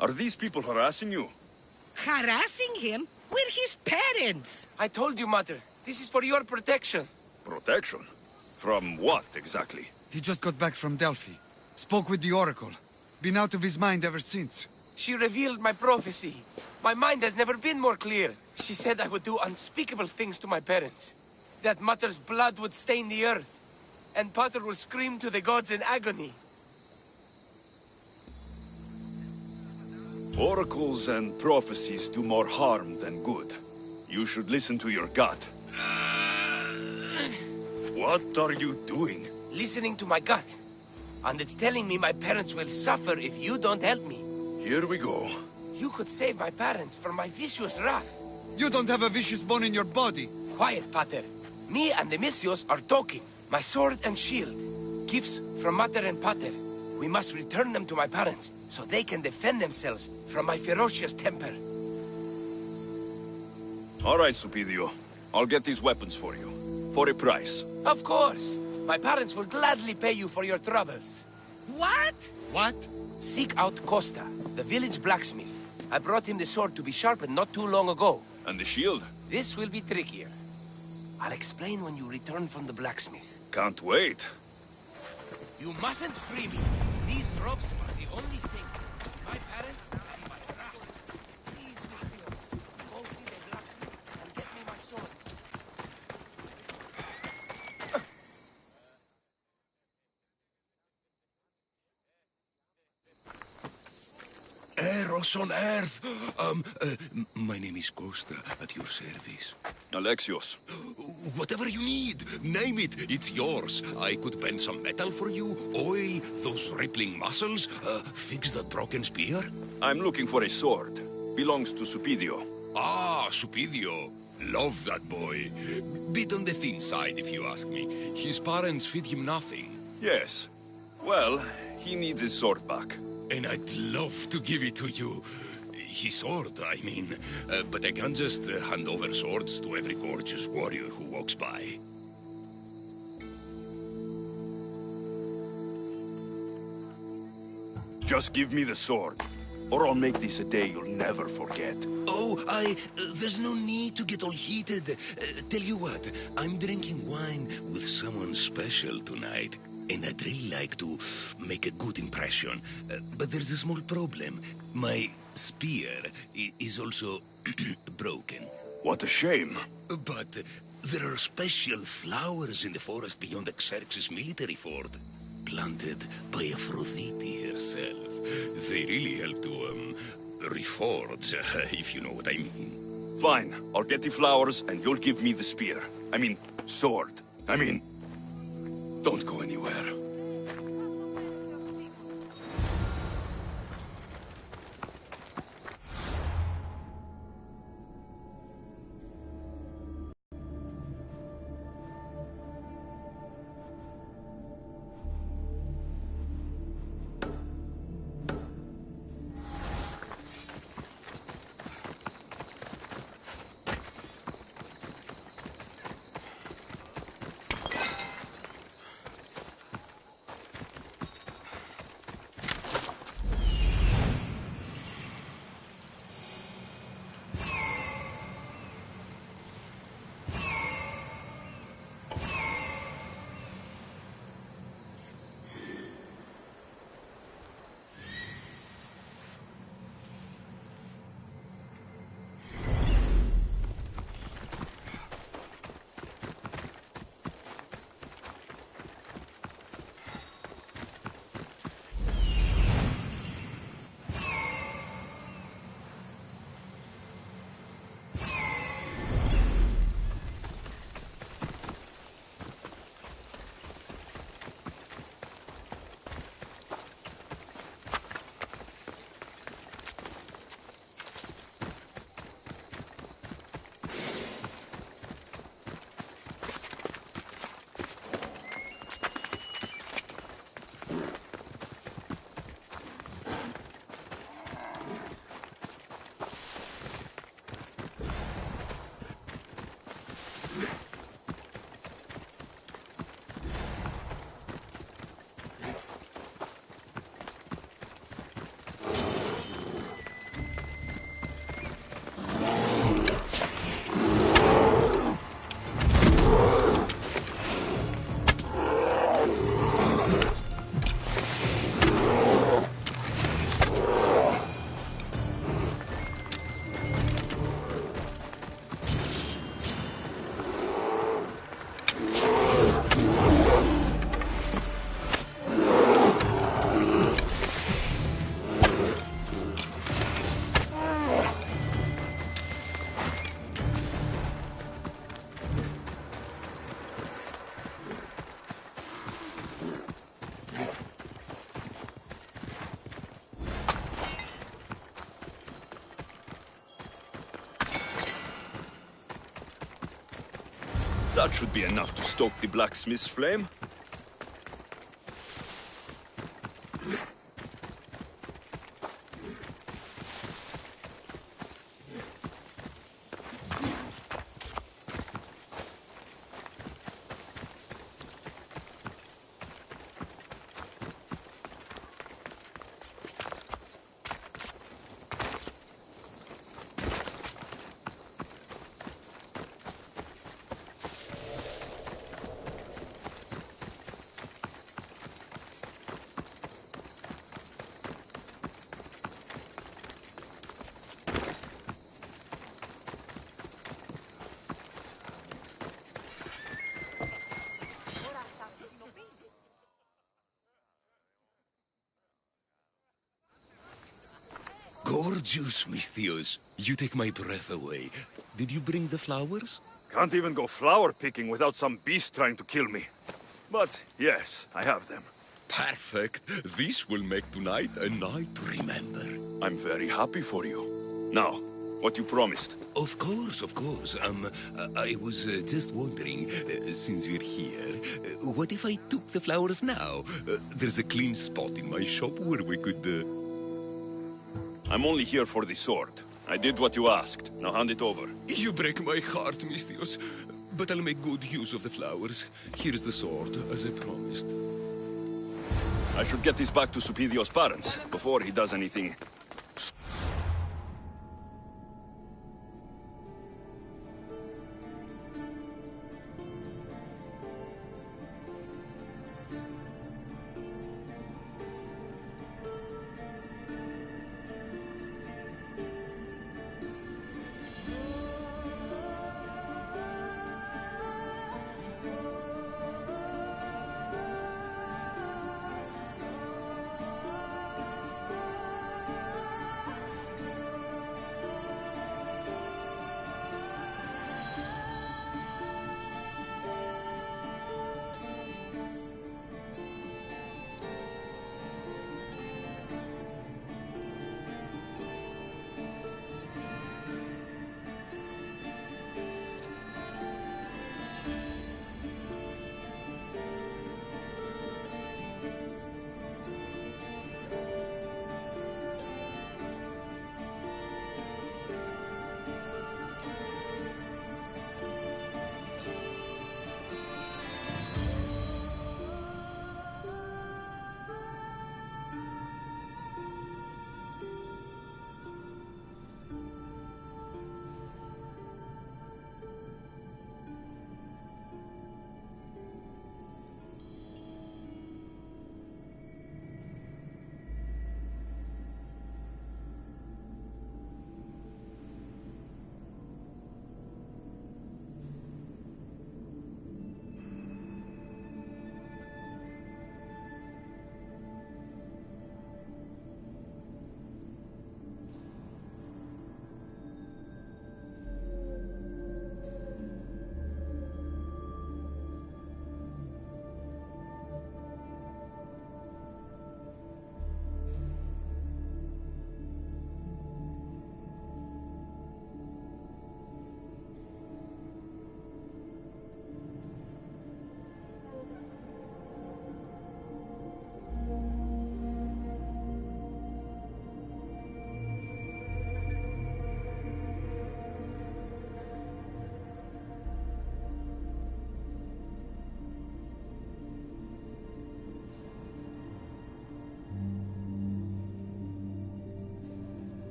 Are these people harassing you? Harassing him? We're his parents! I told you, Mother. This is for your protection. Protection? From what, exactly? He just got back from Delphi. Spoke with the Oracle. Been out of his mind ever since. She revealed my prophecy. My mind has never been more clear. She said I would do unspeakable things to my parents. That Mother's blood would stain the earth. And Pater would scream to the gods in agony. Oracles and prophecies do more harm than good. You should listen to your gut. What are you doing? Listening to my gut. And it's telling me my parents will suffer if you don't help me. Here we go. You could save my parents from my vicious wrath. You don't have a vicious bone in your body. Quiet, Pater. Me and the Misios are talking. My sword and shield. Gifts from Mater and Pater. We must return them to my parents, so they can defend themselves from my ferocious temper. All right, Supidio. I'll get these weapons for you. For a price. Of course. My parents will gladly pay you for your troubles. What? What? Seek out Costa, the village blacksmith. I brought him the sword to be sharpened not too long ago. And the shield? This will be trickier. I'll explain when you return from the blacksmith. Can't wait. You mustn't free me. These ropes are the only thing. My parents and my wrath. Please, Messias, go see the blacksmith and get me my sword. Eros on Earth! My name is Costa, at your service. Alexios. Whatever you need, name it, it's yours. I could bend some metal for you, oil those rippling muscles, fix that broken spear. I'm looking for a sword. Belongs to Supidio. Ah, Supidio. Love that boy. Bit on the thin side, if you ask me. His parents feed him nothing. Yes. Well, he needs his sword back. And I'd love to give it to you. His sword, I mean. But I can't just hand over swords to every gorgeous warrior who walks by. Just give me the sword, or I'll make this a day you'll never forget. Oh, there's no need to get all heated. Tell you what, I'm drinking wine with someone special tonight. And I'd really like to make a good impression. But there's a small problem. My spear is also broken. What a shame. But there are special flowers in the forest beyond Xerxes' military fort, planted by Aphrodite herself. They really help to, reforge, if you know what I mean. Fine, I'll get the flowers and you'll give me the spear. I mean, sword. Don't go anywhere. That should be enough to stoke the blacksmith's flame. Gorgeous, Misthios. You take my breath away. Did you bring the flowers? Can't even go flower picking without some beast trying to kill me. But yes, I have them. Perfect. This will make tonight a night to remember. I'm very happy for you. Now, what you promised. Of course, of course. I was just wondering, since we're here, what if I took the flowers now? There's a clean spot in my shop where we could, I'm only here for the sword. I did what you asked. Now hand it over. You break my heart, Misthios. But I'll make good use of the flowers. Here's the sword, as I promised. I should get this back to Supidio's parents before he does anything.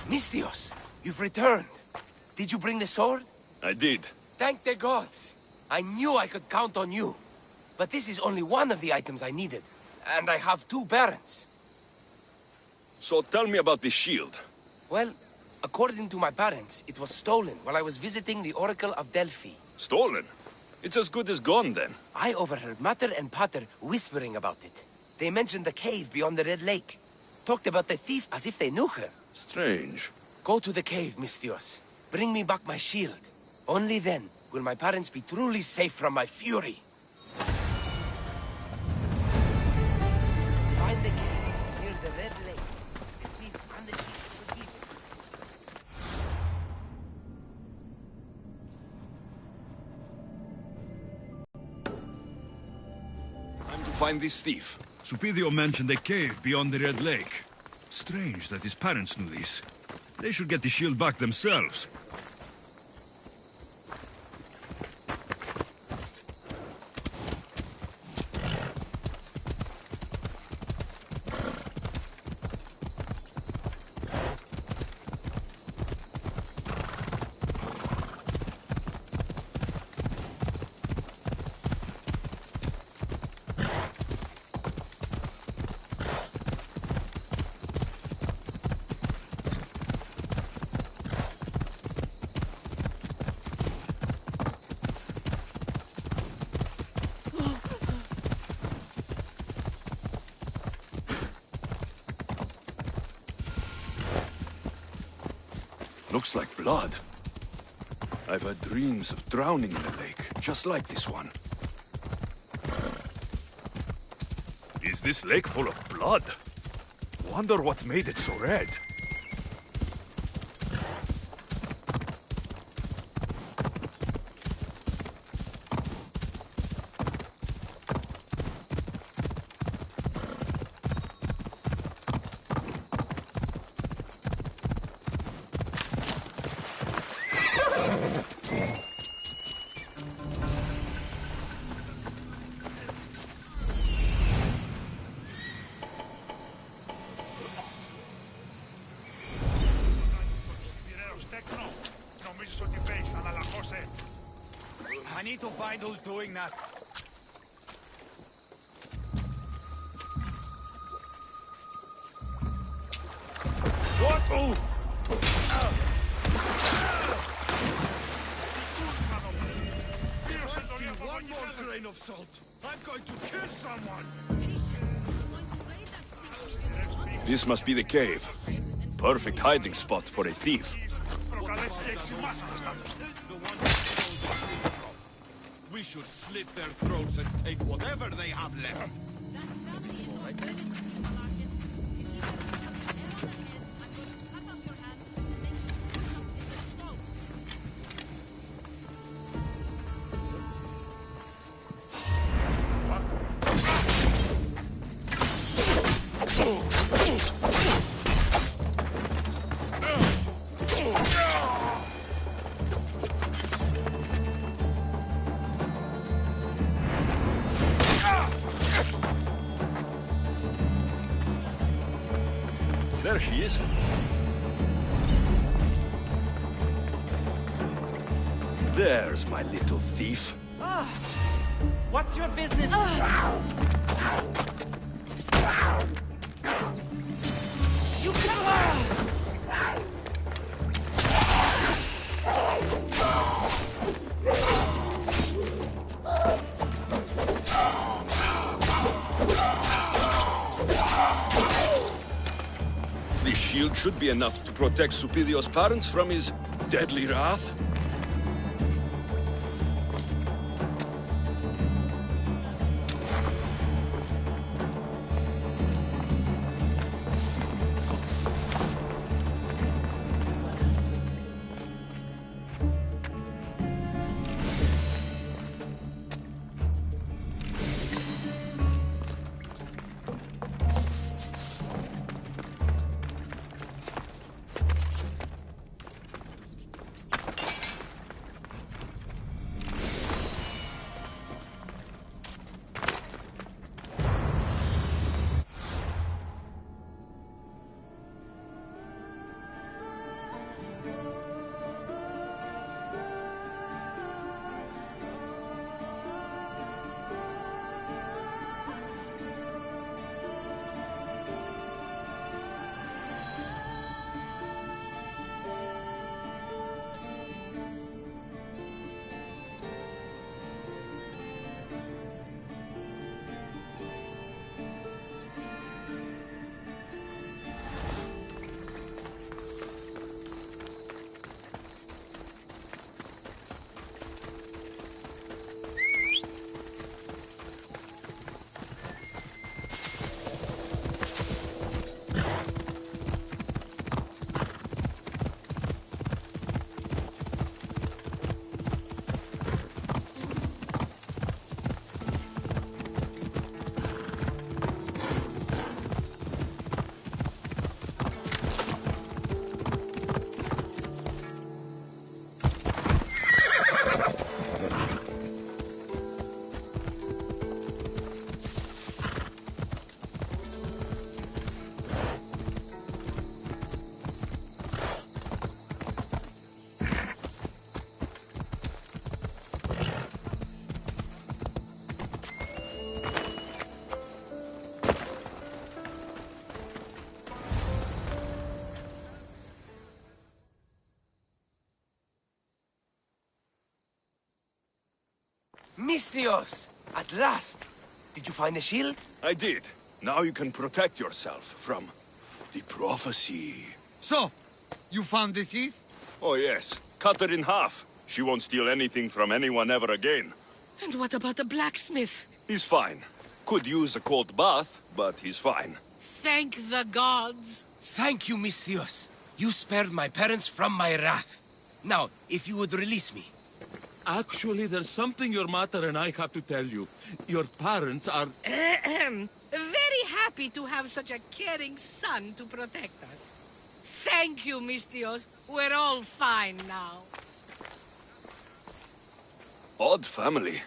Misthios, you've returned. Did you bring the sword? I did. Thank the gods. I knew I could count on you. But this is only one of the items I needed. And I have 2 parents. So tell me about this shield. Well, according to my parents, it was stolen while I was visiting the Oracle of Delphi. Stolen? It's as good as gone, then. I overheard Mater and Pater whispering about it. They mentioned the cave beyond the Red Lake. Talked about the thief as if they knew her. Strange. Go to the cave, Misthios. Bring me back my shield. Only then will my parents be truly safe from my fury. Find the cave near the Red Lake. The thief and the shield should be there. Time to find this thief. Supidio mentioned a cave beyond the Red Lake. Strange that his parents knew this. They should get the shield back themselves. Looks like blood. I've had dreams of drowning in a lake, just like this one. Is this lake full of blood? Wonder what's made it so red. I need to find who's doing that. What? Oh! One more grain of salt. I'm going to kill someone. This must be the cave. Perfect hiding spot for a thief. We should slit their throats and take whatever they have left. There she is. There's my little thief. What's your business? You This shield should be enough to protect Supidio's parents from his deadly wrath. Misthios! At last! Did you find the shield? I did. Now you can protect yourself from the prophecy. So, you found the thief? Oh yes, cut her in half. She won't steal anything from anyone ever again. And what about the blacksmith? He's fine. Could use a cold bath, but he's fine. Thank the gods. Thank you, Misthios. You spared my parents from my wrath. Now, if you would release me. Actually, there's something your mother and I have to tell you. Your parents are... Ahem. Very happy to have such a caring son to protect us. Thank you, Misthios. We're all fine now. Odd family.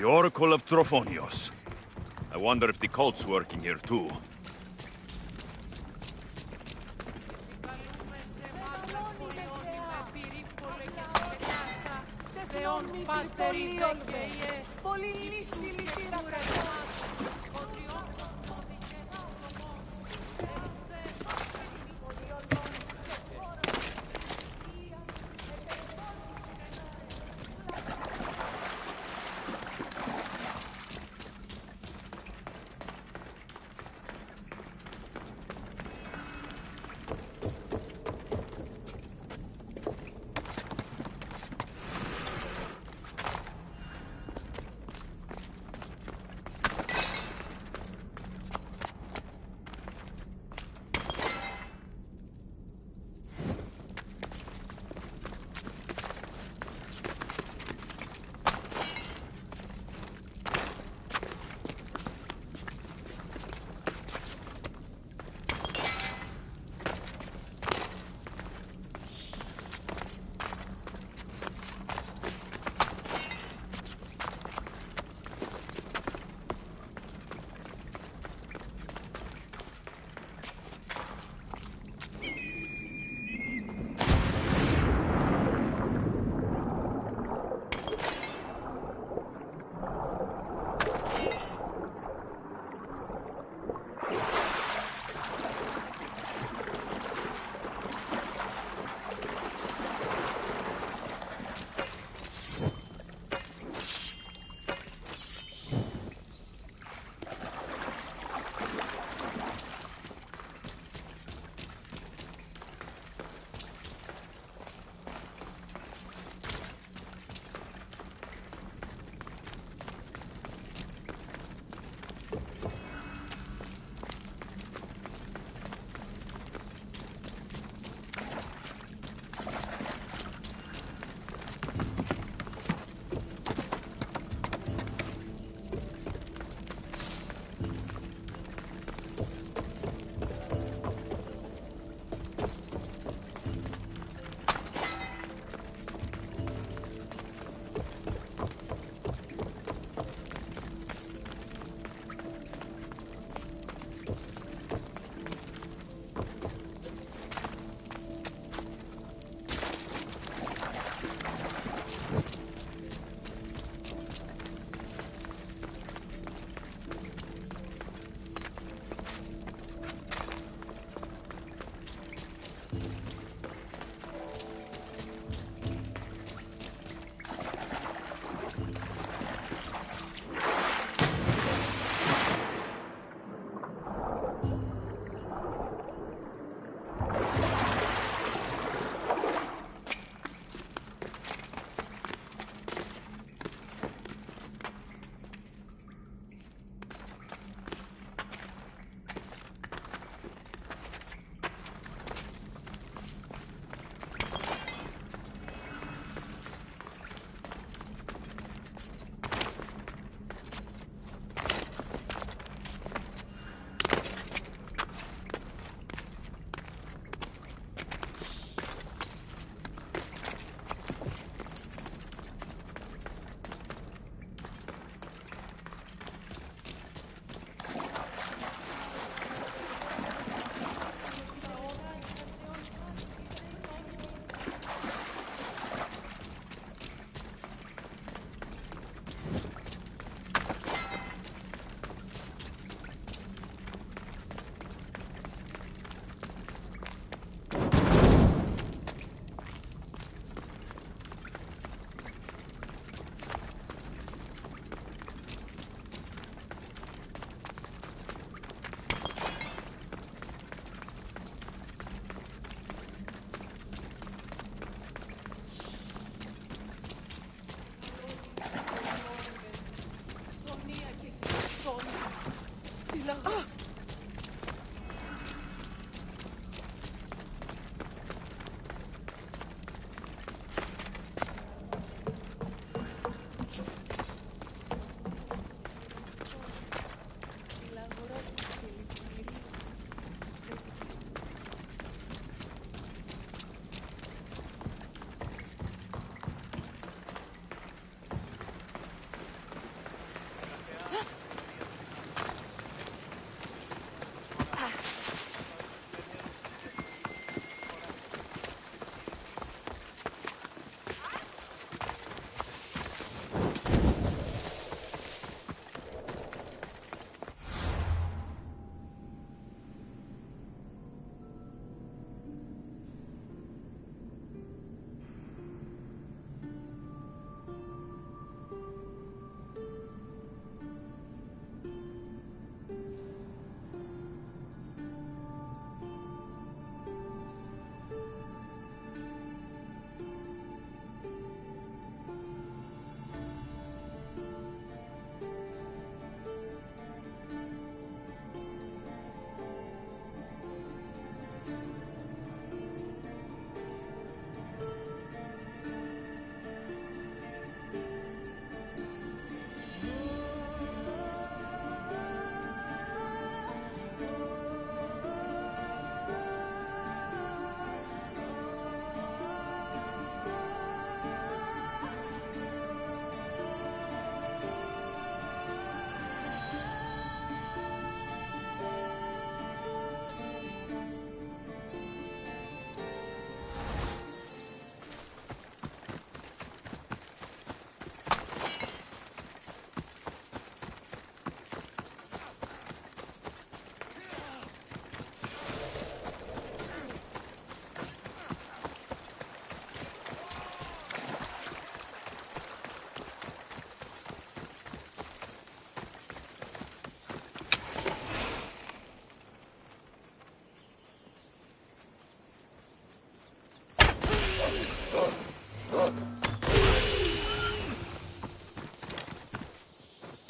The Oracle of Trophonios. I wonder if the cult's working here too.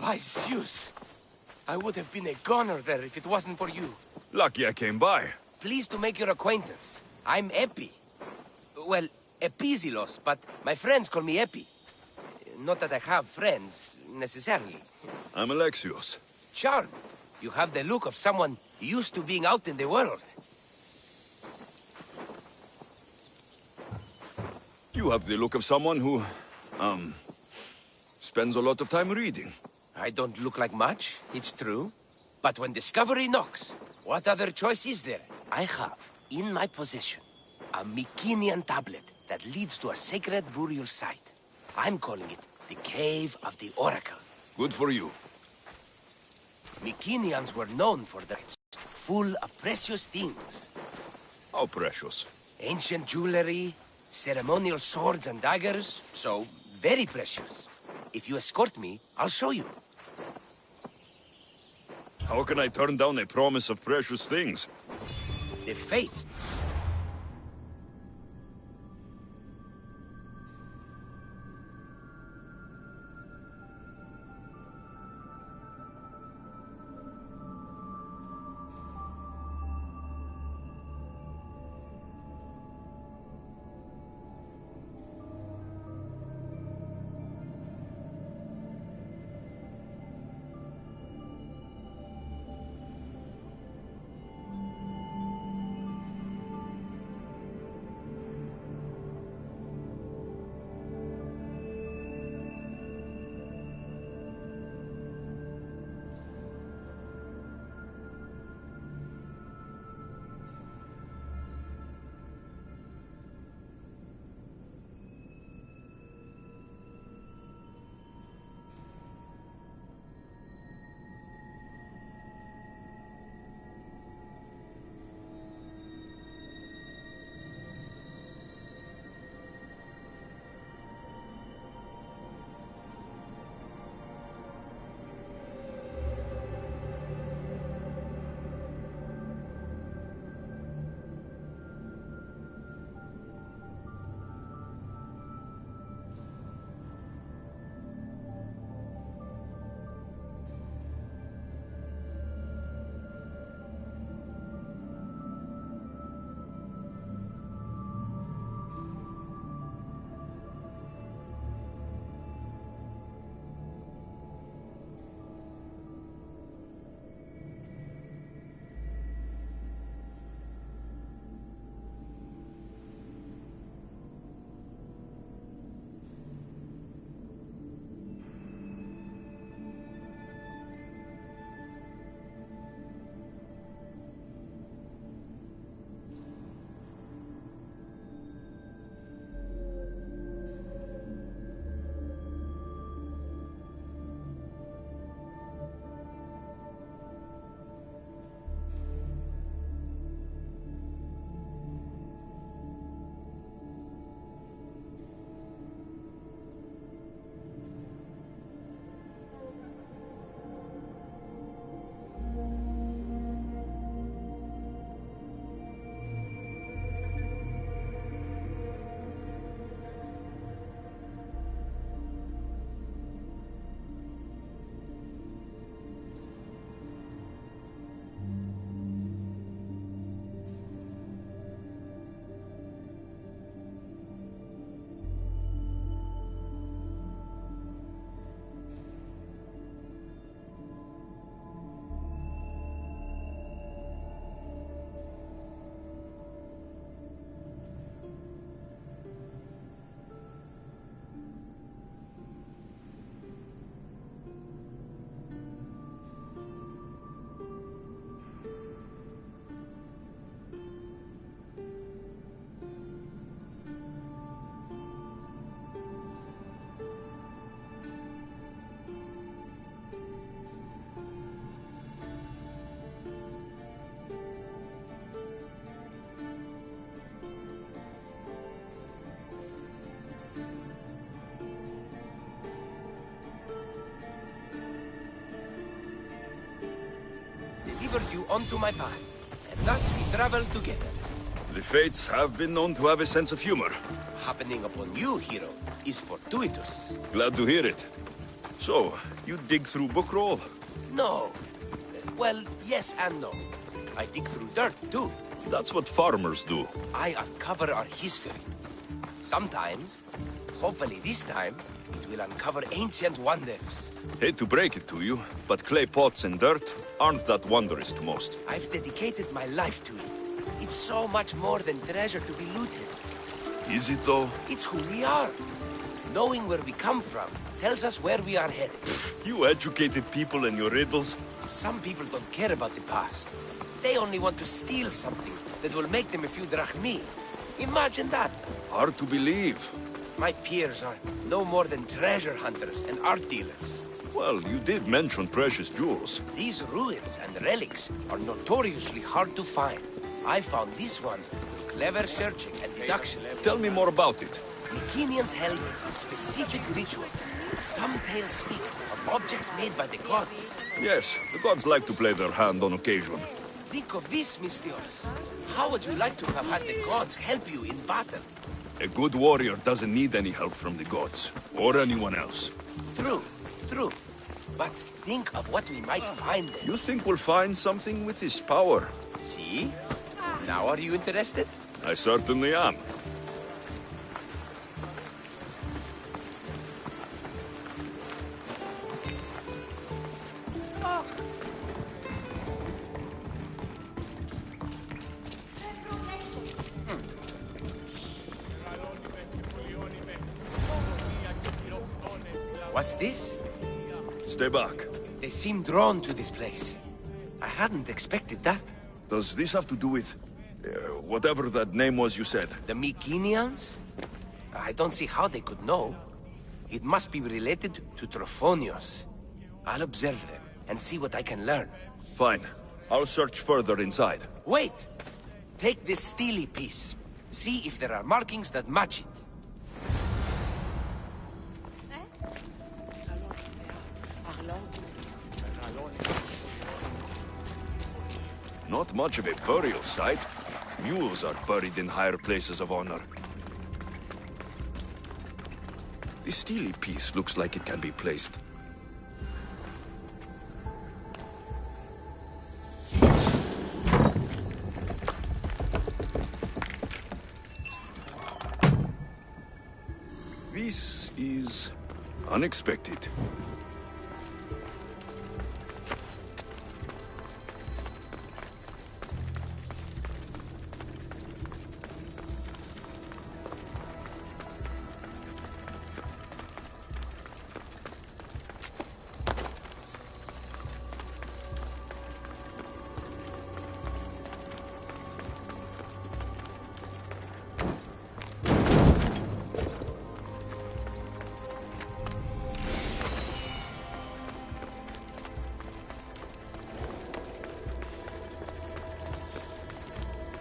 By Zeus! I would have been a goner there if it wasn't for you. Lucky I came by. Pleased to make your acquaintance. I'm Epi. Well, Epizilos, but my friends call me Epi. Not that I have friends, necessarily. I'm Alexios. Charmed. You have the look of someone used to being out in the world. You have the look of someone who, spends a lot of time reading. I don't look like much, it's true. But when discovery knocks, what other choice is there? I have, in my possession, a Mycenaean tablet that leads to a sacred burial site. I'm calling it the Cave of the Oracle. Good for you. Mycenaeans were known for their full of precious things. How precious. Ancient jewelry, ceremonial swords and daggers, so very precious. If you escort me, I'll show you. How can I turn down a promise of precious things? The fates. Delivered you onto my path, and thus we travel together. The fates have been known to have a sense of humor. Happening upon you, hero, is fortuitous. Glad to hear it. So, you dig through bookroll? No. Well, yes and no. I dig through dirt, too. That's what farmers do. I uncover our history. Sometimes, hopefully this time, it will uncover ancient wonders. Hate to break it to you, but clay pots and dirt aren't that wondrous to most. I've dedicated my life to it. It's so much more than treasure to be looted. Is it though? It's who we are. Knowing where we come from tells us where we are headed. You educated people and your riddles? Some people don't care about the past. They only want to steal something that will make them a few drachmi. Imagine that. Hard to believe. My peers are no more than treasure hunters and art dealers. Well, you did mention precious jewels. These ruins and relics are notoriously hard to find. I found this one through clever searching and deduction. Tell me more about it. Mycenaeans held specific rituals. Some tales speak of objects made by the gods. Yes, the gods like to play their hand on occasion. Think of this, Mistios. How would you like to have had the gods help you in battle? A good warrior doesn't need any help from the gods, or anyone else. True, true. But think of what we might find there. You think we'll find something with his power? See? Now are you interested? I certainly am. What's this? Stay back. They seem drawn to this place. I hadn't expected that. Does this have to do with... whatever that name was you said? The Mycenaeans? I don't see how they could know. It must be related to Trophonios. I'll observe them and see what I can learn. Fine. I'll search further inside. Wait! Take this steely piece. See if there are markings that match it. Not much of a burial site. Mules are buried in higher places of honor. The steely piece looks like it can be placed. This is unexpected.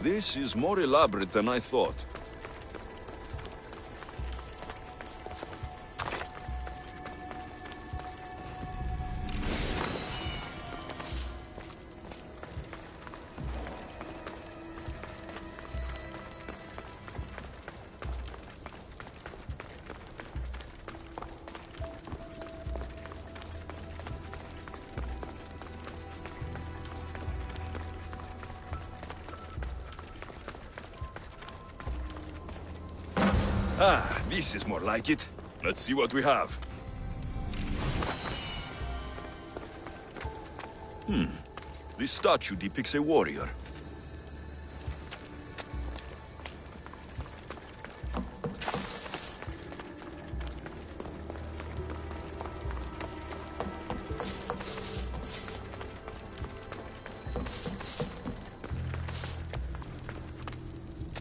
This is more elaborate than I thought. Ah, this is more like it. Let's see what we have. This statue depicts a warrior.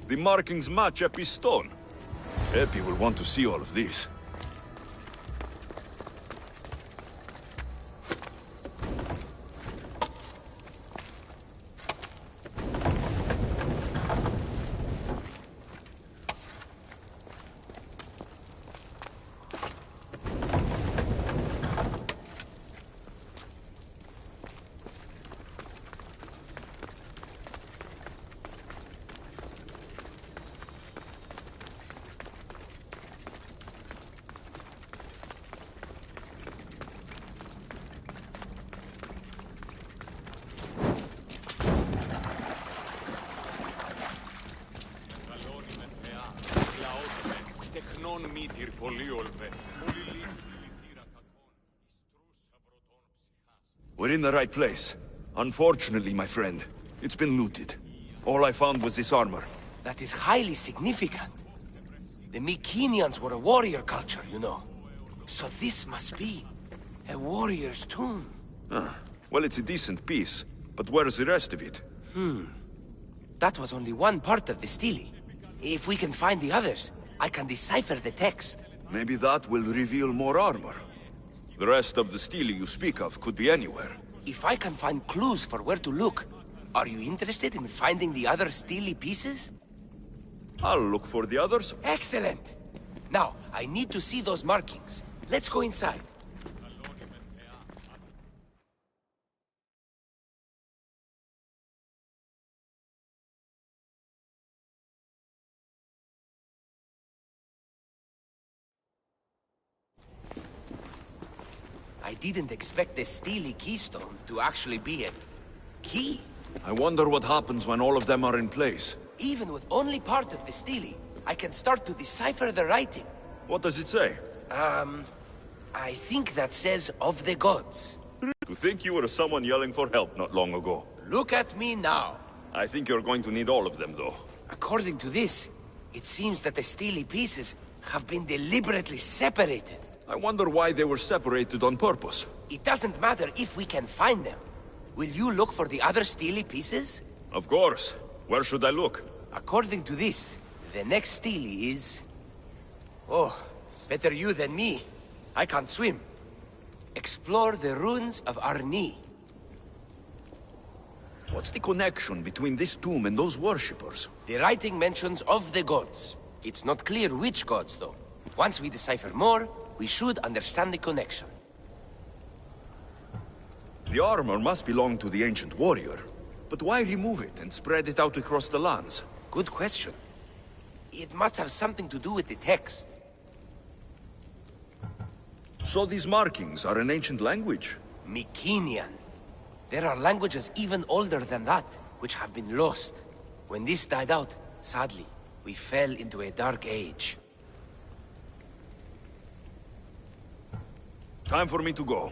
The markings match Epi's stone. Epi will want to see all of this. We're in the right place. Unfortunately, my friend, it's been looted. All I found was this armor. That is highly significant. The Mycenaeans were a warrior culture, you know. So this must be a warrior's tomb. Well, it's a decent piece, but where's the rest of it? That was only one part of the stele. If we can find the others, I can decipher the text. Maybe that will reveal more armor. The rest of the stele you speak of could be anywhere. If I can find clues for where to look, are you interested in finding the other stele pieces? I'll look for the others. Excellent! Now, I need to see those markings. Let's go inside. I didn't expect the stele keystone to actually be a key. I wonder what happens when all of them are in place. Even with only part of the stele, I can start to decipher the writing. What does it say? I think that says of the gods. To think you were someone yelling for help not long ago. Look at me now. I think you're going to need all of them, though. According to this, it seems that the stele pieces have been deliberately separated. I wonder why they were separated on purpose. It doesn't matter if we can find them. Will you look for the other stele pieces? Of course. Where should I look? According to this, the next stele is... Oh, better you than me. I can't swim. Explore the ruins of Arni. What's the connection between this tomb and those worshippers? The writing mentions of the gods. It's not clear which gods, though. Once we decipher more, we should understand the connection. The armor must belong to the ancient warrior. But why remove it and spread it out across the lands? Good question. It must have something to do with the text. So these markings are an ancient language? Mycenaean. There are languages even older than that, which have been lost. When this died out, sadly, we fell into a dark age. Time for me to go.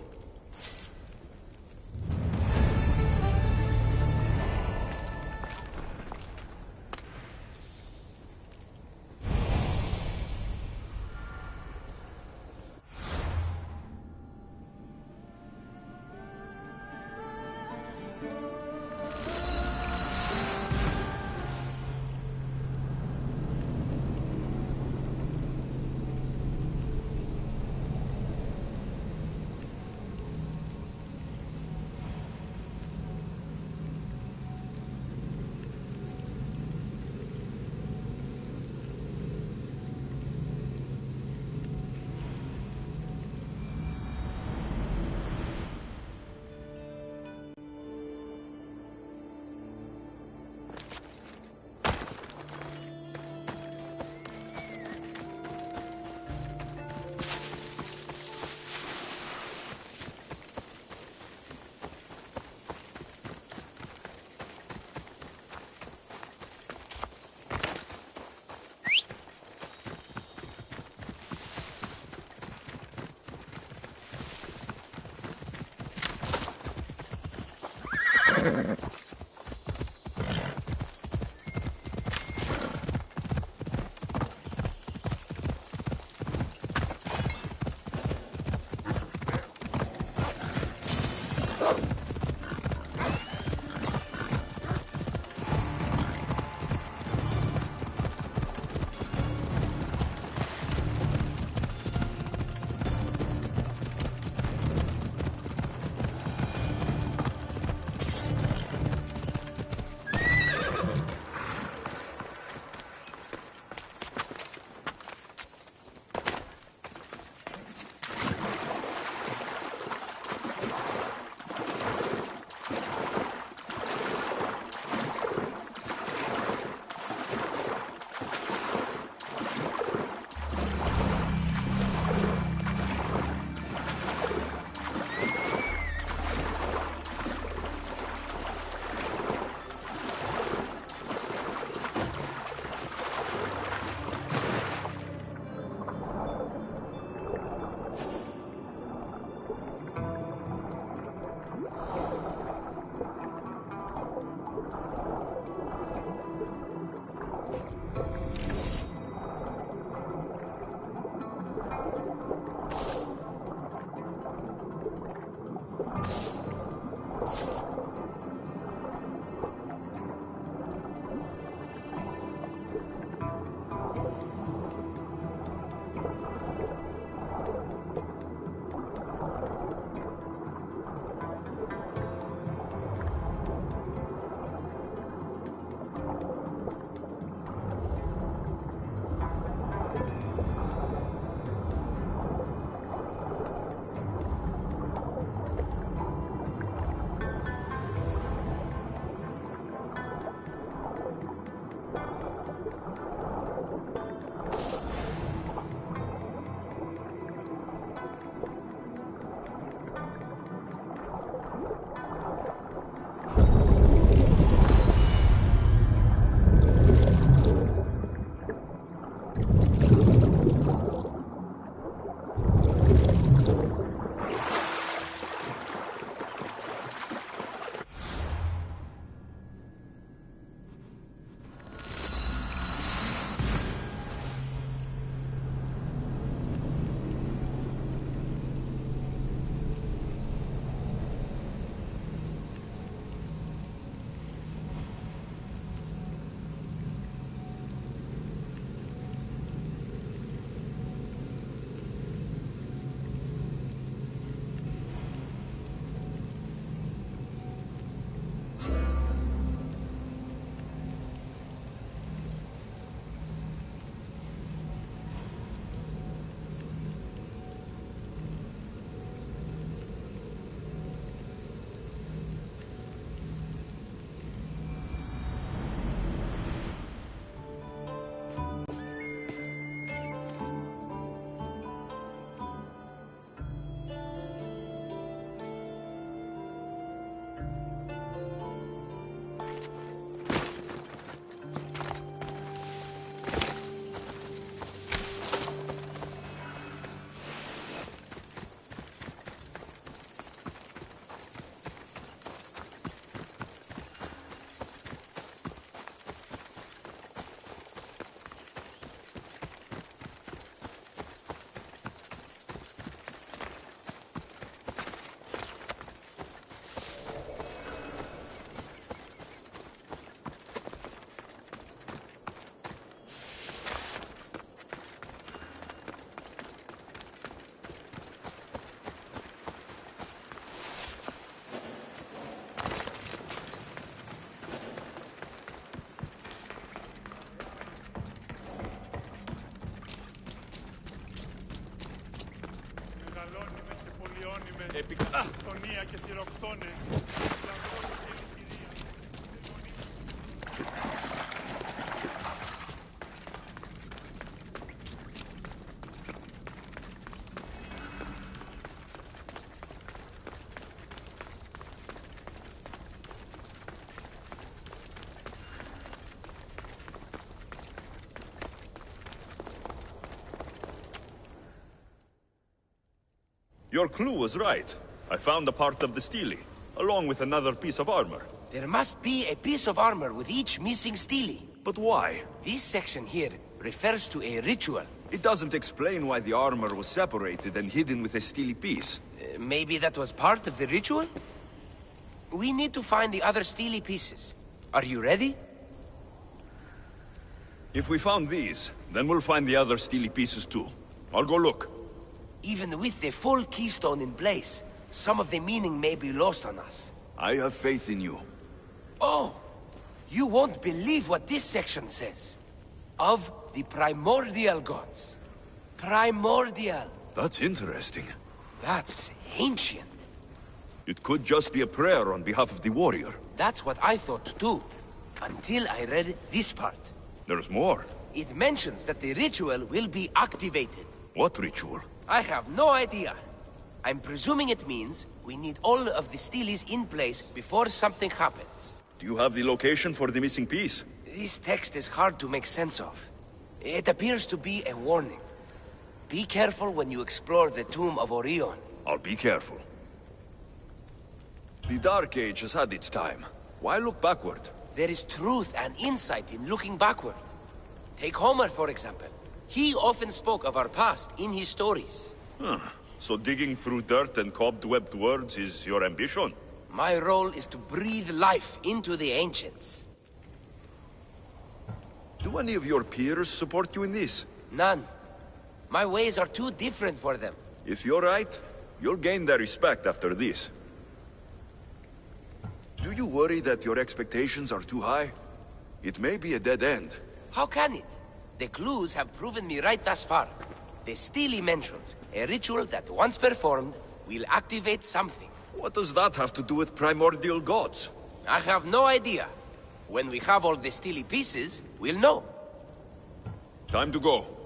Επικοινωνία και θηροκτώνε. Your clue was right. I found a part of the stele, along with another piece of armor. There must be a piece of armor with each missing stele. But why? This section here refers to a ritual. It doesn't explain why the armor was separated and hidden with a stele piece. Maybe that was part of the ritual? We need to find the other stele pieces. Are you ready? If we found these, then we'll find the other stele pieces too. I'll go look. Even with the full keystone in place, some of the meaning may be lost on us. I have faith in you. Oh! You won't believe what this section says. Of the primordial gods. Primordial. That's interesting. That's ancient. It could just be a prayer on behalf of the warrior. That's what I thought too. Until I read this part. There's more. It mentions that the ritual will be activated. What ritual? I have no idea. I'm presuming it means we need all of the steles in place before something happens. Do you have the location for the missing piece? This text is hard to make sense of. It appears to be a warning. Be careful when you explore the tomb of Orion. I'll be careful. The Dark Age has had its time. Why look backward? There is truth and insight in looking backward. Take Homer, for example. He often spoke of our past in his stories. Huh. So digging through dirt and cobwebbed words is your ambition? My role is to breathe life into the ancients. Do any of your peers support you in this? None. My ways are too different for them. If you're right, you'll gain their respect after this. Do you worry that your expectations are too high? It may be a dead end. How can it? The clues have proven me right thus far. The stele mentions a ritual that once performed will activate something. What does that have to do with primordial gods? I have no idea. When we have all the stele pieces, we'll know. Time to go.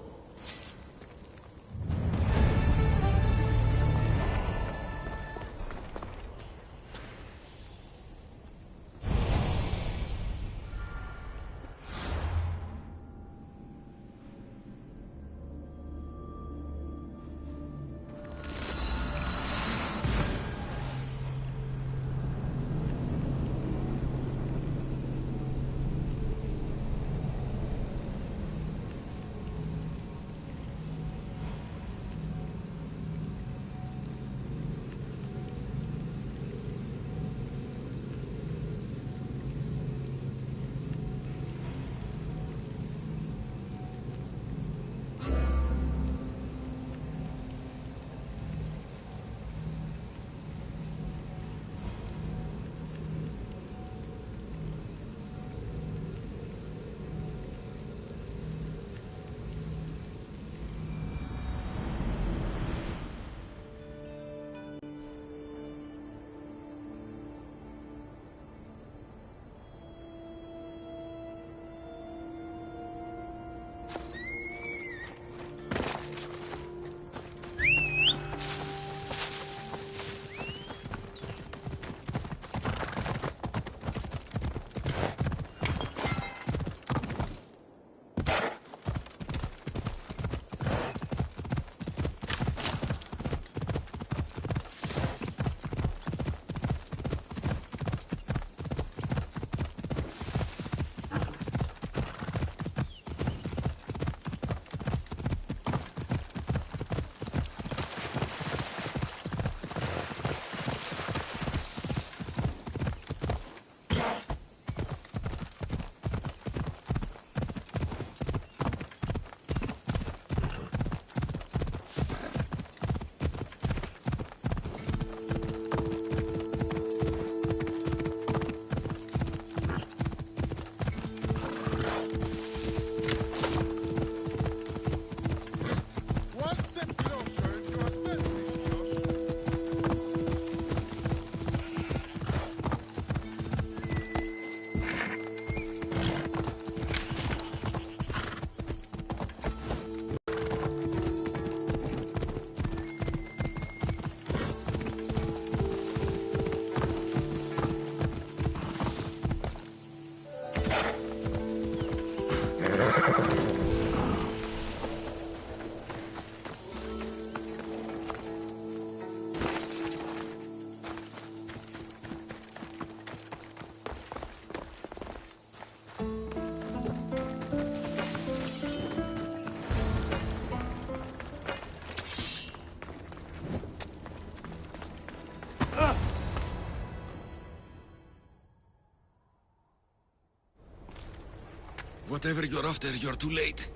Whatever you're after, you're too late.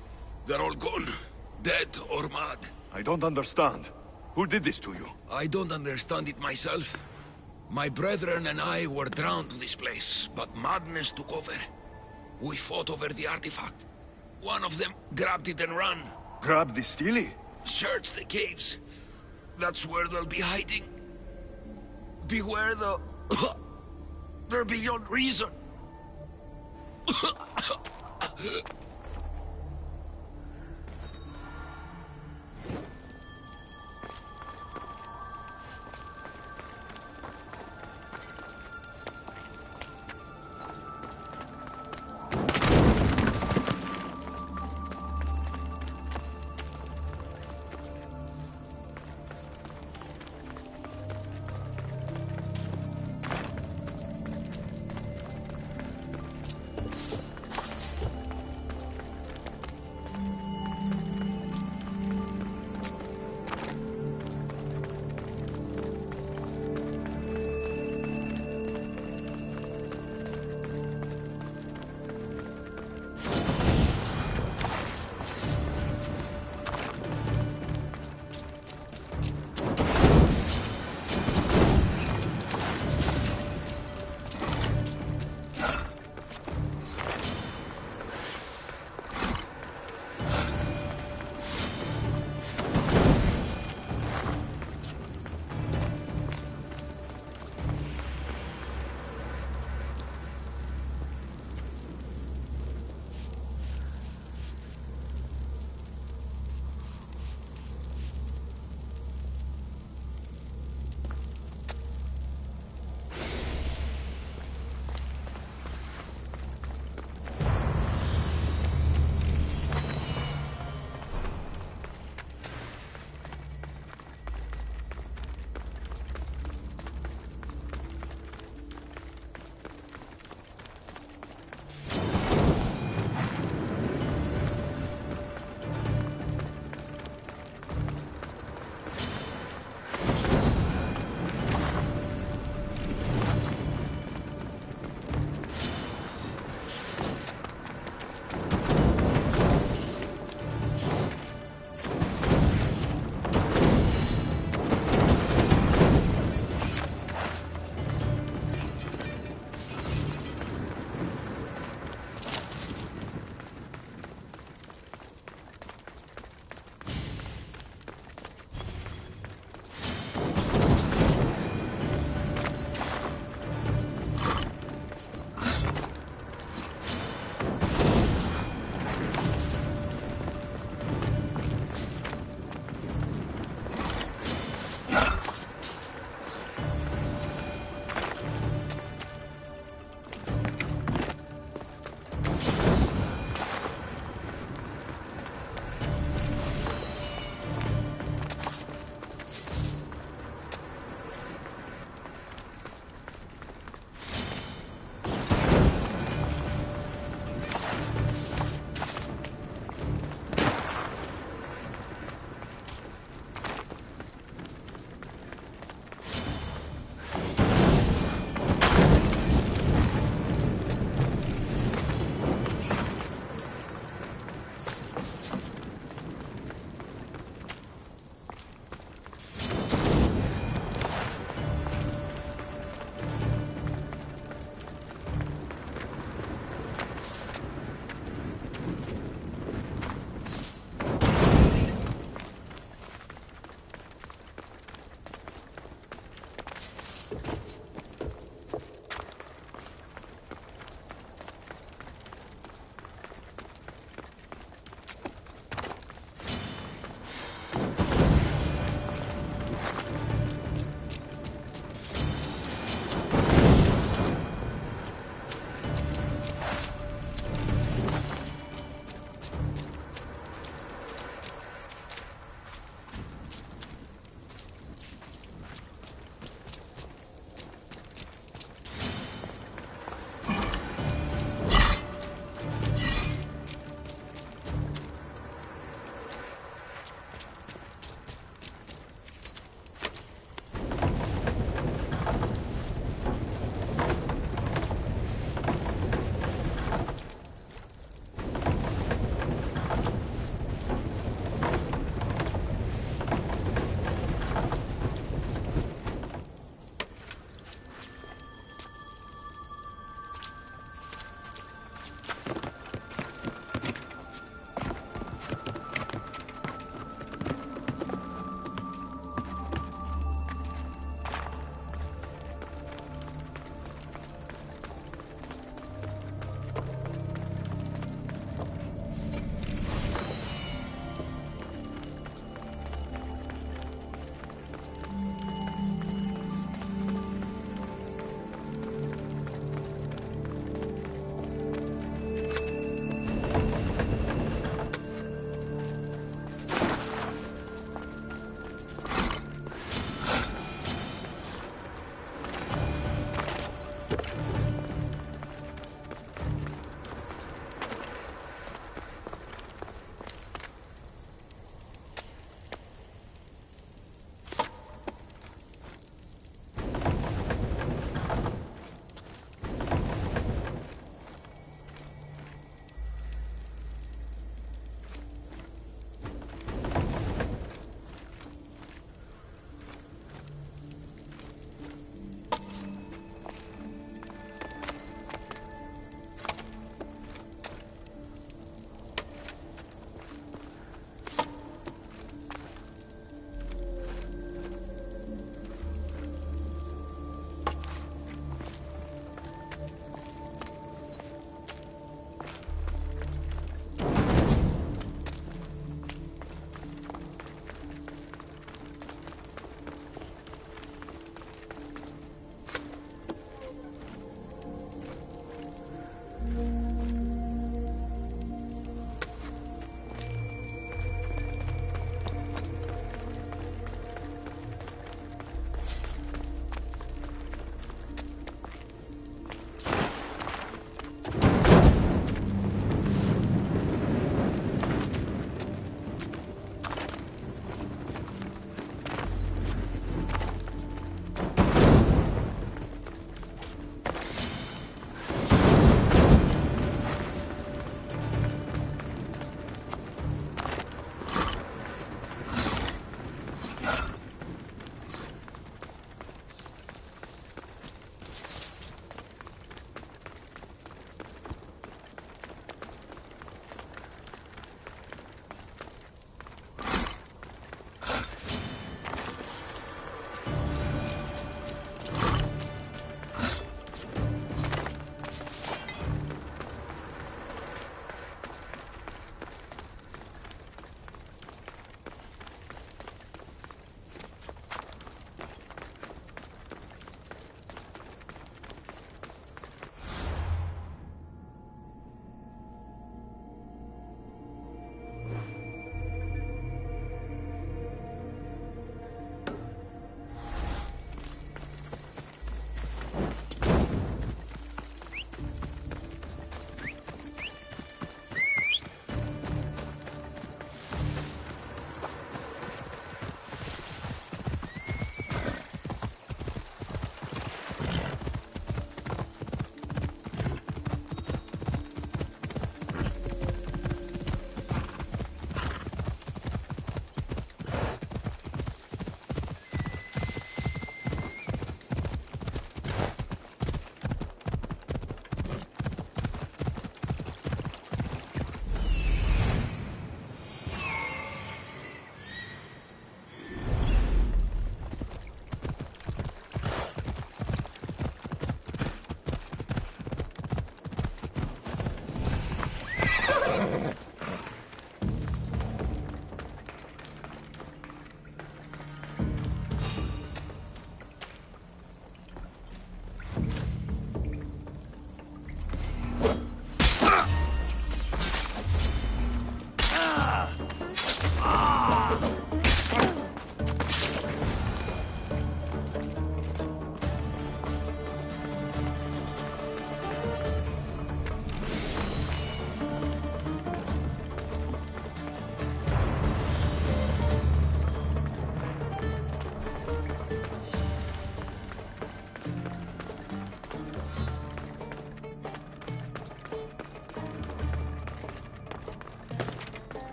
They're all gone. Dead or mad. I don't understand. Who did this to you? I don't understand it myself. My brethren and I were drawn to this place, but madness took over. We fought over the artifact. One of them grabbed it and ran. Grab the Steely? Search the caves. That's where they'll be hiding. Beware the... They're beyond reason.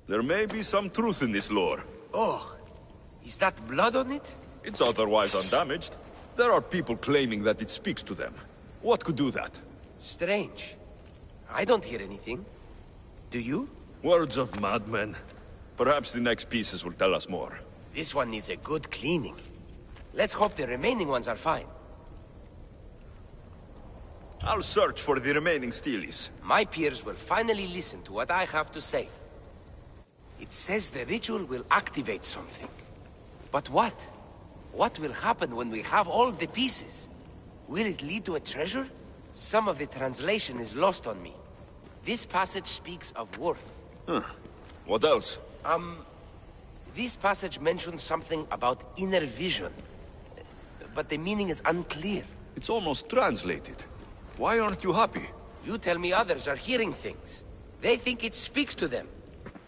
There may be some truth in this lore. Oh, is that blood on it? It's otherwise undamaged. There are people claiming that it speaks to them. What could do that? Strange. I don't hear anything. Do you? Words of madmen. Perhaps the next pieces will tell us more. This one needs a good cleaning. Let's hope the remaining ones are fine. I'll search for the remaining steelies. My peers will finally listen to what I have to say. It says the ritual will activate something. But what? What will happen when we have all the pieces? Will it lead to a treasure? Some of the translation is lost on me. This passage speaks of worth. Huh. What else? This passage mentions something about inner vision. But the meaning is unclear. It's almost translated. Why aren't you happy? You tell me others are hearing things. They think it speaks to them.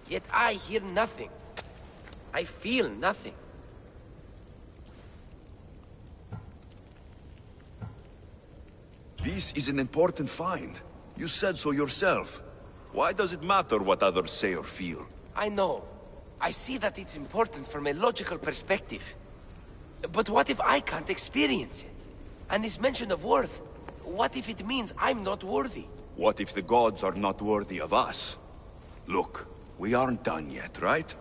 Yet I hear nothing. I feel nothing. This is an important find. You said so yourself. Why does it matter what others say or feel? I know. I see that it's important from a logical perspective. But what if I can't experience it? And this mention of worth, what if it means I'm not worthy? What if the gods are not worthy of us? Look, we aren't done yet, right?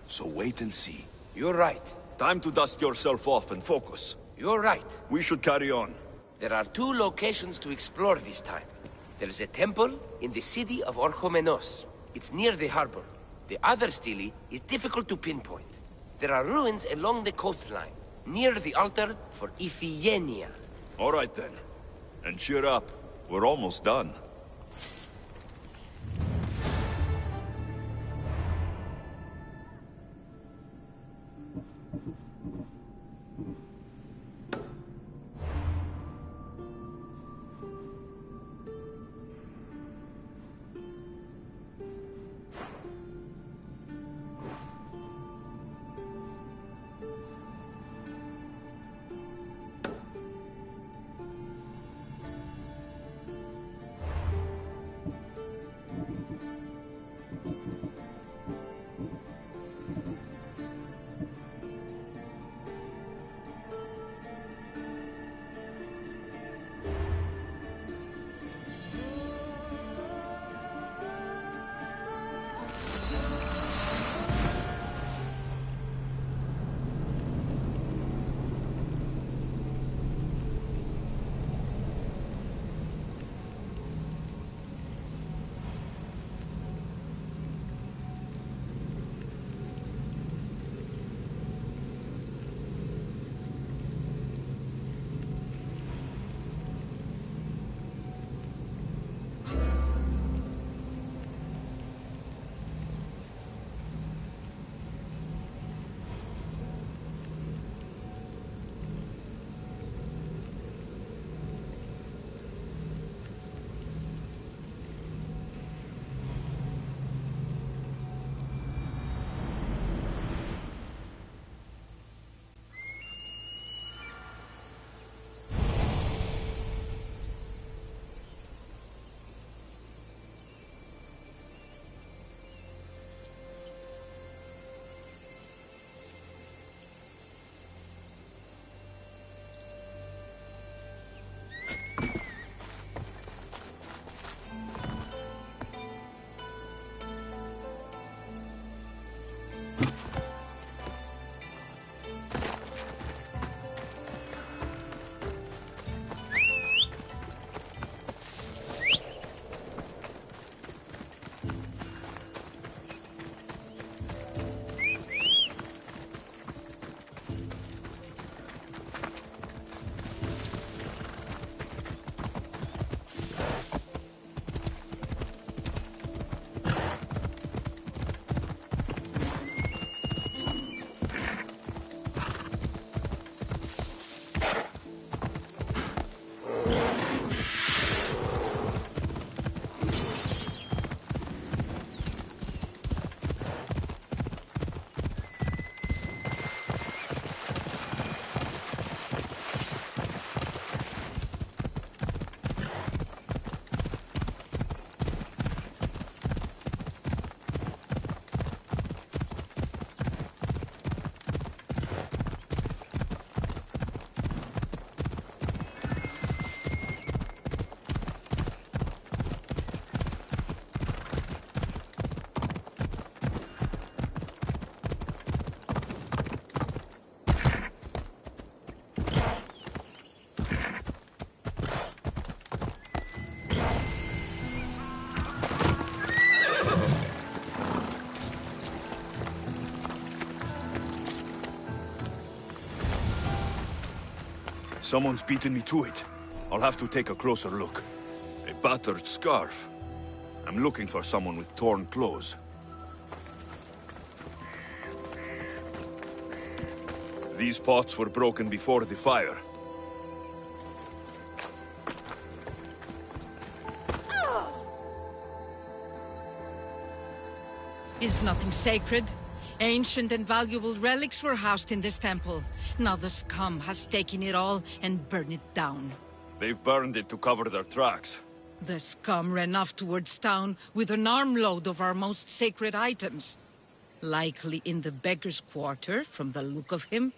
So wait and see. You're right. Time to dust yourself off and focus. You're right. We should carry on. There are 2 locations to explore this time. There's a temple in the city of Orchomenos. It's near the harbor. The other stele is difficult to pinpoint. There are ruins along the coastline, near the altar for Iphigenia. All right then. And cheer up. We're almost done. Someone's beaten me to it. I'll have to take a closer look. A battered scarf. I'm looking for someone with torn clothes. These pots were broken before the fire. Is nothing sacred? Ancient and valuable relics were housed in this temple. Now the scum has taken it all and burned it down. They've burned it to cover their tracks. The scum ran off towards town with an armload of our most sacred items. Likely in the beggar's quarter, from the look of him.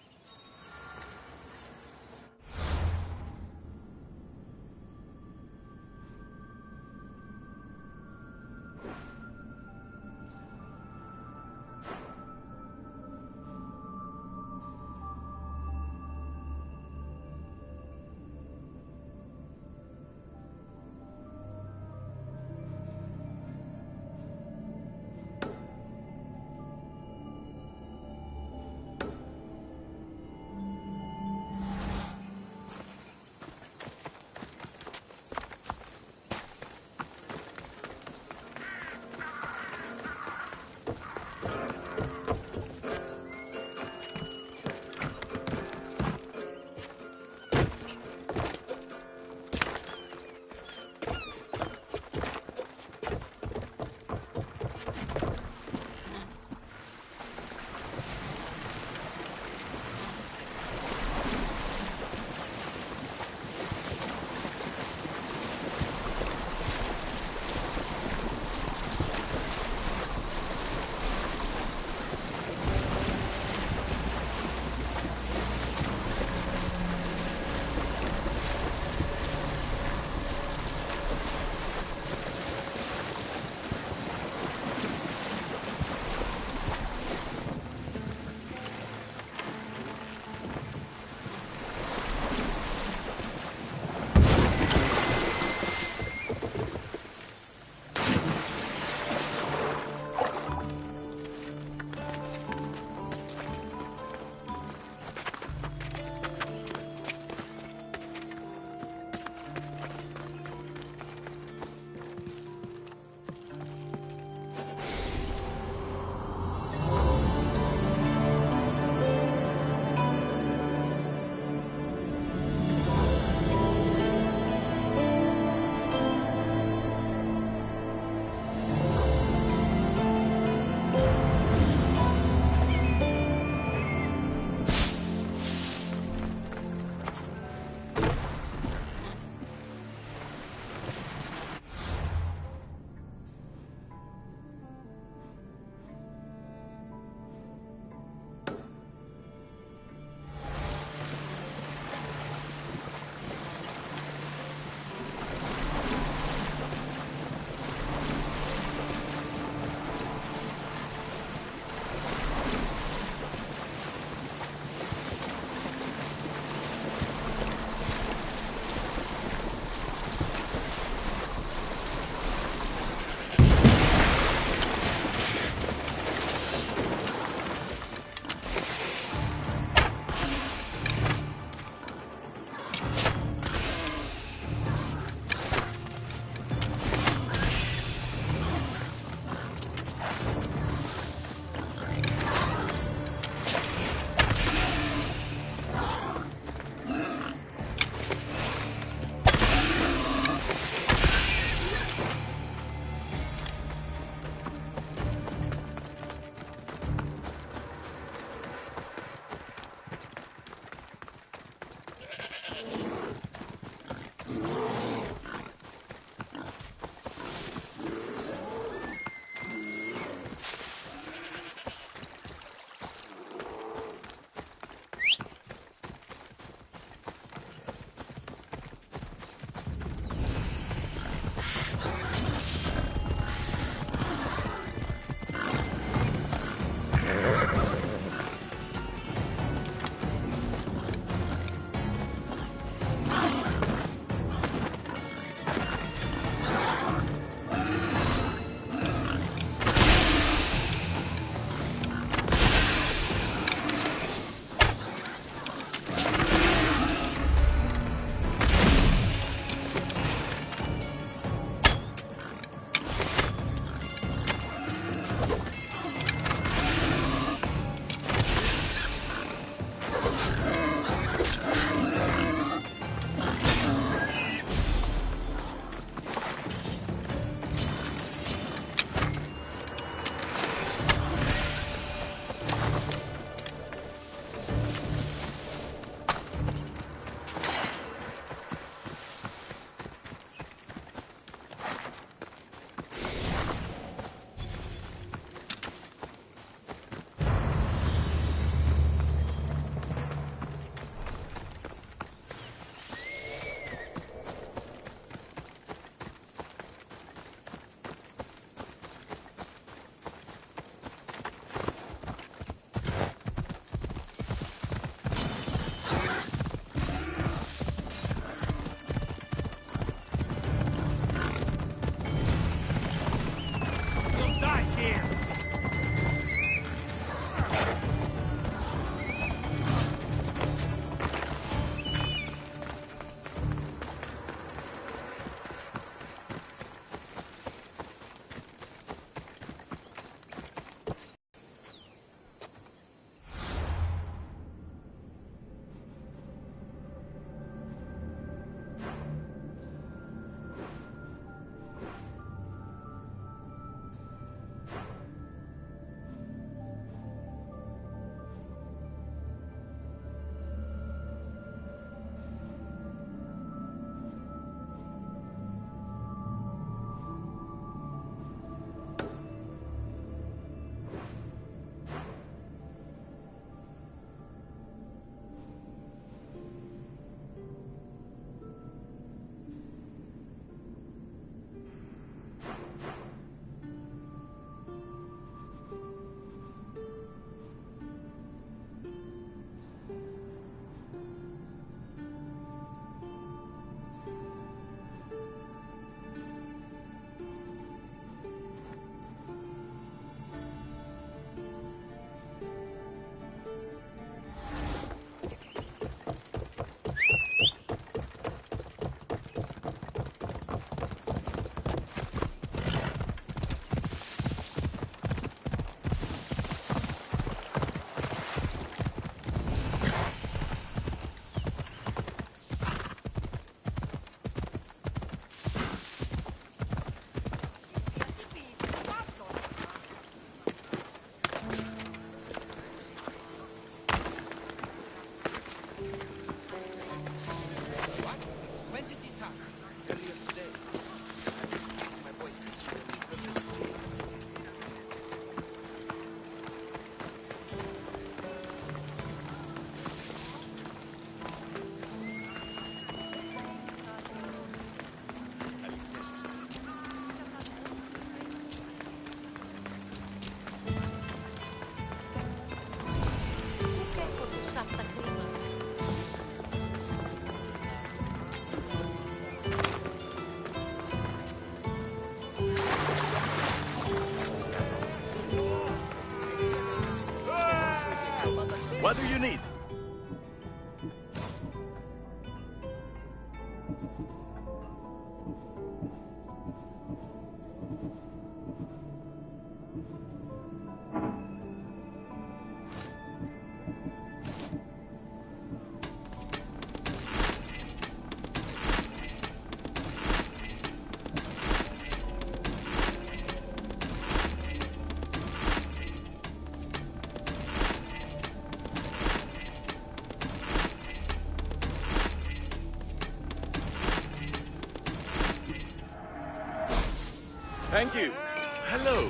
What do you need? Thank you. Hello.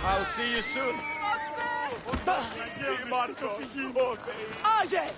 I'll see you soon. Aye!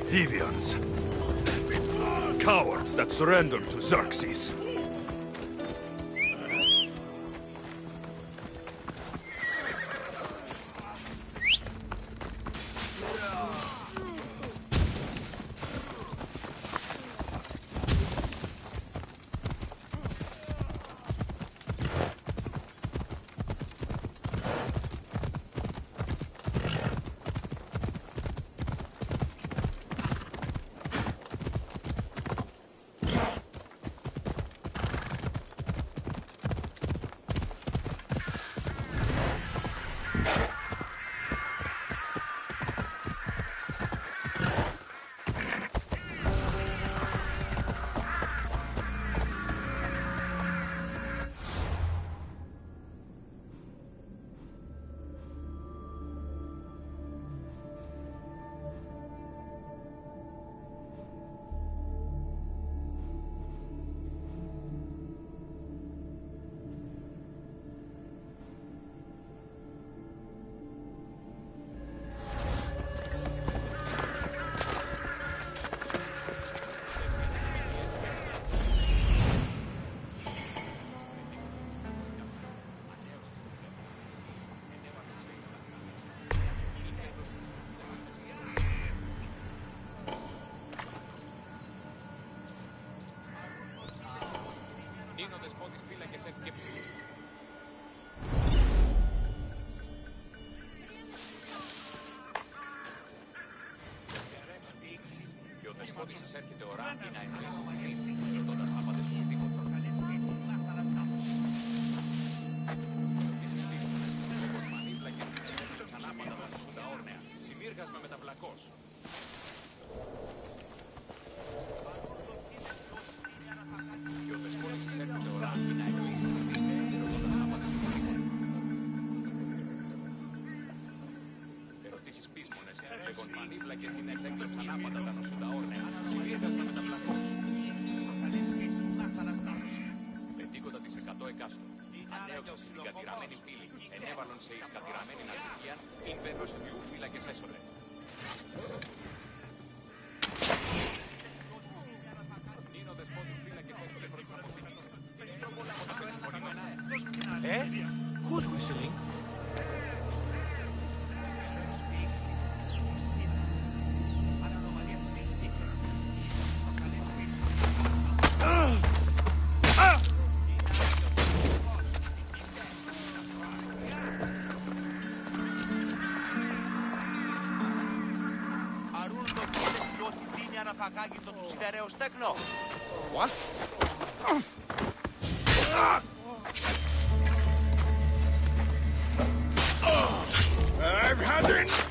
Deviants. Cowards that surrendered to Xerxes. Who's whistling? What? I've had it!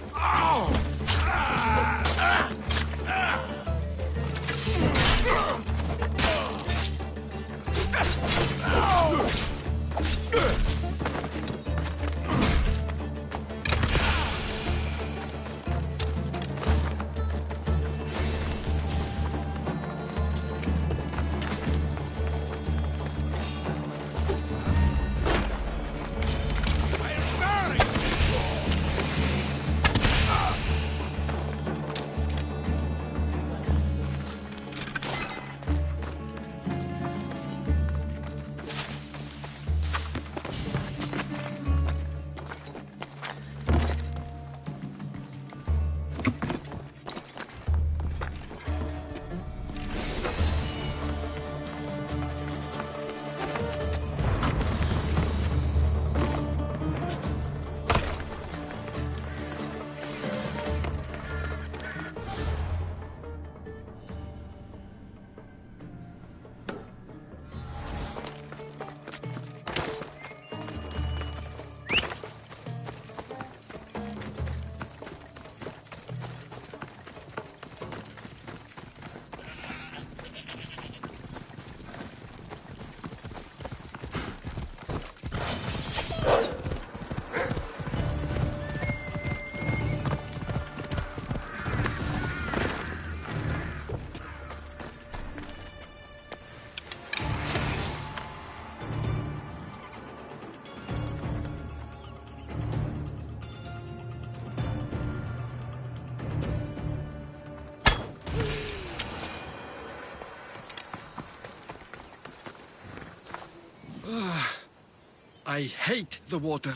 I hate the water.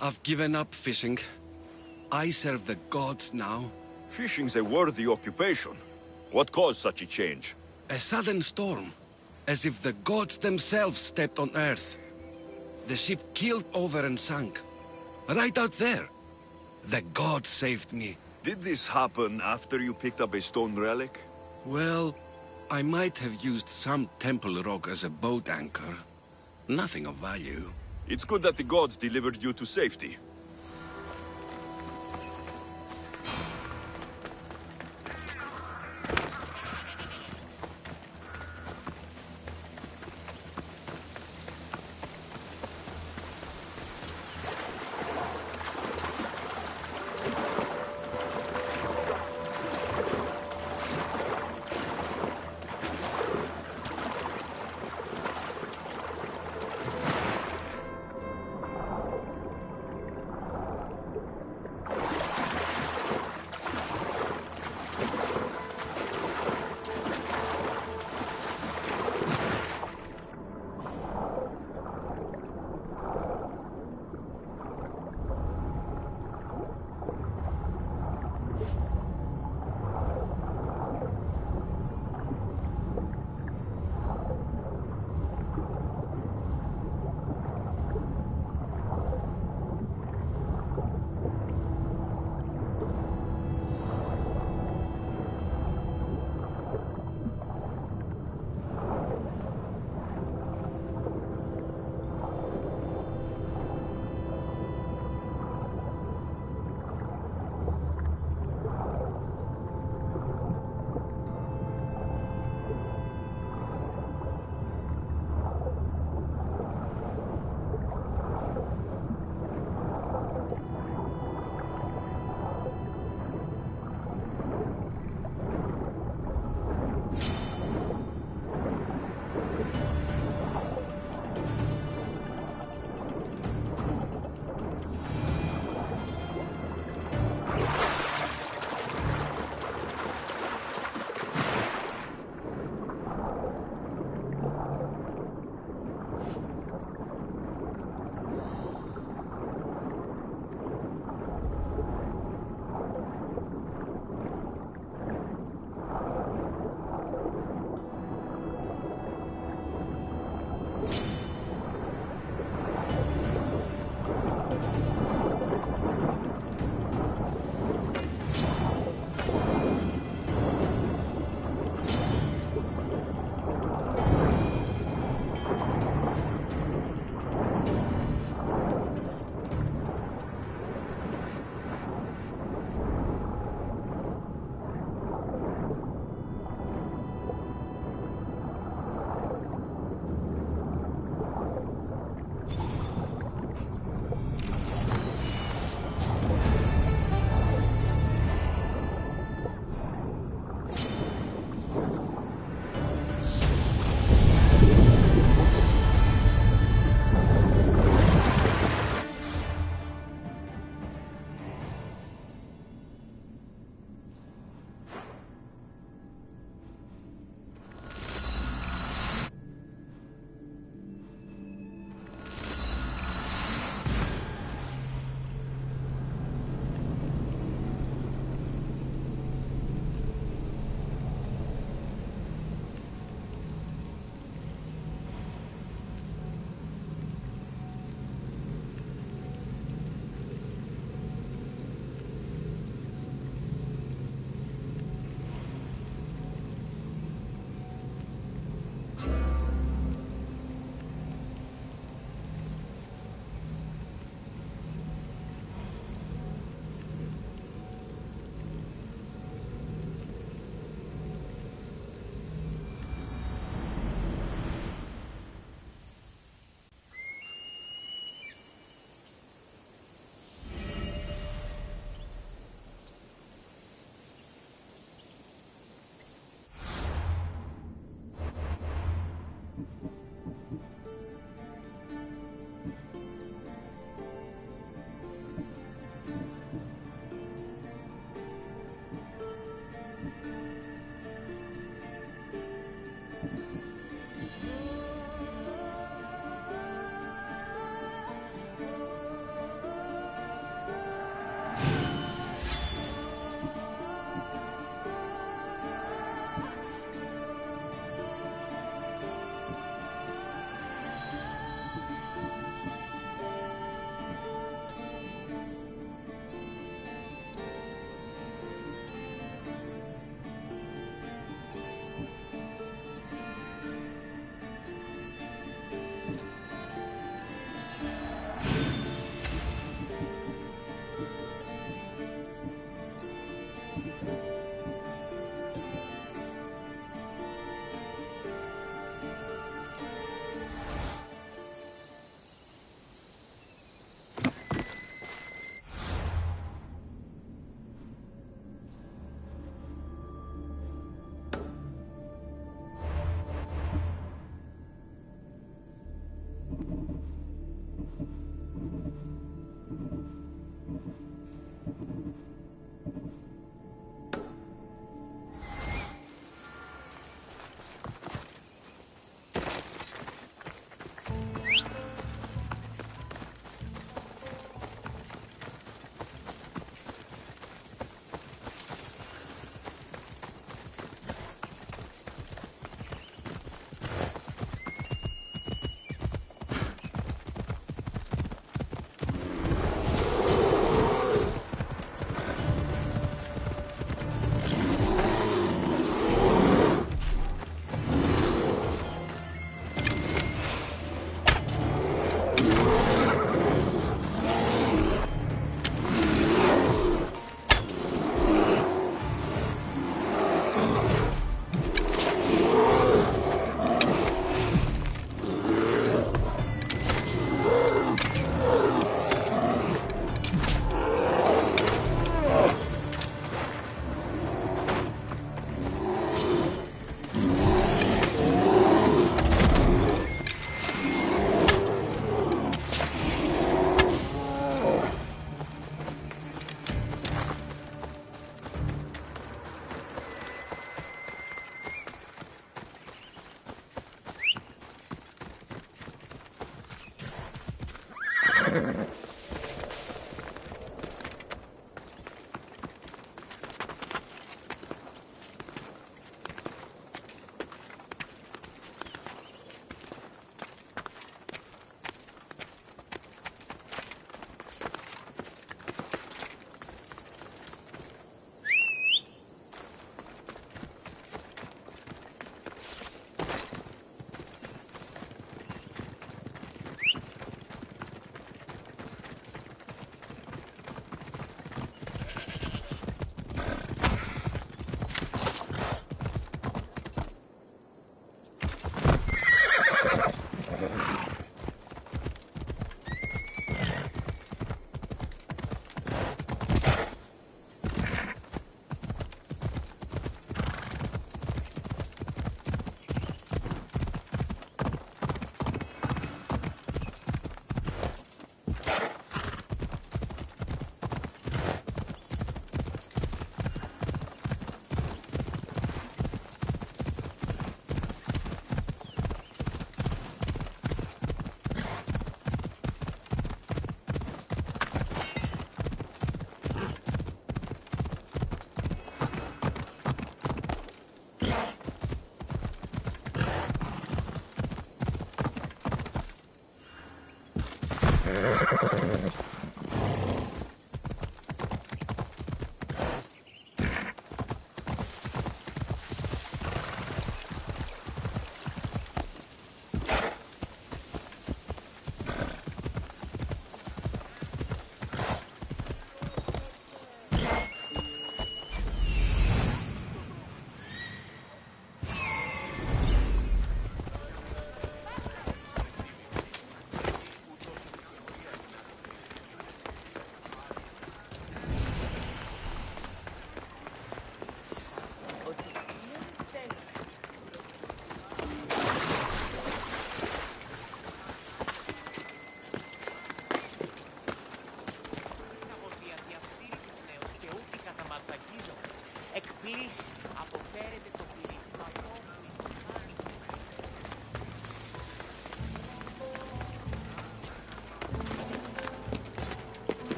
I've given up fishing. I serve the gods now. Fishing's a worthy occupation. What caused such a change? A sudden storm. As if the gods themselves stepped on Earth. The ship keeled over and sank. Right out there. The gods saved me. Did this happen after you picked up a stone relic? Well, I might have used some temple rock as a boat anchor. Nothing of value. It's good that the gods delivered you to safety.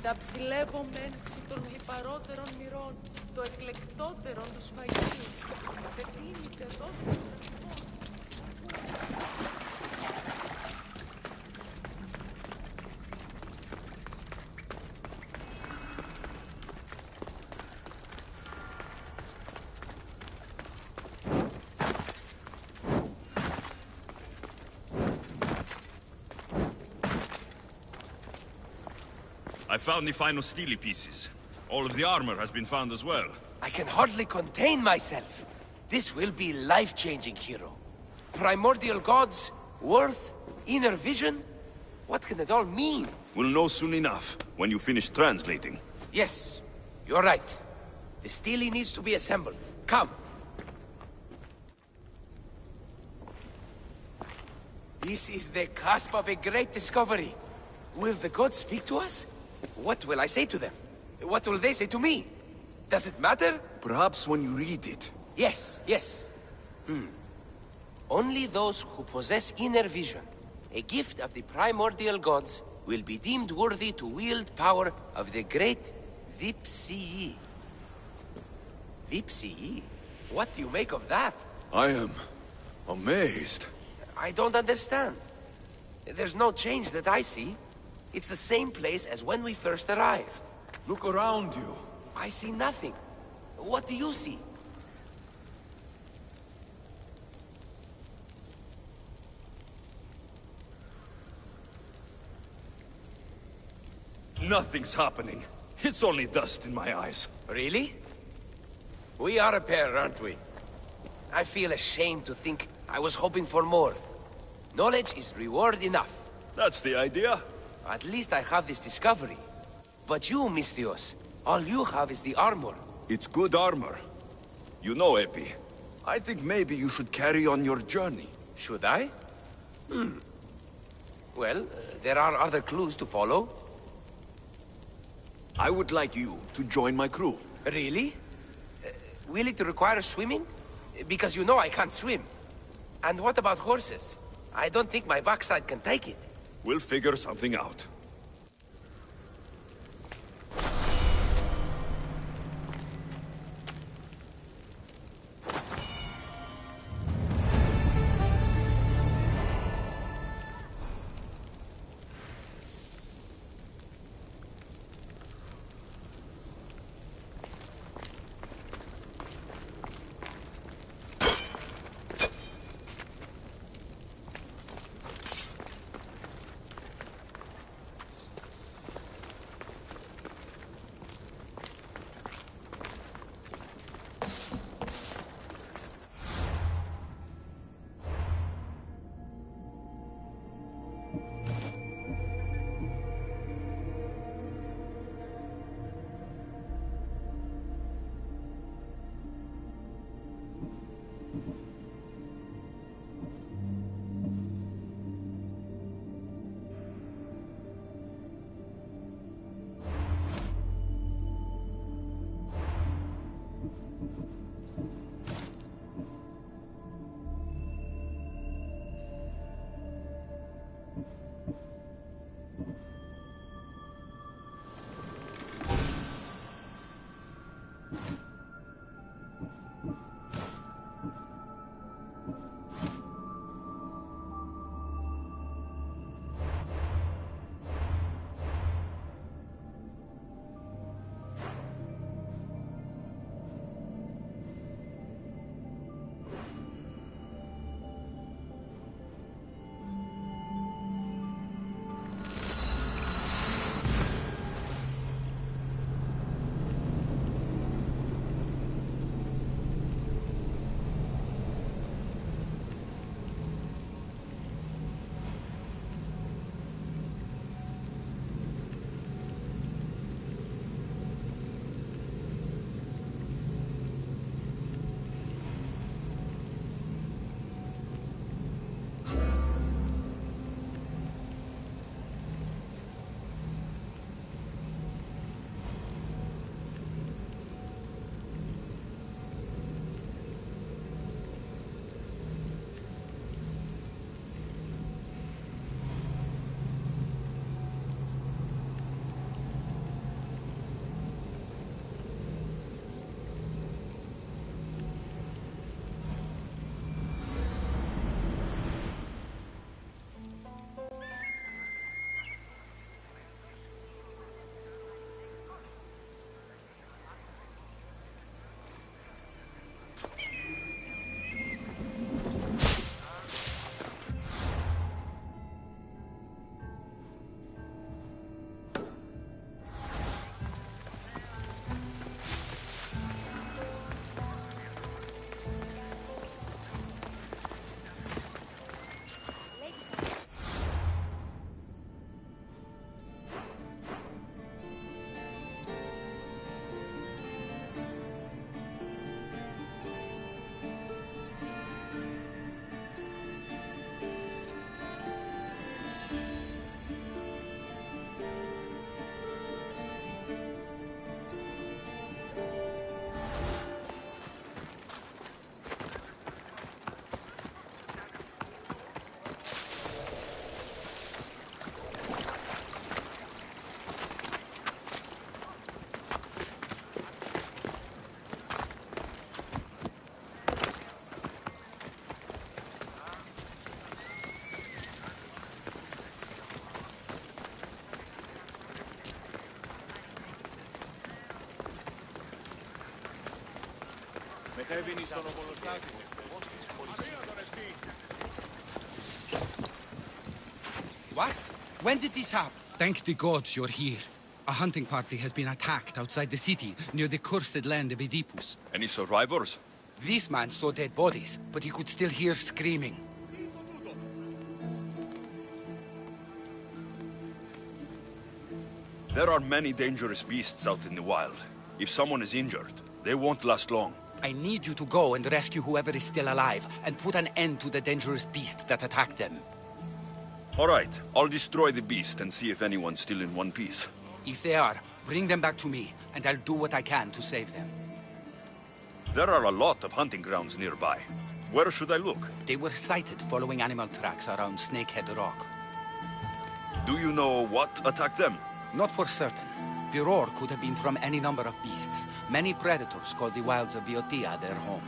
Τα ψηλεύομενση των λιπαρότερων μυρών, το εκλεκτότερον του σφαγίου. Πετύνεται δόξα. I found the final steely pieces. All of the armor has been found as well. I can hardly contain myself. This will be life-changing, hero. Primordial gods, worth, inner vision. What can it all mean? We'll know soon enough, when you finish translating. Yes, you're right. The stele needs to be assembled. Come. This is the cusp of a great discovery. Will the gods speak to us? What will I say to them? What will they say to me? Does it matter? Perhaps when you read it. Yes, yes. Only those who possess inner vision, a gift of the primordial gods, will be deemed worthy to wield power of the great Vipsii. Vipsii? What do you make of that? I am amazed. I don't understand. There's no change that I see. It's the same place as when we first arrived. Look around you. I see nothing. What do you see? Nothing's happening. It's only dust in my eyes. Really? We are a pair, aren't we? I feel ashamed to think I was hoping for more. Knowledge is reward enough. That's the idea. At least I have this discovery. But you, Misthios, all you have is the armor. It's good armor. You know, Epi, I think maybe you should carry on your journey. Should I? Well, there are other clues to follow. I would like you to join my crew. Really? Will it require swimming? Because you know I can't swim. And what about horses? I don't think my backside can take it. We'll figure something out. What? When did this happen? Thank the gods you're here. A hunting party has been attacked outside the city, near the cursed land of Oedipus. Any survivors? This man saw dead bodies, but he could still hear screaming. There are many dangerous beasts out in the wild. If someone is injured, they won't last long. I need you to go and rescue whoever is still alive, and put an end to the dangerous beast that attacked them. All right, I'll destroy the beast and see if anyone's still in one piece. If they are, bring them back to me, and I'll do what I can to save them. There are a lot of hunting grounds nearby. Where should I look? They were sighted following animal tracks around Snakehead Rock. Do you know what attacked them? Not for certain. The roar could have been from any number of beasts. Many predators call the wilds of Boeotia their home.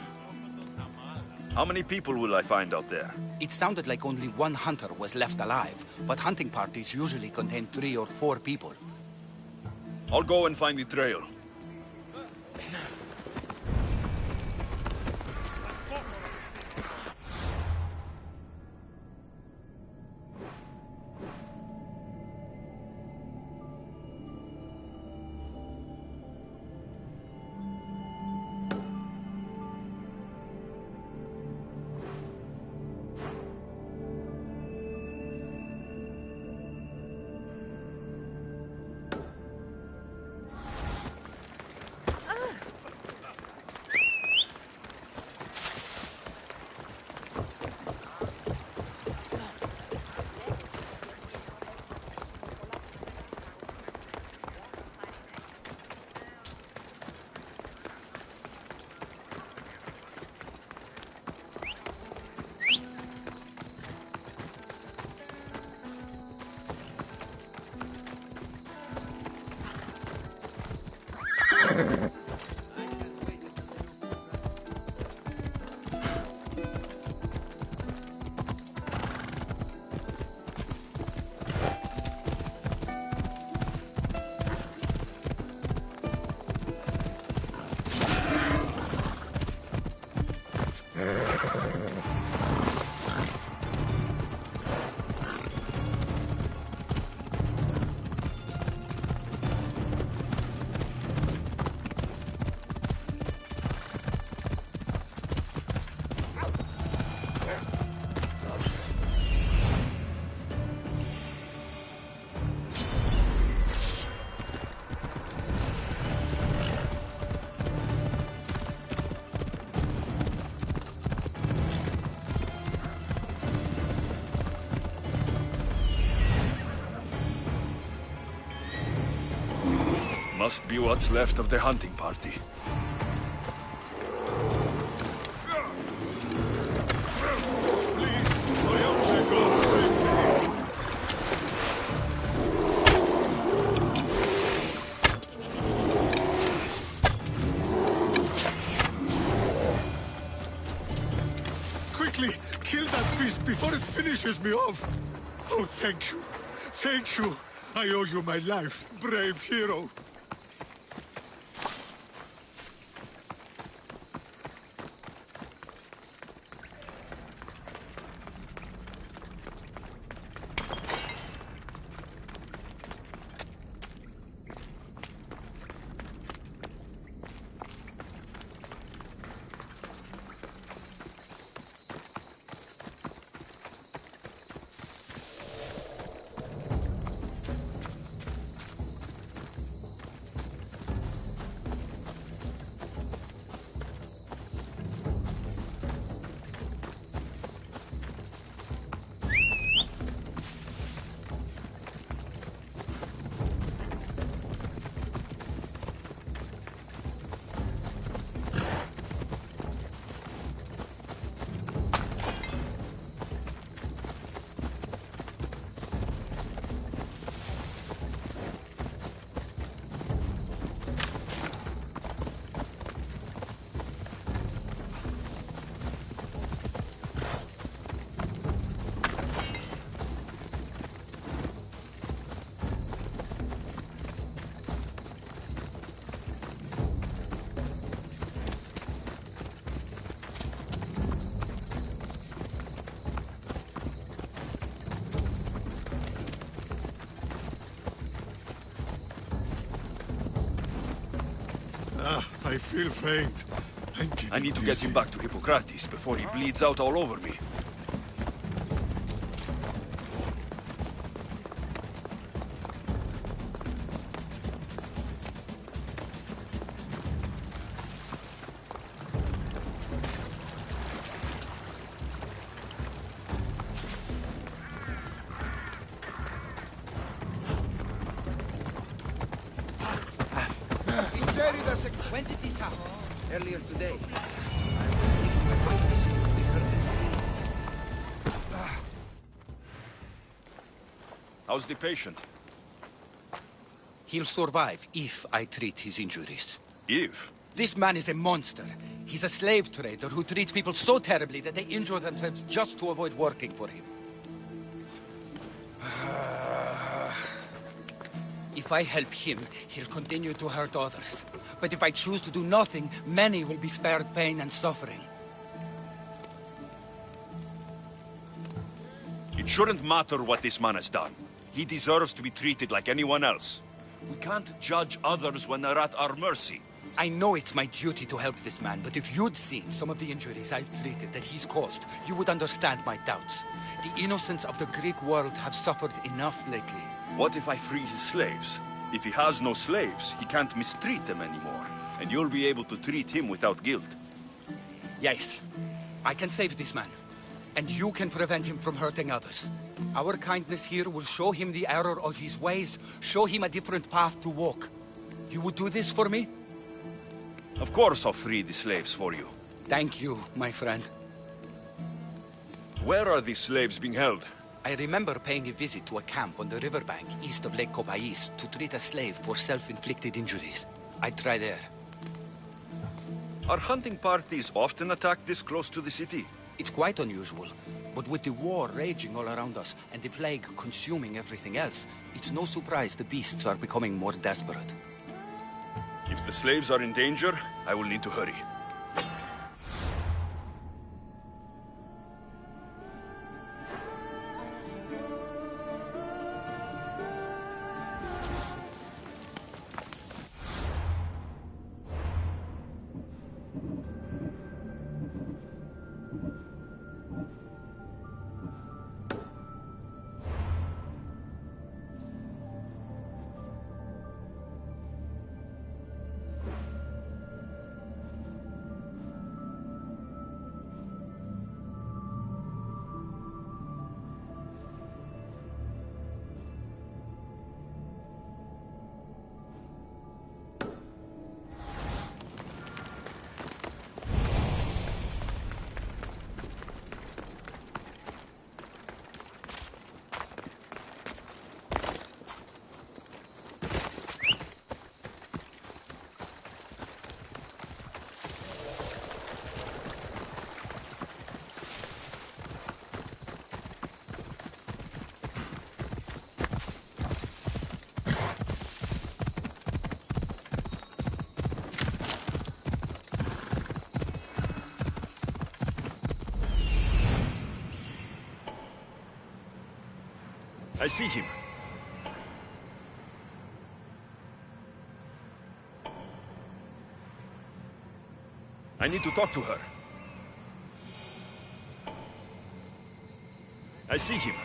How many people will I find out there? It sounded like only one hunter was left alive, but hunting parties usually contain 3 or 4 people. I'll go and find the trail. Must be what's left of the hunting party. Quickly, kill that beast before it finishes me off! Oh, thank you. Thank you. I owe you my life, brave hero. I feel faint. I need to get him back to Hippocrates before he bleeds out all over me. When did this happen? Earlier today. I was taking my wife fishing when we heard the screams. How's the patient? He'll survive if I treat his injuries. If? This man is a monster. He's a slave trader who treats people so terribly that they injure themselves just to avoid working for him. If I help him, he'll continue to hurt others. But if I choose to do nothing, many will be spared pain and suffering. It shouldn't matter what this man has done. He deserves to be treated like anyone else. We can't judge others when they're at our mercy. I know it's my duty to help this man, but if you'd seen some of the injuries I've treated that he's caused, you would understand my doubts. The innocents of the Greek world have suffered enough lately. What if I free his slaves? If he has no slaves, he can't mistreat them anymore. And you'll be able to treat him without guilt. Yes, I can save this man. And you can prevent him from hurting others. Our kindness here will show him the error of his ways, show him a different path to walk. You would do this for me? Of course I'll free the slaves for you. Thank you, my friend. Where are these slaves being held? I remember paying a visit to a camp on the riverbank east of Lake Copais to treat a slave for self-inflicted injuries. I'd try there. Are hunting parties often attacked this close to the city? It's quite unusual, but with the war raging all around us and the plague consuming everything else, it's no surprise the beasts are becoming more desperate. If the slaves are in danger, I will need to hurry. I see him. I need to talk to her. I see him.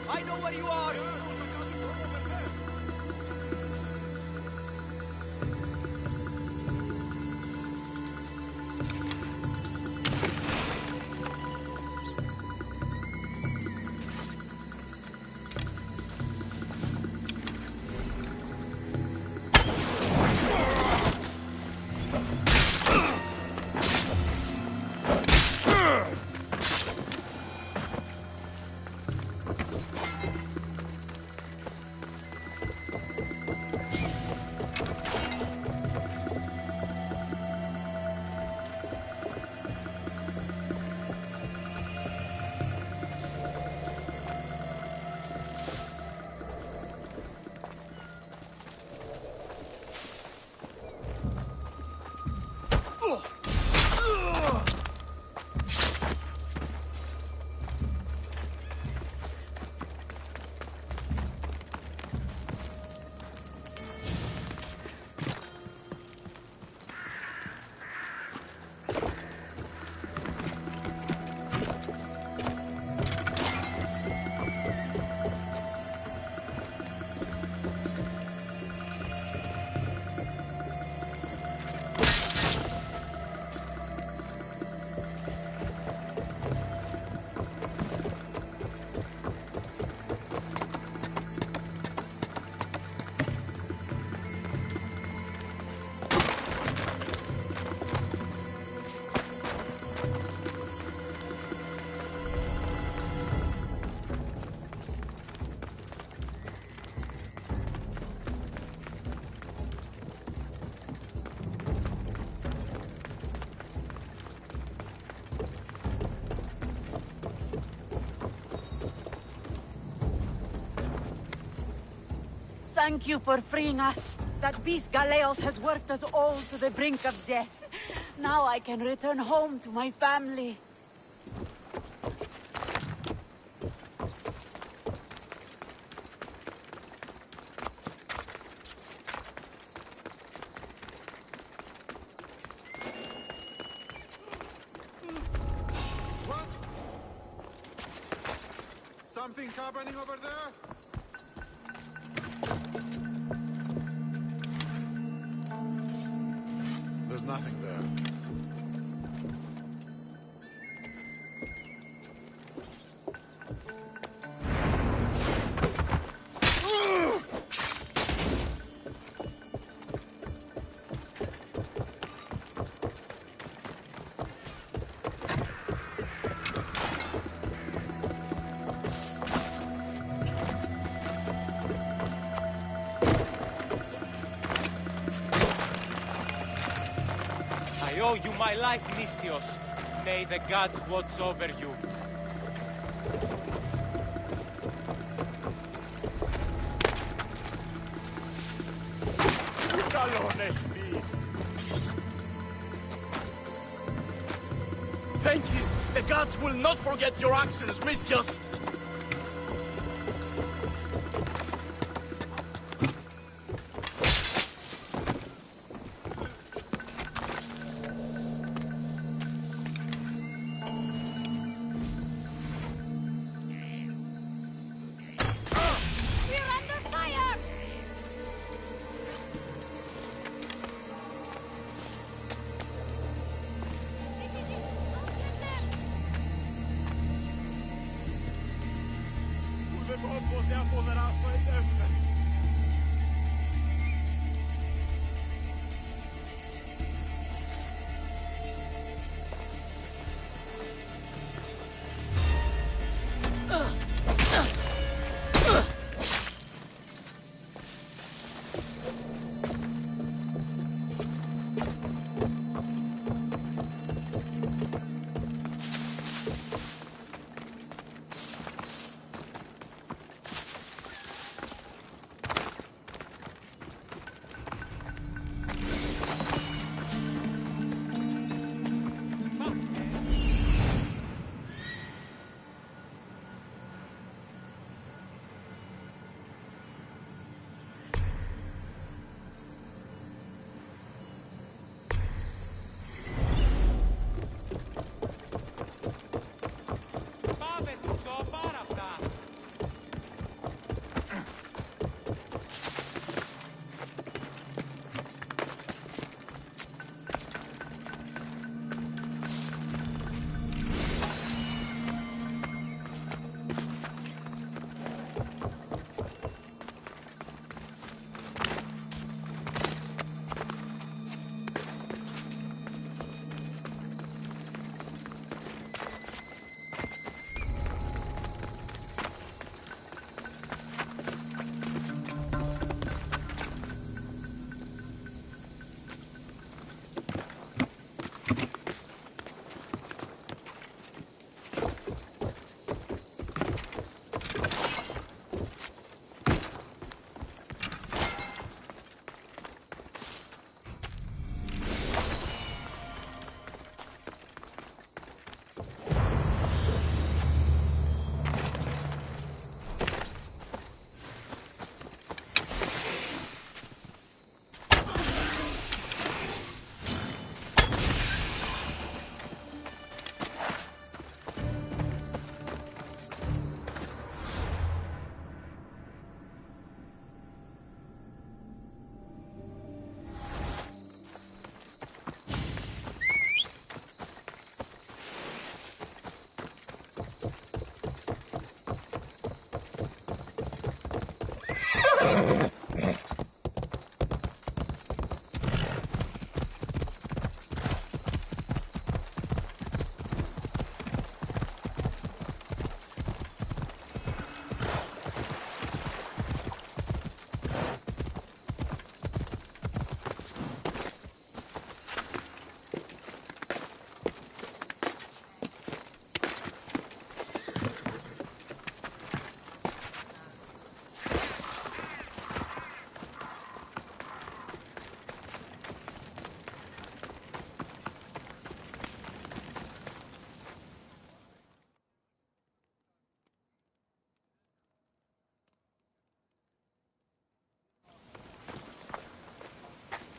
I know where you are! Thank you for freeing us. That beast Galeos has worked us all to the brink of death. Now I can return home to my family. What? Something happening over there? There's nothing there. I owe you my life, Misthios. May the gods watch over you. Thank you! The gods will not forget your actions, Misthios! We're under fire!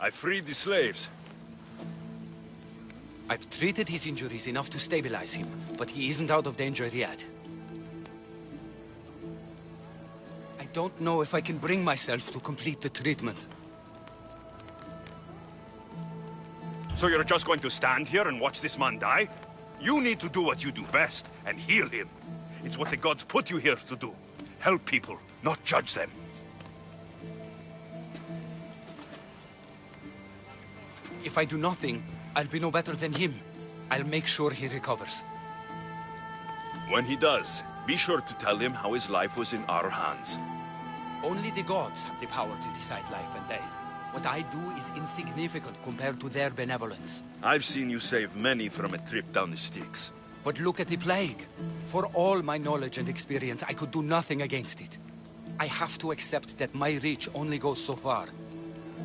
I freed the slaves. I've treated his injuries enough to stabilize him, but he isn't out of danger yet. I don't know if I can bring myself to complete the treatment. So you're just going to stand here and watch this man die? You need to do what you do best, and heal him. It's what the gods put you here to do. Help people, not judge them. If I do nothing, I'll be no better than him. I'll make sure he recovers. When he does, be sure to tell him how his life was in our hands. Only the gods have the power to decide life and death. What I do is insignificant compared to their benevolence. I've seen you save many from a trip down the Styx. But look at the plague. For all my knowledge and experience, I could do nothing against it. I have to accept that my reach only goes so far.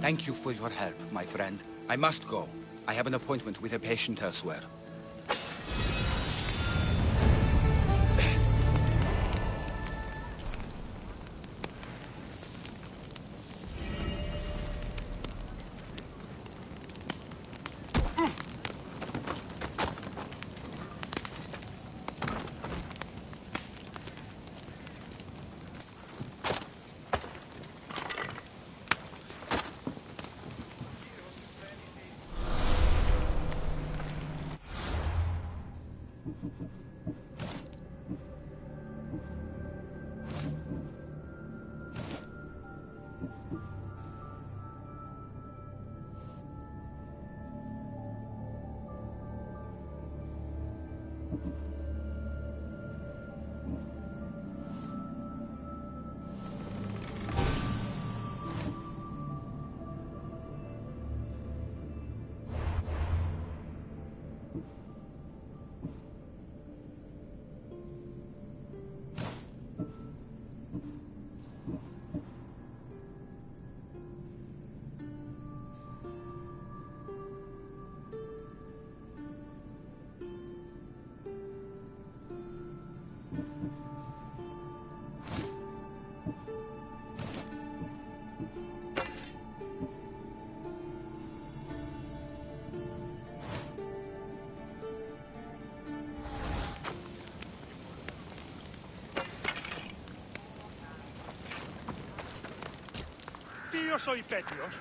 Thank you for your help, my friend. I must go. I have an appointment with a patient elsewhere. Ποιος ο υπέτειος?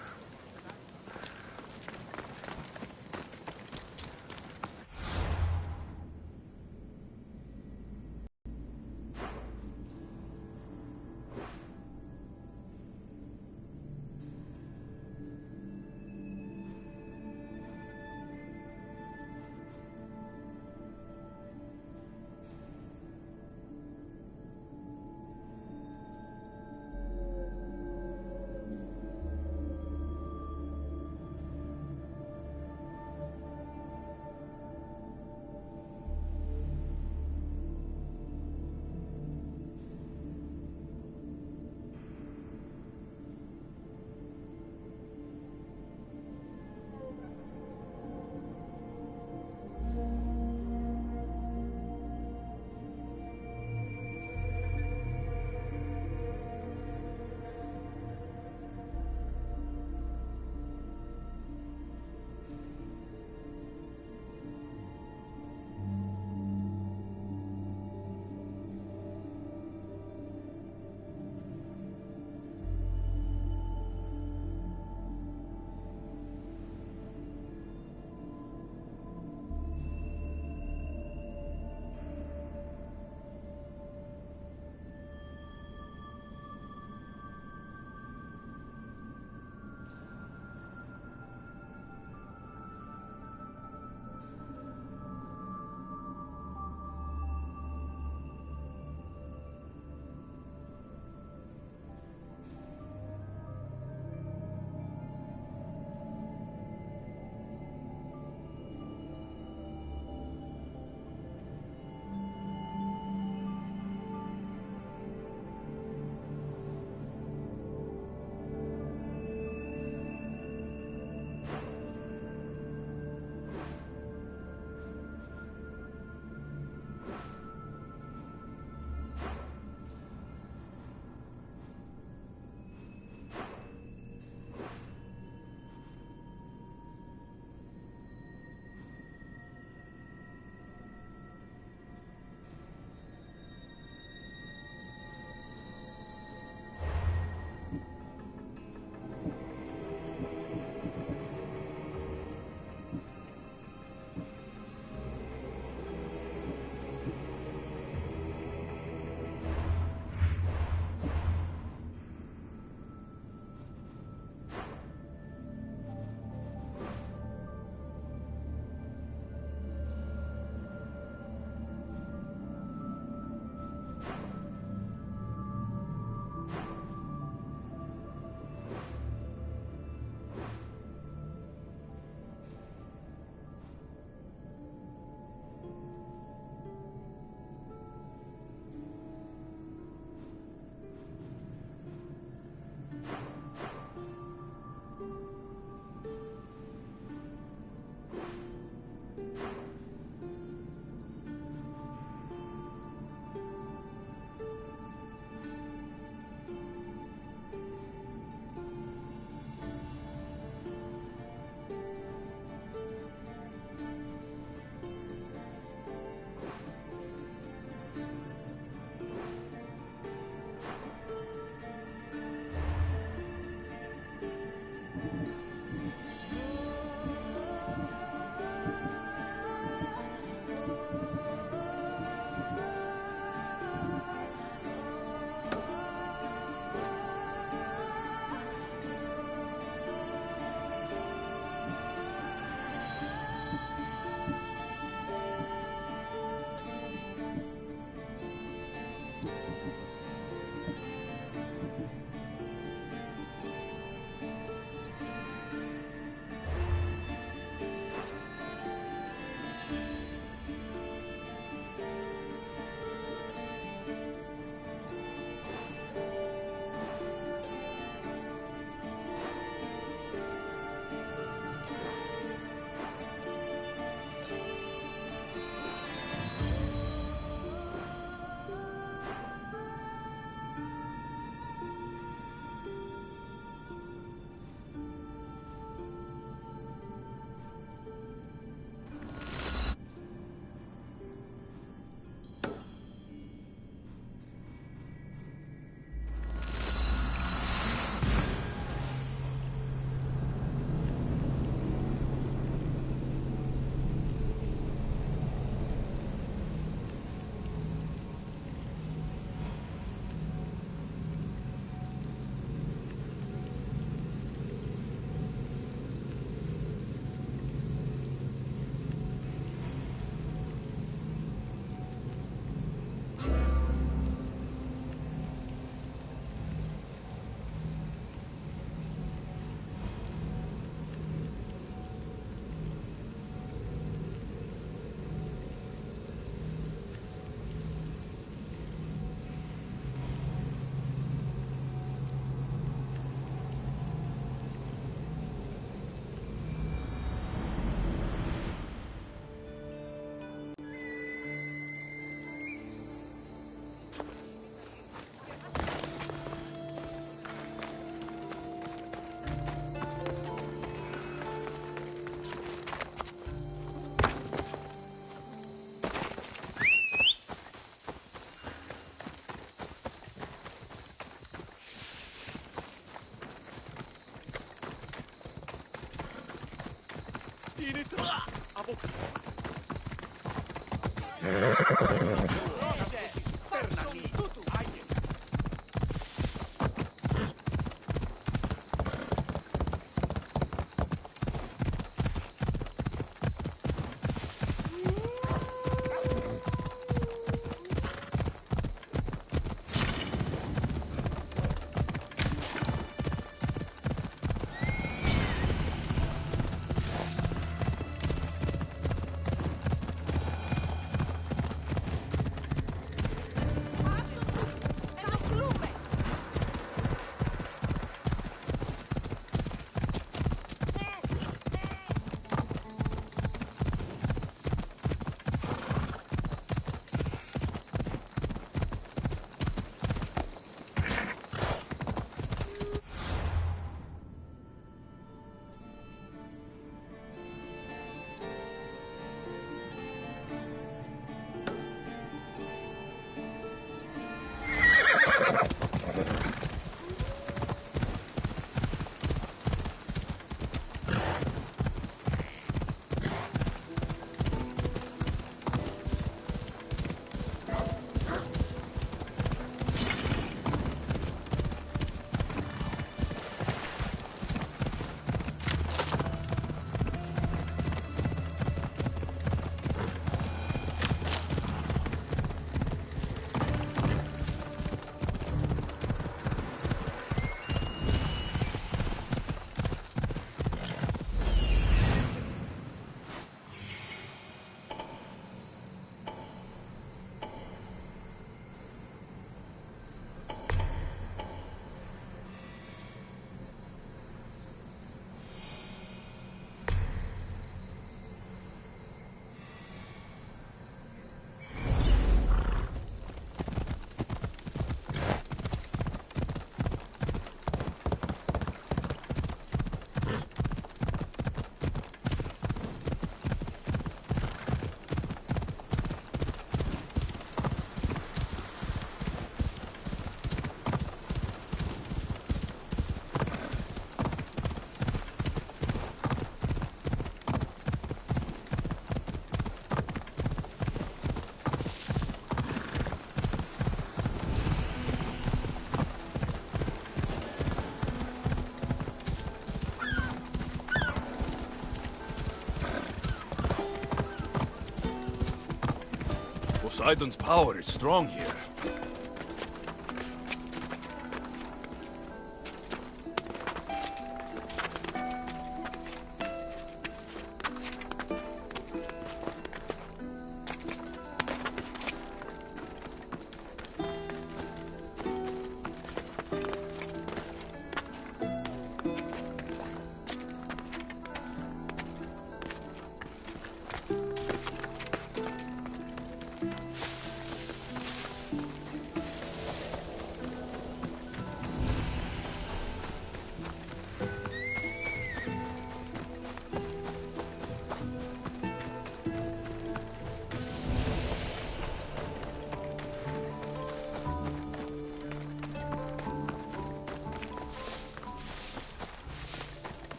Poseidon's power is strong here.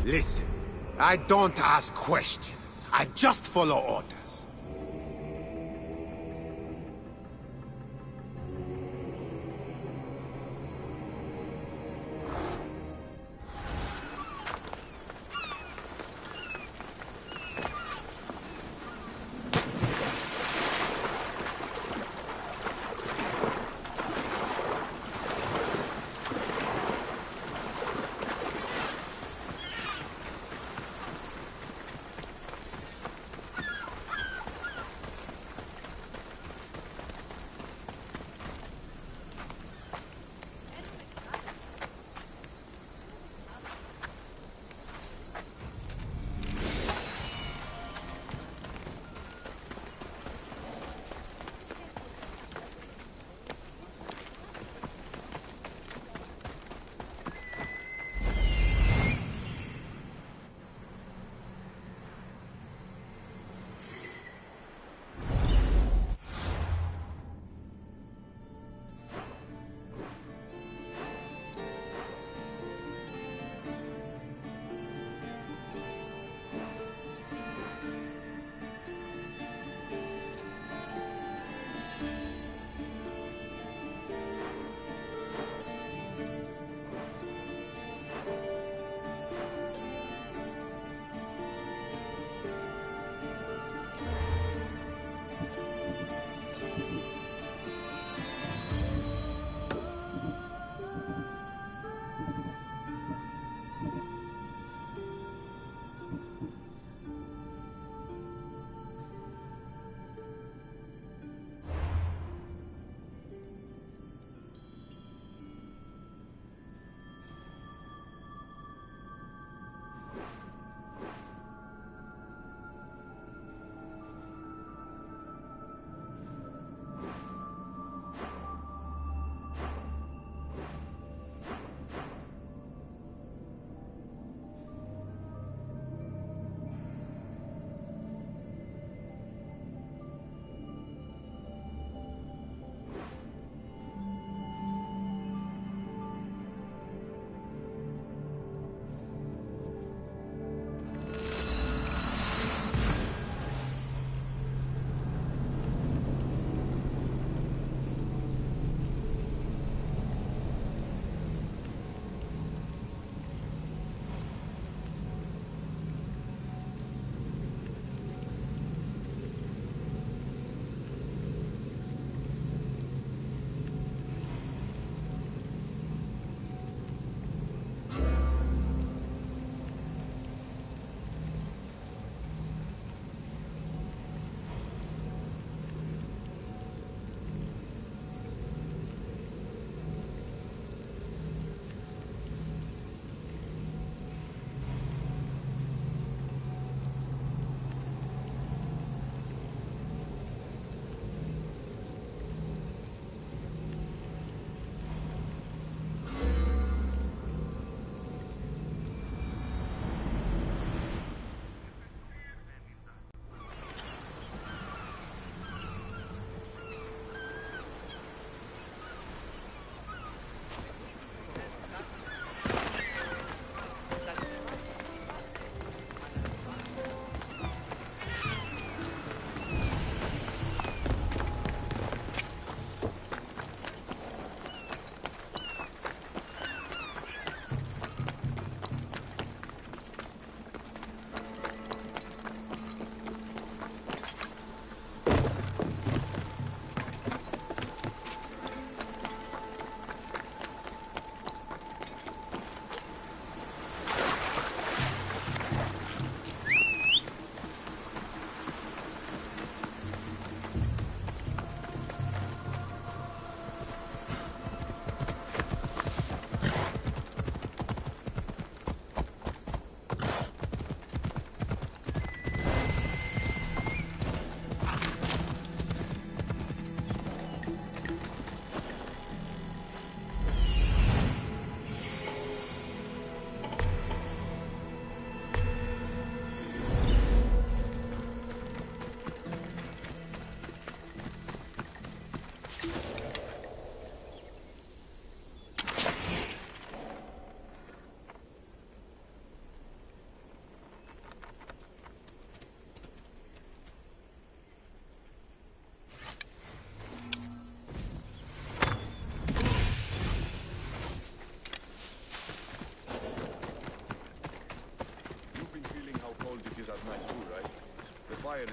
Listen, I don't ask questions. I just follow orders.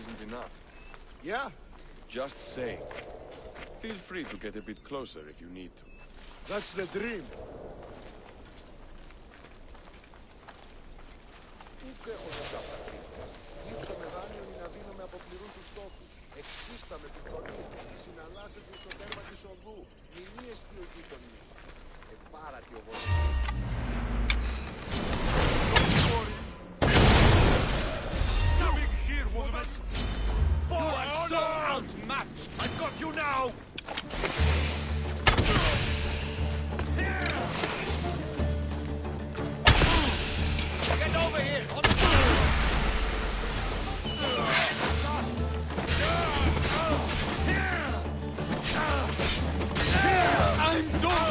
isn't enough. Yeah? Just saying. Feel free to get a bit closer if you need to. That's the dream. Ούτε έχω να τα πατρίδες. Λείψω με δάνειο ή να δίνομαι από πληρούν τους στόχους. Εξίστα με τους τονείς. Συναλλάσσεται στο τέρμα της οδού. Μηνύες τι ο γείτονι. Επάρατη ο γονείς. Coming here, woman! You are so outmatched! I've got you now! Get over here! On the ground! I'm done!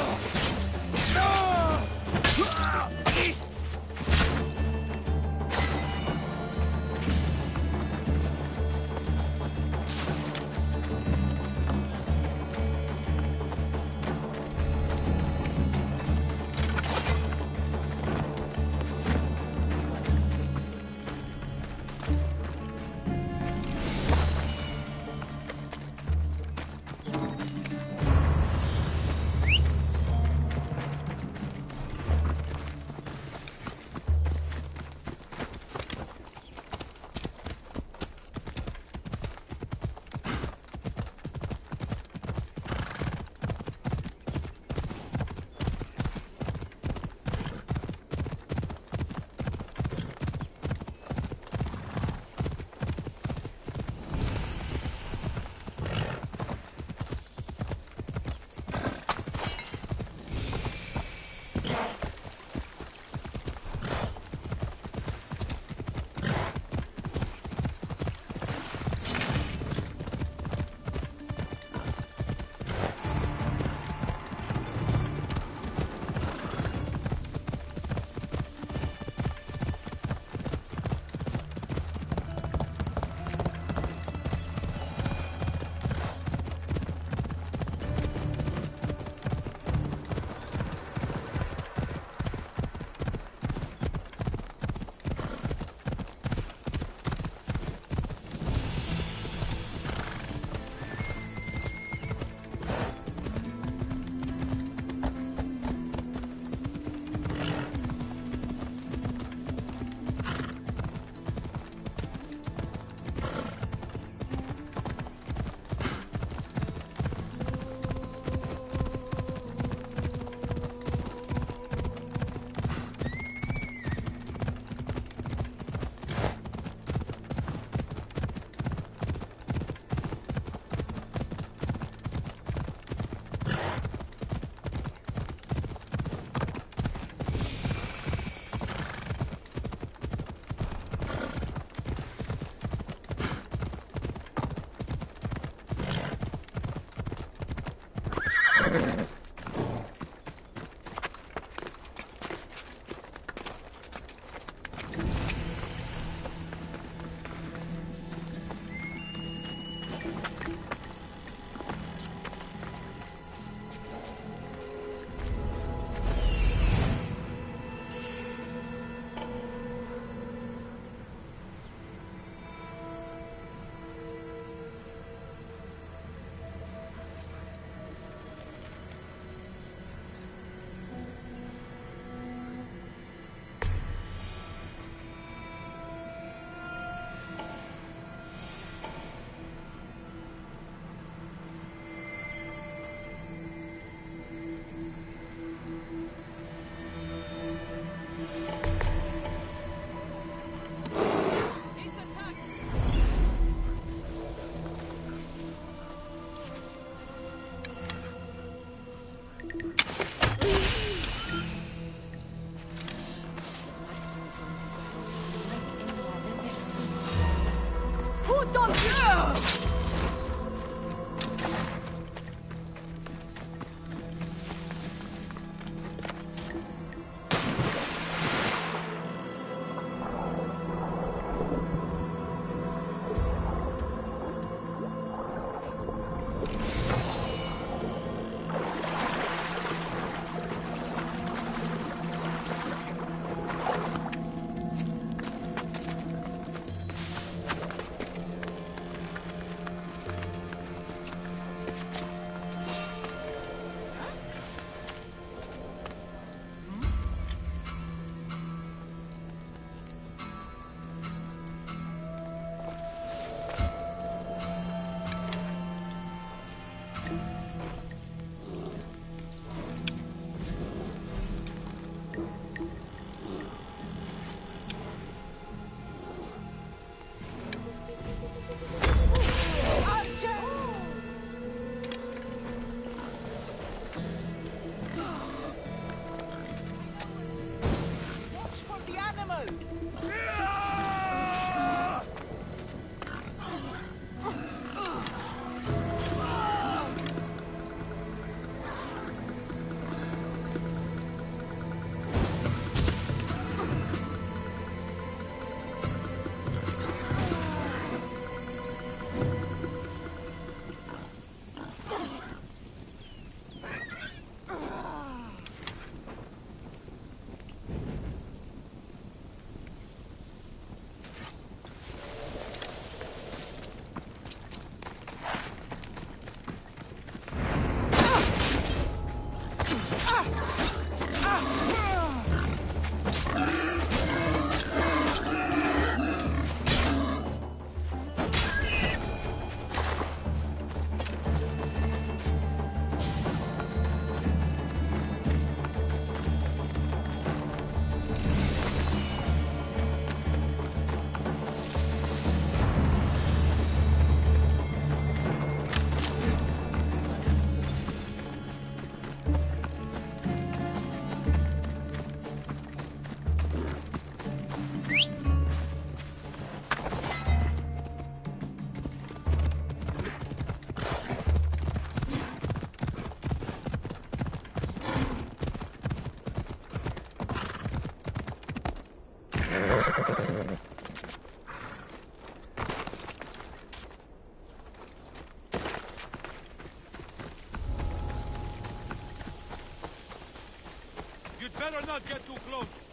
You'd better not get too close.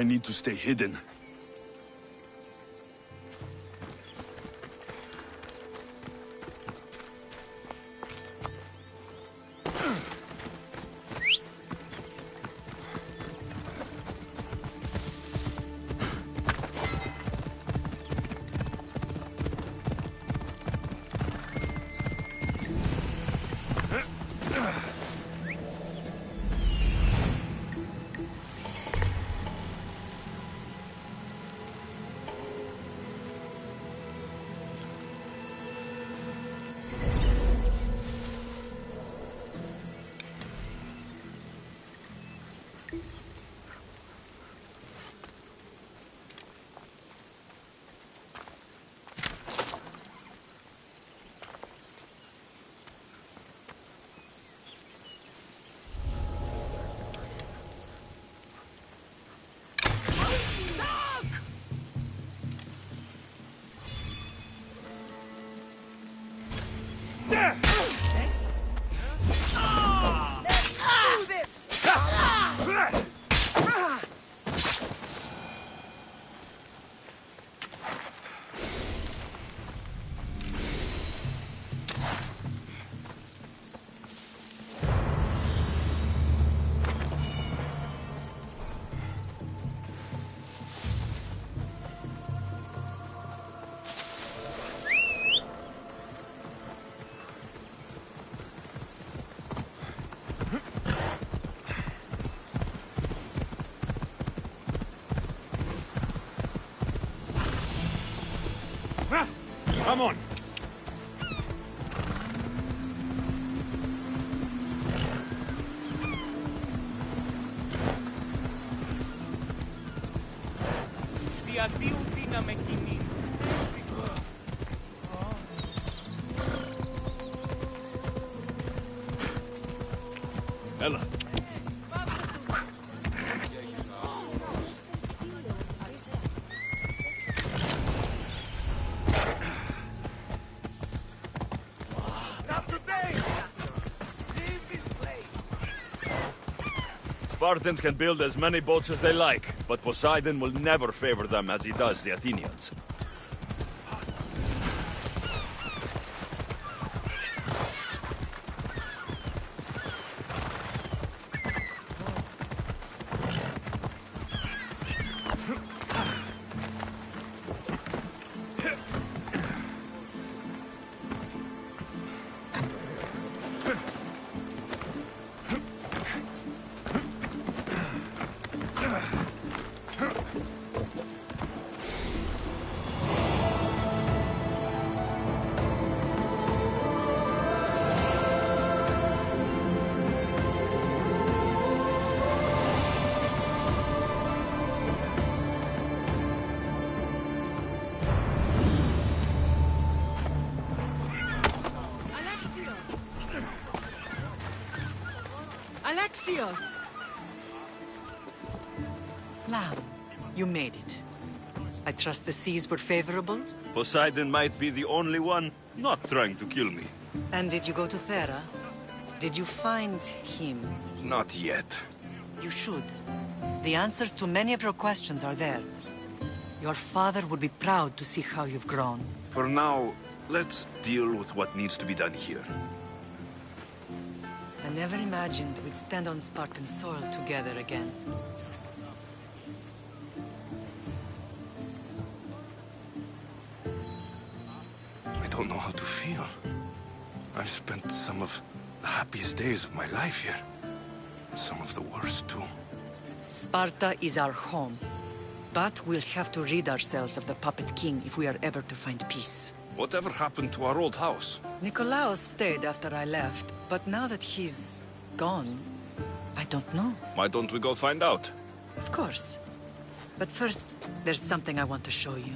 I need to stay hidden. Come on! Διαδίου δύναμε κοινή. Ella. Not today! Leave this place! Spartans can build as many boats as they like, but Poseidon will never favor them as he does the Athenians. Alexios! Lamb, you made it. I trust the seas were favorable? Poseidon might be the only one not trying to kill me. And did you go to Thera? Did you find him? Not yet. You should. The answers to many of your questions are there. Your father would be proud to see how you've grown. For now, let's deal with what needs to be done here. I never imagined we'd stand on Spartan soil together again. I don't know how to feel. I've spent some of the happiest days of my life here. Some of the worst, too. Sparta is our home. But we'll have to rid ourselves of the Puppet King if we are ever to find peace. Whatever happened to our old house? Nikolaos stayed after I left, but now that he's gone, I don't know. Why don't we go find out? Of course. But first, there's something I want to show you.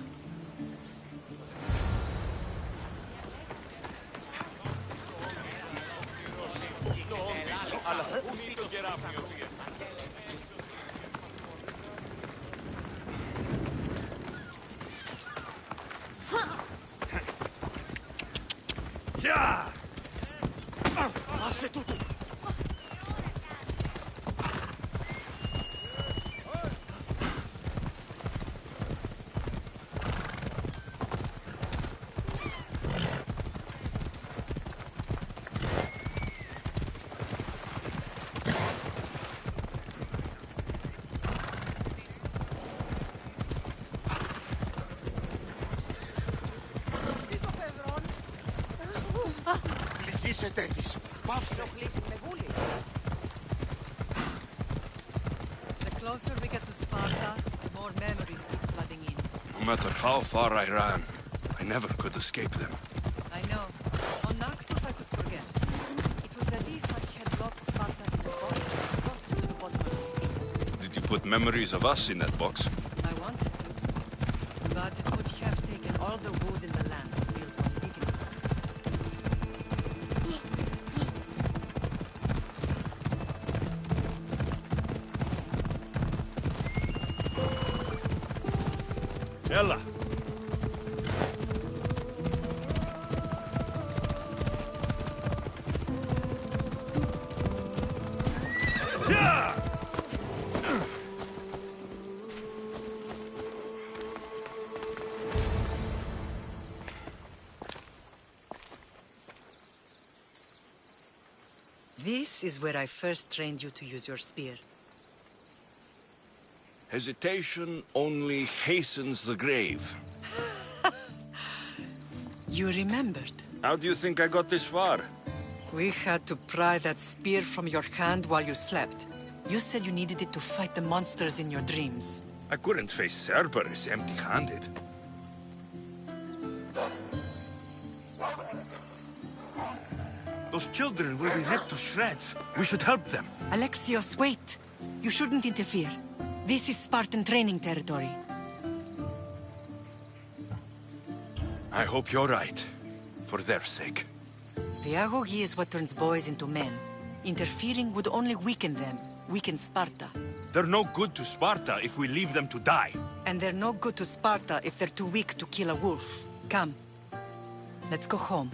Άσε τούτο! Πληγήσετε της! Πάυσε! The closer we get to Sparta, the more memories keep flooding in. No matter how far I ran, I never could escape them. I know. On Naxos I could forget. It was as if I had locked Sparta in a box and tossed it to the bottom of the sea. Did you put memories of us in that box? I wanted to. But it would have taken all the wood in the land to build one big enough. Ella! This is where I first trained you to use your spear. Hesitation only hastens the grave. You remembered. How do you think I got this far? We had to pry that spear from your hand while you slept. You said you needed it to fight the monsters in your dreams. I couldn't face Cerberus empty-handed. Those children will be ripped to shreds. We should help them. Alexios, wait! You shouldn't interfere. This is Spartan training territory. I hope you're right. For their sake. Pedagogy is what turns boys into men. Interfering would only weaken them, weaken Sparta. They're no good to Sparta if we leave them to die. And they're no good to Sparta if they're too weak to kill a wolf. Come. Let's go home.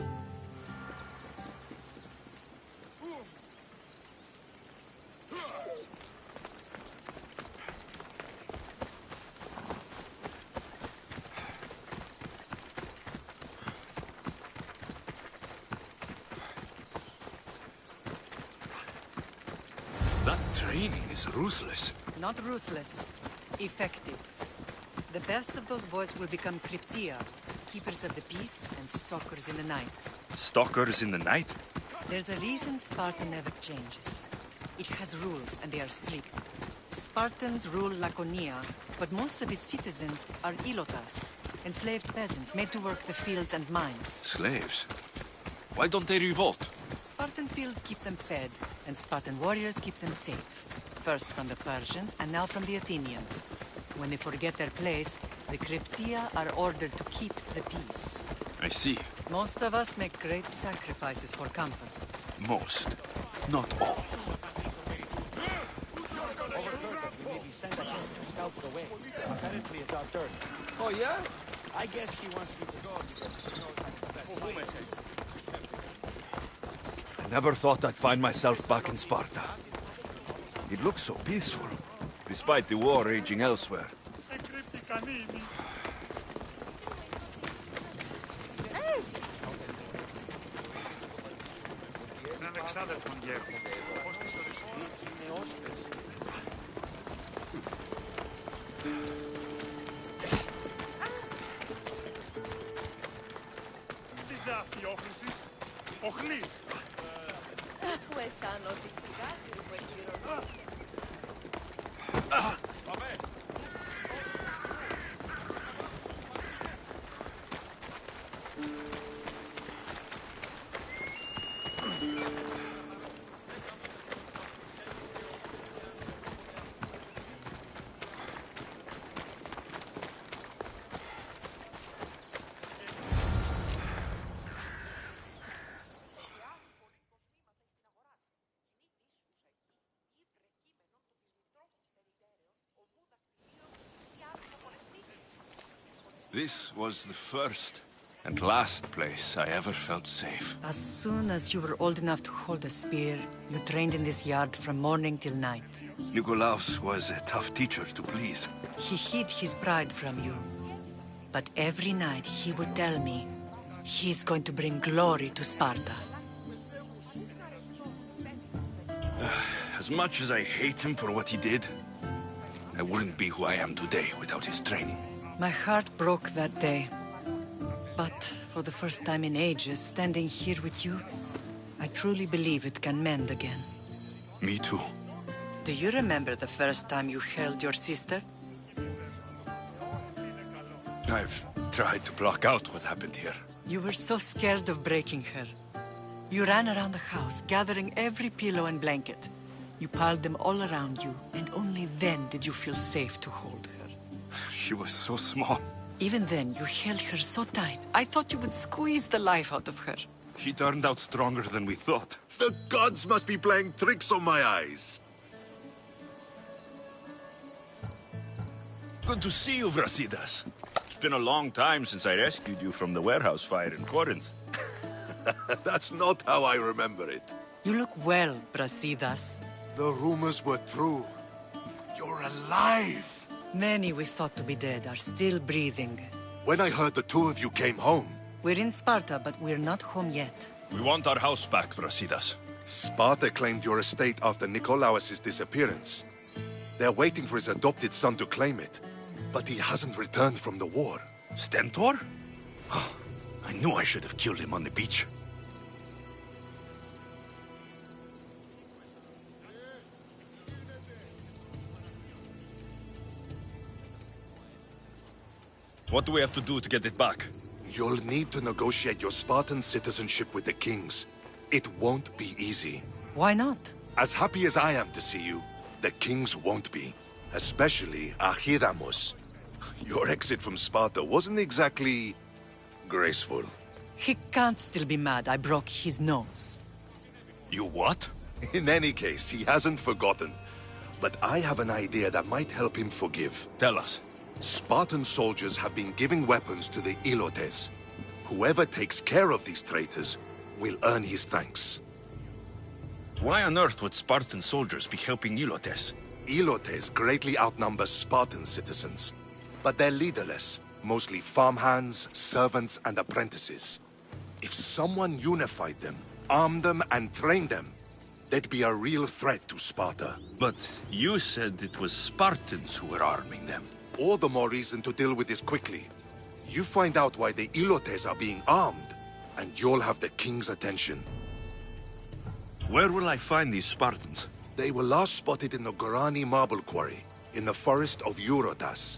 That training is ruthless. Not ruthless. Effective. The best of those boys will become Cryptia, keepers of the peace and stalkers in the night. Stalkers in the night? There's a reason Sparta never changes. It has rules, and they are strict. Spartans rule Laconia, but most of its citizens are ilotas, enslaved peasants made to work the fields and mines. Slaves? Why don't they revolt? Spartan fields keep them fed, and Spartan warriors keep them safe. First from the Persians, and now from the Athenians. When they forget their place, the Cryptia are ordered to keep the peace. I see. Most of us make great sacrifices for comfort. Most. Not all. Apparently it's our turn. Oh, yeah? I guess he wants you to go because he knows I never thought I'd find myself back in Sparta. It looks so peaceful, despite the war raging elsewhere. This was the first and last place I ever felt safe. As soon as you were old enough to hold a spear, you trained in this yard from morning till night. Nikolaos was a tough teacher to please. He hid his pride from you. But every night he would tell me, he's going to bring glory to Sparta. As much as I hate him for what he did, I wouldn't be who I am today without his training. My heart broke that day. But for the first time in ages, standing here with you, I truly believe it can mend again. Me too. Do you remember the first time you held your sister? I've tried to block out what happened here. You were so scared of breaking her. You ran around the house, gathering every pillow and blanket. You piled them all around you, and only then did you feel safe to hold her. She was so small. Even then, you held her so tight. I thought you would squeeze the life out of her. She turned out stronger than we thought. The gods must be playing tricks on my eyes. Good to see you, Brasidas. It's been a long time since I rescued you from the warehouse fire in Corinth. That's not how I remember it. You look well, Brasidas. The rumors were true. You're alive! Many we thought to be dead are still breathing. When I heard the two of you came home... We're in Sparta, but we're not home yet. We want our house back, Brasidas. Sparta claimed your estate after Nikolaos' disappearance. They're waiting for his adopted son to claim it. But he hasn't returned from the war. Stentor? I knew I should have killed him on the beach. What do we have to do to get it back? You'll need to negotiate your Spartan citizenship with the kings. It won't be easy. Why not? As happy as I am to see you, the kings won't be. Especially Archidamos. Your exit from Sparta wasn't exactly graceful. He can't still be mad I broke his nose. You what? In any case, he hasn't forgotten. But I have an idea that might help him forgive. Tell us. Spartan soldiers have been giving weapons to the Ilotes. Whoever takes care of these traitors will earn his thanks. Why on earth would Spartan soldiers be helping Ilotes? Ilotes greatly outnumber Spartan citizens. But they're leaderless, mostly farmhands, servants, and apprentices. If someone unified them, armed them, and trained them, they'd be a real threat to Sparta. But you said it was Spartans who were arming them. All the more reason to deal with this quickly. You find out why the Ilotes are being armed, and you'll have the king's attention. Where will I find these Spartans? They were last spotted in the Gorani marble quarry, in the forest of Eurotas.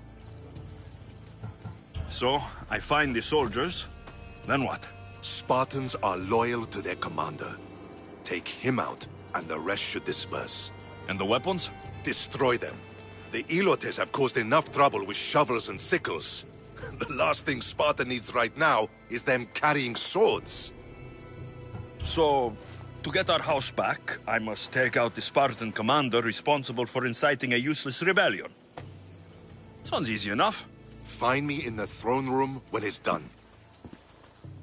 So, I find the soldiers, then what? Spartans are loyal to their commander. Take him out, and the rest should disperse. And the weapons? Destroy them. The Ilotes have caused enough trouble with shovels and sickles. The last thing Sparta needs right now is them carrying swords. So, to get our house back, I must take out the Spartan commander responsible for inciting a useless rebellion. Sounds easy enough. Find me in the throne room when it's done.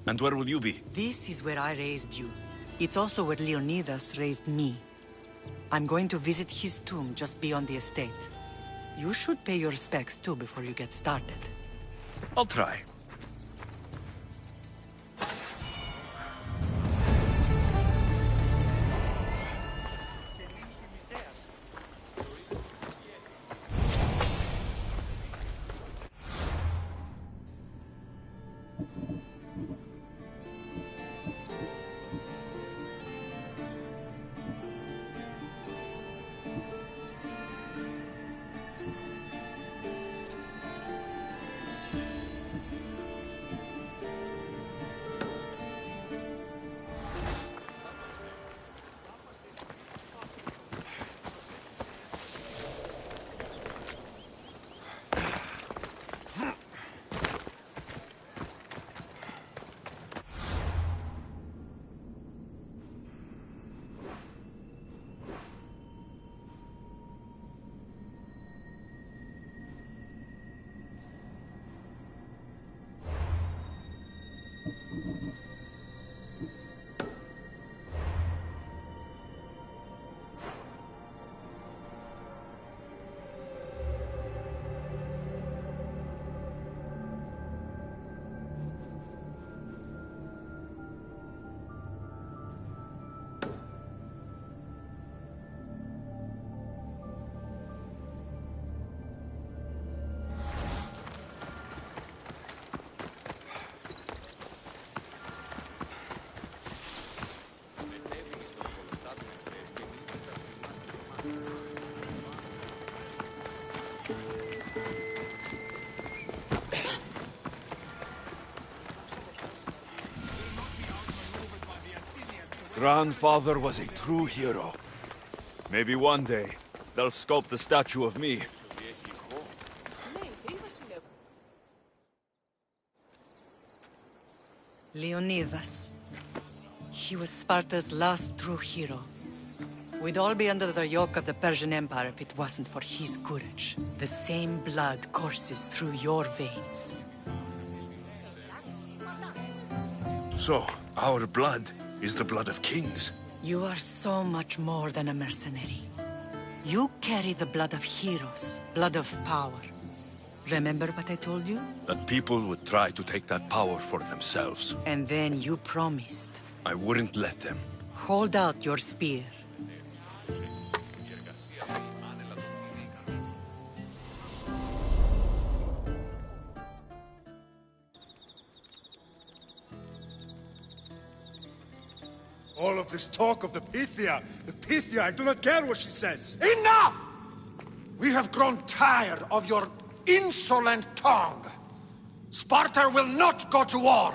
And where will you be? This is where I raised you. It's also where Leonidas raised me. I'm going to visit his tomb just beyond the estate. You should pay your respects too before you get started. I'll try. Grandfather was a true hero. Maybe one day, they'll sculpt a statue of me. Leonidas. He was Sparta's last true hero. We'd all be under the yoke of the Persian Empire if it wasn't for his courage. The same blood courses through your veins. So, our blood is the blood of kings. You are so much more than a mercenary. You carry the blood of heroes, blood of power. Remember what I told you? That people would try to take that power for themselves. And then you promised. I wouldn't let them. Hold out your spear. All of this talk of the Pythia, I do not care what she says. Enough! We have grown tired of your insolent tongue. Sparta will not go to war.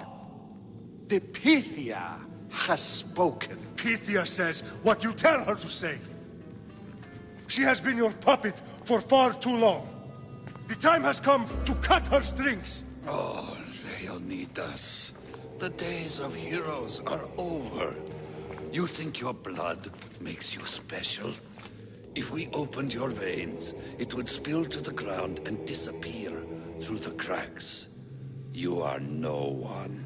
The Pythia has spoken. Pythia says what you tell her to say. She has been your puppet for far too long. The time has come to cut her strings. Oh, Leonidas. The days of heroes are over. You think your blood makes you special? If we opened your veins, it would spill to the ground and disappear through the cracks. You are no one.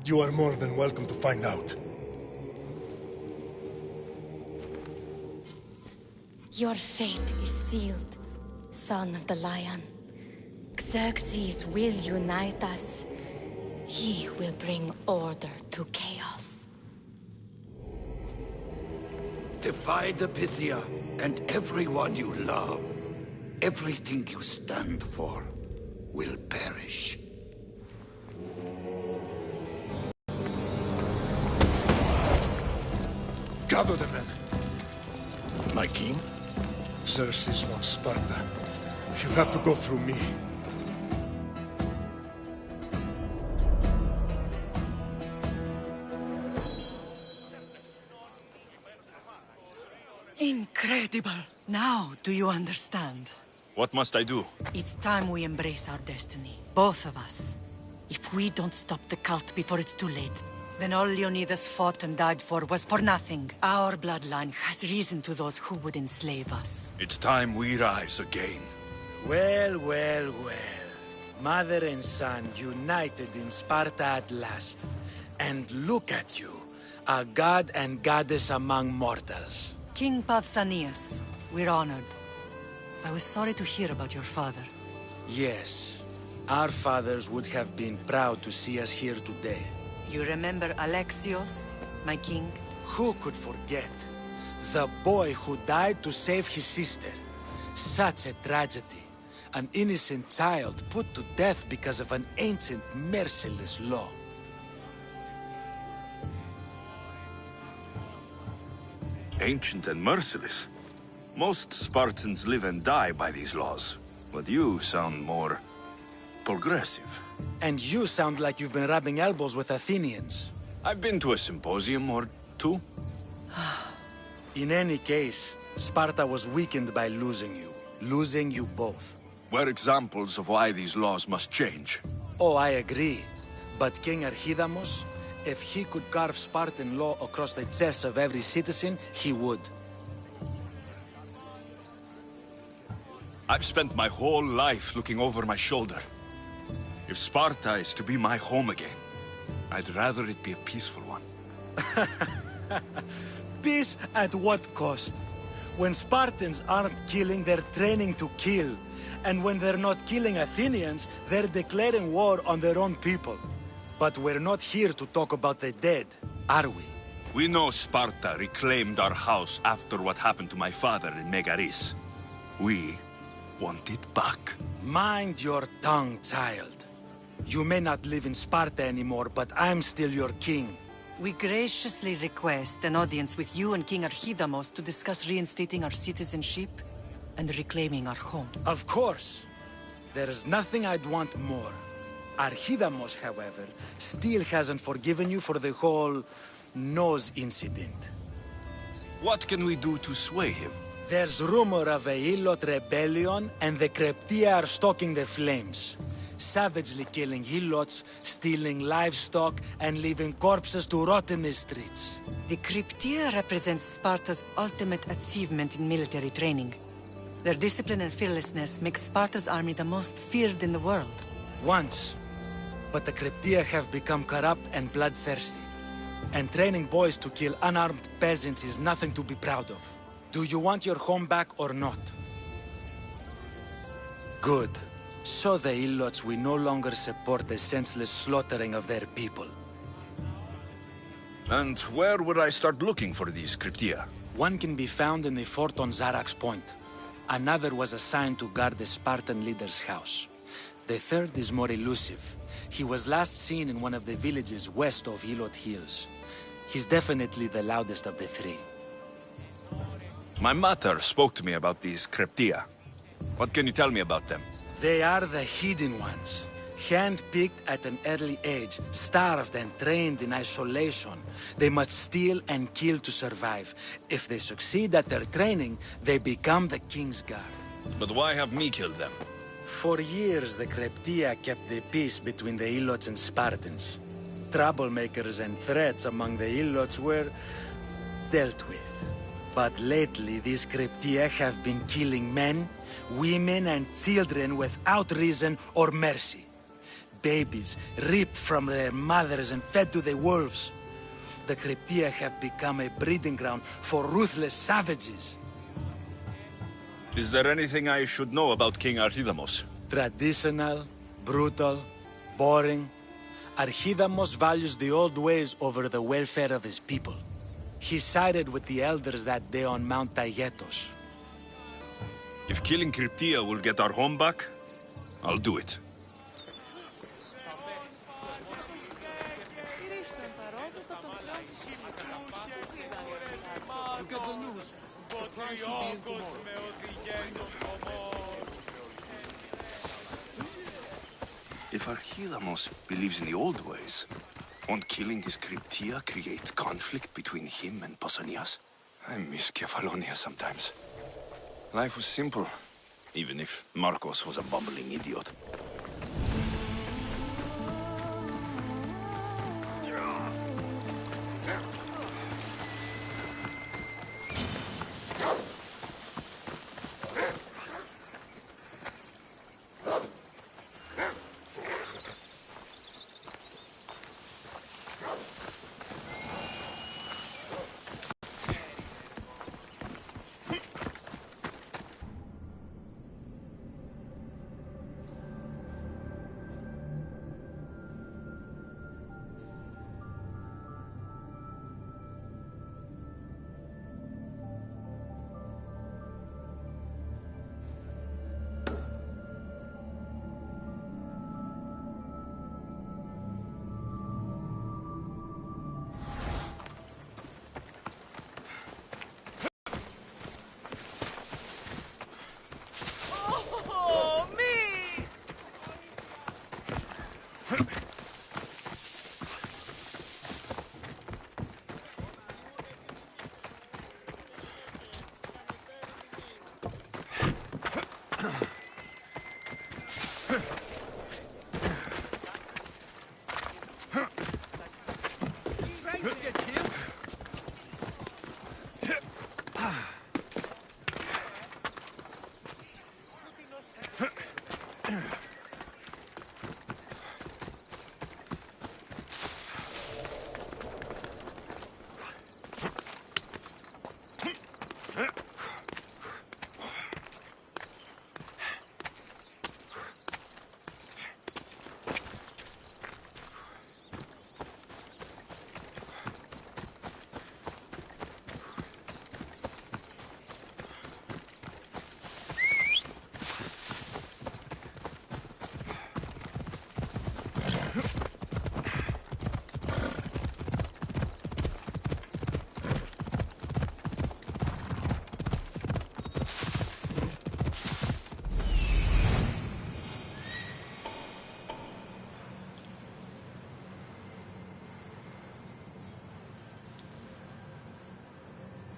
You are more than welcome to find out. Your fate is sealed, son of the Lion. Xerxes will unite us. He will bring order to chaos. Divide the Pythia and everyone you love. Everything you stand for will perish. Gather the men. My king? Xerxes wants Sparta. She'll have to go through me. Incredible! Now, do you understand? What must I do? It's time we embrace our destiny. Both of us. If we don't stop the cult before it's too late, then all Leonidas fought and died for was for nothing. Our bloodline has reason to those who would enslave us. It's time we rise again. Well, well, well. Mother and son united in Sparta at last. And look at you, a god and goddess among mortals. King Pausanias, we're honored. I was sorry to hear about your father. Yes, our fathers would have been proud to see us here today. You remember Alexios, my king? Who could forget? The boy who died to save his sister. Such a tragedy. An innocent child put to death because of an ancient, merciless law. Ancient and merciless. Most Spartans live and die by these laws. But you sound more progressive. And you sound like you've been rubbing elbows with Athenians. I've been to a symposium or two. In any case, Sparta was weakened by losing you. Losing you both. We're examples of why these laws must change. Oh, I agree. But King Archidamos, if he could carve Spartan law across the chests of every citizen, he would. I've spent my whole life looking over my shoulder. If Sparta is to be my home again, I'd rather it be a peaceful one. Peace at what cost? When Spartans aren't killing, they're training to kill. And when they're not killing Athenians, they're declaring war on their own people. But we're not here to talk about the dead, are we? We know Sparta reclaimed our house after what happened to my father in Megaris. We want it back. Mind your tongue, child. You may not live in Sparta anymore, but I'm still your king. We graciously request an audience with you and King Archidamos to discuss reinstating our citizenship and reclaiming our home. Of course. There is nothing I'd want more. Archidamos, however, still hasn't forgiven you for the whole nose incident. What can we do to sway him? There's rumor of a Helot rebellion, and the Kryptia are stoking the flames. Savagely killing Helots, stealing livestock, and leaving corpses to rot in the streets. The Kryptia represents Sparta's ultimate achievement in military training. Their discipline and fearlessness make Sparta's army the most feared in the world. Once. But the Kryptia have become corrupt and bloodthirsty. And training boys to kill unarmed peasants is nothing to be proud of. Do you want your home back or not? Good. So the Helots will no longer support the senseless slaughtering of their people. And where would I start looking for these Kryptia? One can be found in the fort on Zarax Point. Another was assigned to guard the Spartan leader's house. The third is more elusive. He was last seen in one of the villages west of Helot Hills. He's definitely the loudest of the three. My mother spoke to me about these Kryptia. What can you tell me about them? They are the hidden ones. Hand-picked at an early age, starved and trained in isolation. They must steal and kill to survive. If they succeed at their training, they become the King's Guard. But why have me killed them? For years, the Krypteia kept the peace between the Ilots and Spartans. Troublemakers and threats among the Ilots were dealt with. But lately, these Krypteia have been killing men, women, and children without reason or mercy. Babies ripped from their mothers and fed to the wolves. The Krypteia have become a breeding ground for ruthless savages. Is there anything I should know about King Archidamos? Traditional, brutal, boring. Archidamos values the old ways over the welfare of his people. He sided with the elders that day on Mount Taygetos. If killing Krypteia will get our home back, I'll do it. You get the news. Supplies should be in tomorrow. If Archidamos believes in the old ways, won't killing his Krypteia create conflict between him and Pausanias? I miss Kefalonia sometimes. Life was simple, even if Marcos was a bumbling idiot.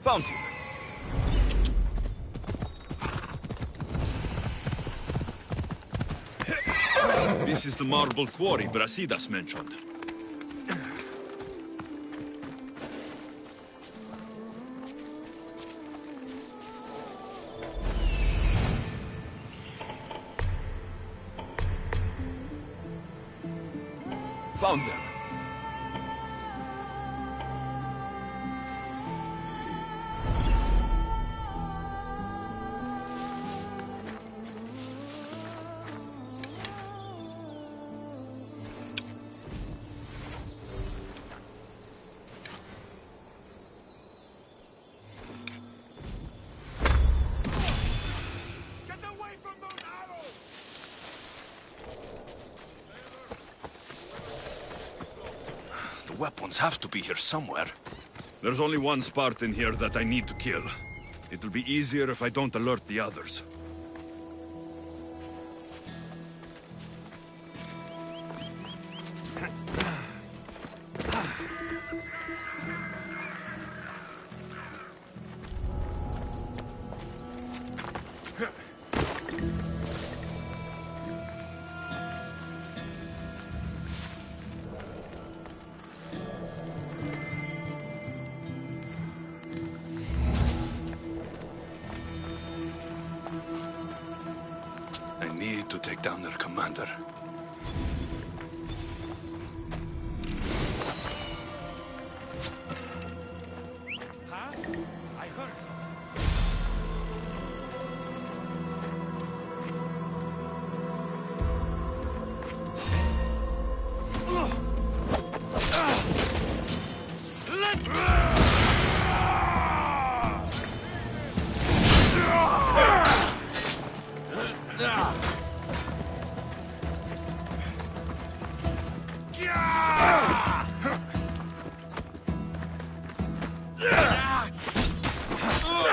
Found him. This is the marble quarry Brasidas mentioned. Found them. Weapons have to be here somewhere. There's only one Spartan here that I need to kill. It'll be easier if I don't alert the others. take down their commander. Huh? I heard.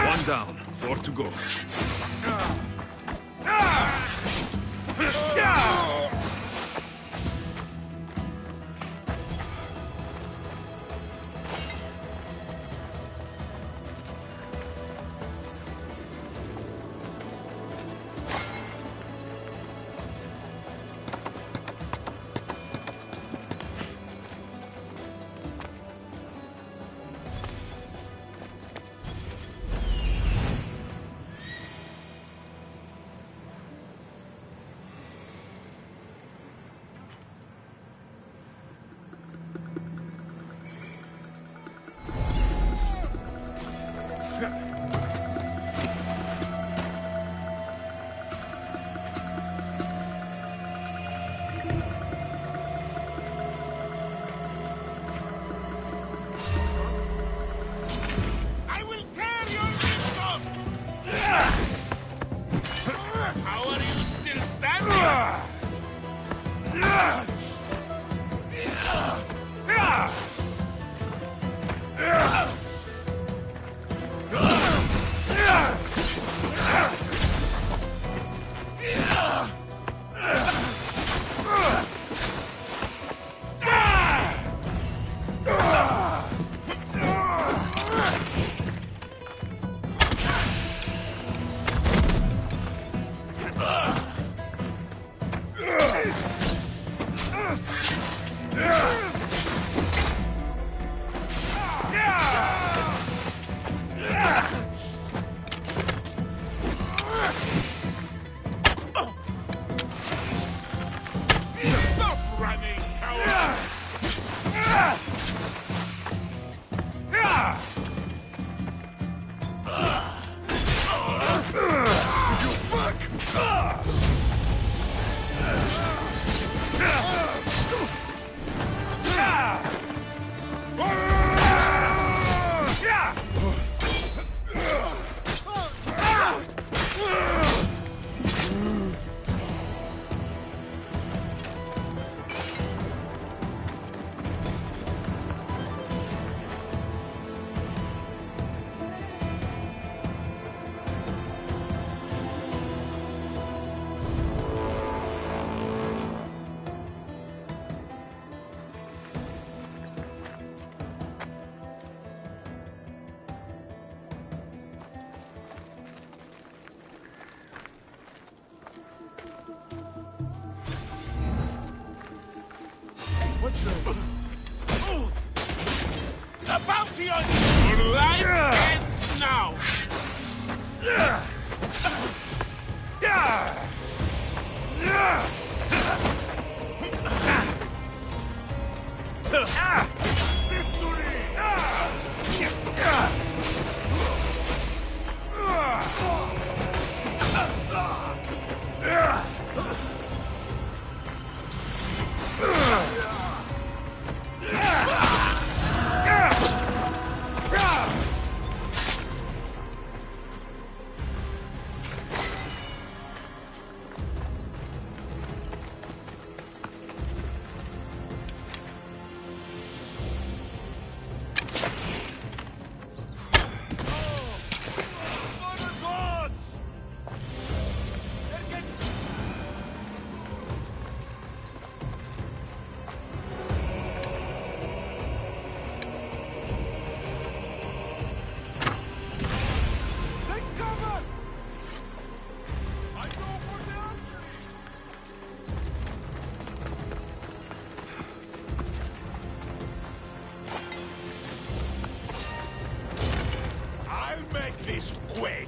One down, 4 to go. I will tear your wrist off! How are you still standing? Stop running, coward! You fuck! What's the... The bounty on your life ends now! This way.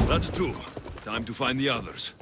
That's two. Time to find the others.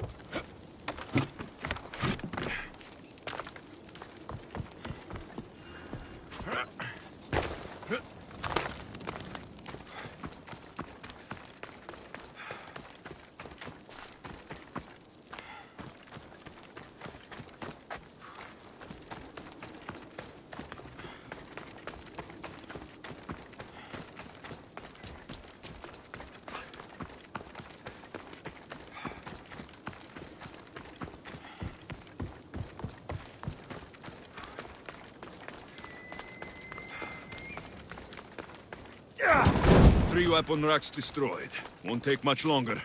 Three weapon racks destroyed. Won't take much longer.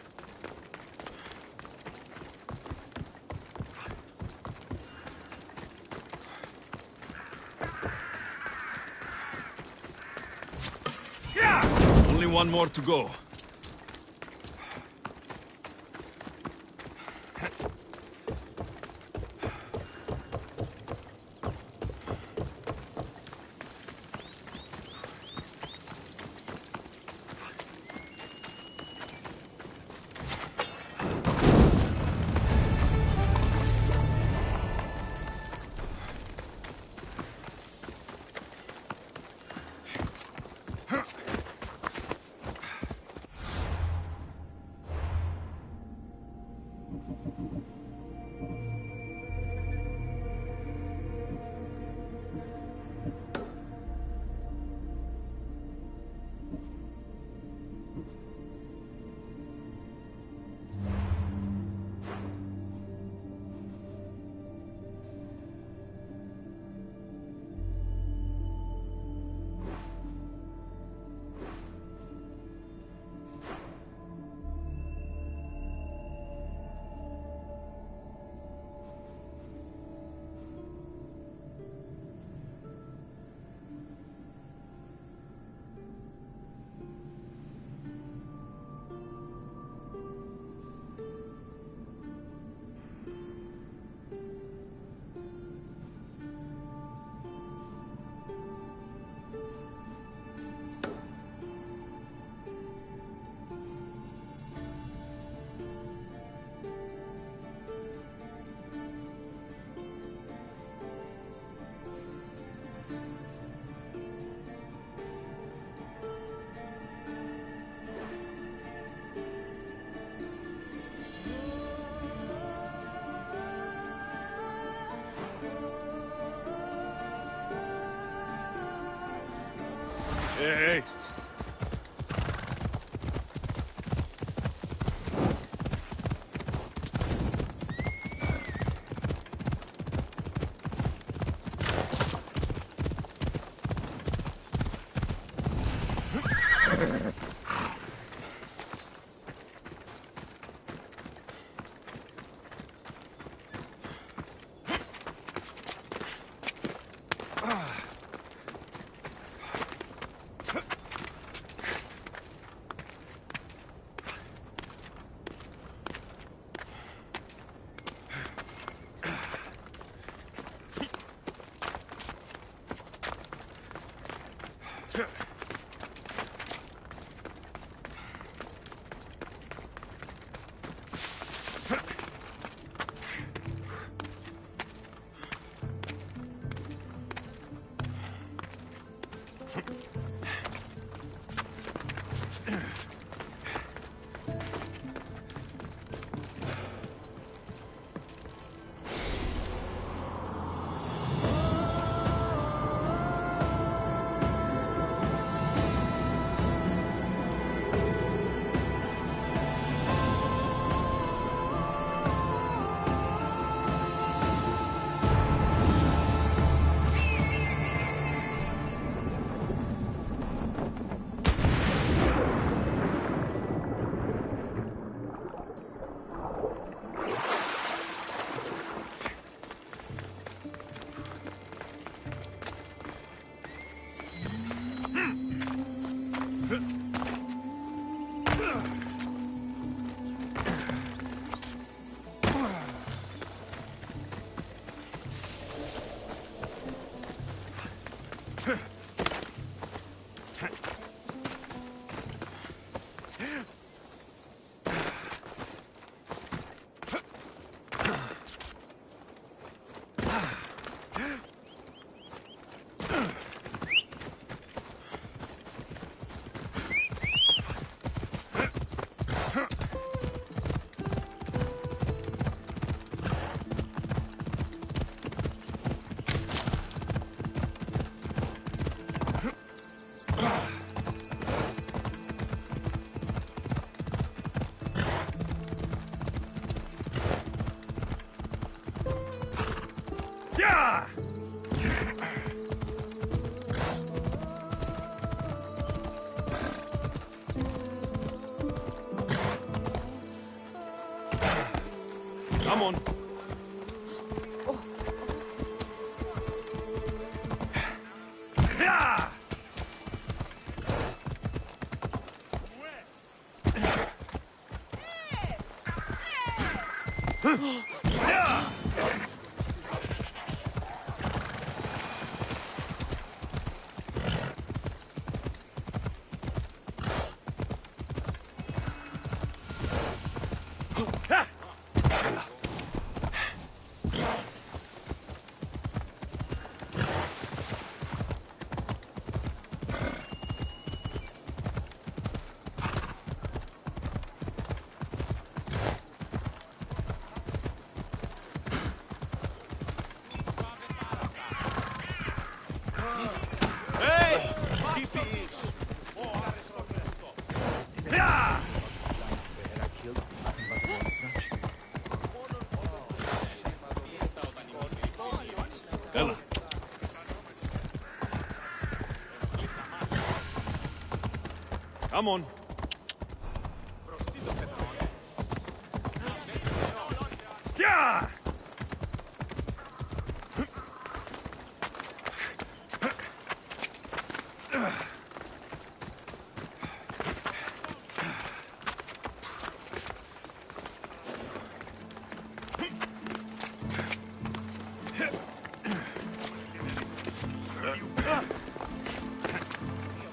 Only one more to go. Hey! Come on. Come on. Yeah!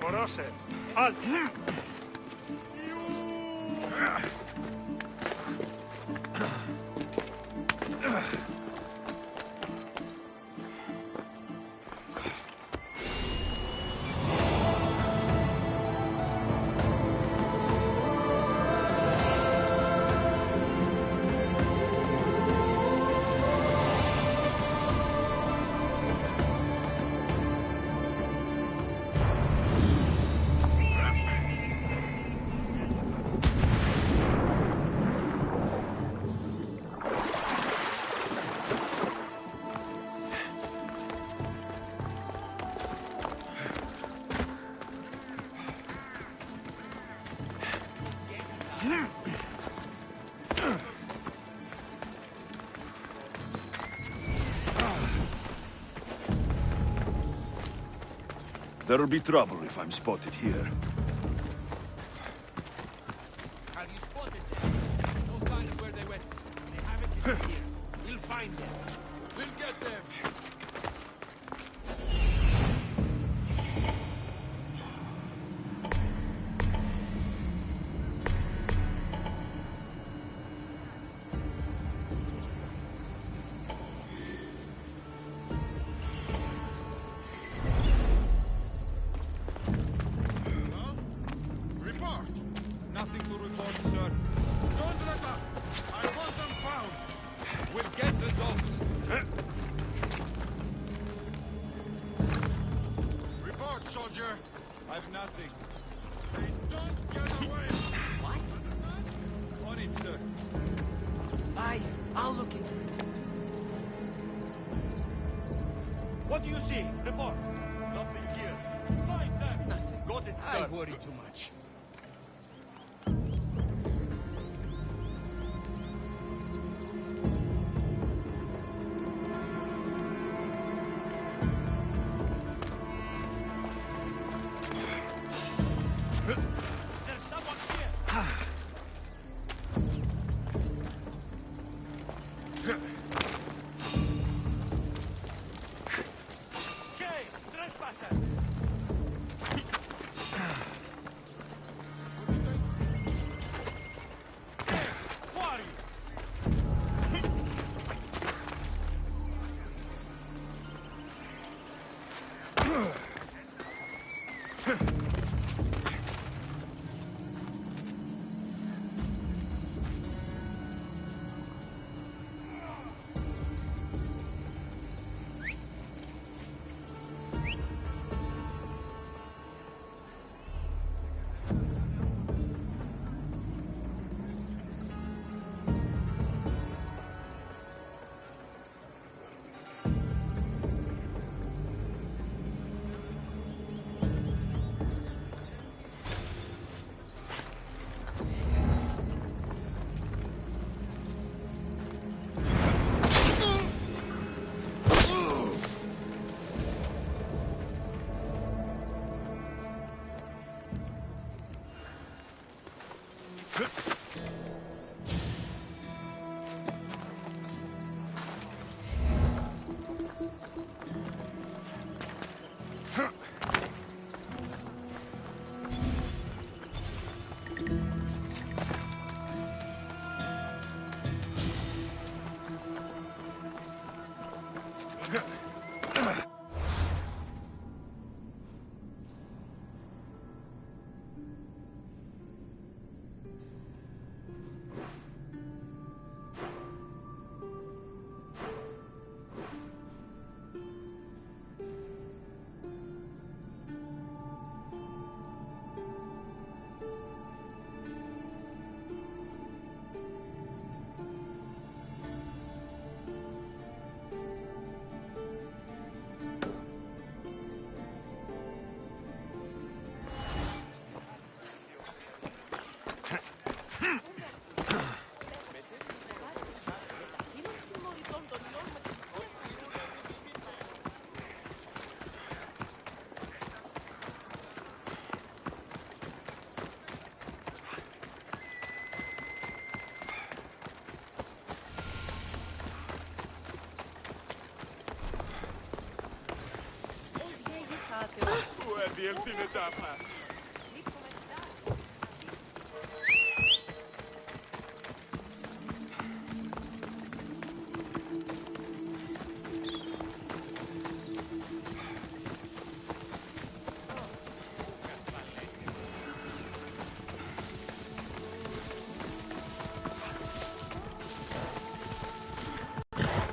Proset. Halt! There'll be trouble if I'm spotted here. Have you spotted them? No sign of where they went. They haven't disappeared. We'll find them. We'll get them. I've nothing. They don't get away! What? On it, sir. I'll look into it. What do you see? Report. Nothing here. Find them! Nothing. Got it, sir. I worry too much. διέλθει με τάφα.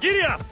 Κύρια!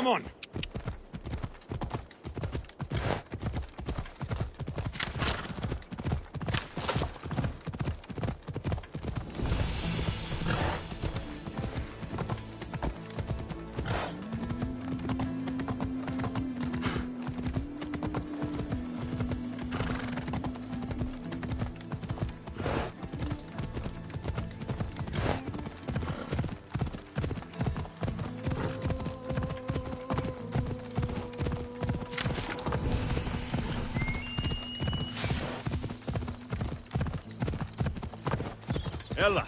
Come on! Ella!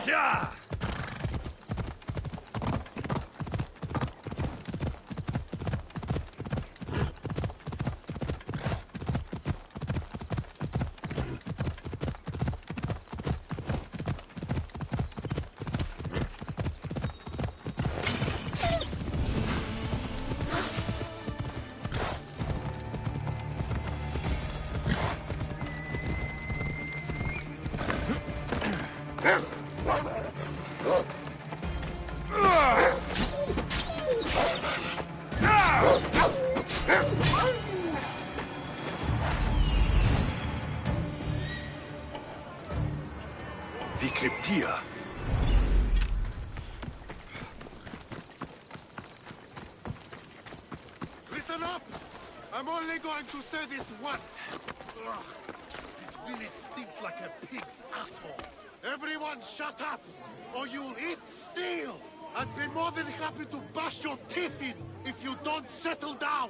Yeah! The Cryptia. Listen up! I'm only going to say this once. Ugh. This village stinks like a pig's asshole. Everyone shut up, or you'll eat steel! I'd be more than happy to bash your teeth in if you don't settle down!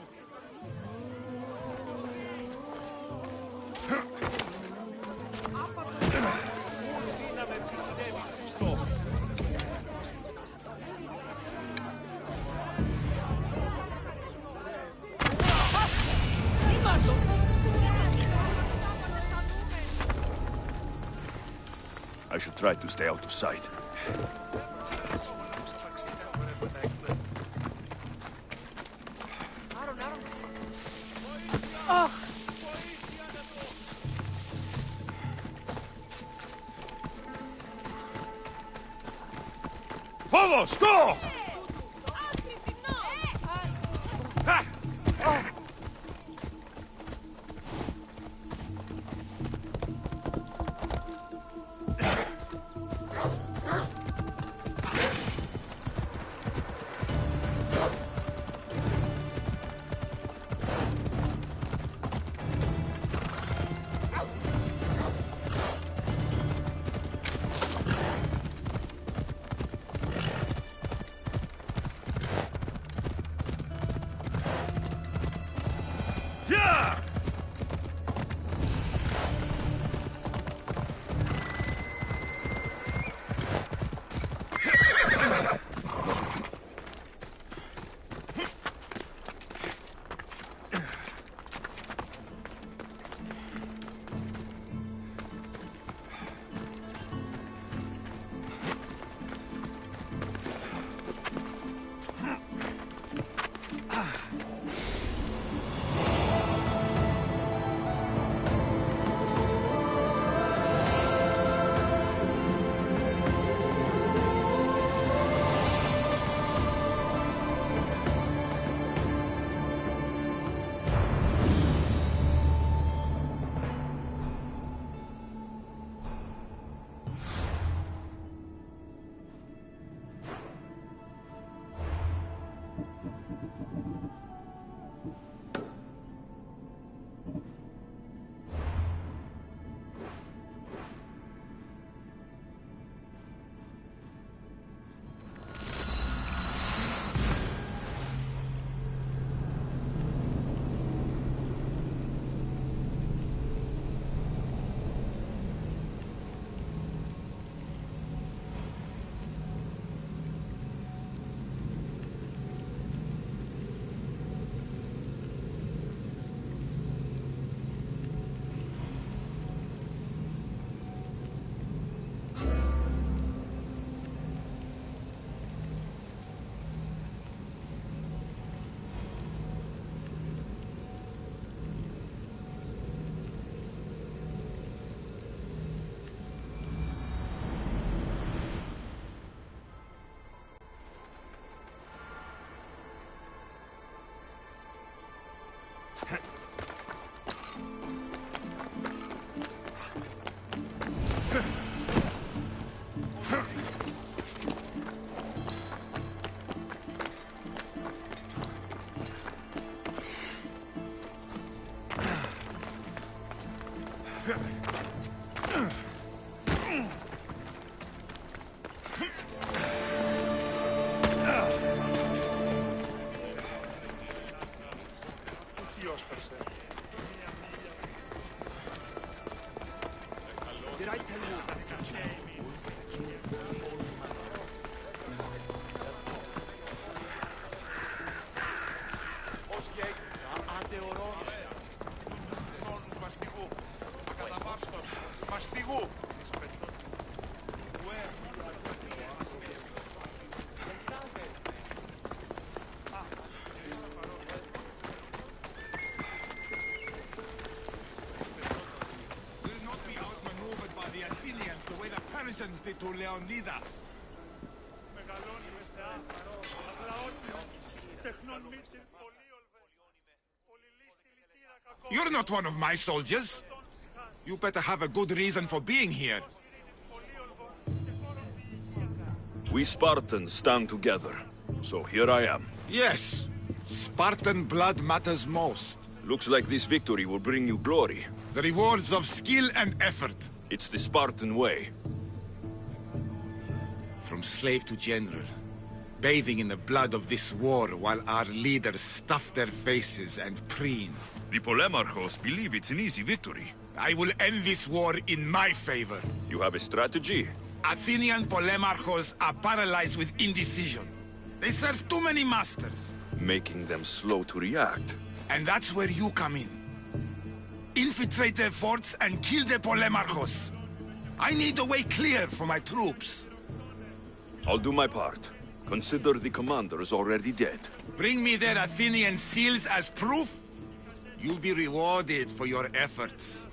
I should try to stay out of sight. Oh. Vamos, go! Yeah! Did I tell you that? Did to Leonidas. You're not one of my soldiers. You better have a good reason for being here. We Spartans stand together, so here I am. Yes, Spartan blood matters most. Looks like this victory will bring you glory. The rewards of skill and effort. It's the Spartan way. From slave to general, bathing in the blood of this war while our leaders stuff their faces and preen. The Polemarchos believe it's an easy victory. I will end this war in my favor. You have a strategy? Athenian Polemarchos are paralyzed with indecision. They serve too many masters. Making them slow to react. And that's where you come in. Infiltrate their forts and kill the Polemarchos. I need a way clear for my troops. I'll do my part. Consider the commander is already dead. Bring me their Athenian seals as proof. You'll be rewarded for your efforts.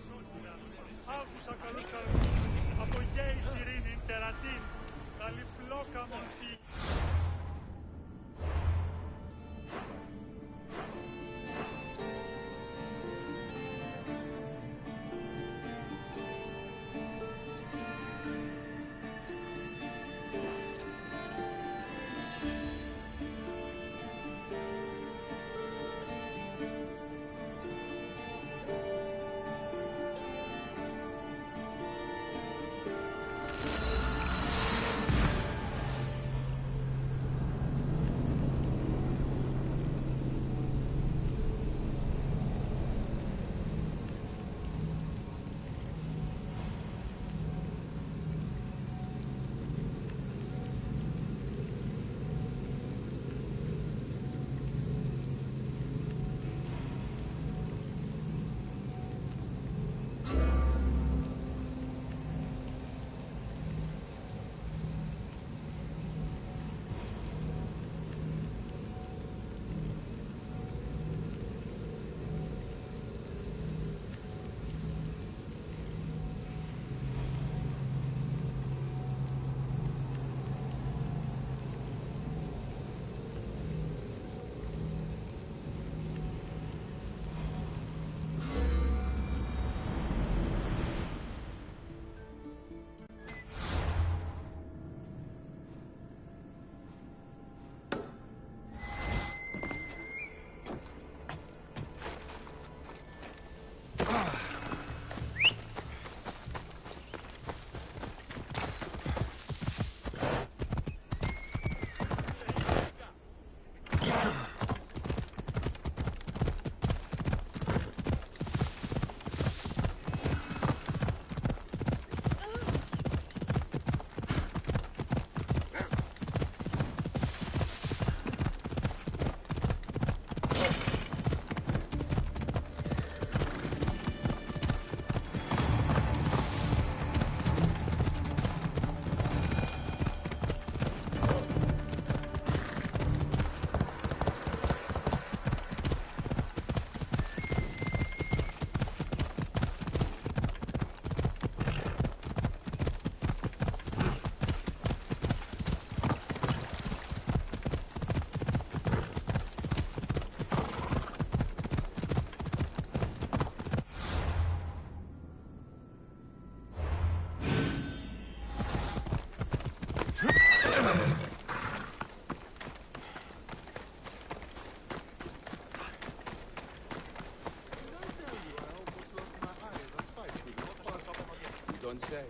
say.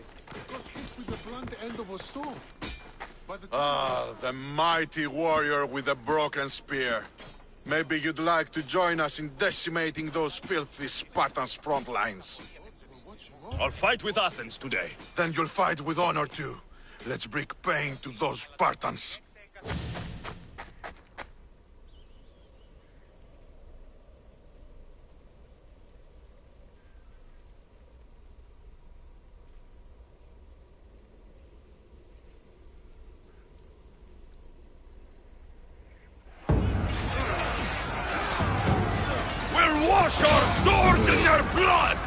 Got hit with the blunt end of a sword. The mighty warrior with a broken spear. Maybe you'd like to join us in decimating those filthy Spartans' front lines. I'll fight with Athens today. Then you'll fight with honor too. Let's bring pain to those Spartans. We'll wash our swords in their blood!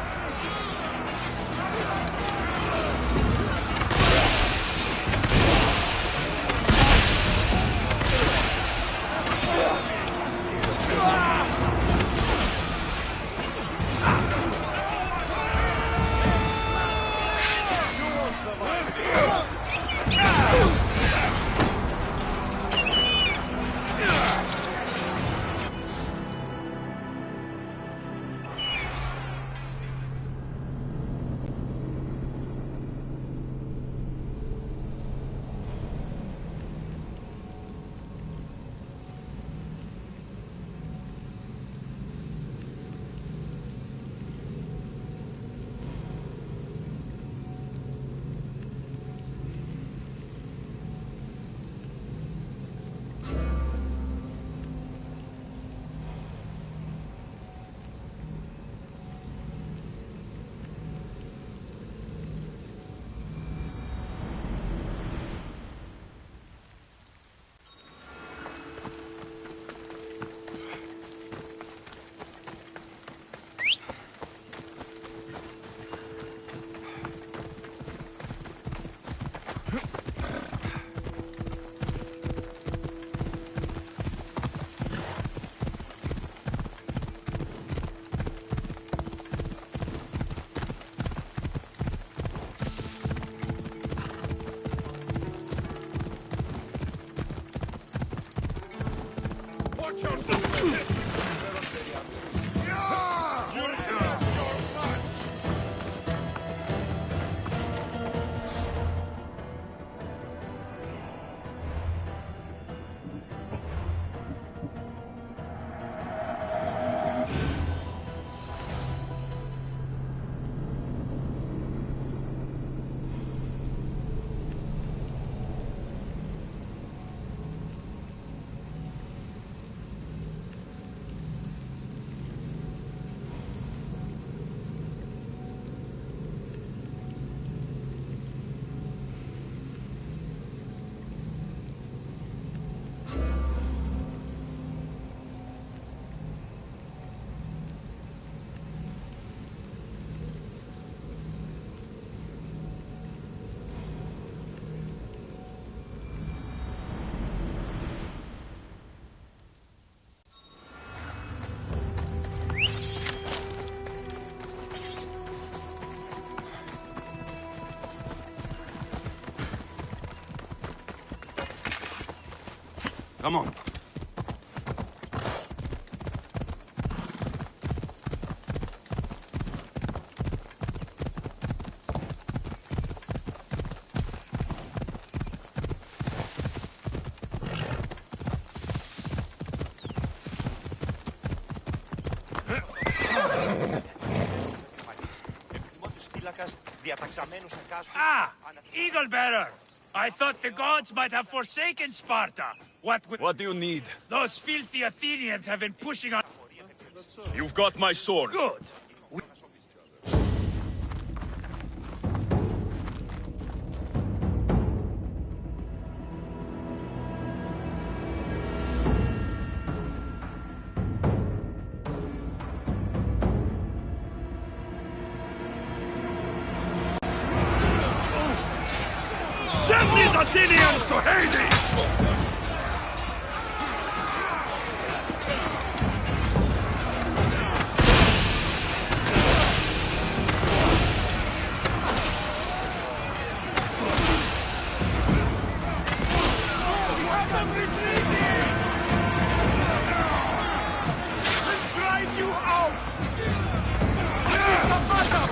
Come on. Ah! Eagle bearer! I thought the gods might have forsaken Sparta. What do you need? Those filthy Athenians have been pushing on... You've got my sword. Good. Send these Athenians to Hades! Drive you out! I need some backup!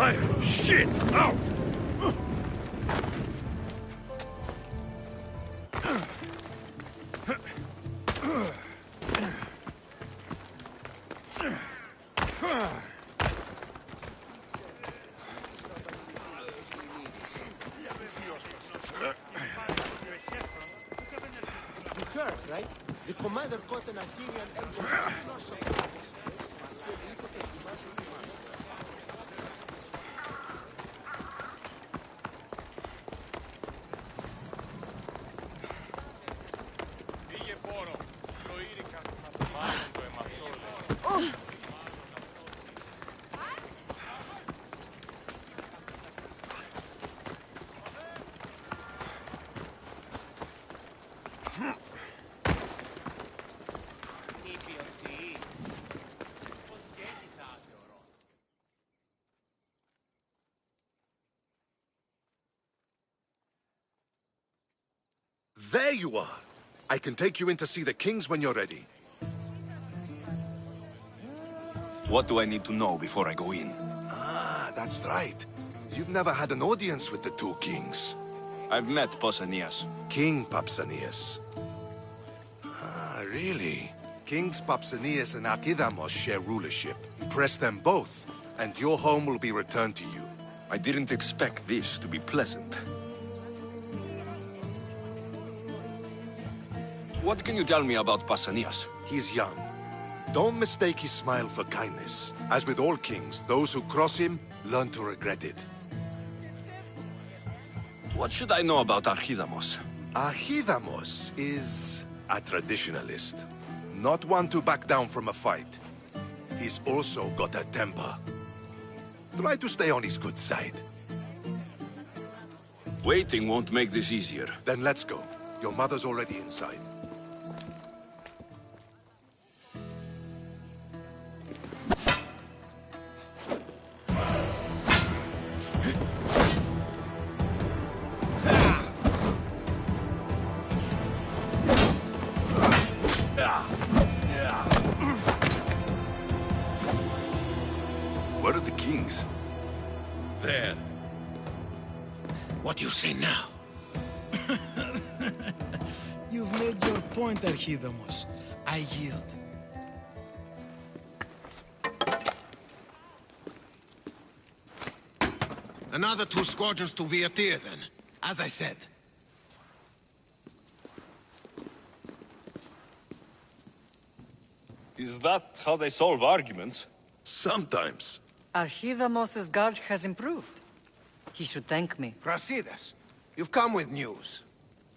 Iron shit out! You heard, right? The commander caught an Athenian emperor. There you are! I can take you in to see the kings when you're ready. What do I need to know before I go in? Ah, that's right. You've never had an audience with the two kings. I've met Pausanias. King Pausanias. Ah, really? Kings Pausanias and Archidamos share rulership. Impress them both, and your home will be returned to you. I didn't expect this to be pleasant. What can you tell me about Pausanias? He's young. Don't mistake his smile for kindness. As with all kings, those who cross him learn to regret it. What should I know about Archidamos? Archidamos is a traditionalist. Not one to back down from a fight. He's also got a temper. Try to stay on his good side. Waiting won't make this easier. Then let's go. Your mother's already inside. Where are the kings? There. What do you say now? You've made your point, Archidamos. I yield. Another 2 squadrons to Viatir, then. As I said. Is that how they solve arguments? Sometimes. Archidamos's guard has improved. He should thank me. Brasidas, you've come with news.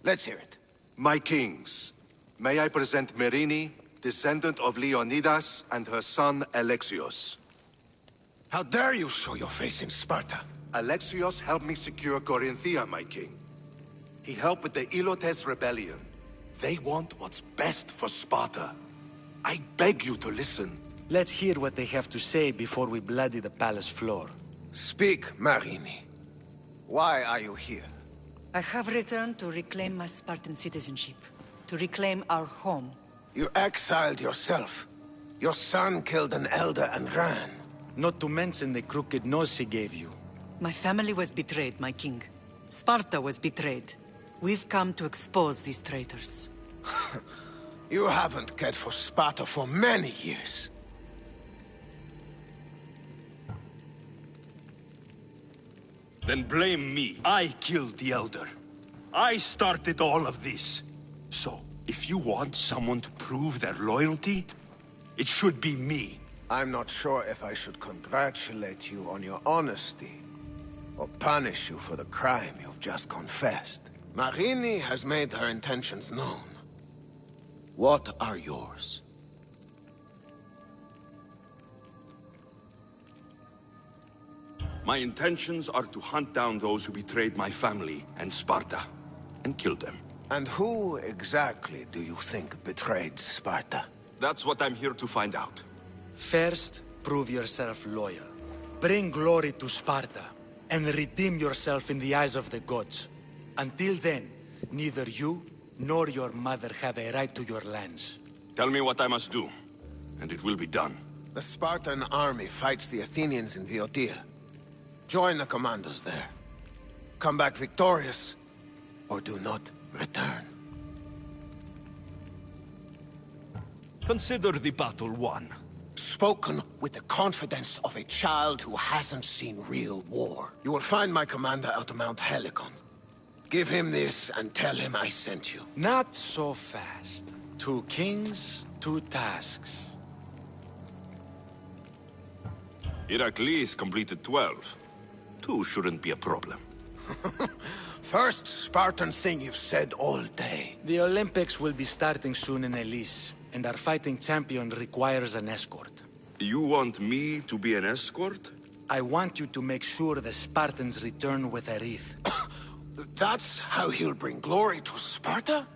Let's hear it. My kings, may I present Merini, descendant of Leonidas, and her son Alexios. How dare you show your face in Sparta? Alexios helped me secure Corinthia, my king. He helped with the Ilotes rebellion. They want what's best for Sparta. I beg you to listen. Let's hear what they have to say before we bloody the palace floor. Speak, Marini. Why are you here? I have returned to reclaim my Spartan citizenship. To reclaim our home. You exiled yourself. Your son killed an elder and ran. Not to mention the crooked nose he gave you. My family was betrayed, my king. Sparta was betrayed. We've come to expose these traitors. You haven't cared for Sparta for many years. Then blame me. I killed the Elder. I started all of this. So, if you want someone to prove their loyalty, it should be me. I'm not sure if I should congratulate you on your honesty, or punish you for the crime you've just confessed. Marini has made her intentions known. What are yours? My intentions are to hunt down those who betrayed my family and Sparta, and kill them. And who exactly do you think betrayed Sparta? That's what I'm here to find out. First, prove yourself loyal. Bring glory to Sparta, and redeem yourself in the eyes of the gods. Until then, neither you nor your mother have a right to your lands. Tell me what I must do, and it will be done. The Spartan army fights the Athenians in Viotia. Join the commandos there. Come back victorious, or do not return. Consider the battle won. Spoken with the confidence of a child who hasn't seen real war. You will find my commander out of Mount Helicon. Give him this and tell him I sent you. Not so fast. 2 kings, 2 tasks. Heracles completed 12. 2 shouldn't be a problem. First Spartan thing you've said all day. The Olympics will be starting soon in Elise, and our fighting champion requires an escort. You want me to be an escort? I want you to make sure the Spartans return with a wreath. That's how he'll bring glory to Sparta?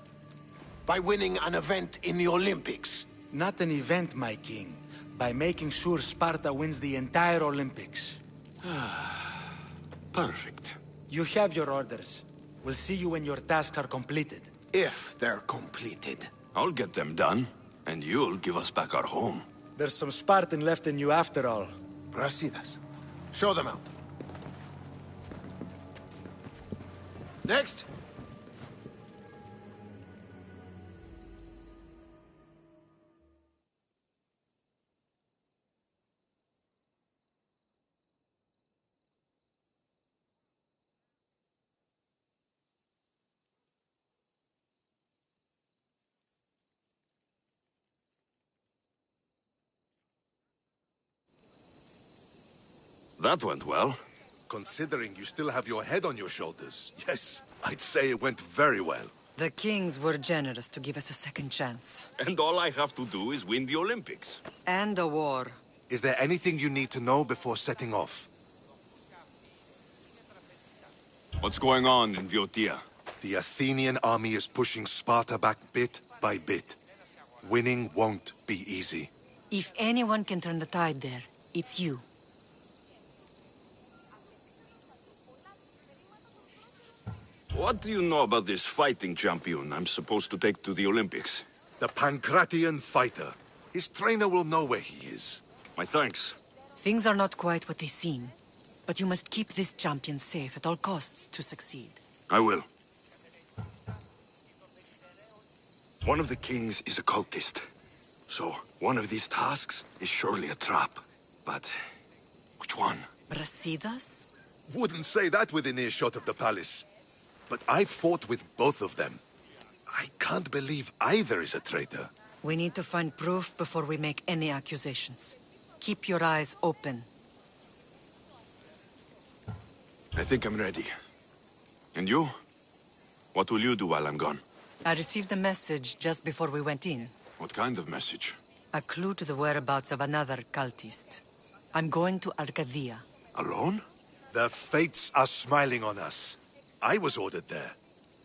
By winning an event in the Olympics? Not an event, my king. By making sure Sparta wins the entire Olympics. Perfect. You have your orders. We'll see you when your tasks are completed. If they're completed. I'll get them done, and you'll give us back our home. There's some Spartan left in you after all. Brasidas. Show them out. Next. That went well. Considering you still have your head on your shoulders, yes, I'd say it went very well. The kings were generous to give us a second chance. And all I have to do is win the Olympics. And a war. Is there anything you need to know before setting off? What's going on in Viotia? The Athenian army is pushing Sparta back bit by bit. Winning won't be easy. If anyone can turn the tide there, it's you. What do you know about this fighting champion I'm supposed to take to the Olympics? The Pancratian fighter. His trainer will know where he is. My thanks. Things are not quite what they seem. But you must keep this champion safe at all costs to succeed. I will. One of the kings is a cultist. So, one of these tasks is surely a trap. But, which one? Brasidas? Wouldn't say that within earshot of the palace. But I fought with both of them. I can't believe either is a traitor. We need to find proof before we make any accusations. Keep your eyes open. I think I'm ready. And you? What will you do while I'm gone? I received a message just before we went in. What kind of message? A clue to the whereabouts of another cultist. I'm going to Arcadia. Alone? The fates are smiling on us. I was ordered there.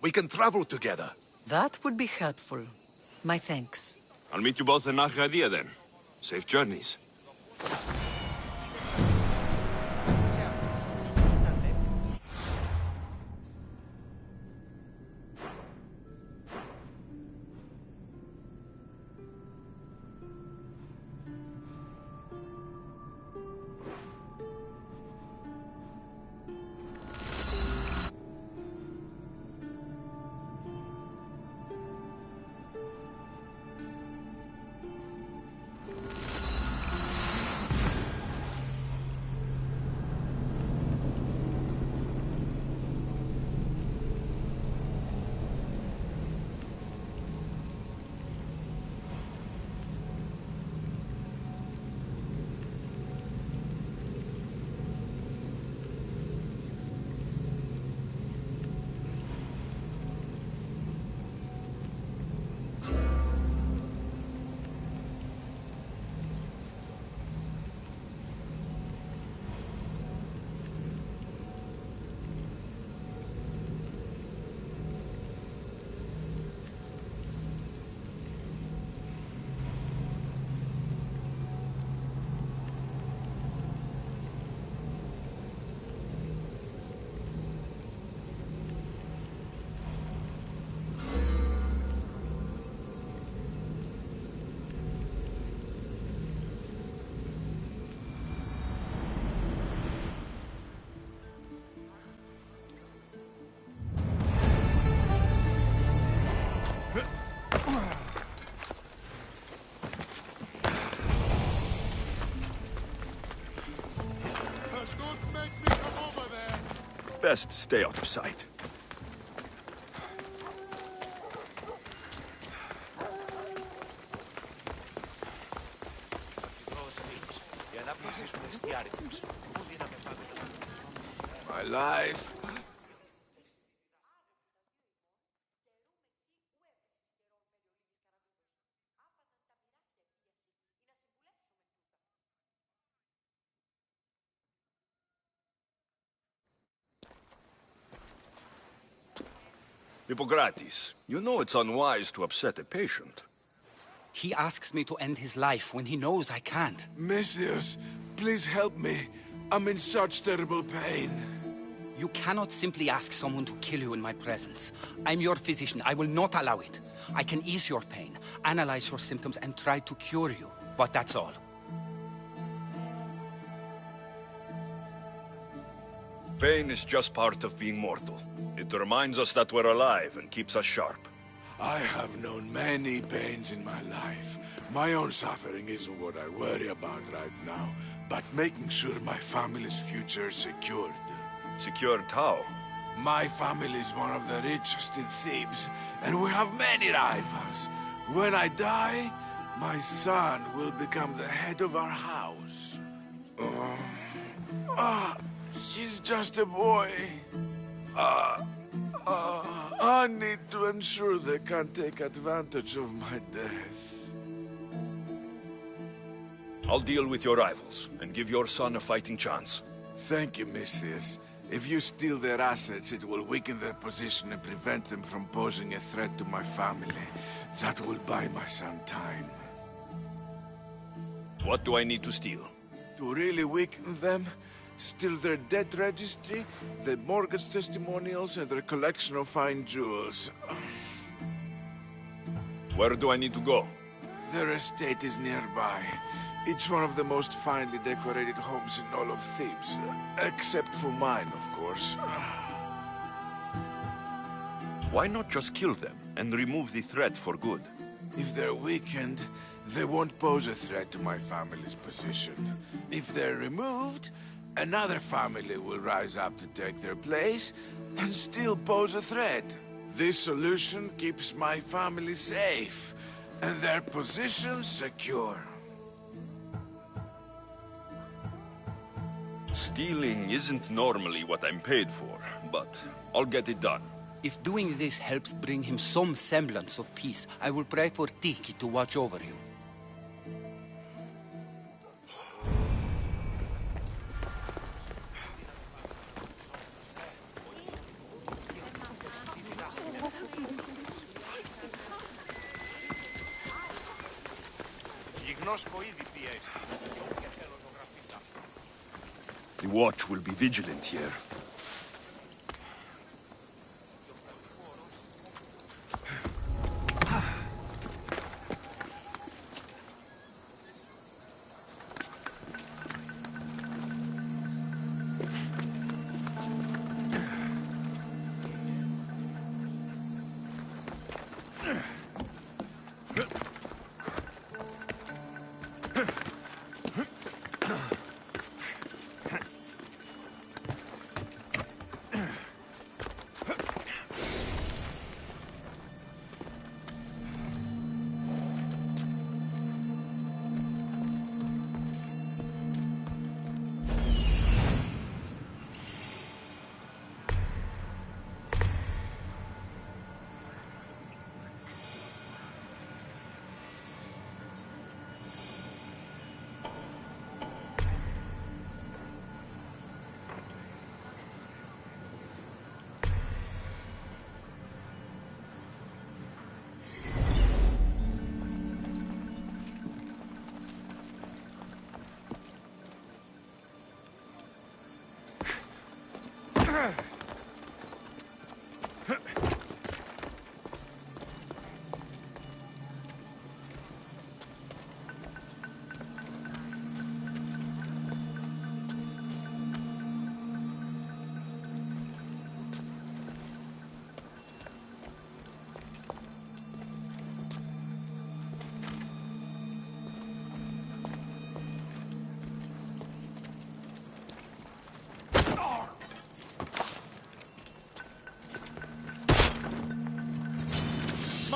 We can travel together. That would be helpful. My thanks. I'll meet you both in Arcadia then. Safe journeys. Best stay out of sight. My life. Hippocrates, you know it's unwise to upset a patient. He asks me to end his life when he knows I can't. Messias, please help me. I'm in such terrible pain. You cannot simply ask someone to kill you in my presence. I'm your physician. I will not allow it. I can ease your pain, analyze your symptoms, and try to cure you. But that's all. Pain is just part of being mortal. It reminds us that we're alive and keeps us sharp. I have known many pains in my life. My own suffering isn't what I worry about right now, but making sure my family's future is secured. Secured how? My family is one of the richest in Thebes, and we have many rivals. When I die, my son will become the head of our house. He's just a boy. I need to ensure they can't take advantage of my death. I'll deal with your rivals and give your son a fighting chance. Thank you, Misthias. If you steal their assets, it will weaken their position and prevent them from posing a threat to my family. That will buy my son time. What do I need to steal? To really weaken them, steal their debt registry, their mortgage testimonials, and their collection of fine jewels. Where do I need to go? Their estate is nearby. It's one of the most finely decorated homes in all of Thebes. Except for mine, of course. Why not just kill them and remove the threat for good? If they're weakened, they won't pose a threat to my family's position. If they're removed, another family will rise up to take their place and still pose a threat. This solution keeps my family safe and their position secure. Stealing isn't normally what I'm paid for, but I'll get it done. If doing this helps bring him some semblance of peace, I will pray for Tiki to watch over you. The watch will be vigilant here.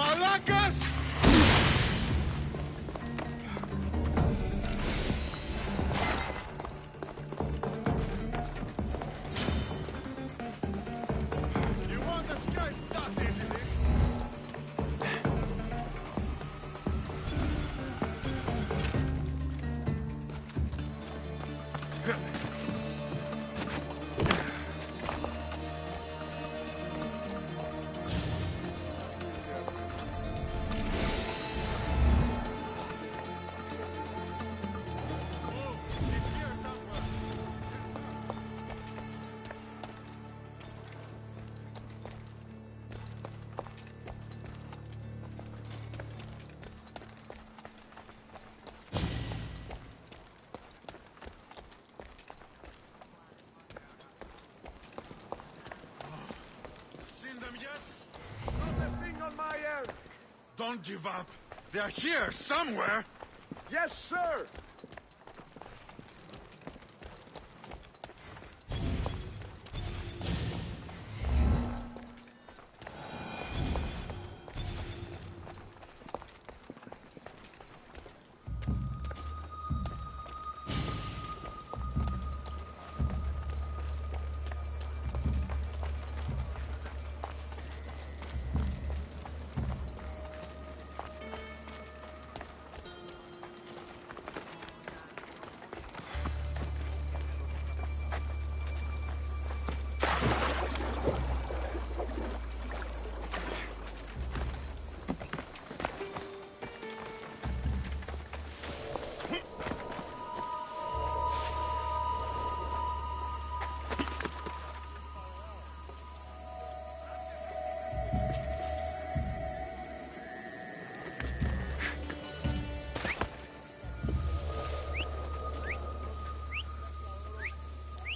Malacas! You won't escape that easily. Seen them yet? Not a thing on my end. Don't give up. They're here somewhere. Yes, sir.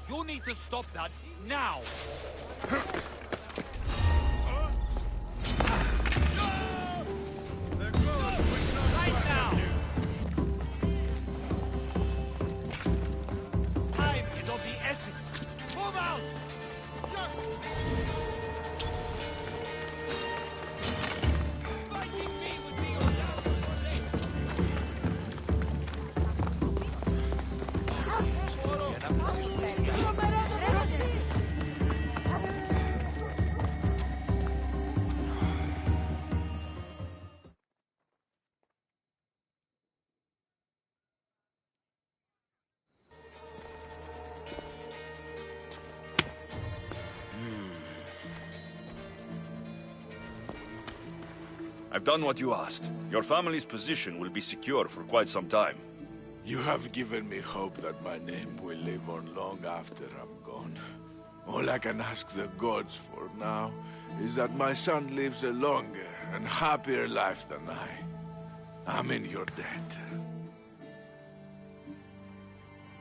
You need to stop that now! Right now! Time is of the essence! Move out! Fighting me would be your last I've done what you asked. Your family's position will be secure for quite some time. You have given me hope that my name will live on long after I'm gone. All I can ask the gods for now is that my son lives a longer and happier life than I. I'm in your debt.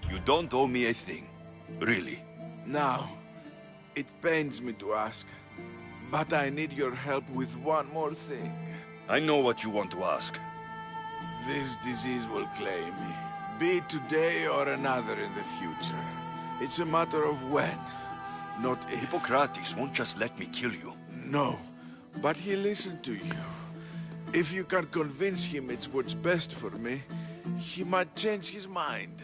You don't owe me a thing. Really. Now, it pains me to ask, but I need your help with one more thing. I know what you want to ask. This disease will claim me, be it today or another in the future. It's a matter of when, not if. Hippocrates won't just let me kill you. No, but he'll listen to you. If you can convince him it's what's best for me, he might change his mind.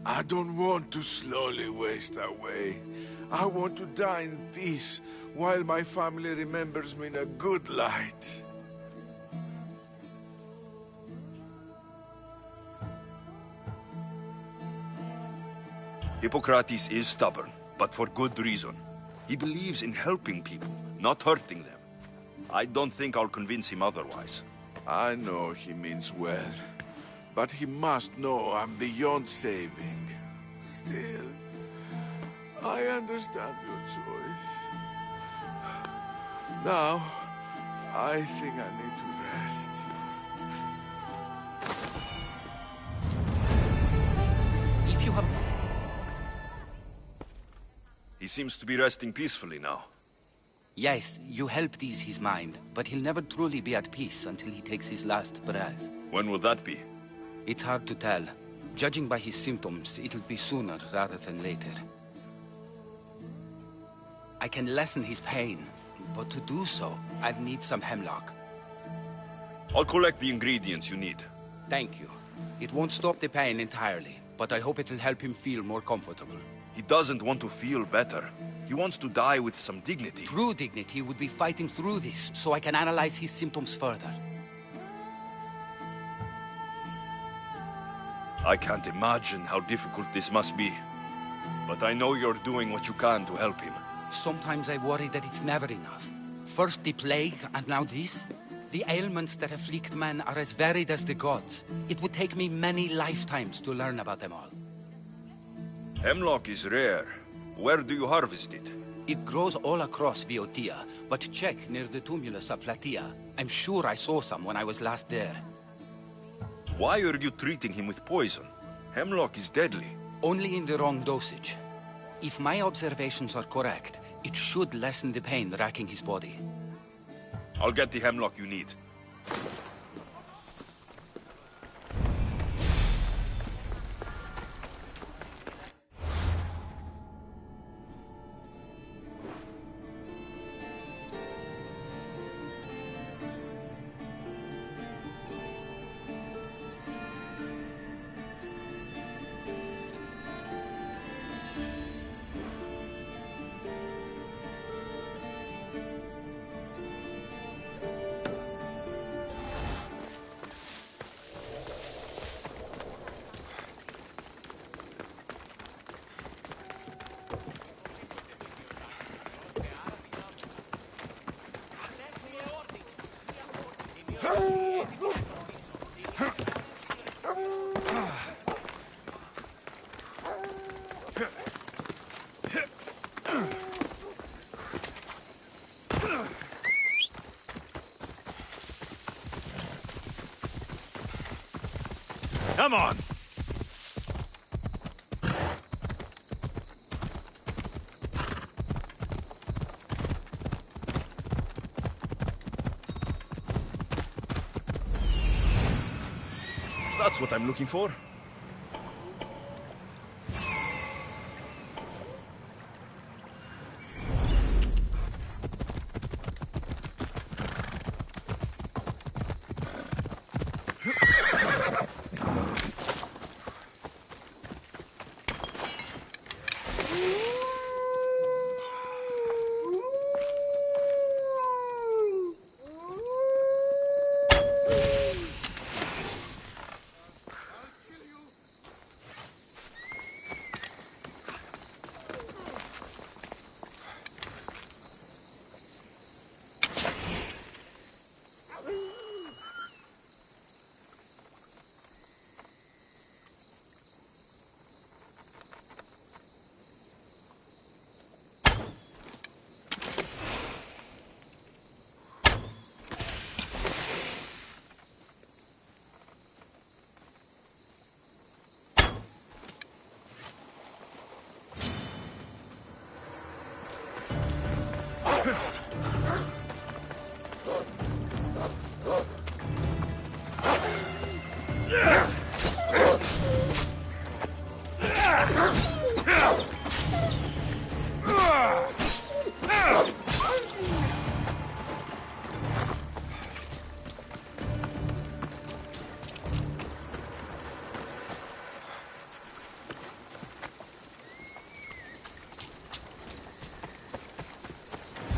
I don't want to slowly waste away. I want to die in peace, while my family remembers me in a good light. Hippocrates is stubborn, but for good reason. He believes in helping people, not hurting them. I don't think I'll convince him otherwise. I know he means well, but he must know I'm beyond saving. Still, I understand your choice. Now, I think I need to rest. If you have... He seems to be resting peacefully now. Yes, you helped ease his mind, but he'll never truly be at peace until he takes his last breath. When will that be? It's hard to tell. Judging by his symptoms, it'll be sooner rather than later. I can lessen his pain, but to do so, I'd need some hemlock. I'll collect the ingredients you need. Thank you. It won't stop the pain entirely, but I hope it'll help him feel more comfortable. He doesn't want to feel better. He wants to die with some dignity. True dignity would be fighting through this, so I can analyze his symptoms further. I can't imagine how difficult this must be. But I know you're doing what you can to help him. Sometimes I worry that it's never enough. First the plague, and now this? The ailments that afflict men are as varied as the gods. It would take me many lifetimes to learn about them all. Hemlock is rare. Where do you harvest it? It grows all across Viotia, but check near the tumulus of Platea. I'm sure I saw some when I was last there. Why are you treating him with poison? Hemlock is deadly. Only in the wrong dosage. If my observations are correct, it should lessen the pain racking his body. I'll get the hemlock you need. Come on! That's what I'm looking for.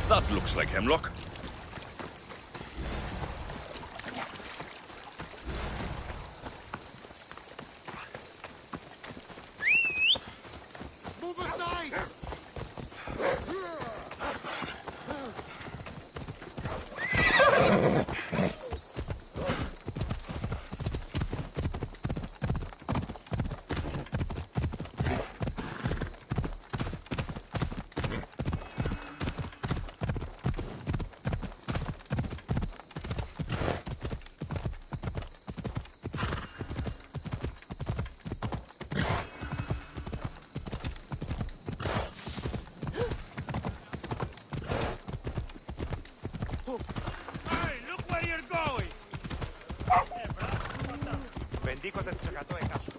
That looks like hemlock. Move aside! Hey, look where you're going! 50% έκαψε.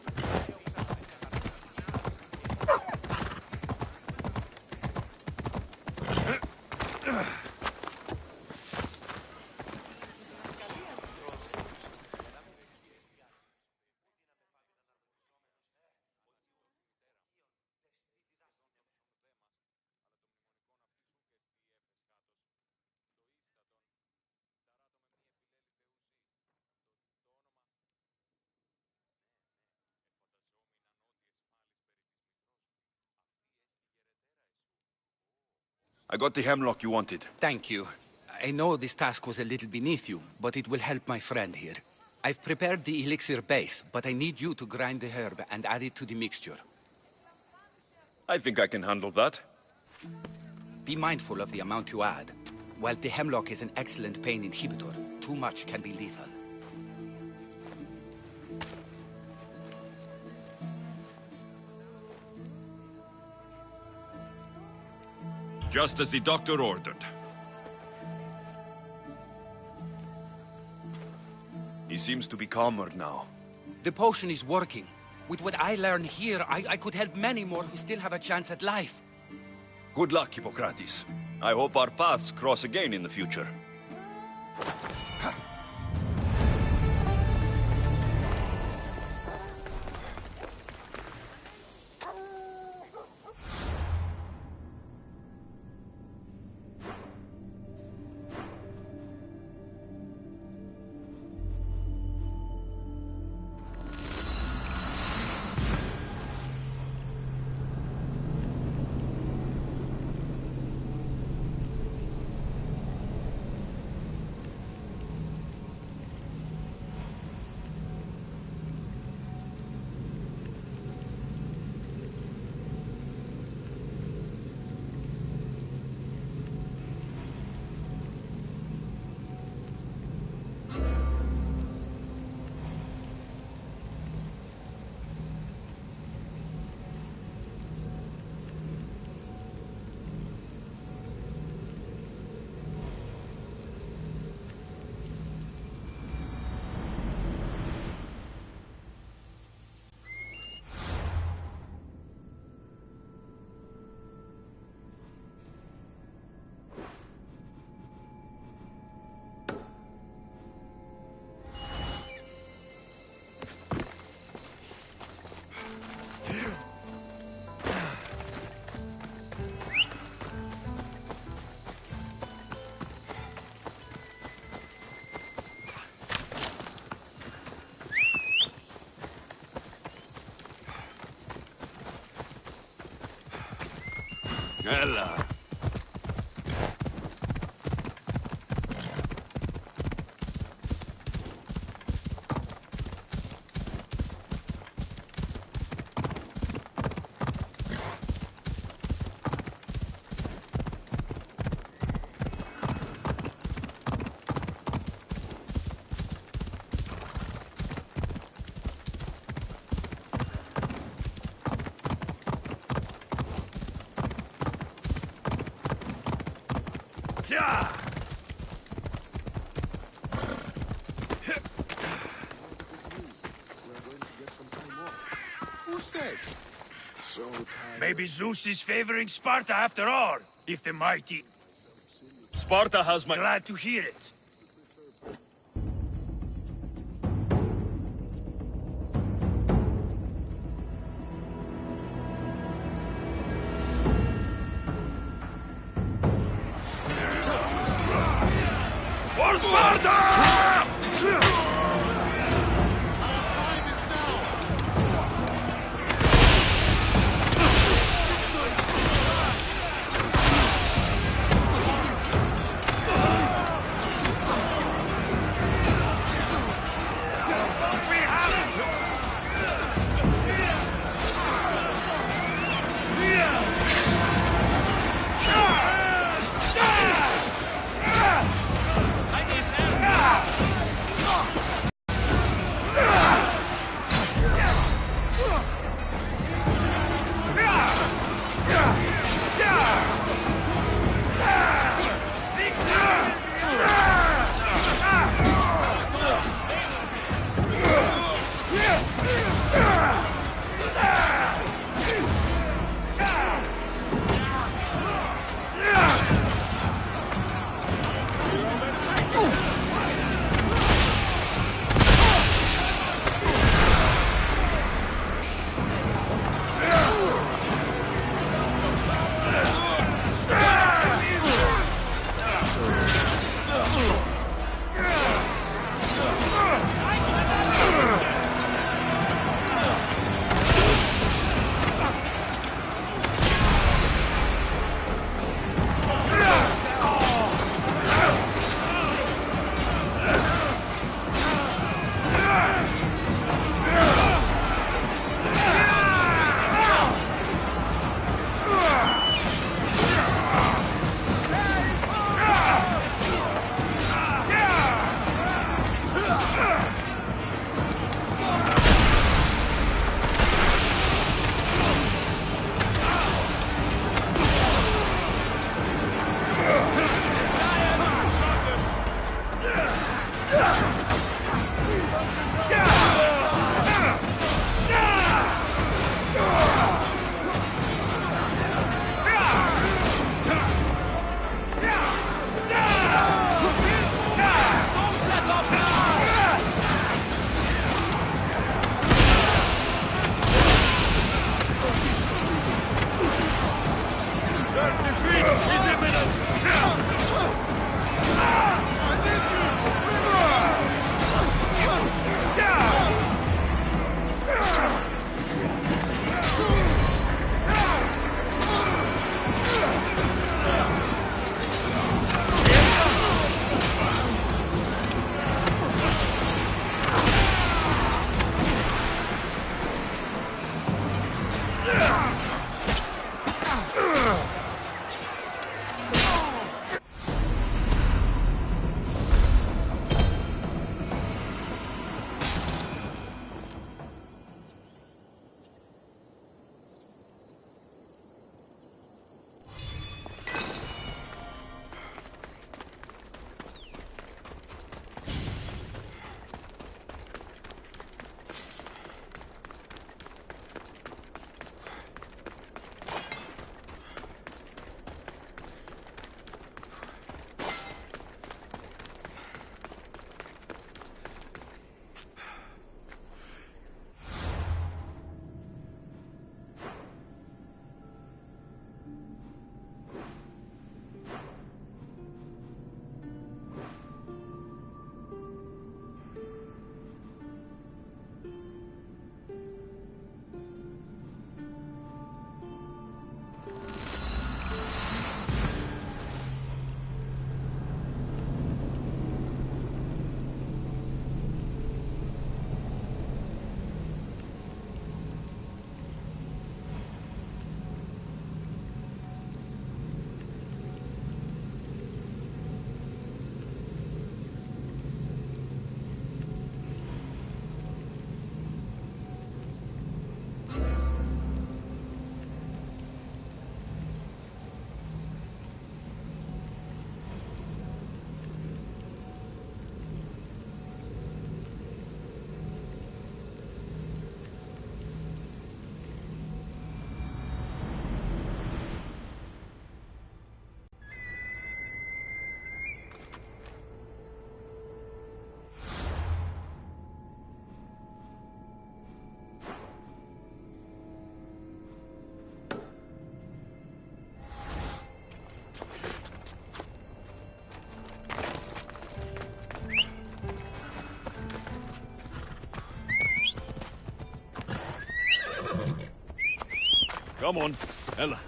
I got the hemlock you wanted. Thank you. I know this task was a little beneath you, but it will help my friend here. I've prepared the elixir base, but I need you to grind the herb and add it to the mixture. I think I can handle that. Be mindful of the amount you add. While the hemlock is an excellent pain inhibitor, too much can be lethal. Just as the doctor ordered. He seems to be calmer now. The potion is working. With what I learn here, I could help many more who still have a chance at life. Good luck, Hippocrates. I hope our paths cross again in the future. Ella. Who said? So Maybe Zeus is favoring Sparta after all, if the mighty... Sparta has my... Glad to hear it. For Sparta! I need help! Come on, Ella.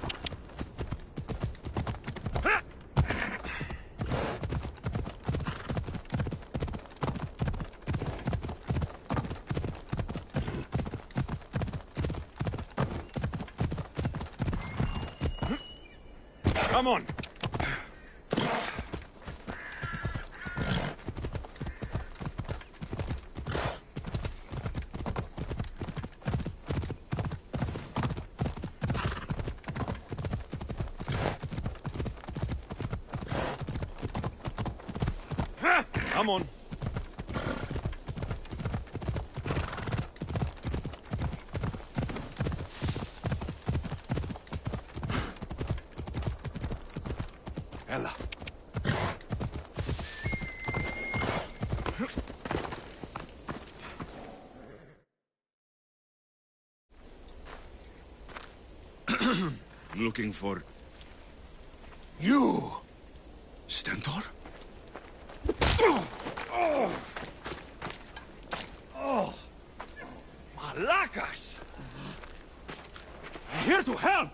Come on. Come on. Ella. Looking for... You! Stentor? Malacas! I'm here to help,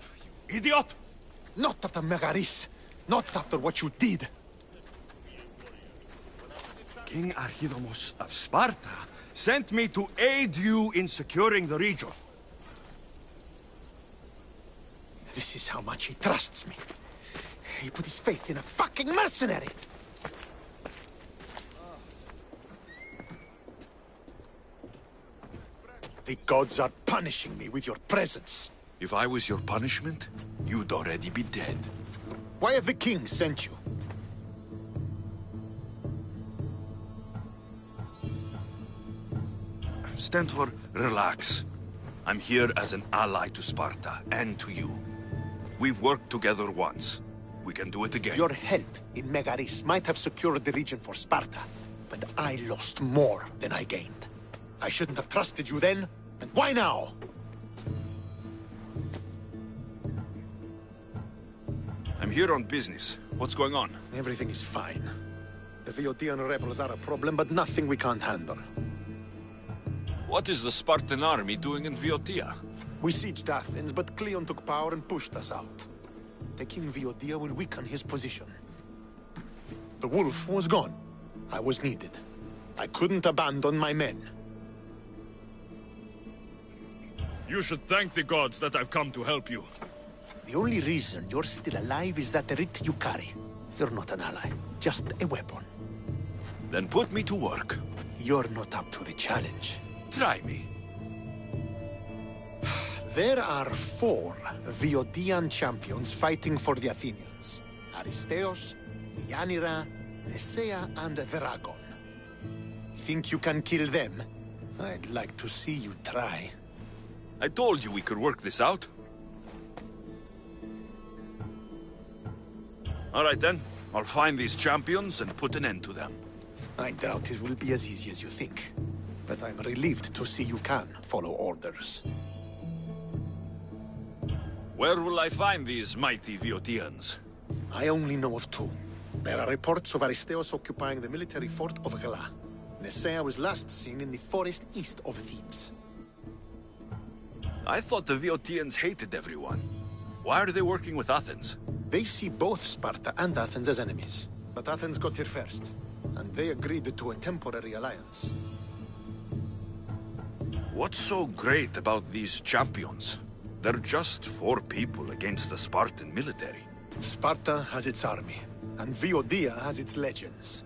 you idiot! Not after Megaris. Not after what you did. King Archidomos of Sparta sent me to aid you in securing the region. This is how much he trusts me. He put his faith in a fucking mercenary! The gods are punishing me with your presence. If I was your punishment, you'd already be dead. Why have the king sent you? Stentor, relax. I'm here as an ally to Sparta, and to you. We've worked together once. We can do it again. Your help in Megaris might have secured the region for Sparta, but I lost more than I gained. I shouldn't have trusted you then, and why now? I'm here on business. What's going on? Everything is fine. The Viotian rebels are a problem, but nothing we can't handle. What is the Spartan army doing in Viotia? We sieged Athens, but Cleon took power and pushed us out. Taking Viotia will weaken his position. The wolf was gone. I was needed. I couldn't abandon my men. You should thank the gods that I've come to help you. The only reason you're still alive is that writ you carry. You're not an ally, just a weapon. Then put me to work. You're not up to the challenge. Try me. There are 4 Viotian champions fighting for the Athenians. Aristeos, Yanira, Nesea, and Veragon. Think you can kill them? I'd like to see you try. I told you we could work this out. All right then. I'll find these champions and put an end to them. I doubt it will be as easy as you think. But I'm relieved to see you can follow orders. Where will I find these mighty Viotians? I only know of 2. There are reports of Aristeos occupying the military fort of Gela. Nesea was last seen in the forest east of Thebes. I thought the Viotians hated everyone. Why are they working with Athens? They see both Sparta and Athens as enemies. But Athens got here first, and they agreed to a temporary alliance. What's so great about these champions? They're just 4 people against the Spartan military. Sparta has its army, and Viotia has its legends.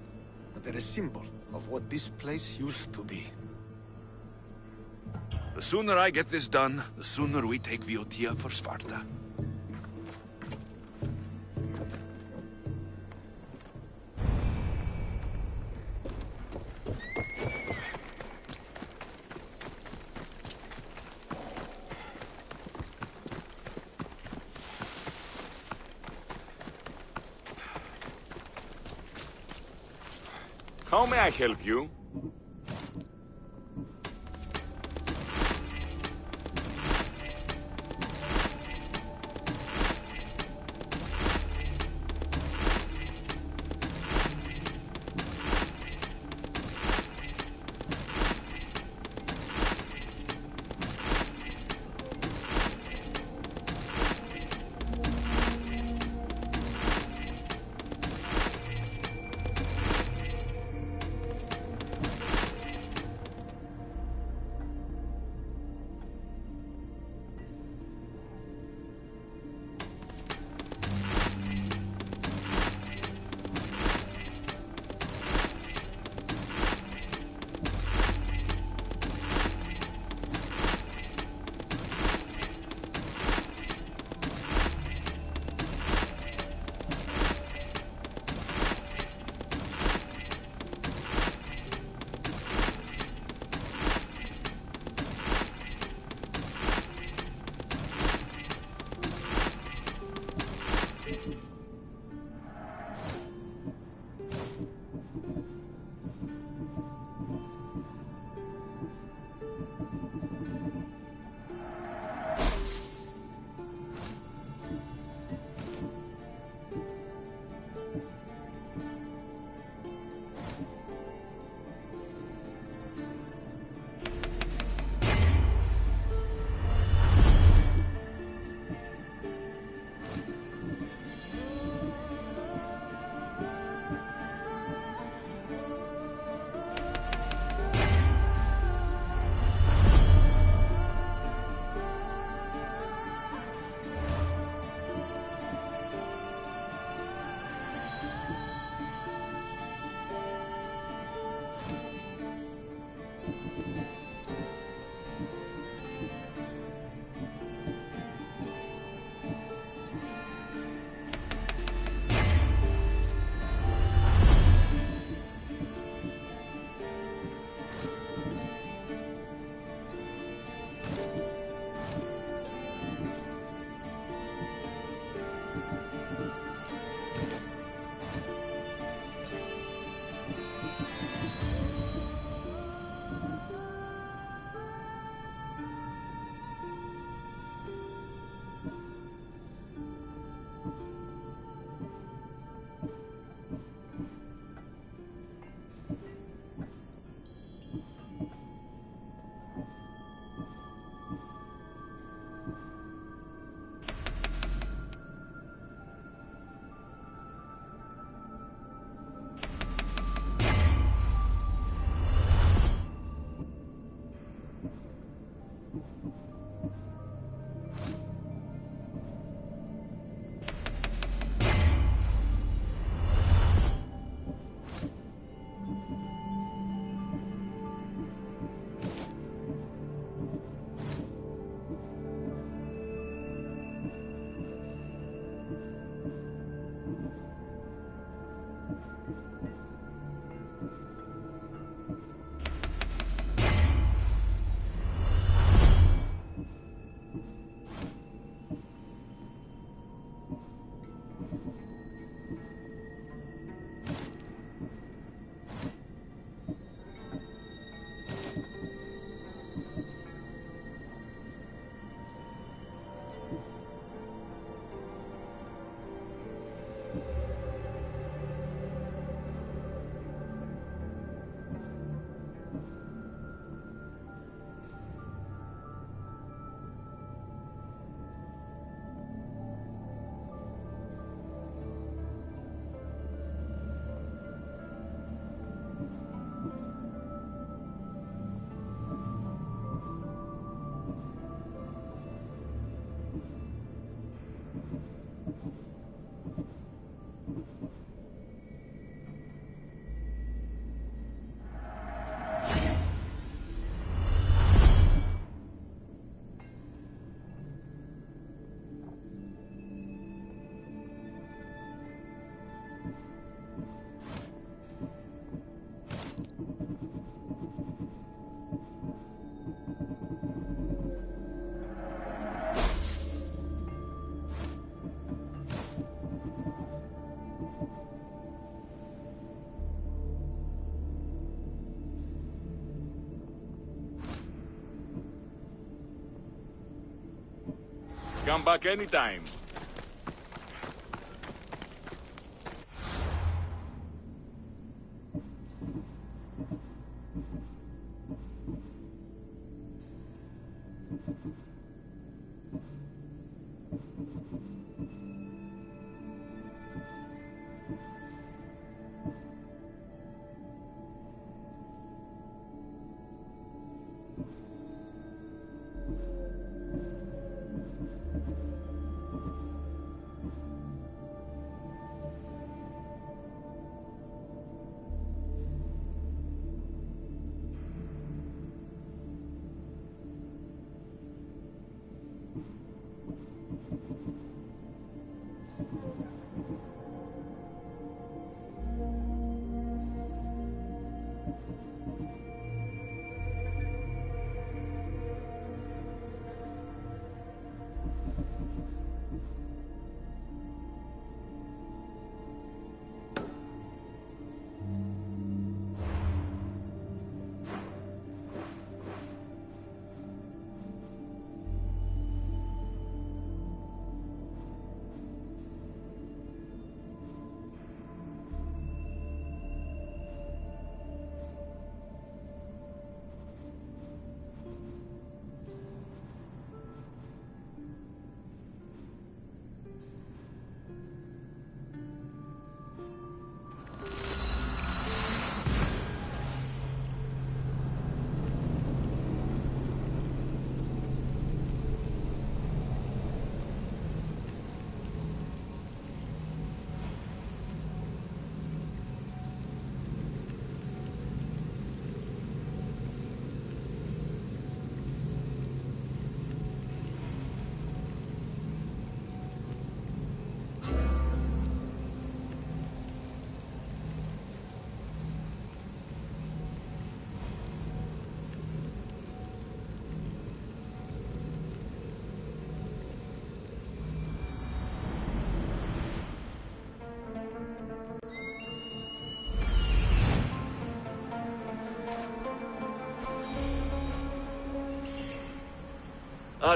They're a symbol of what this place used to be. The sooner I get this done, the sooner we take Viotia for Sparta. How may I help you? Come back anytime.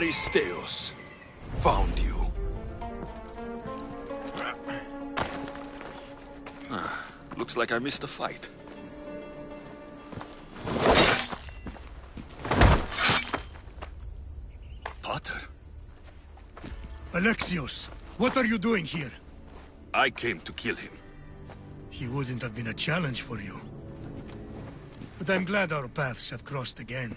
Aristeos found you. Looks like I missed a fight. Potter? Alexios, what are you doing here? I came to kill him. He wouldn't have been a challenge for you. But I'm glad our paths have crossed again.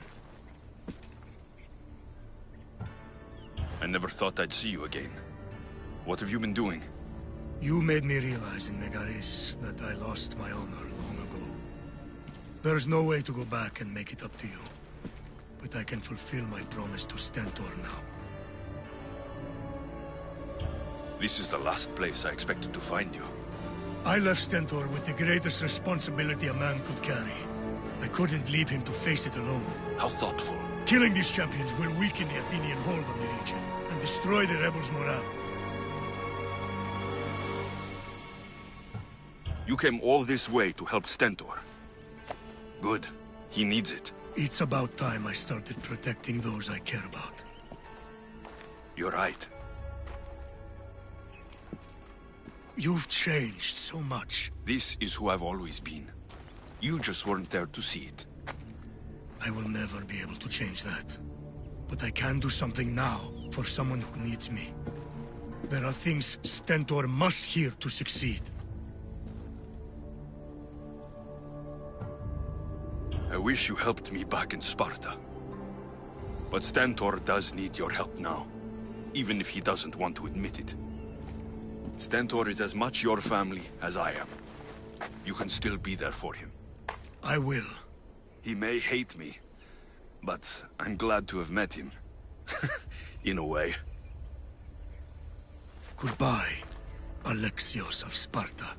I never thought I'd see you again. What have you been doing? You made me realize in Megaris that I lost my honor long ago. There's no way to go back and make it up to you. But I can fulfill my promise to Stentor now. This is the last place I expected to find you. I left Stentor with the greatest responsibility a man could carry. I couldn't leave him to face it alone. How thoughtful. Killing these champions will weaken the Athenian hold on the region and destroy the rebels' morale. You came all this way to help Stentor. Good. He needs it. It's about time I started protecting those I care about. You're right. You've changed so much. This is who I've always been. You just weren't there to see it. I will never be able to change that. But I can do something now for someone who needs me. There are things Stentor must hear to succeed. I wish you helped me back in Sparta. But Stentor does need your help now, even if he doesn't want to admit it. Stentor is as much your family as I am. You can still be there for him. I will. He may hate me, but I'm glad to have met him. In a way. Goodbye, Alexios of Sparta.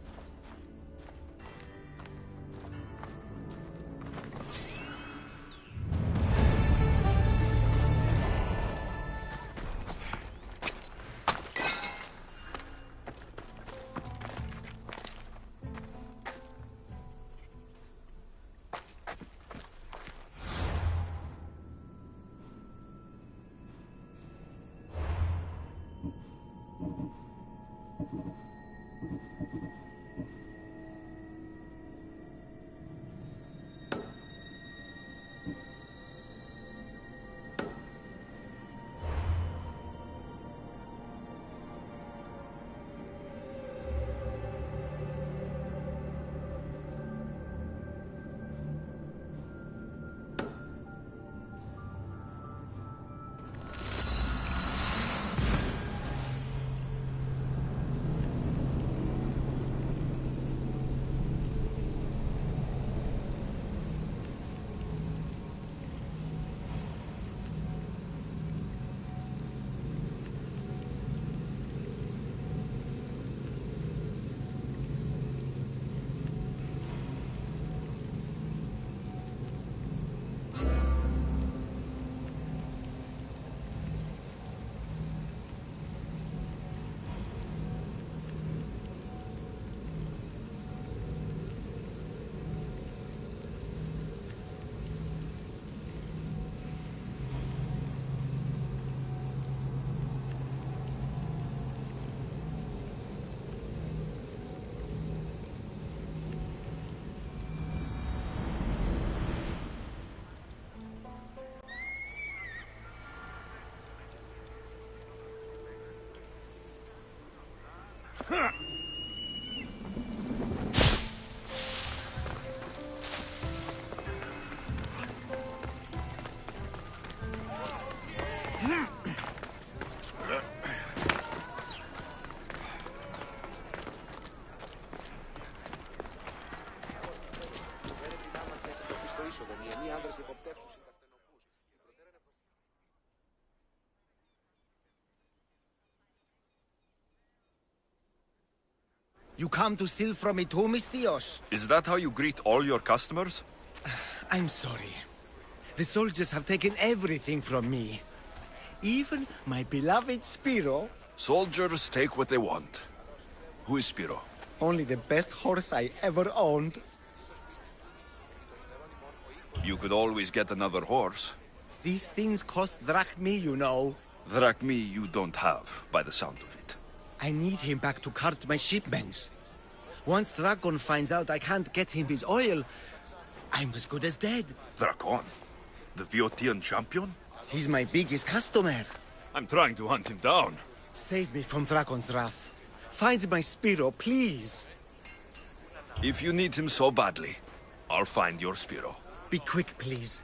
You come to steal from me too, mis tíos? Is that how you greet all your customers? I'm sorry. The soldiers have taken everything from me. Even my beloved Spiro. Soldiers take what they want. Who is Spiro? Only the best horse I ever owned. You could always get another horse. These things cost drachmi, you know. Drachmi you don't have, by the sound of it. I need him back to cart my shipments. Once Dragon finds out I can't get him his oil, I'm as good as dead. Dragon? The Viotian champion? He's my biggest customer. I'm trying to hunt him down. Save me from Dragon's wrath. Find my Spiro, please. If you need him so badly, I'll find your Spiro. Be quick, please.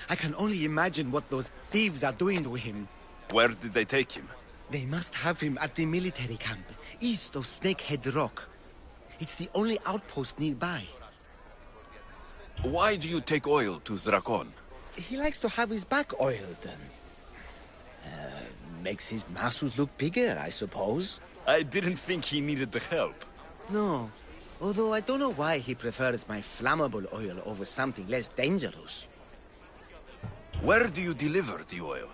I can only imagine what those thieves are doing to him. Where did they take him? They must have him at the military camp, east of Snakehead Rock. It's the only outpost nearby. Why do you take oil to Dragon? He likes to have his back oiled. Makes his muscles look bigger, I suppose. I didn't think he needed the help. No. Although I don't know why he prefers my flammable oil over something less dangerous. Where do you deliver the oil?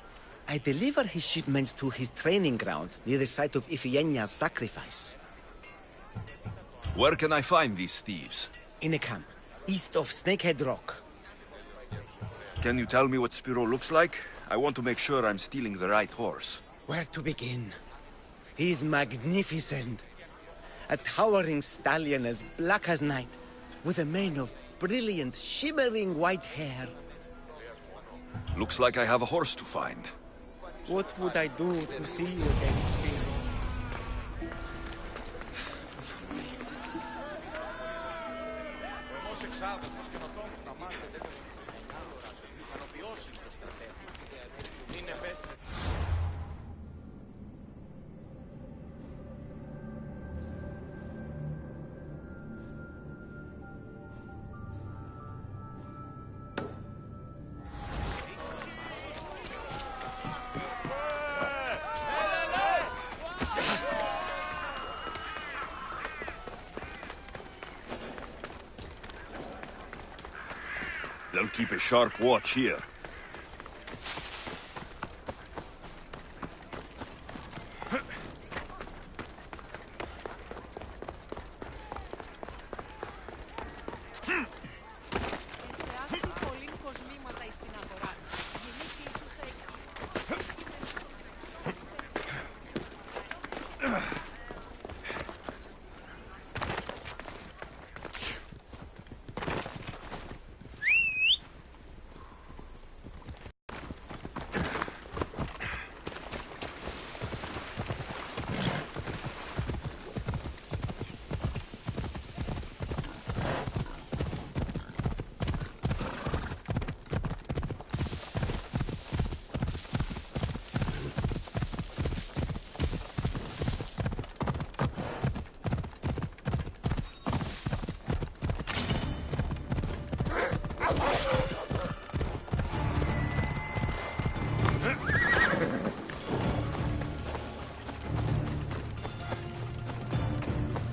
I deliver his shipments to his training ground near the site of Iphigenia's sacrifice. Where can I find these thieves? In a camp, east of Snakehead Rock. Can you tell me what Spiro looks like? I want to make sure I'm stealing the right horse. Where to begin? He's magnificent. A towering stallion as black as night, with a mane of brilliant, shimmering white hair. Looks like I have a horse to find. What would I do to see you again, Spiro? They'll keep a sharp watch here.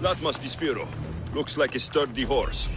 That must be Spiro. Looks like a sturdy horse.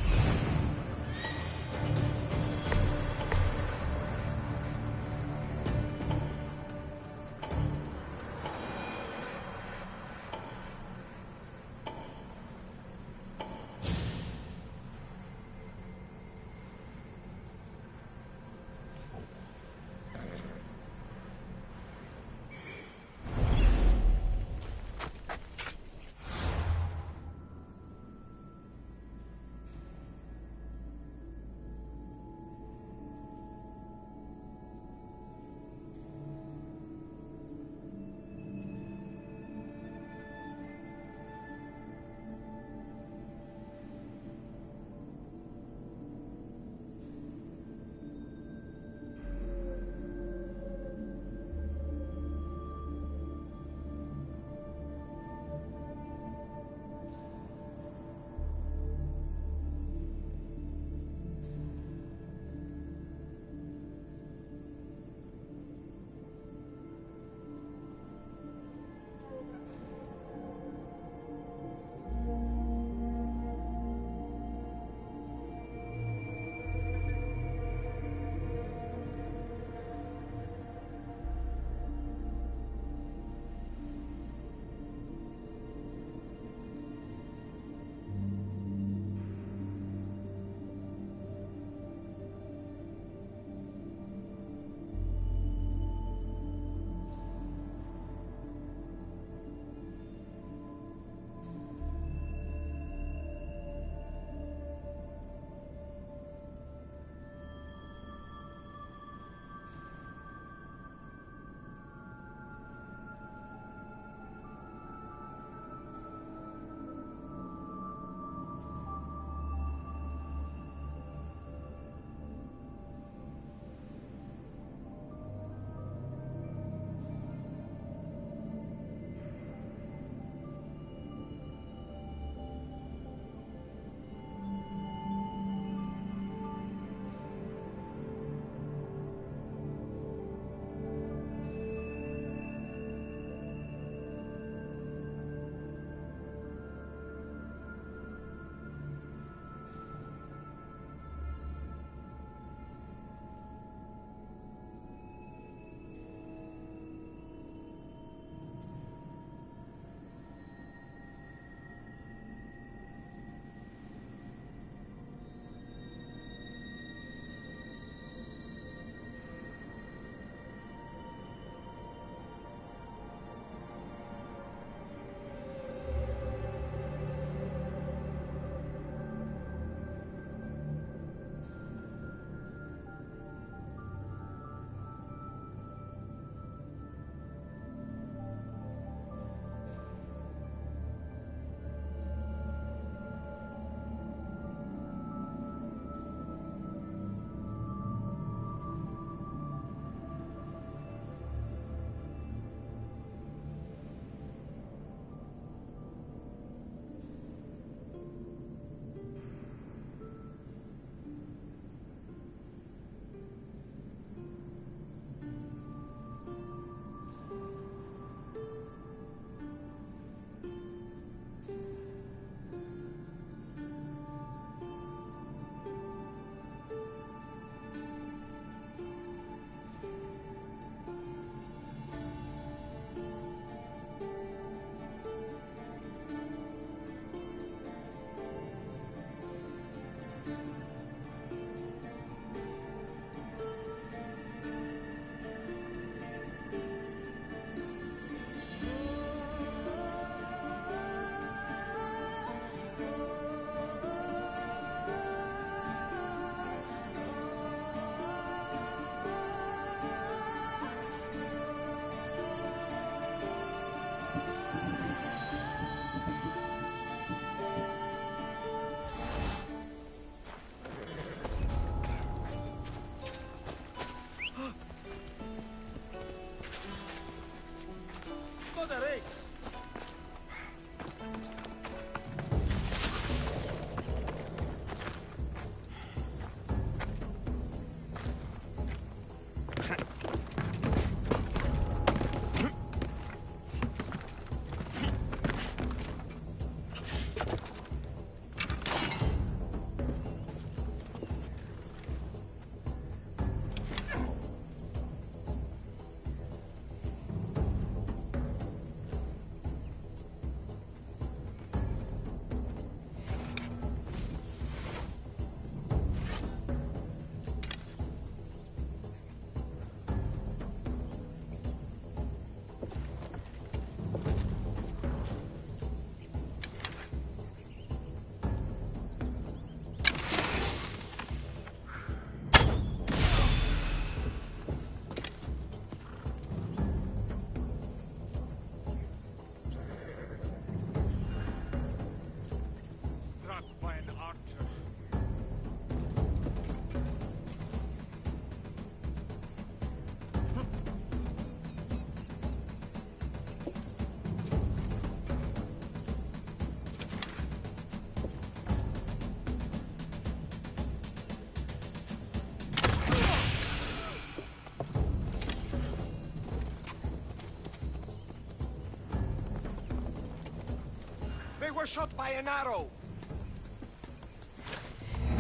were shot by an arrow.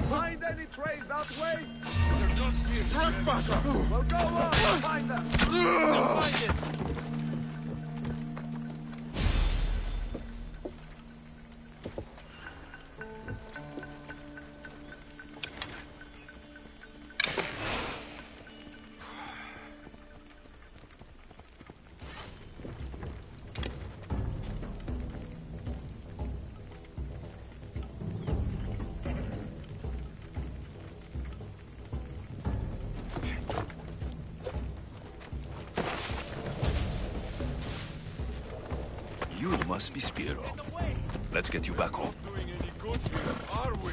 Find any trace that way? They're not here. Trespasser! Well, go on, find them. We'll find it. You must be Spiro. Let's get you back home. Doing any good here, are we?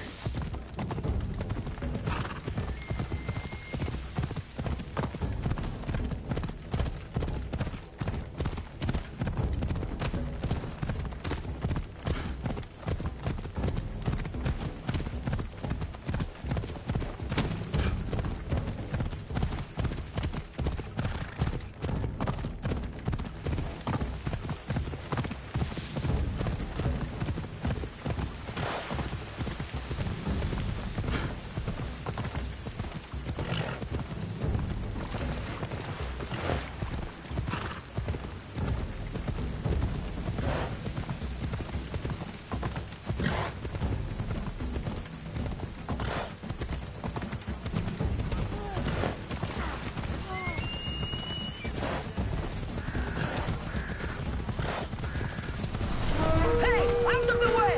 Hey, out of the way!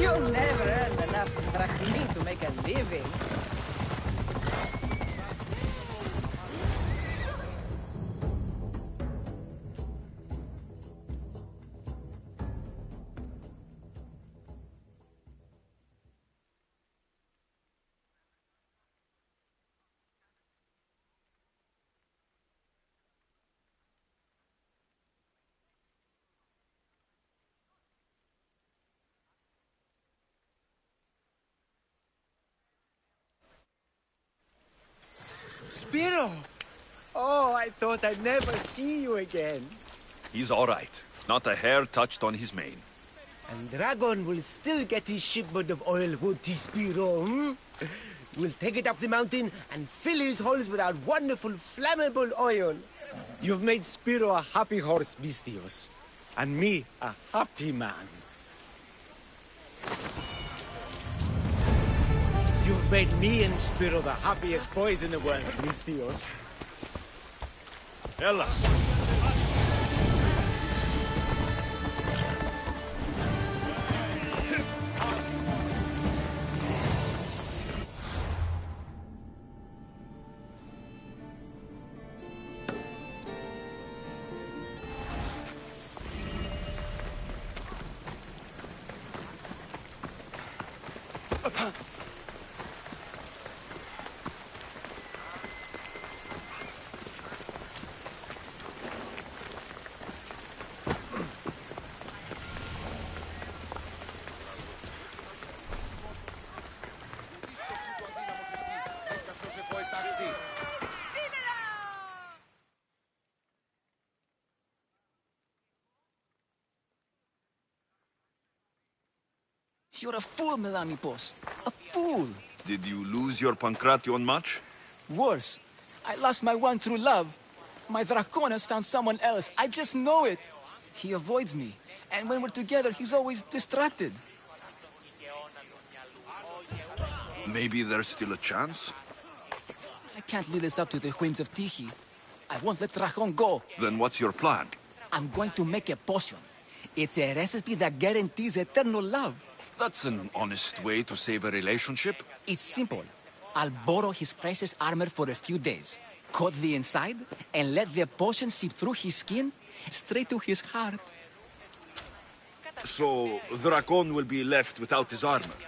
You never earned enough drachmi to make a living. Spiro! Oh, I thought I'd never see you again. He's all right. Not a hair touched on his mane. And Dragon will still get his shipment of oil, won't he, Spiro? Hmm? We'll take it up the mountain and fill his holes with our wonderful flammable oil. You've made Spiro a happy horse, Misthios. And me a happy man. You've made me and Spiro the happiest boys in the world, Misthios. Ella! You're a fool, Melamipos. A fool! Did you lose your Pankration much? Worse, I lost my one true love. My Draconis found someone else. I just know it. He avoids me, and when we're together, he's always distracted. Maybe there's still a chance? I can't leave this up to the whims of Tiki. I won't let Dracon go. Then what's your plan? I'm going to make a potion. It's a recipe that guarantees eternal love. That's an honest way to save a relationship. It's simple. I'll borrow his precious armor for a few days, cut the inside, and let the potion seep through his skin straight to his heart. So, Dracon will be left without his armor.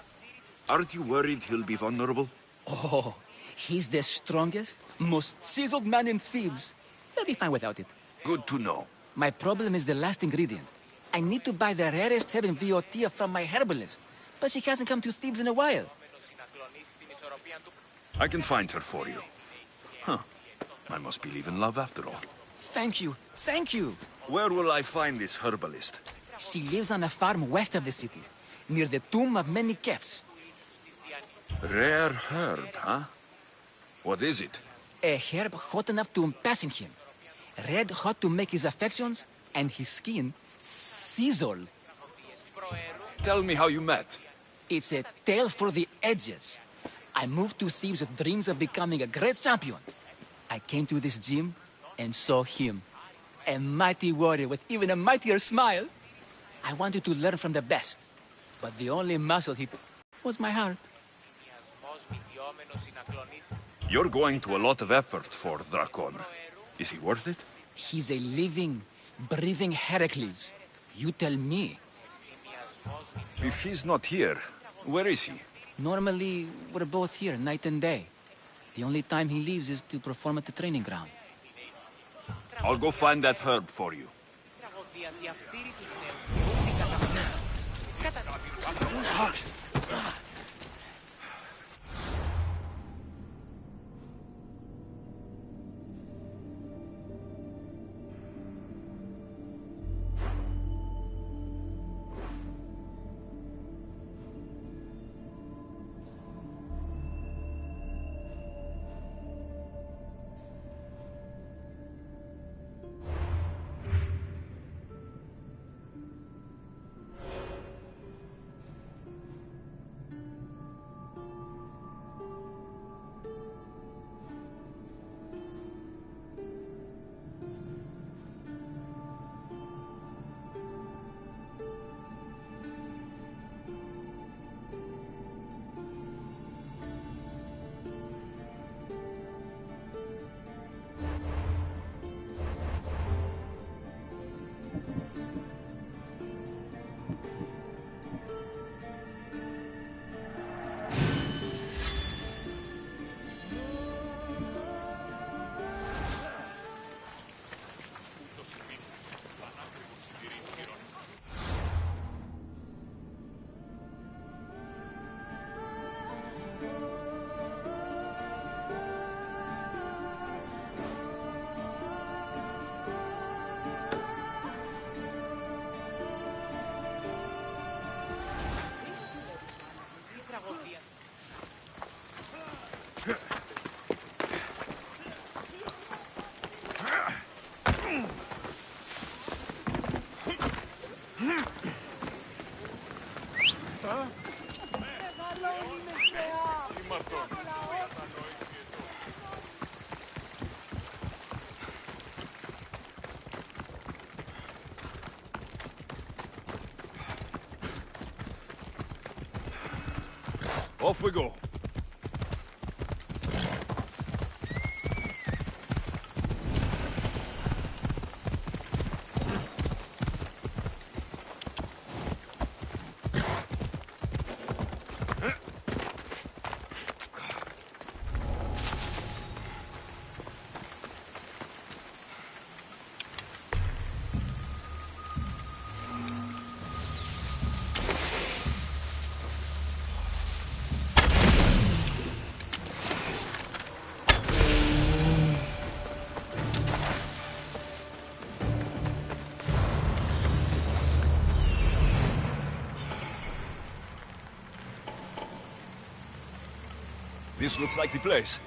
Aren't you worried he'll be vulnerable? Oh, he's the strongest, most chiseled man in Thebes. He'll be fine without it. Good to know. My problem is the last ingredient. I need to buy the rarest herb in Viotia from my herbalist, but she hasn't come to Thebes in a while. I can find her for you. Huh. I must believe in love after all. Thank you. Thank you. Where will I find this herbalist? She lives on a farm west of the city, near the tomb of many Kefs. Rare herb, huh? What is it? A herb hot enough to impassion him. Red hot to make his affections, and his skin sizzle. Tell me how you met. It's a tale for the edges. I moved to Thebes with dreams of becoming a great champion. I came to this gym and saw him. A mighty warrior with even a mightier smile. I wanted to learn from the best, but the only muscle he was my heart. You're going to a lot of effort for Drakon. Is he worth it? He's a living, breathing Heracles. You tell me. If he's not here, where is he? Normally, we're both here night and day. The only time he leaves is to perform at the training ground. I'll go find that herb for you. Off we go. This looks like the place.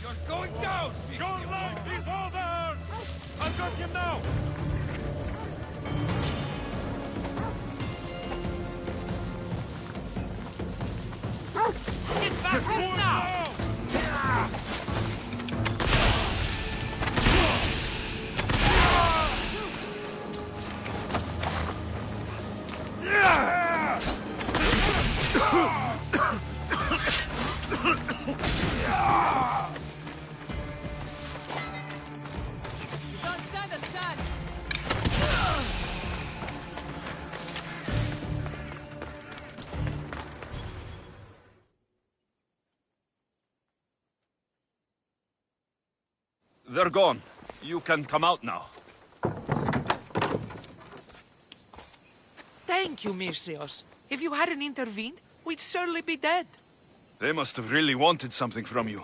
You're going down! Don't let these all down! I've got him now! Get back here now! Don't stand a chance! They're gone. You can come out now. Thank you, Misthios. If you hadn't intervened, we'd surely be dead. They must have really wanted something from you.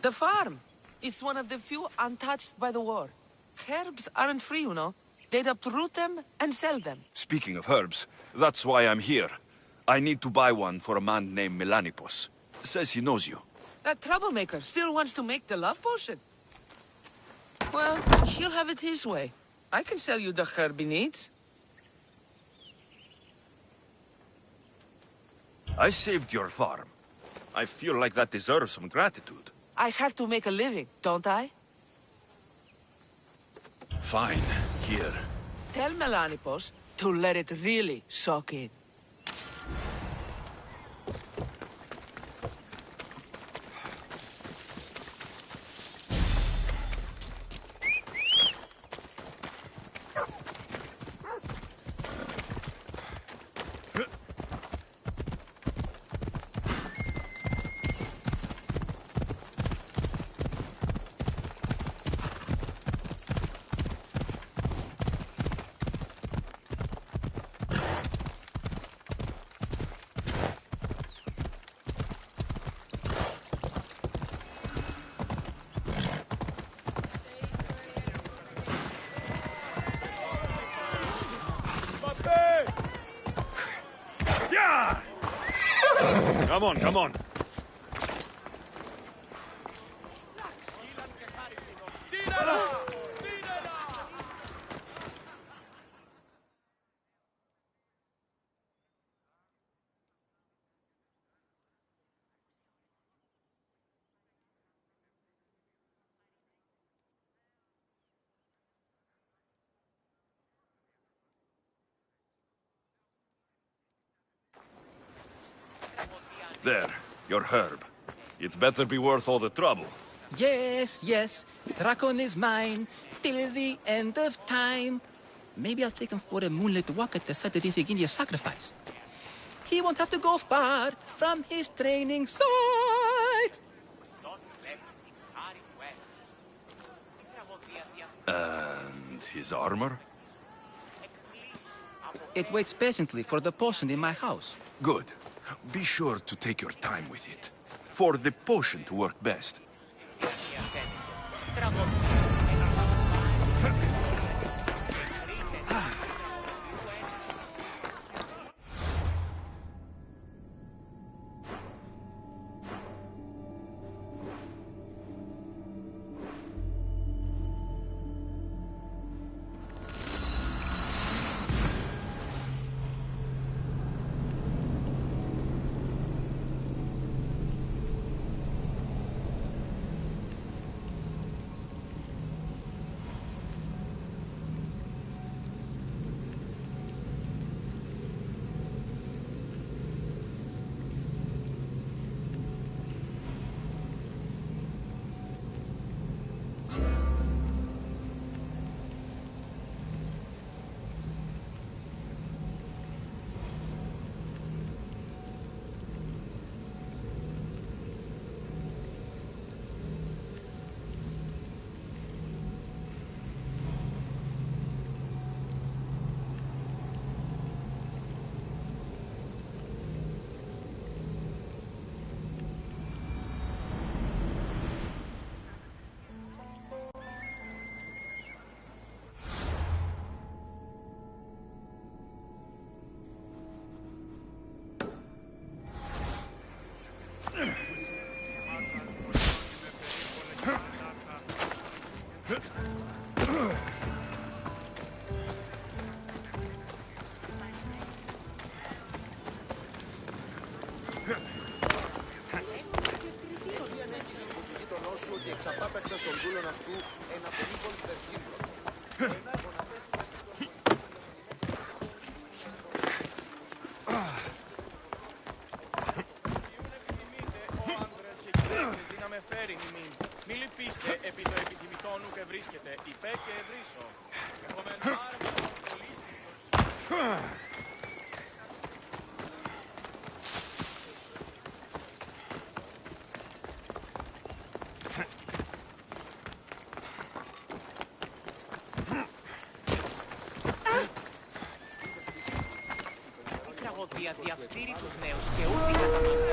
The farm. It's one of the few untouched by the war. Herbs aren't free, you know. They'd uproot them and sell them. Speaking of herbs, that's why I'm here. I need to buy one for a man named Melanipos. Says he knows you. That troublemaker still wants to make the love potion. Well, he'll have it his way. I can sell you the herb he needs. I saved your farm. I feel like that deserves some gratitude. I have to make a living, don't I? Fine. Here. Tell Melanipos to let it really soak in. Come on, come on. There, your herb. It better be worth all the trouble. Yes, yes. Drakon is mine till the end of time. Maybe I'll take him for a moonlit walk at the site of Iphigenia's sacrifice. He won't have to go far from his training site. And his armor? It waits patiently for the potion in my house. Good. Be sure to take your time with it. For the potion to work best. Εξαπάταξα στον δούλον αυτού ένα περίπολο τερσίμπλο. Να με φέρει νημήν. Μη λυπήστε επί το επιθυμητό νου και βρίσκεται υπέ και ευρύσω. Επομένως άρμα πολύ στοιχος. Διαφθείρει τους νέους και ούτε καταμετρεύει.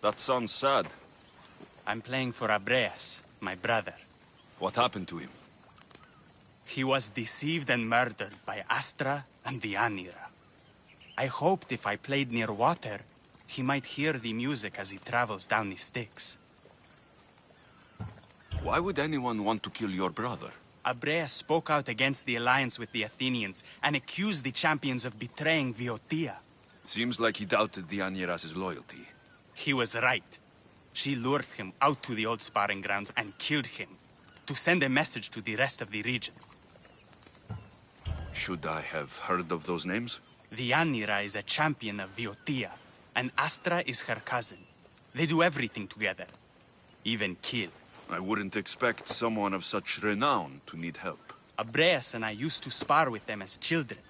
That sounds sad. I'm playing for Abreas, my brother. What happened to him? He was deceived and murdered by Astra and the Anira. I hoped if I played near water, he might hear the music as he travels down the Styx. Why would anyone want to kill your brother? Abreas spoke out against the alliance with the Athenians and accused the champions of betraying Viotia. Seems like he doubted the Aniras's loyalty. He was right. She lured him out to the old sparring grounds and killed him, to send a message to the rest of the region. Should I have heard of those names? The Anira is a champion of Viotia, and Astra is her cousin. They do everything together, even kill. I wouldn't expect someone of such renown to need help. Abreas and I used to spar with them as children.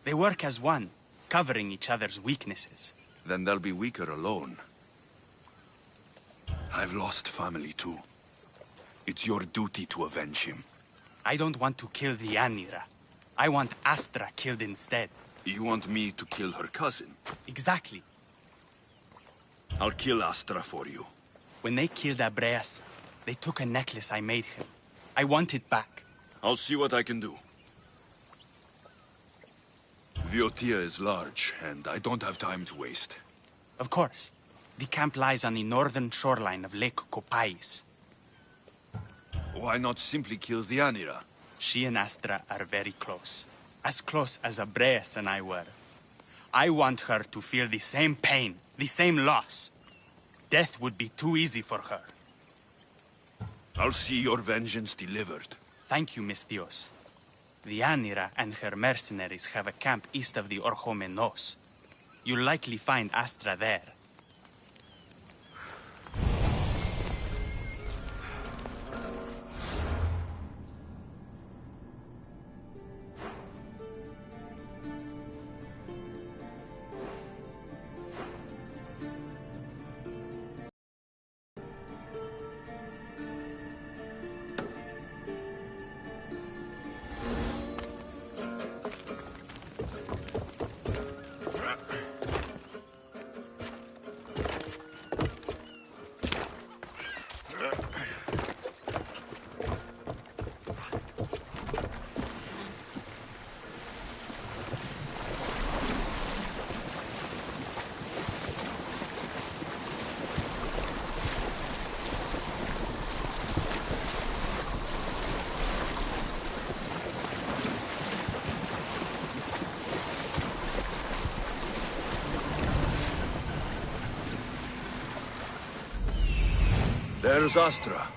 They work as one, covering each other's weaknesses. Then they'll be weaker alone. I've lost family too. It's your duty to avenge him. I don't want to kill the Anira. I want Astra killed instead. You want me to kill her cousin? Exactly. I'll kill Astra for you. When they killed Abreas, they took a necklace I made him. I want it back. I'll see what I can do. Viotia is large, and I don't have time to waste. Of course. The camp lies on the northern shoreline of Lake Kopais. Why not simply kill the Anira? She and Astra are very close. As close as Abreas and I were. I want her to feel the same pain, the same loss. Death would be too easy for her. I'll see your vengeance delivered. Thank you, Misthios. The Anira and her mercenaries have a camp east of the Orchomenos. You'll likely find Astra there. There's Astra.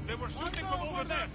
They were shooting from over there.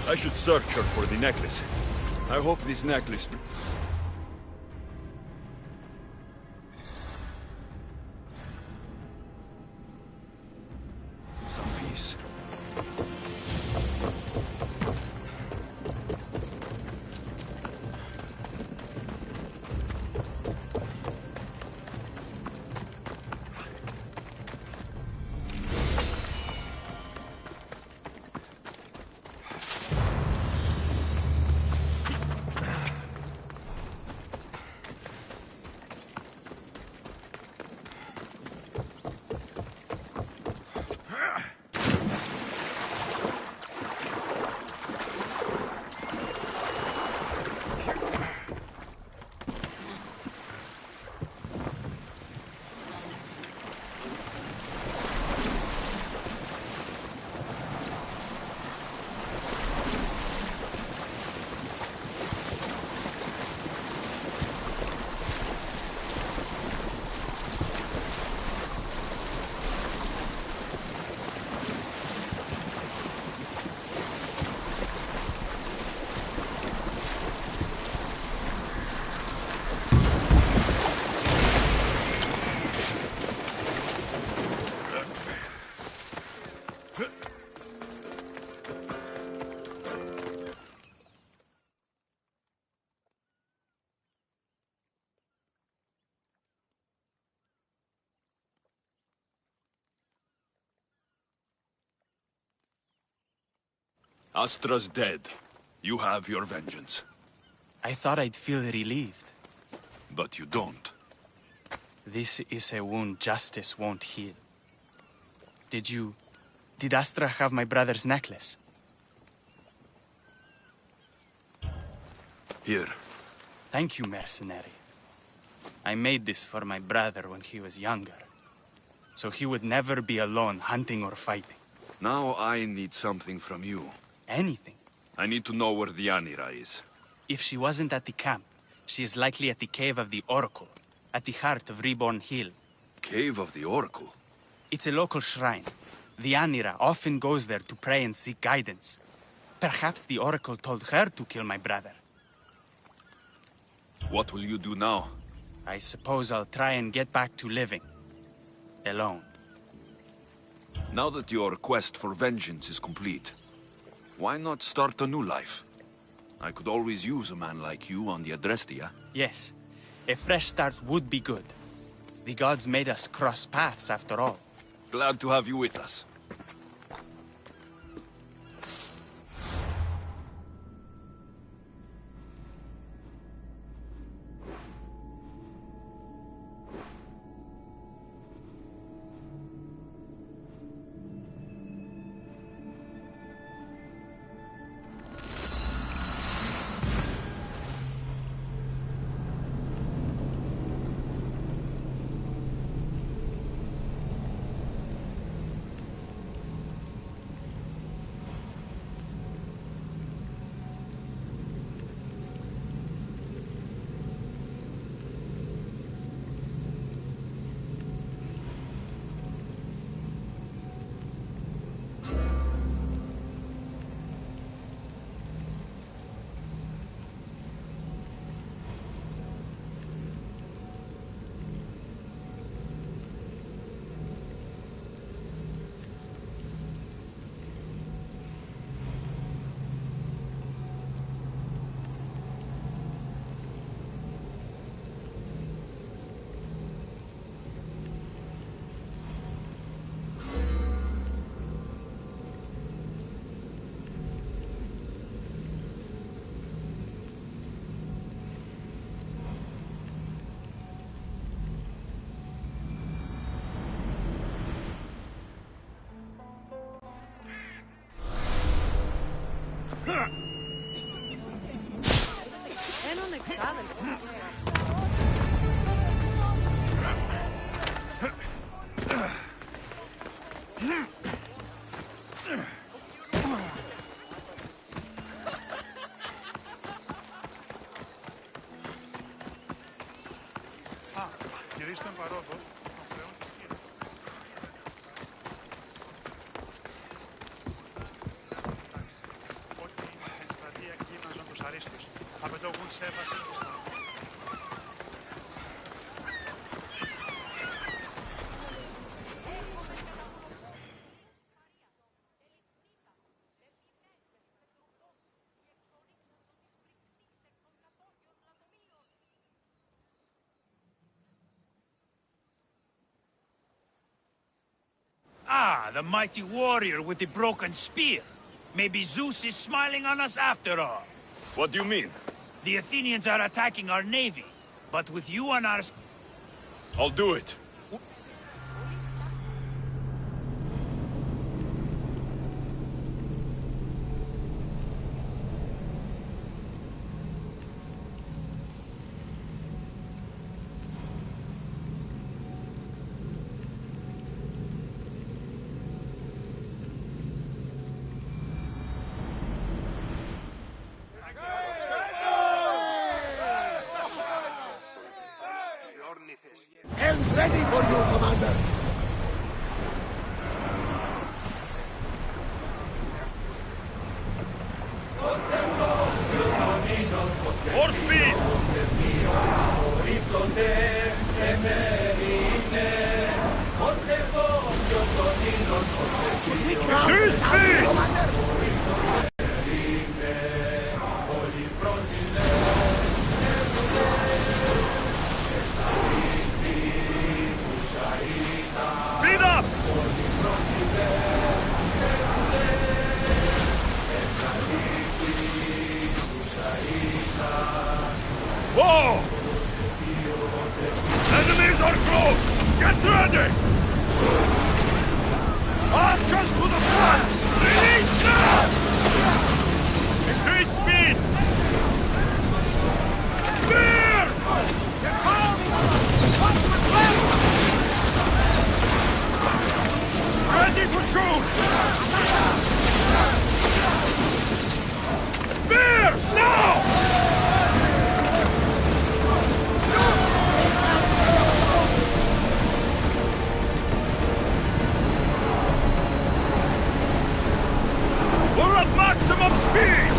I should search her for the necklace. I hope this necklace... Some peace. Astra's dead. You have your vengeance. I thought I'd feel relieved. But you don't. This is a wound justice won't heal. Did Astra have my brother's necklace? Here. Thank you, mercenary. I made this for my brother when he was younger, so he would never be alone hunting or fighting. Now I need something from you. Anything. I need to know where the Anira is. If she wasn't at the camp, she is likely at the Cave of the Oracle, at the heart of Reborn Hill. Cave of the Oracle? It's a local shrine. The Anira often goes there to pray and seek guidance. Perhaps the Oracle told her to kill my brother. What will you do now? I suppose I'll try and get back to living. Alone. Now that your quest for vengeance is complete, why not start a new life? I could always use a man like you on the Adrestia. Yes, a fresh start would be good. The gods made us cross paths after all. Glad to have you with us. Έναν εξάδελφο. Γυρίστε παρόδο των χρεών της κύριας. Ότι εν στρατεία κύμαζον τους αρίστους, απαιτώγουν σέβαση τους θανάτους. Ah, the mighty warrior with the broken spear. Maybe Zeus is smiling on us after all. What do you mean? The Athenians are attacking our navy, but with you on our... I'll do it. Helm's ready for you, Commander! More speed! Too speed! Speed up! Whoa! Enemies are close! Get ready! Archers to the front! Release them! maximum speed!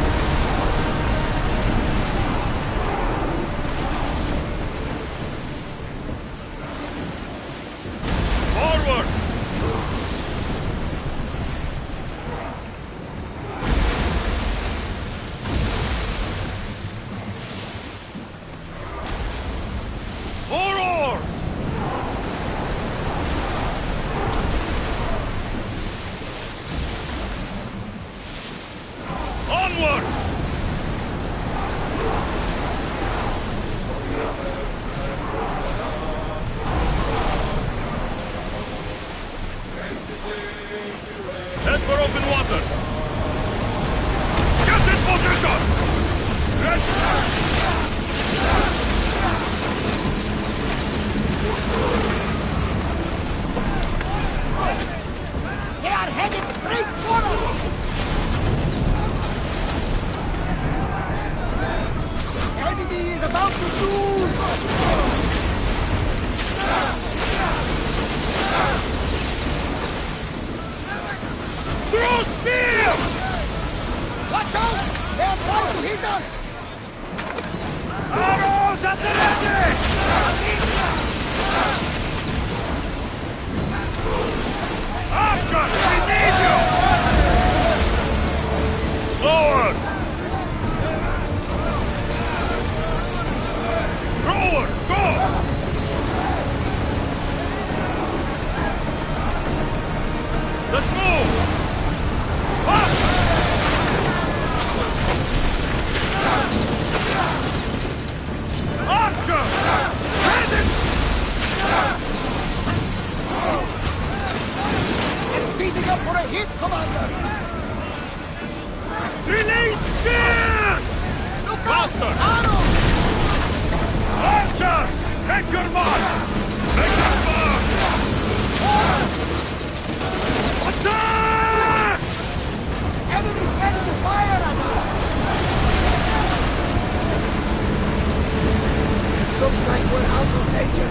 Forward! More oars! Onward! Head for open water! Get in position! They are headed straight for us! The enemy is about to lose! Throw spear! Watch out! They are trying to hit us! Arrows at the ready! Archer, we need you! Slower! Throwers, go! Let's move! Up! Archer! Headed! They're speeding up for a hit, Commander! Release spears! Look out! Masters! Arrows! Archers! Take your mark! Make your mark! Attack! Enemies ready to fire at us! Looks like we're out of danger.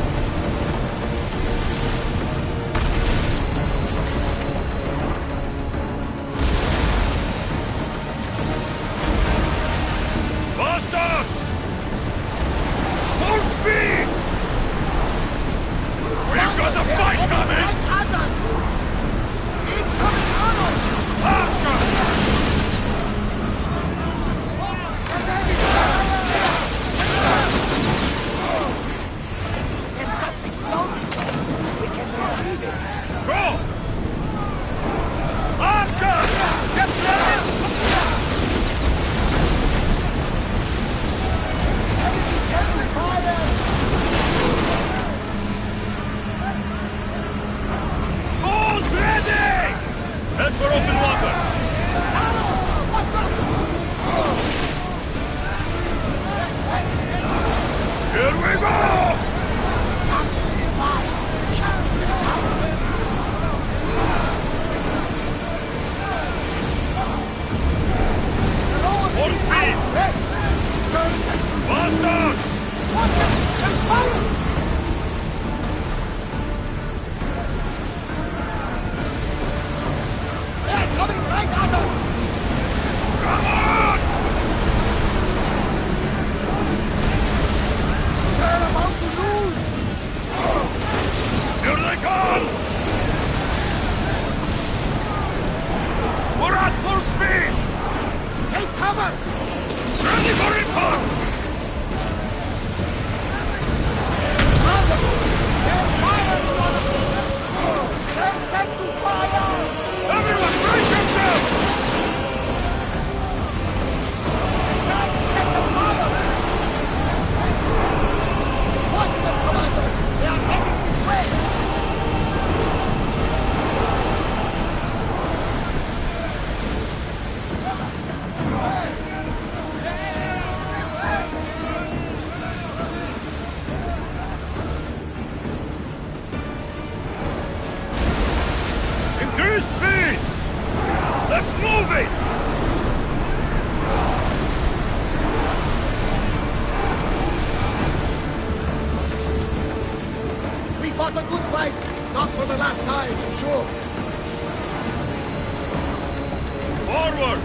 Faster! Full speed! We've got a fight coming! Right at us! Incoming arrows! Archer! There's something floating there. We can retrieve it. Go! Archer! Get ready! Enemy setting fire! Who's ready? Head for open water! Arrows! Watch out! Here we go! Something fire! More speed! Masters! Watch it! There's fire! They're coming right at us! Come on! They're about to lose! Here they come! We're at full speed! Take cover! Ready for impact! They're firing on us! They're set to fire! Everyone, brace yourself! Trying to set them fire! Watch them, Commander! They are heading this way! Increase speed! Let's move it! We fought a good fight! Not for the last time, I'm sure! Forward!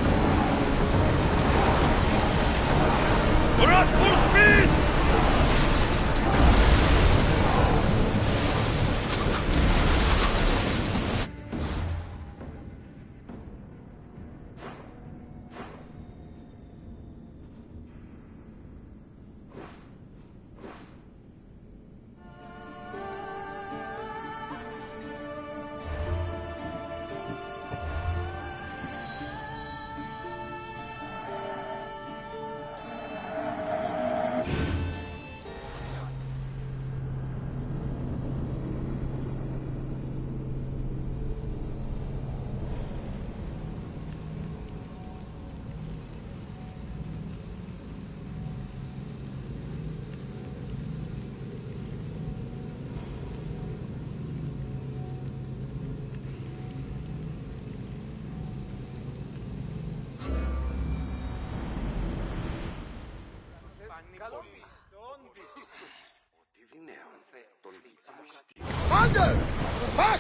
Commander! Back!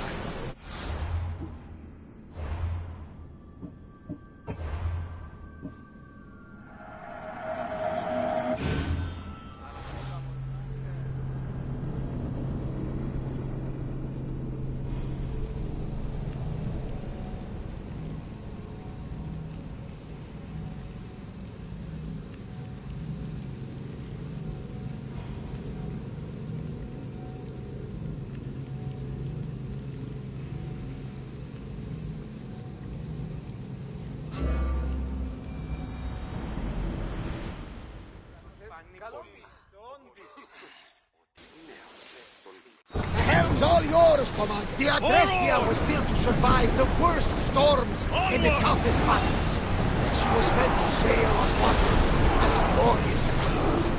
The helm's all yours, Commander. The Adrestia was built to survive the worst storms in the toughest battles. And she was meant to sail on waters as glorious as this.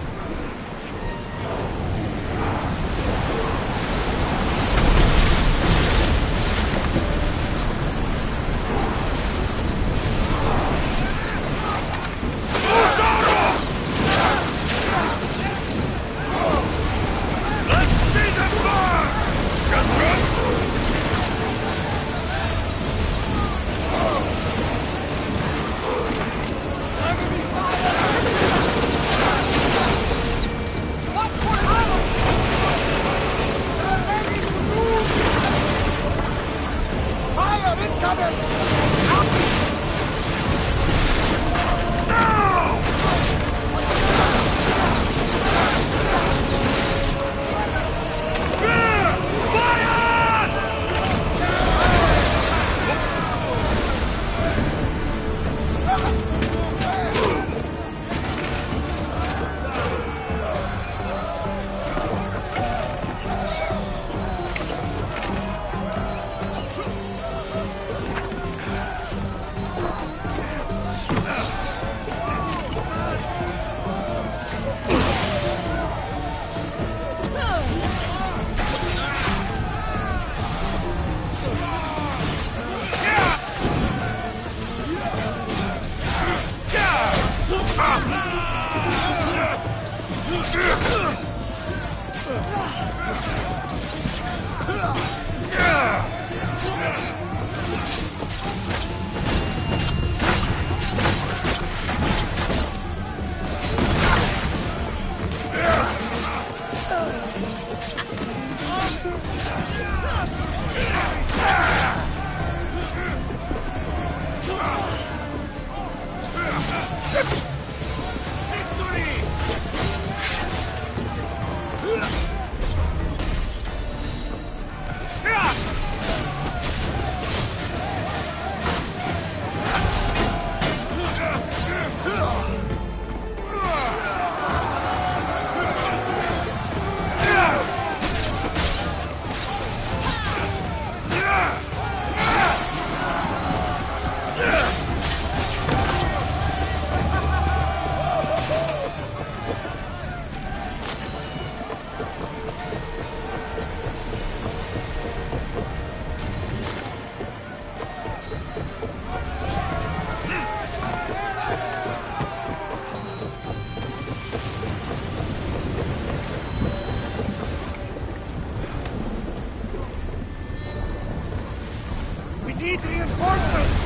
Need reinforcements!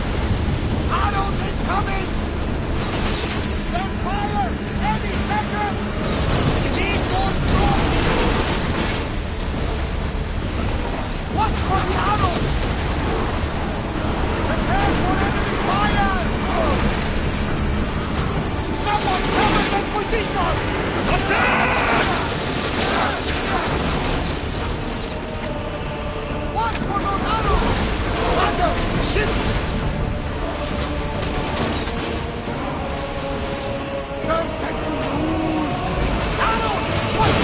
Arrows incoming! Send fire! Any second! We need more troops! Watch for the arrows! Prepare for enemy fire! Someone cover that position! Attack! Watch for those arrows! Commander! Shit! Turn second loose! Arrows! What?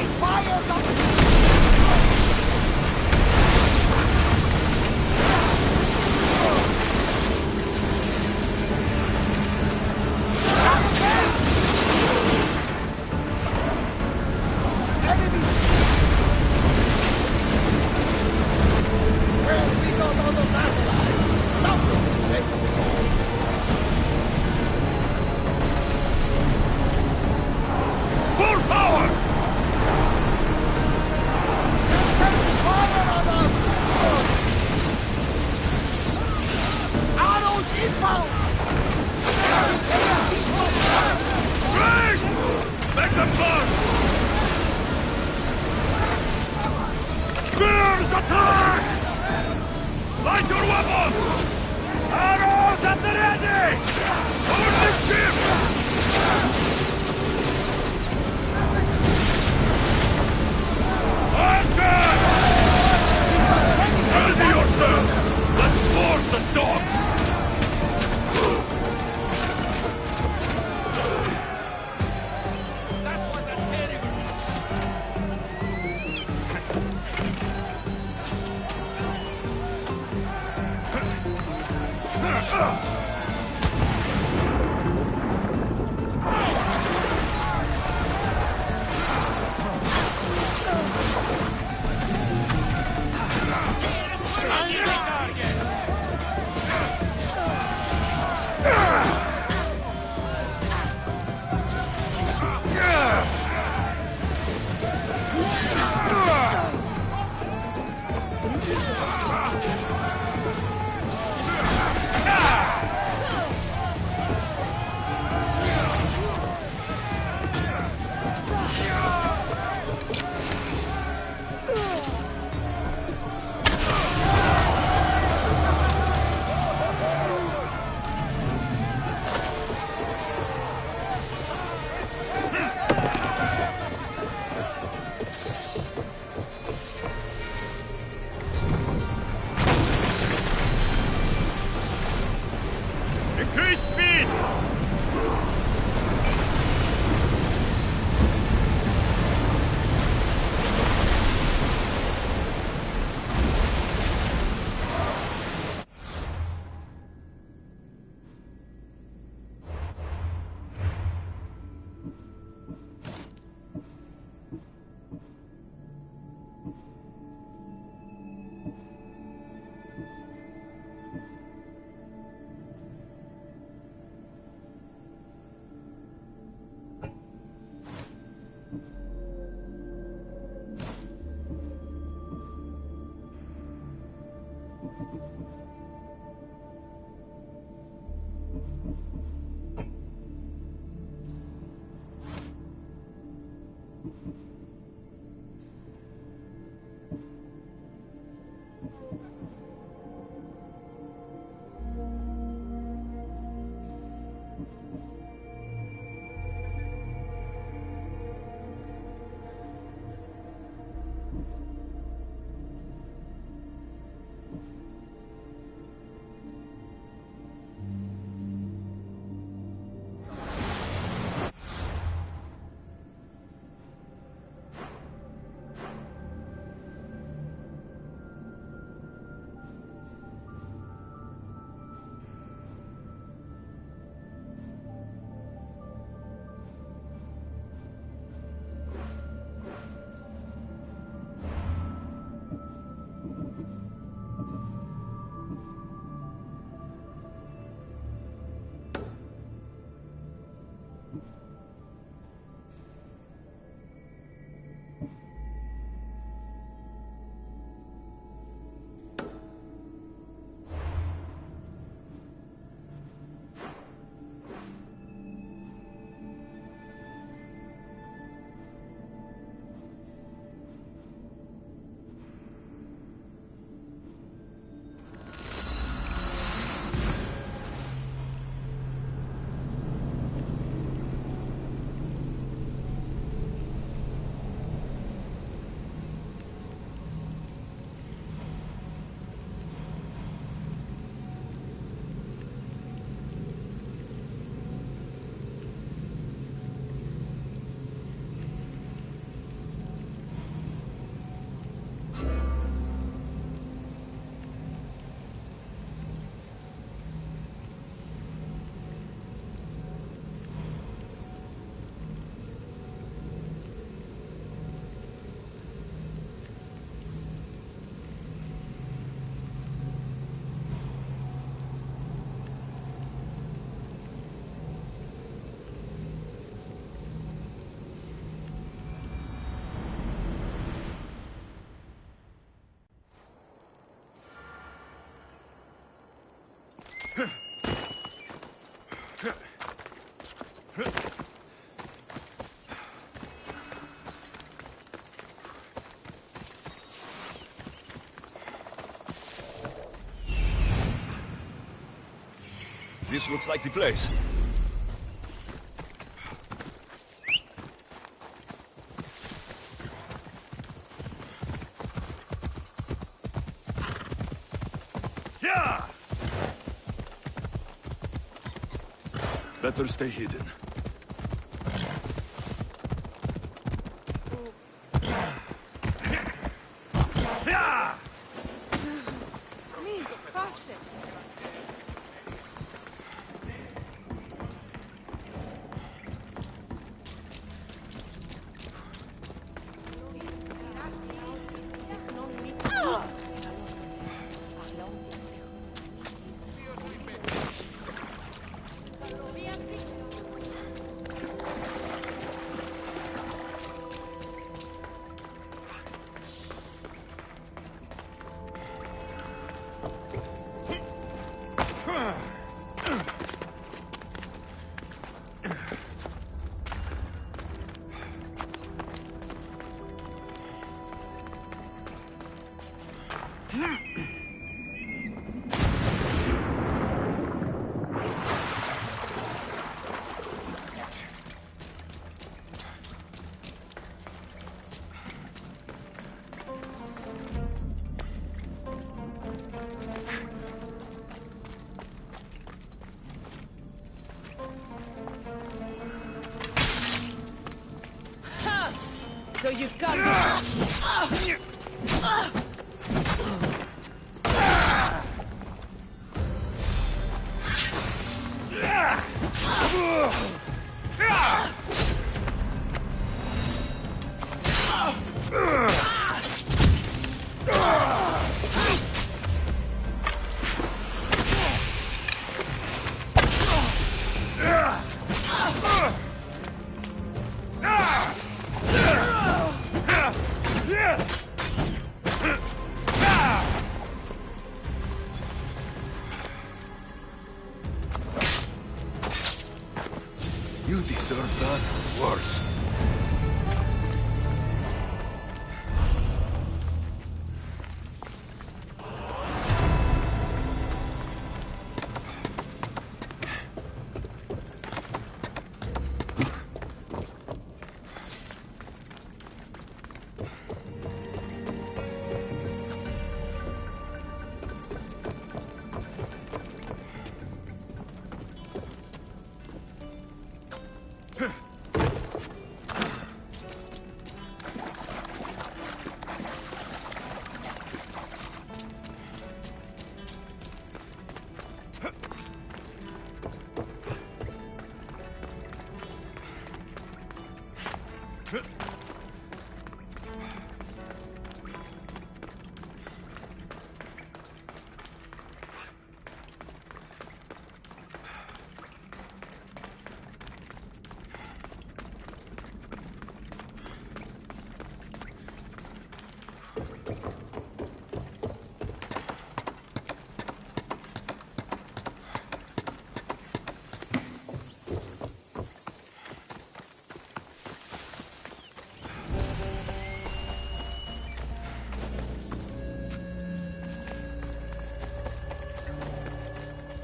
They fired the... Full power! Arrows inbound! Race! Make them burn! Spears attack! Light your weapons! Arrows at the ready! Over the ship! Anchor! Ready yourselves! Let's board the dogs! Increase speed! This looks like the place. Yeah! Better stay hidden. So you've come this... You deserve that worse.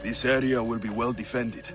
This area will be well defended.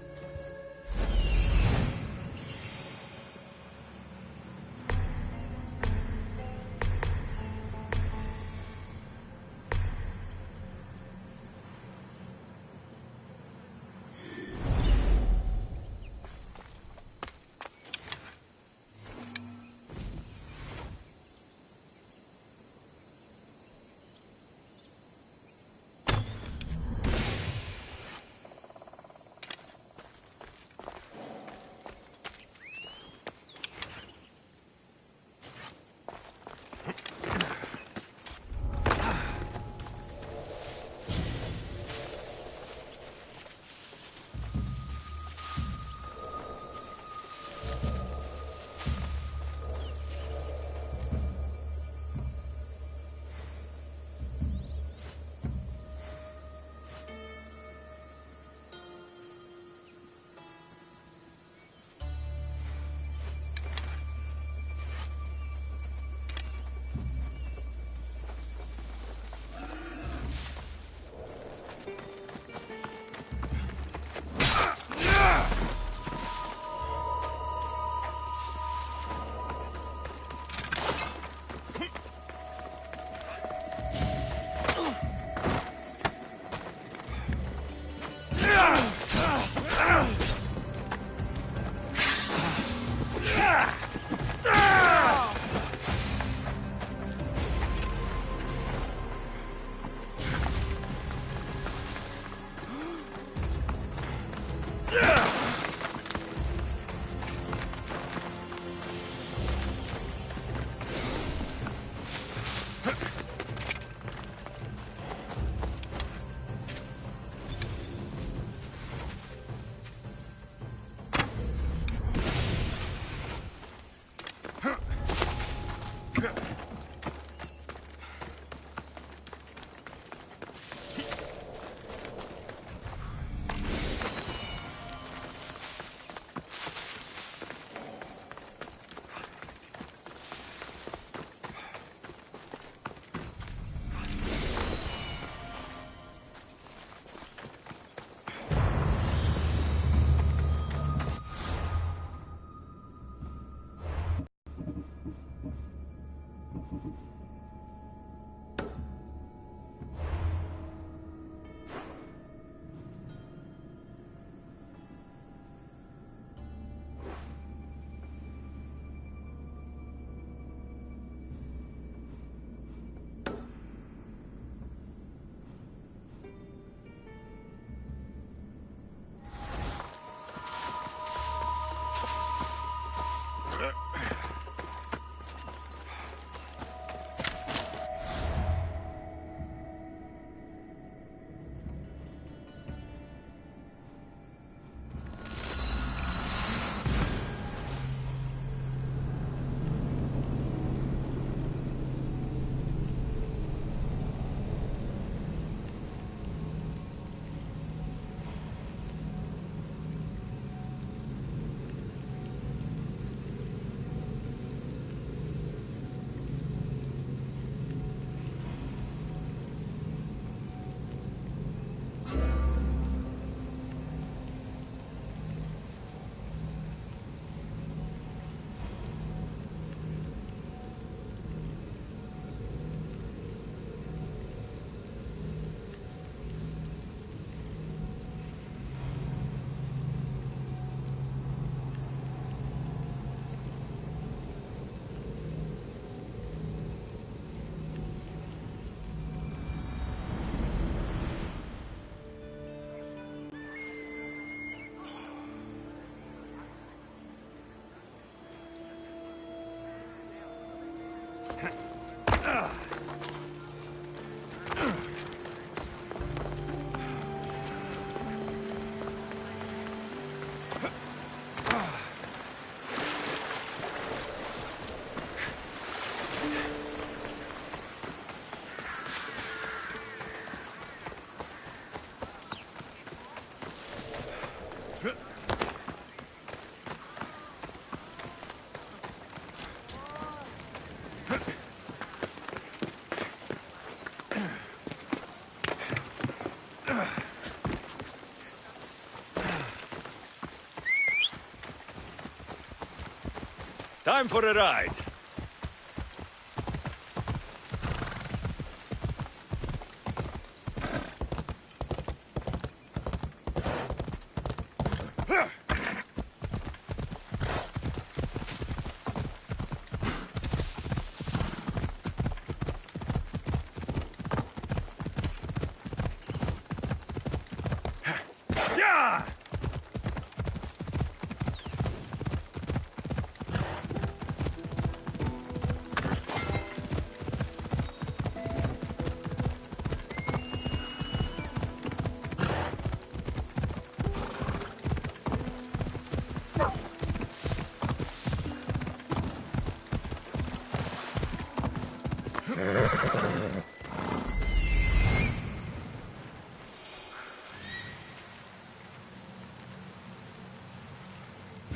Time for a ride.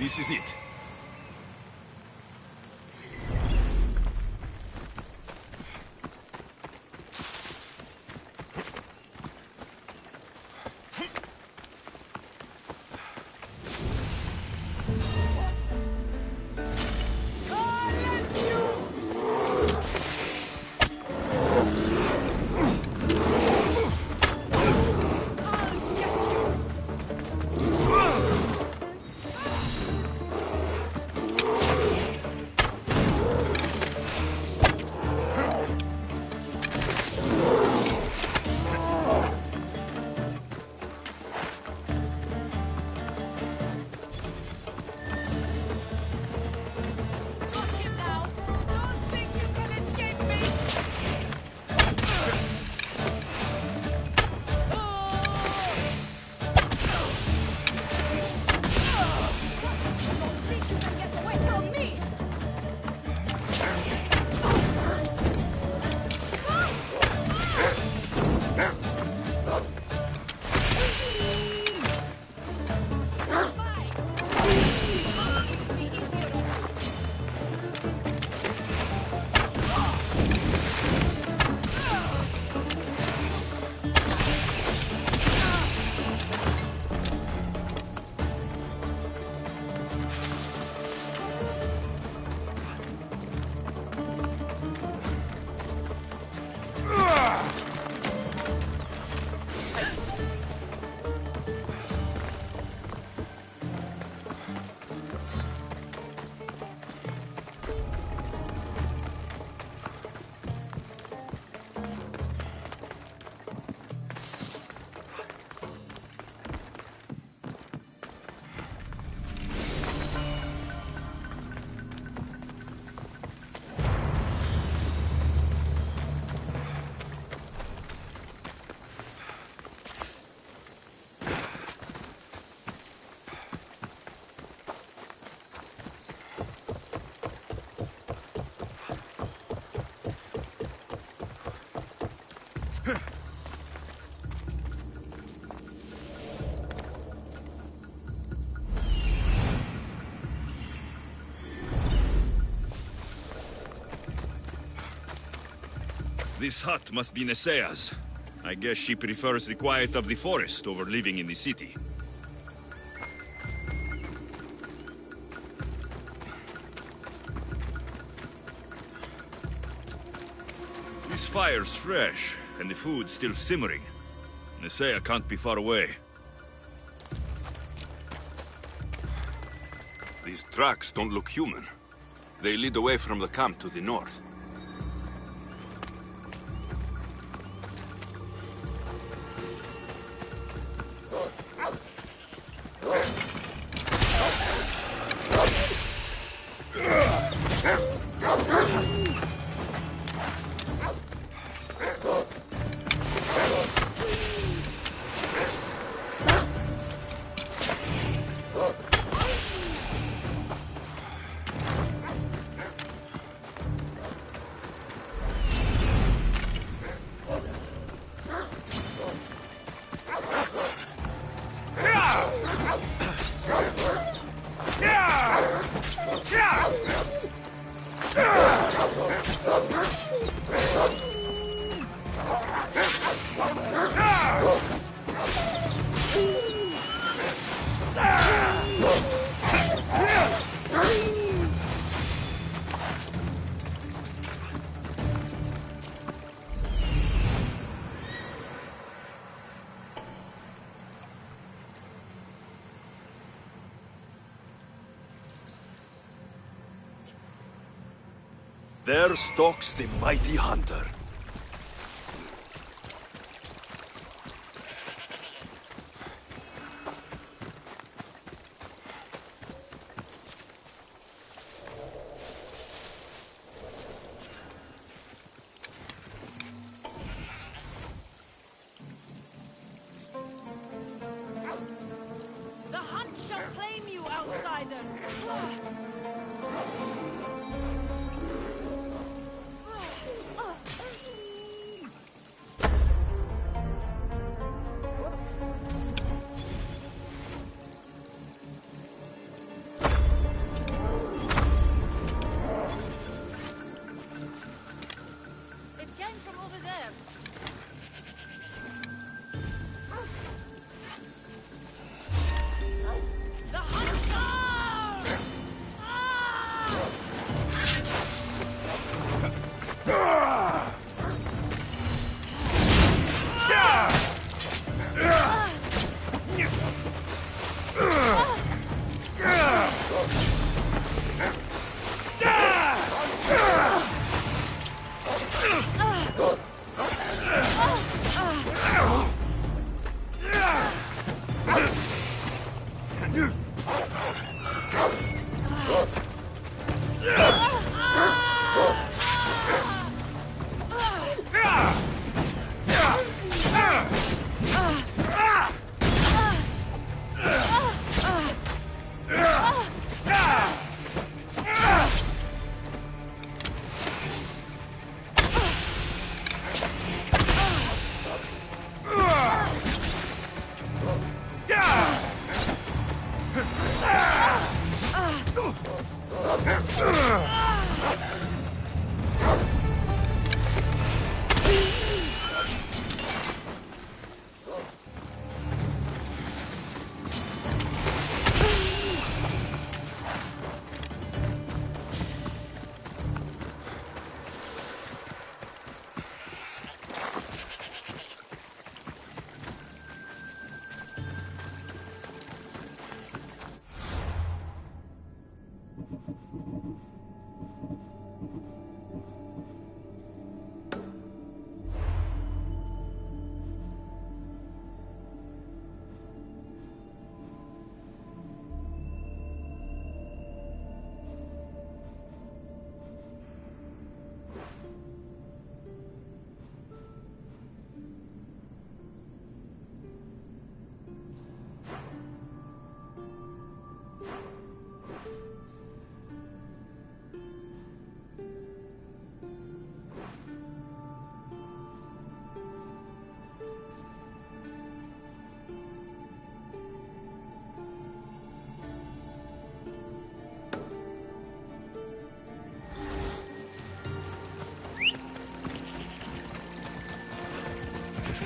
This is it. This hut must be Nesea's. I guess she prefers the quiet of the forest over living in the city. This fire's fresh, and the food's still simmering. Nesea can't be far away. These tracks don't look human. They lead away from the camp to the north. There stalks the mighty hunter. The hunt shall claim you, outsider! It came from over there. The hunter!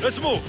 Let's move!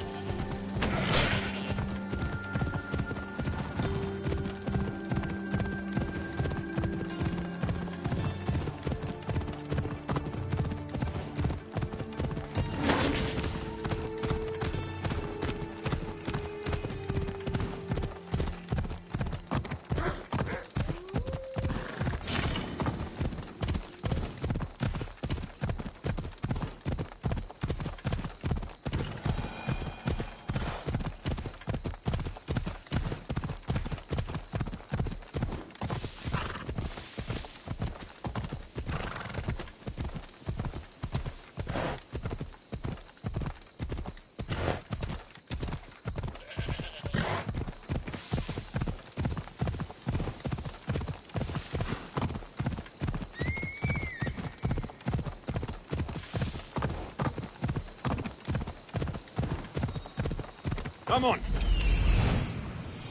Come on.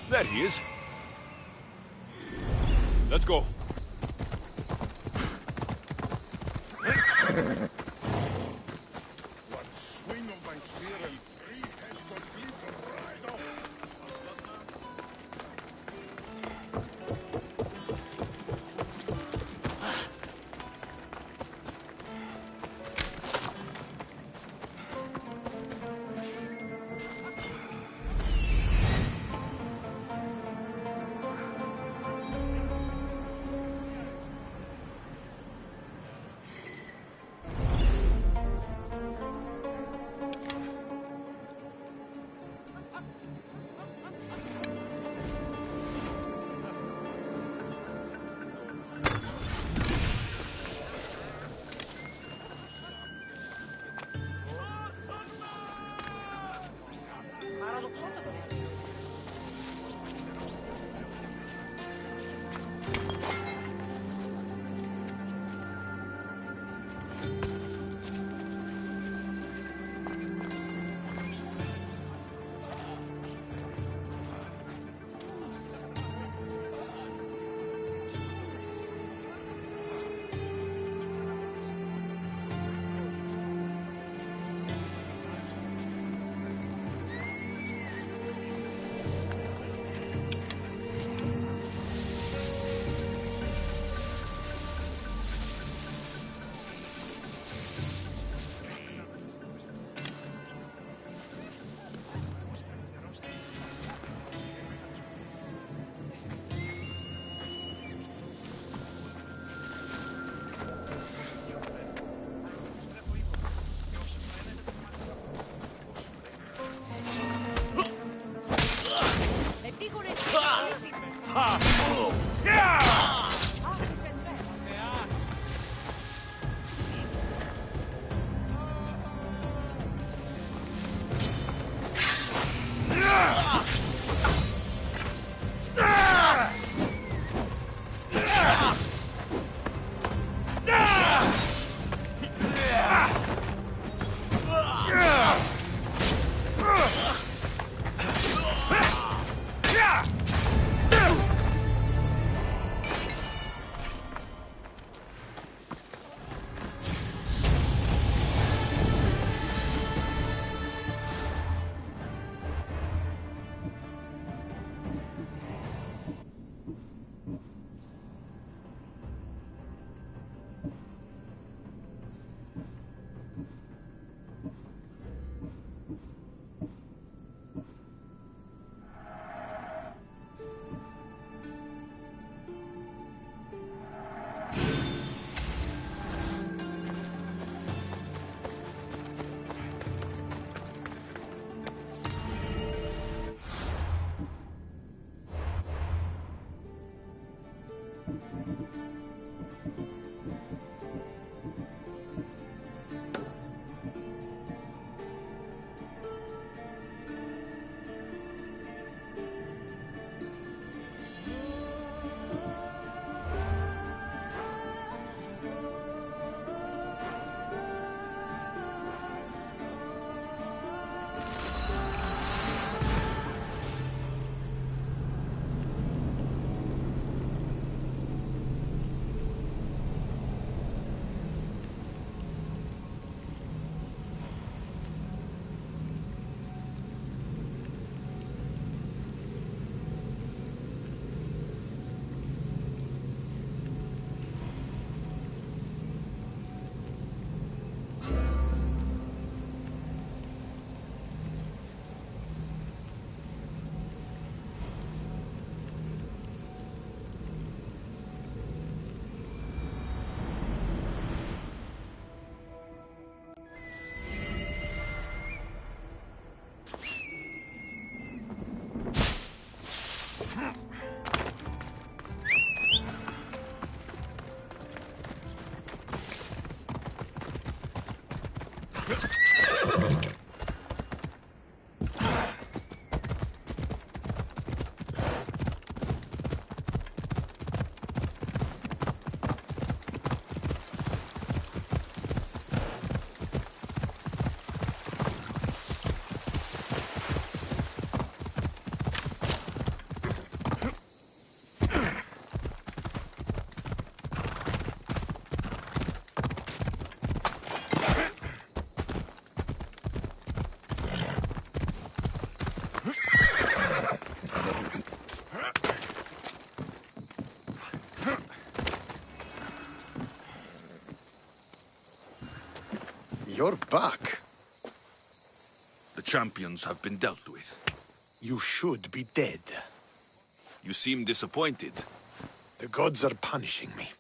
There he is. Let's go. One swing of my spear and 3 heads complete and right off. You're back. The champions have been dealt with. You should be dead. You seem disappointed. The gods are punishing me.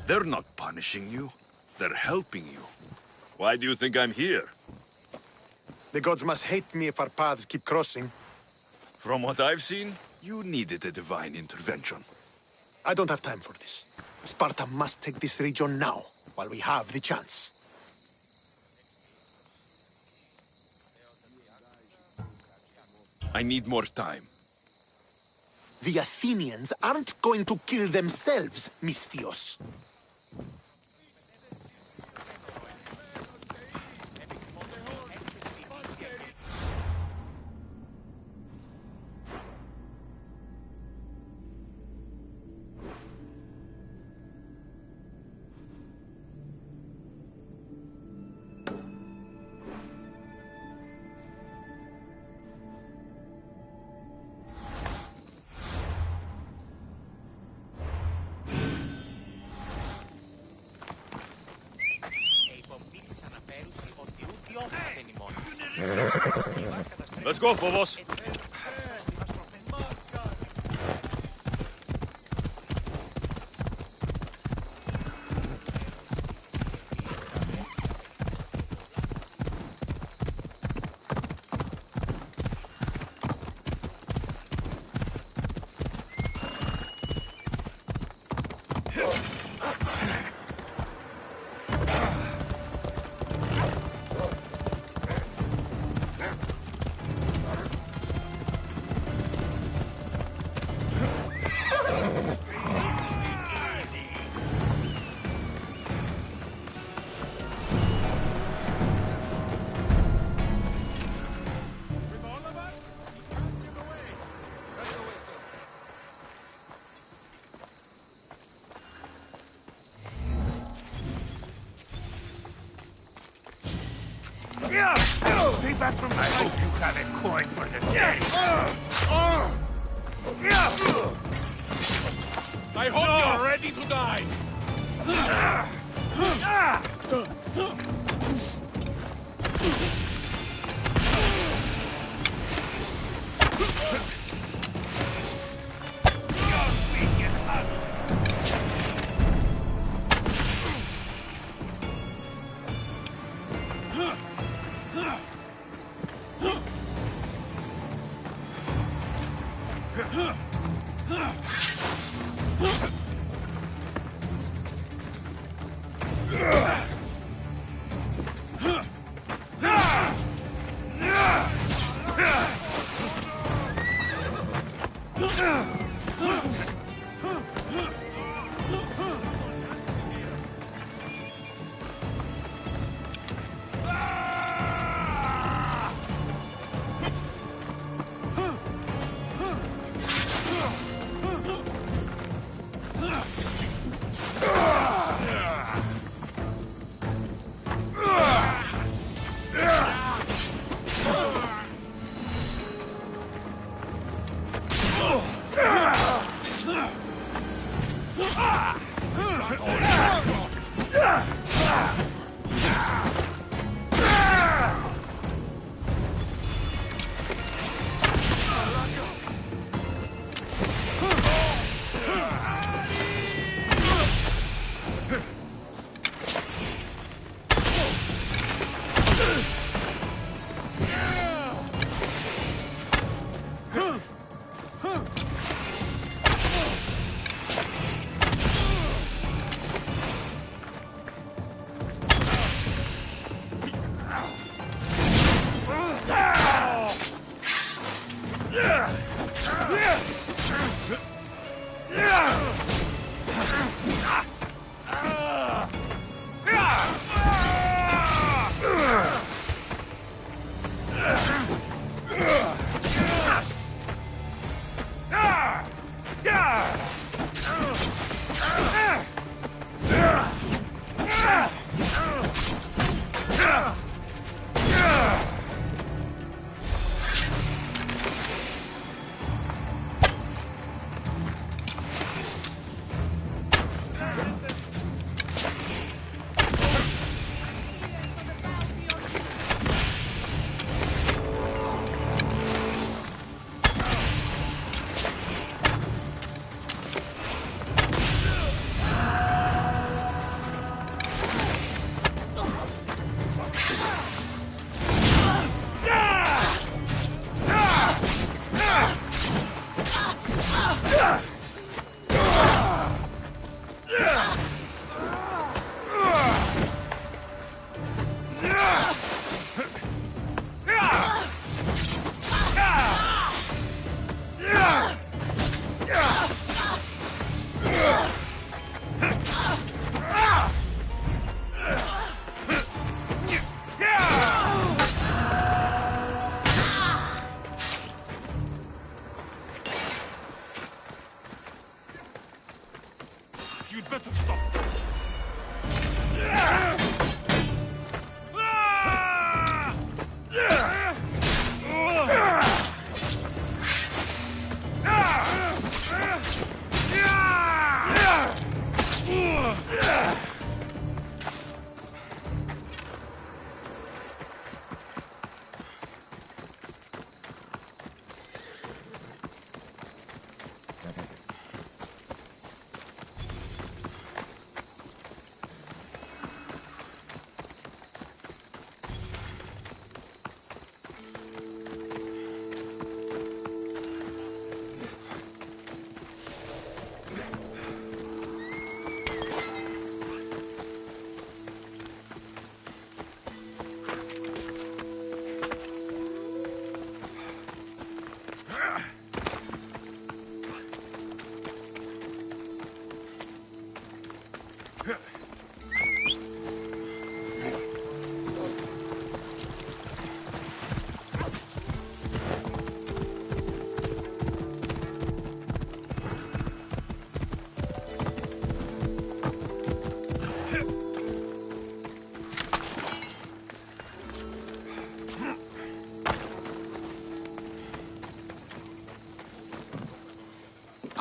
They're not punishing you. They're helping you. Why do you think I'm here? The gods must hate me if our paths keep crossing. From what I've seen, you needed a divine intervention. I don't have time for this. Sparta must take this region now, while we have the chance. I need more time. The Athenians aren't going to kill themselves, Misthios. Let's go, Phobos. Stay back from the I hope you have a coin for the day. I hope you're ready to die.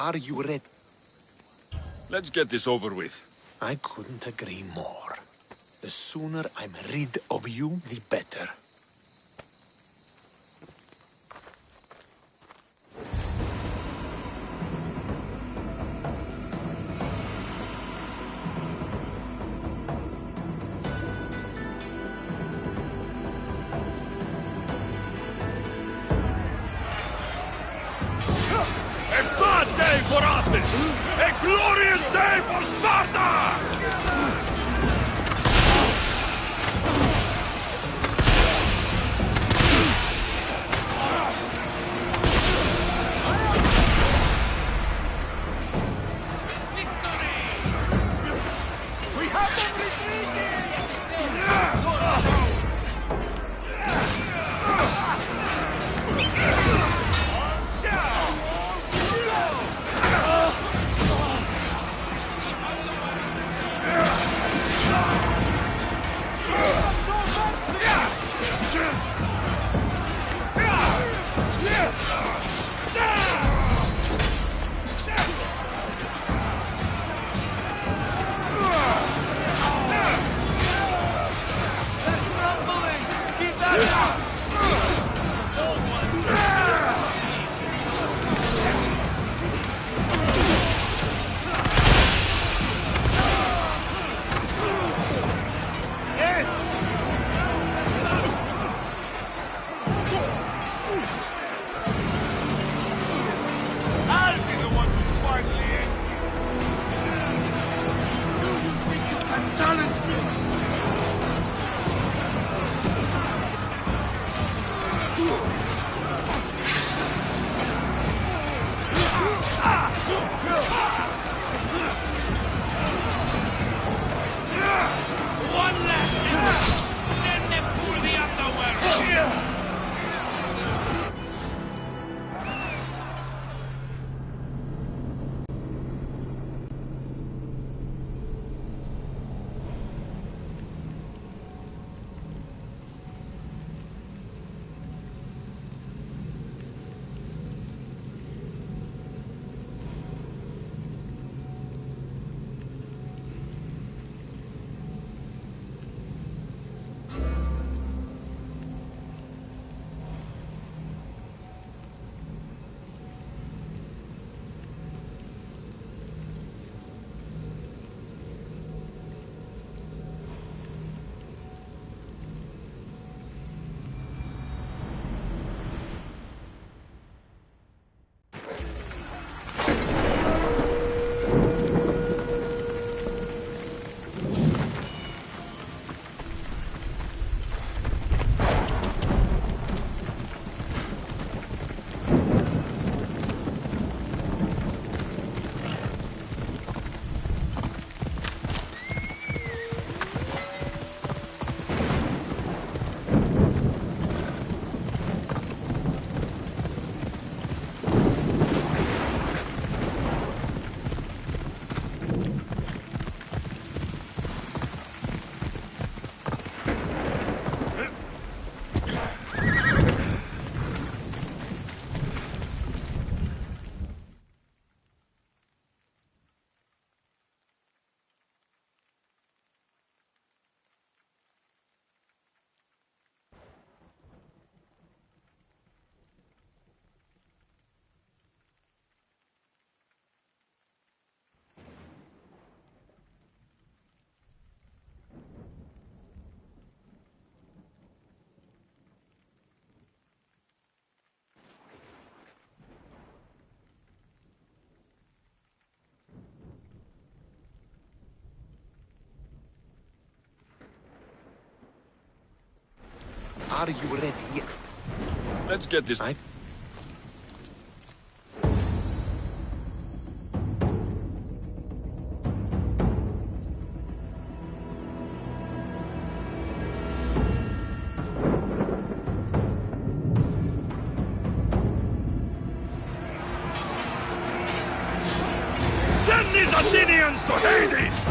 Are you ready? Let's get this over with. I couldn't agree more. The sooner I'm rid of you, the better. A bad day for Athens! A glorious day for Sparta! We have them retreating! I'll be the one who's finally in. Do you think you can challenge me? One last chance. Send them through the underworld. Are you ready? Let's get this. Send these Athenians to Hades!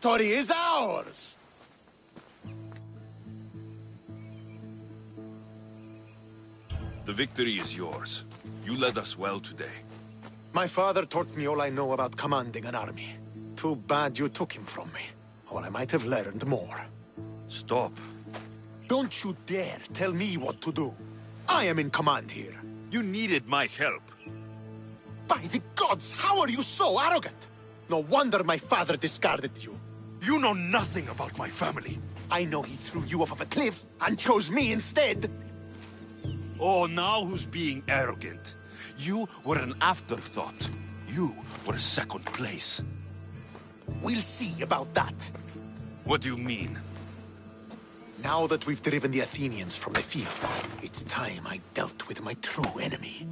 victory is ours! The victory is yours. You led us well today. My father taught me all I know about commanding an army. Too bad you took him from me, or I might have learned more. Stop. Don't you dare tell me what to do. I am in command here. You needed my help. By the gods, how are you so arrogant? No wonder my father discarded you. You know nothing about my family. I know he threw you off of a cliff and chose me instead. Oh, now who's being arrogant? You were an afterthought. You were second place. We'll see about that. What do you mean? Now that we've driven the Athenians from the field, it's time I dealt with my true enemy.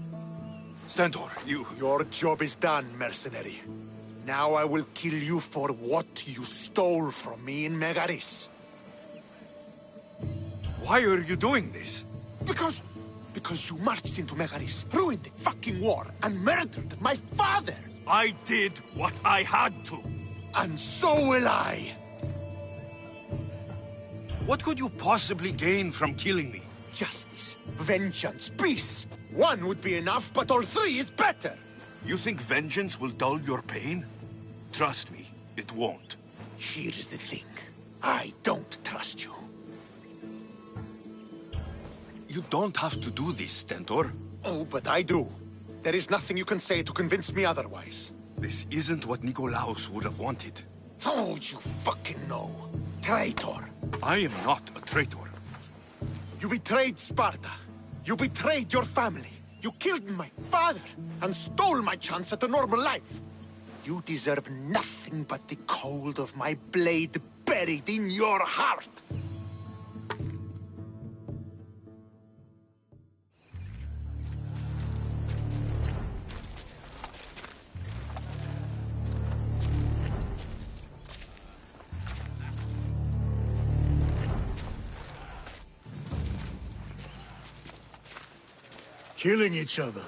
Stentor, you... Your job is done, mercenary. Now I will kill you for what you stole from me in Megaris. Why are you doing this? Because you marched into Megaris, ruined the fucking war, and murdered my father! I did what I had to. And so will I! What could you possibly gain from killing me? Justice, vengeance, peace. One would be enough, but all three is better. You think vengeance will dull your pain? Trust me, it won't. Here is the thing. I don't trust you. You don't have to do this, Stentor. Oh, but I do. There is nothing you can say to convince me otherwise. This isn't what Nikolaos would have wanted. Oh, you fucking know. Traitor. I am not a traitor. You betrayed Sparta. You betrayed your family. You killed my father and stole my chance at a normal life. You deserve nothing but the cold of my blade buried in your heart. Killing each other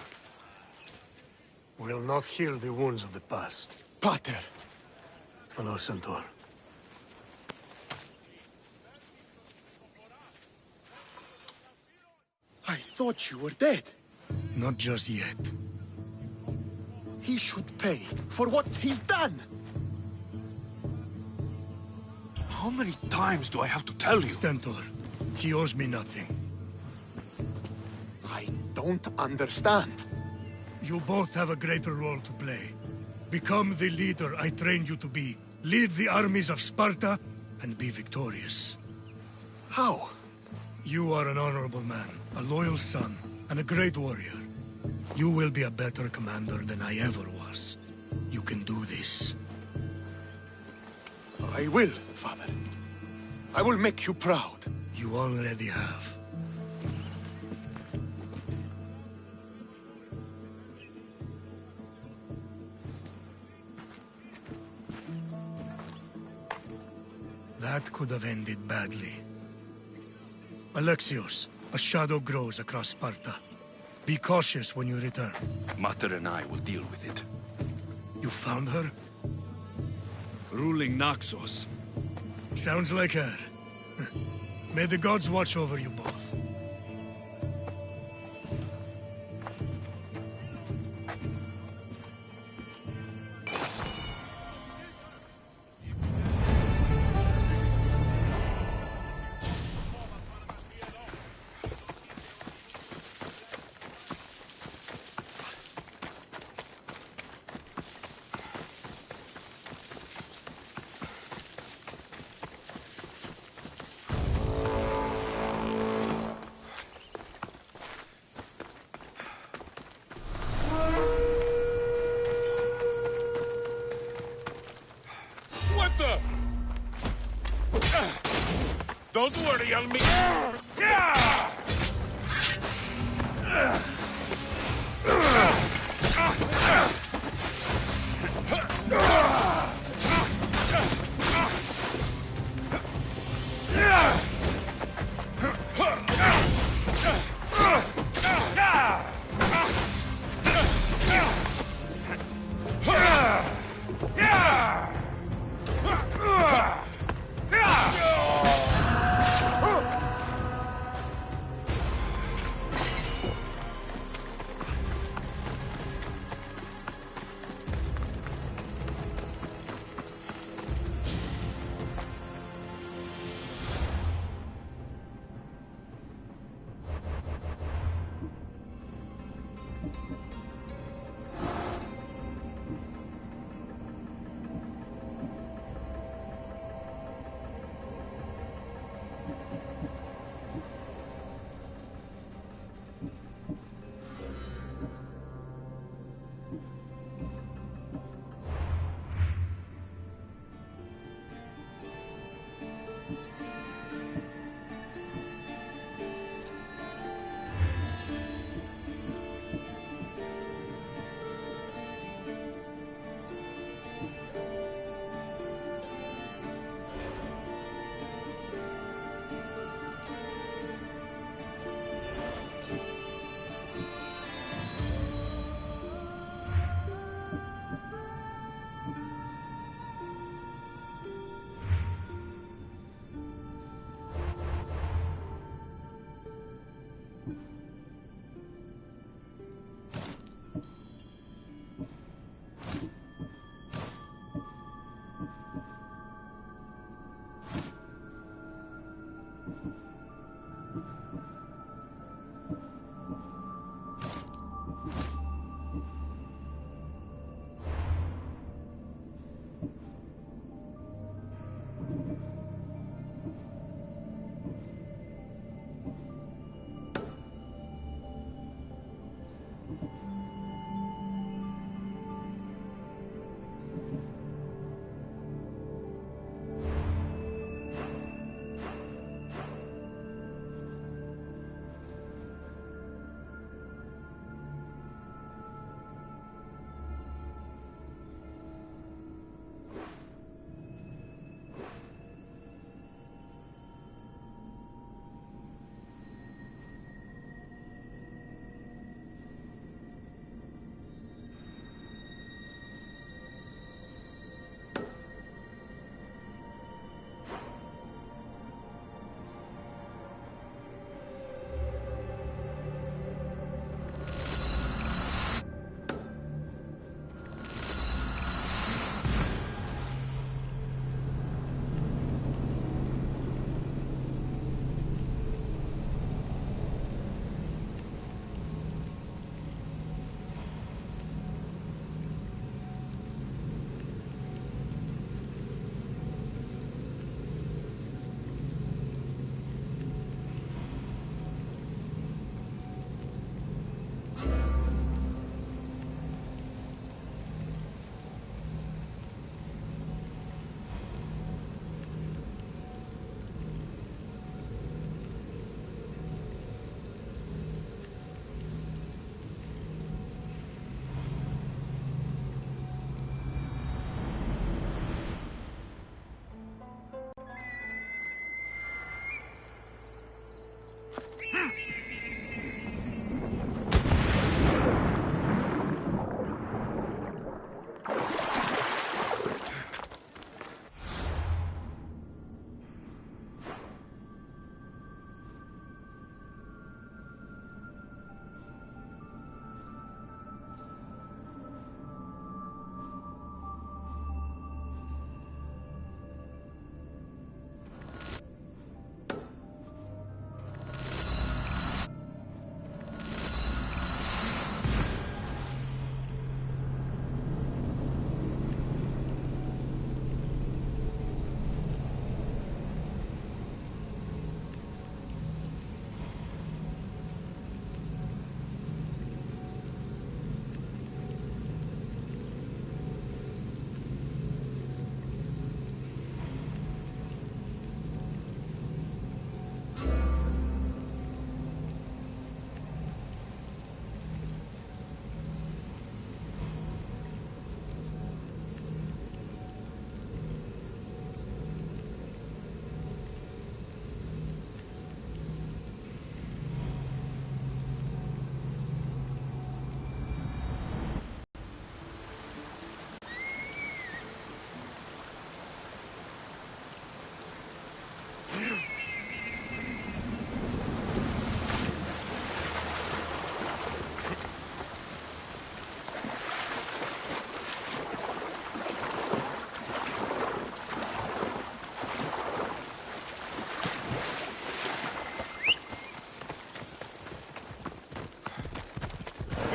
will not heal the wounds of the past. Pater! Hello, Centaur. I thought you were dead. Not just yet. He should pay for what he's done. How many times do I have to tell you? Stentor, he owes me nothing. I don't understand. You both have a greater role to play. Become the leader I trained you to be. Lead the armies of Sparta and be victorious. How? You are an honorable man, a loyal son, and a great warrior. You will be a better commander than I ever was. You can do this. I will, Father. I will make you proud. You already have. That could have ended badly. Alexios, a shadow grows across Sparta. Be cautious when you return. Mater and I will deal with it. You found her? Ruling Naxos. Sounds like her. May the gods watch over you both. Don't worry, I'll meet... Yeah!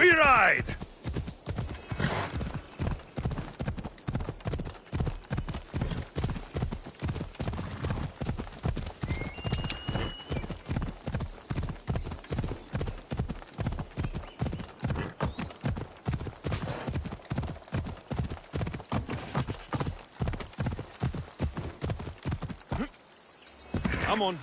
We ride! Come on.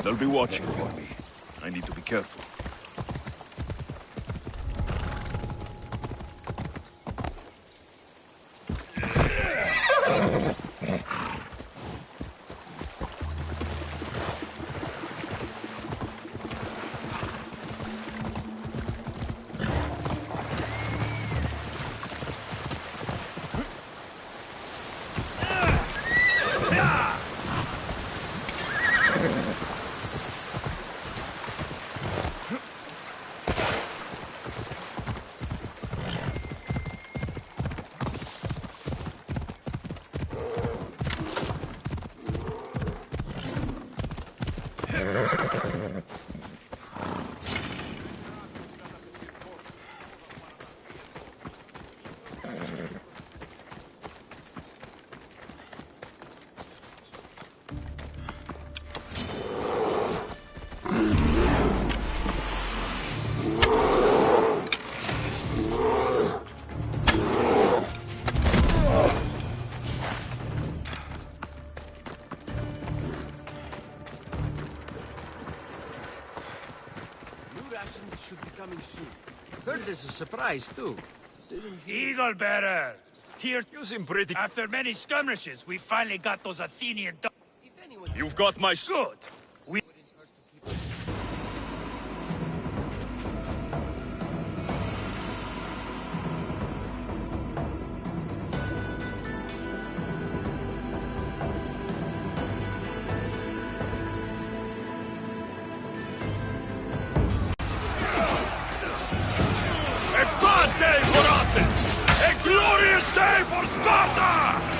They'll be watching for me. I need to be careful. Should be coming soon. Heard there's a surprise, too. Eagle bearer! Here, you seem pretty. After many skirmishes, we finally got those Athenian. You've got my Good. We. day for Athens! A glorious day for Sparta!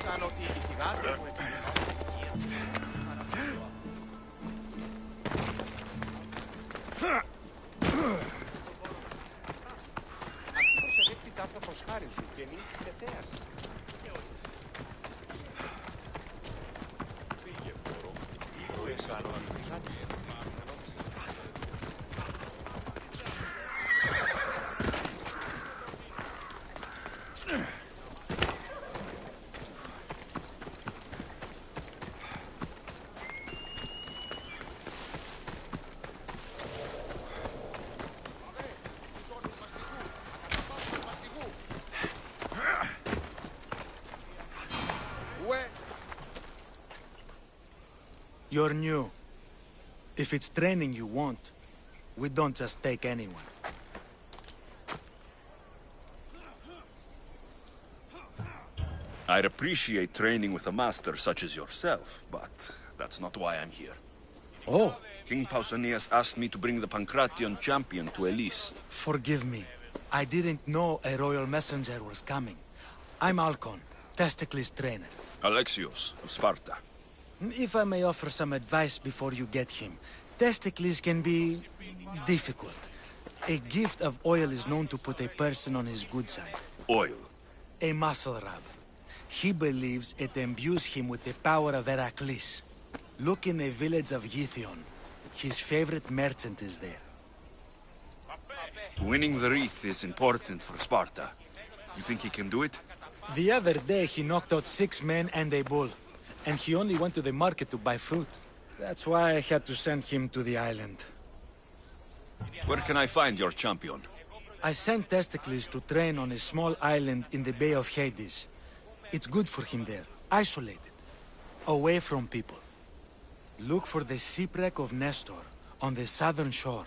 sanno ti litigate come αυτός εδέχτη τ' άνθρωπος χάρη σου και νύχτη τετέας. Φύγε φορό, ήρωες άλλο αντιχάτη. You're new. If it's training you want, we don't just take anyone. I'd appreciate training with a master such as yourself, but that's not why I'm here. Oh. King Pausanias asked me to bring the Pancration champion to Elise. Forgive me. I didn't know a royal messenger was coming. I'm Alcon, Testicles' trainer. Alexios, of Sparta. If I may offer some advice before you get him, Testicles can be difficult. A gift of oil is known to put a person on his good side. Oil? A muscle rub. He believes it imbues him with the power of Heracles. Look in the village of Yithion. His favorite merchant is there. Winning the wreath is important for Sparta. You think he can do it? The other day, he knocked out 6 men and a bull. And he only went to the market to buy fruit. That's why I had to send him to the island. Where can I find your champion? I sent Testicles to train on a small island in the Bay of Hades. It's good for him there, isolated, away from people. Look for the shipwreck of Nestor on the southern shore.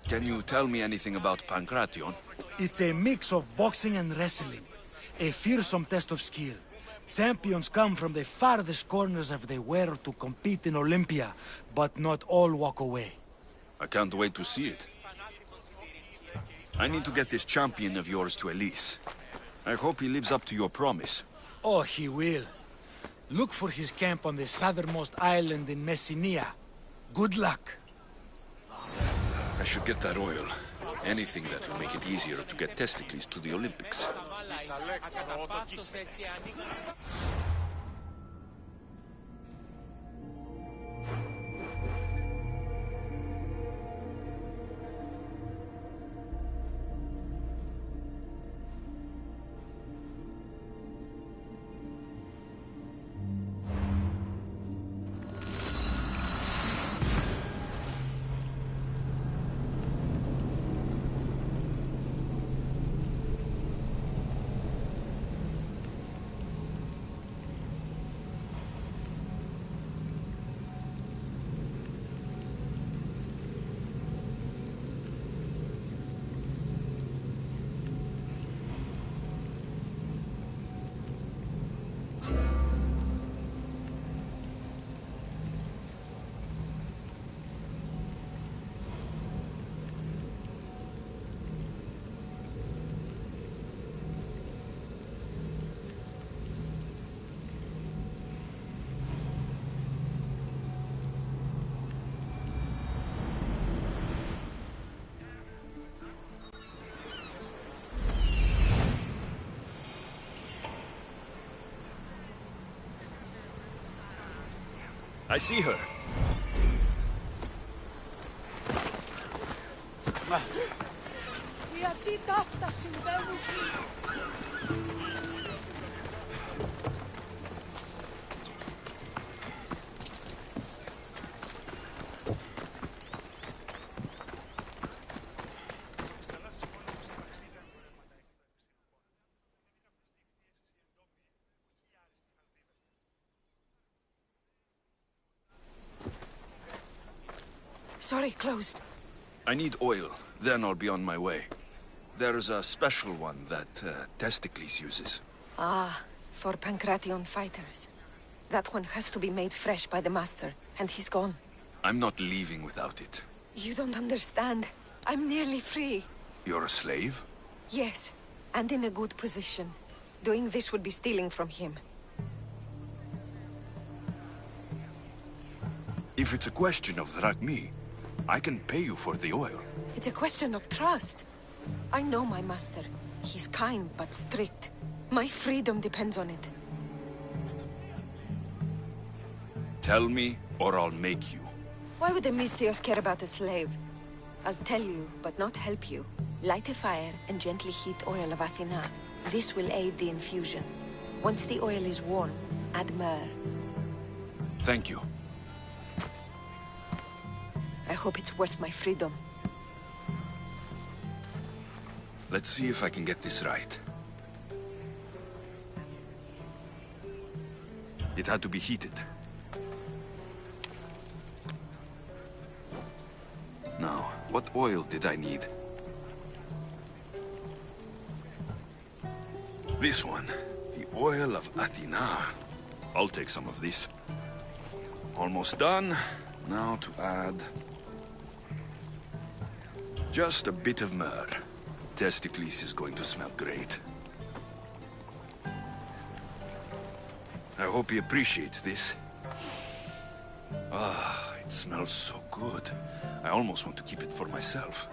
Can you tell me anything about Pancration? It's a mix of boxing and wrestling. A fearsome test of skill. Champions come from the farthest corners of the world to compete in Olympia, but not all walk away. I can't wait to see it. I need to get this champion of yours to Elise. I hope he lives up to your promise. Oh, he will. Look for his camp on the southernmost island in Messenia. Good luck. I should get that oil. Anything that will make it easier to get Testicles to the Olympics. I see her. Γιατί ταύτα συμβαίνουν. Sorry, closed. I need oil, then I'll be on my way. There's a special one that Testicles uses. Ah, for Pancration fighters. That one has to be made fresh by the master, and he's gone. I'm not leaving without it. You don't understand. I'm nearly free. You're a slave? Yes, and in a good position. Doing this would be stealing from him. If it's a question of drachmi, I can pay you for the oil. It's a question of trust. I know my master. He's kind but strict. My freedom depends on it. Tell me, or I'll make you. Why would the Misthios care about a slave? I'll tell you, but not help you. Light a fire and gently heat oil of Athena. This will aid the infusion. Once the oil is warm, add myrrh. Thank you. I hope it's worth my freedom. Let's see if I can get this right. It had to be heated. Now, what oil did I need? This one. The oil of Athena. I'll take some of this. Almost done. Now to add... just a bit of myrrh. Testicles is going to smell great. I hope he appreciates this. Ah, it smells so good. I almost want to keep it for myself.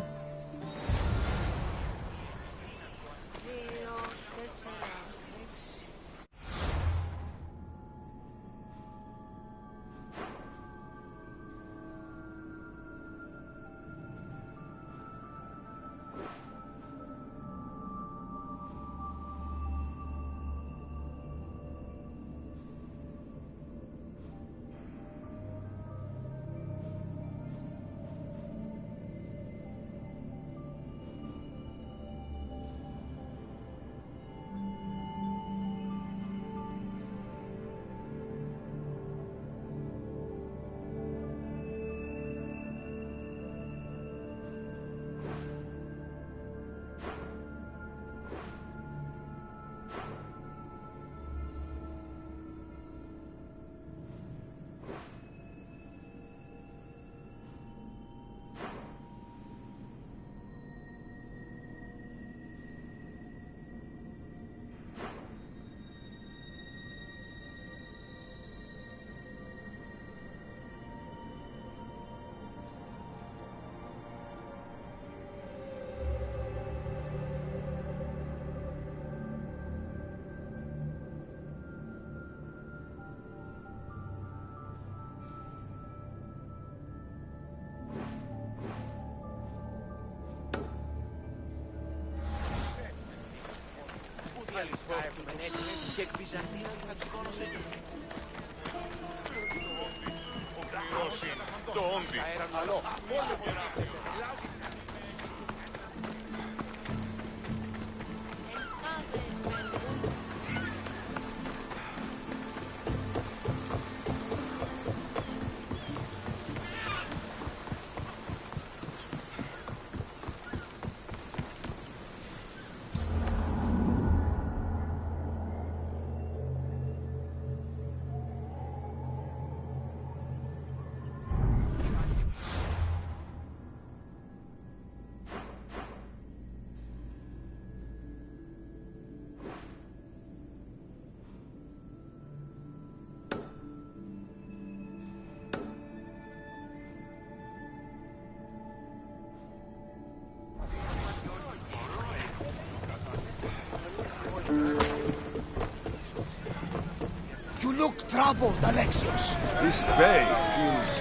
You look troubled, Alexios. This bay feels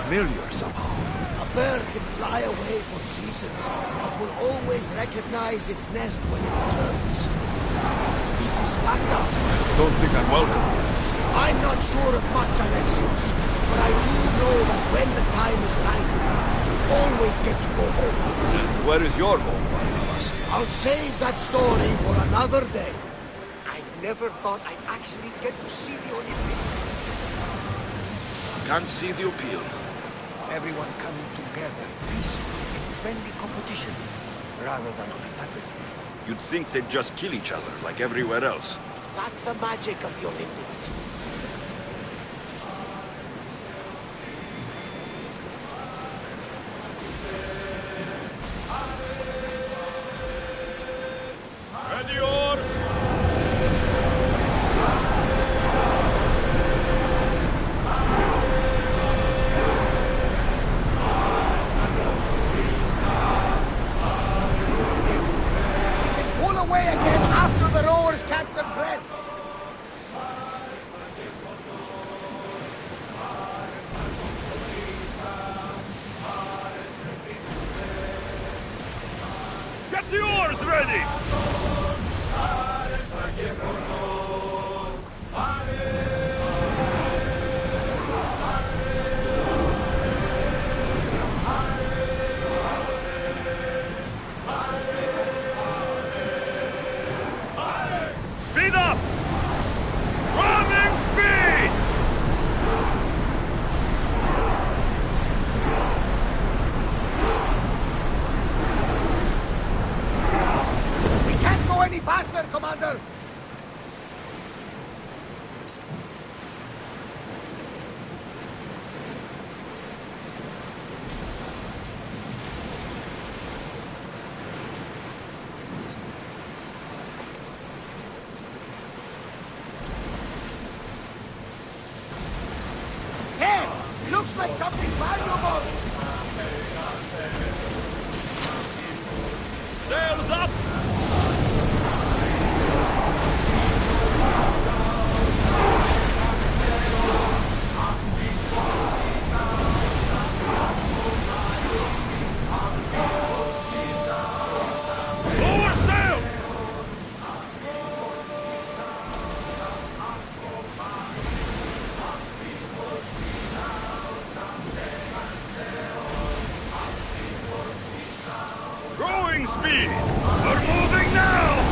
familiar somehow. A bird can fly away for seasons, but will always recognize its nest when it returns. This is Sparta. Don't think I'm welcome here. I'm not sure of much, Alexios, but I do know that when the time is right, you always get to go home. And where is your home, Barnabas? I'll save that story for another day. I never thought I'd actually get to see the Olympics. Can't see the appeal. Everyone coming together peacefully in friendly competition, rather than on attack. You'd think they'd just kill each other, like everywhere else. That's the magic of the Olympics. Ready yours! Pull away again after the rowers catch their breath. Get the oars ready! Speed up! Running speed! We can't go any faster, Commander! Hey! Looks like something valuable! Sails up! Lower sail! Growing speed! We're moving now!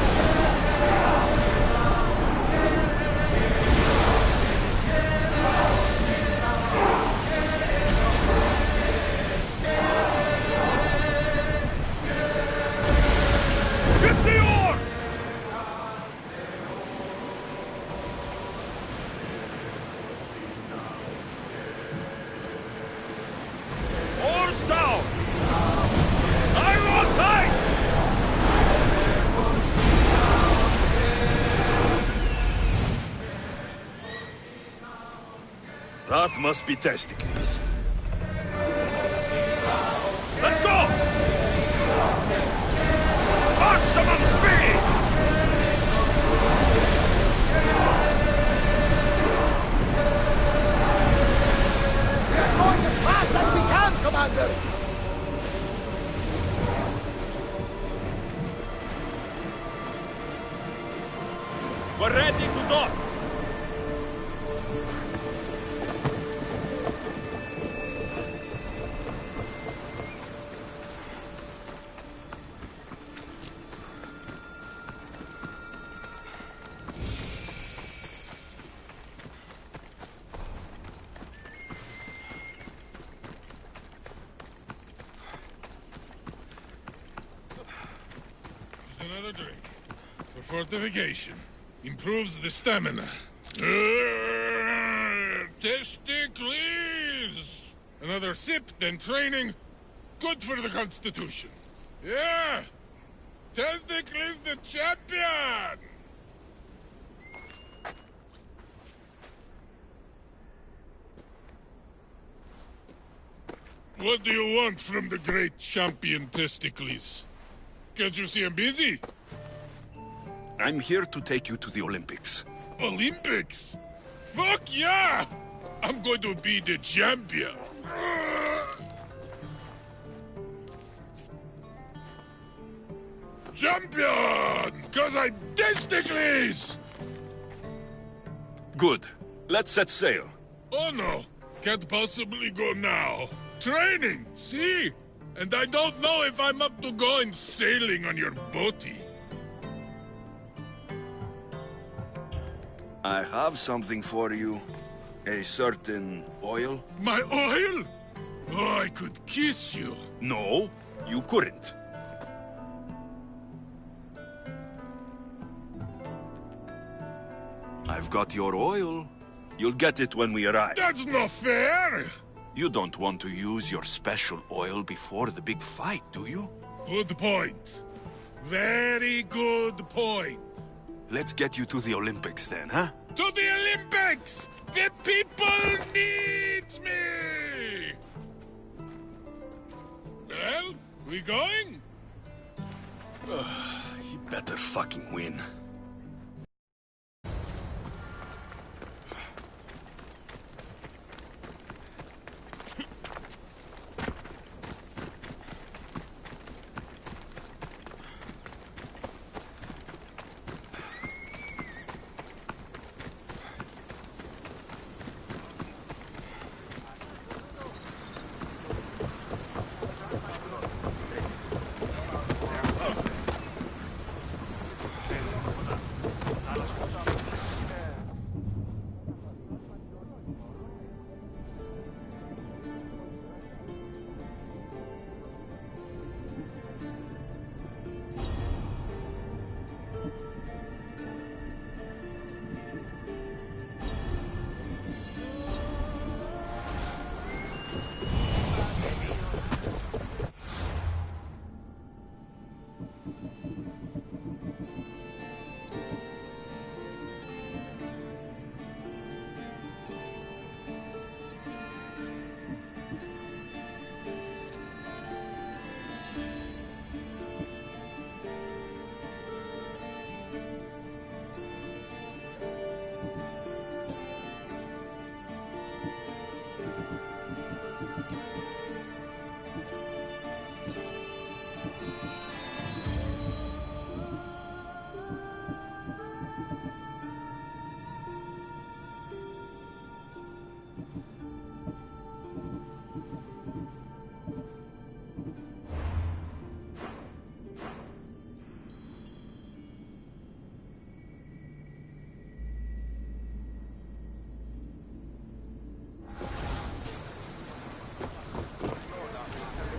Get the oars! Oars down! I want tight! That must be testicles. Let's go! Maximum speed! We're going as fast as we can, Commander! We're ready to dock. Just another drink. For fortification. Improves the stamina. Testicles! Another sip, then training. Good for the constitution. Yeah! Testicles the champion! What do you want from the great champion Testicles? Can't you see I'm busy? I'm here to take you to the Olympics. Olympics? Fuck yeah! I'm going to be the champion. Champion! Cause I'm Testicles! Good. Let's set sail. Oh no, can't possibly go now. Training, see? And I don't know if I'm up to going sailing on your boaty. I have something for you. A certain oil. My oil? Oh, I could kiss you. No, you couldn't. I've got your oil. You'll get it when we arrive. That's not fair! You don't want to use your special oil before the big fight, do you? Good point. Very good point. Let's get you to the Olympics then, huh? To the Olympics! The people need me! Well, we going? He better fucking win.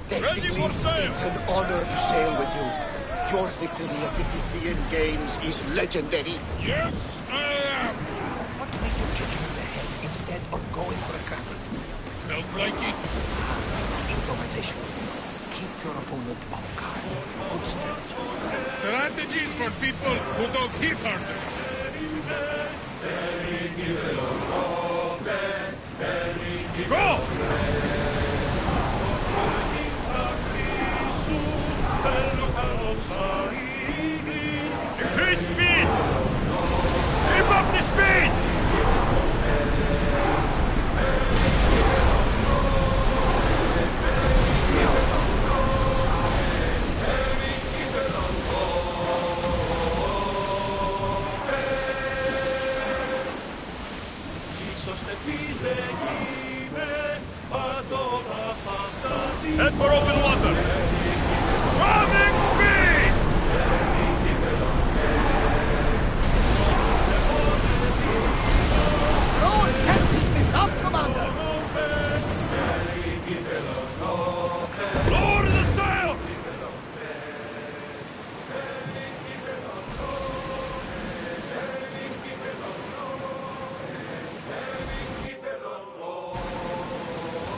Testicles, it's an honor to sail with you. Your victory at the Pythian Games is legendary. Yes, I am! What made you kick him in the head instead of going for a grapple? Felt like it. Improvisation. Keep your opponent off guard. Good strategy. Strategies for people who don't hit harder. Go! Increase speed! Keep up the speed! Head for open water! Running speed! Those can't keep this up, Commander! Lower the sail!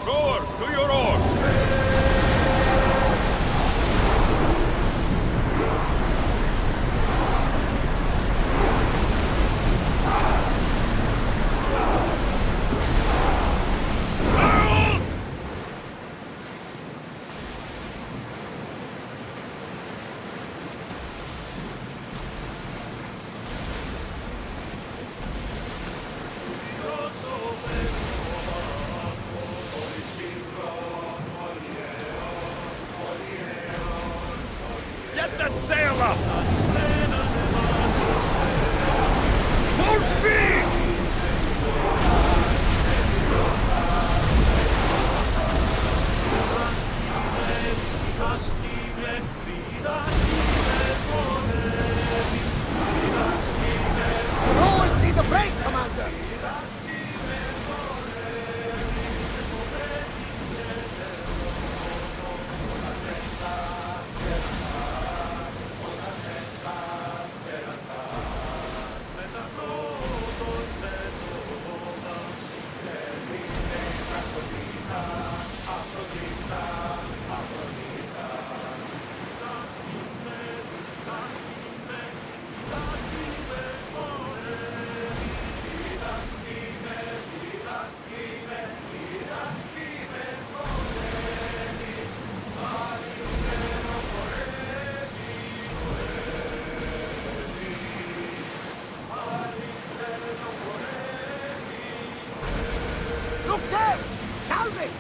Rowers, to your oars! Get that sail up! More speed! Rowers need a break, Commander! Look there! Salvage!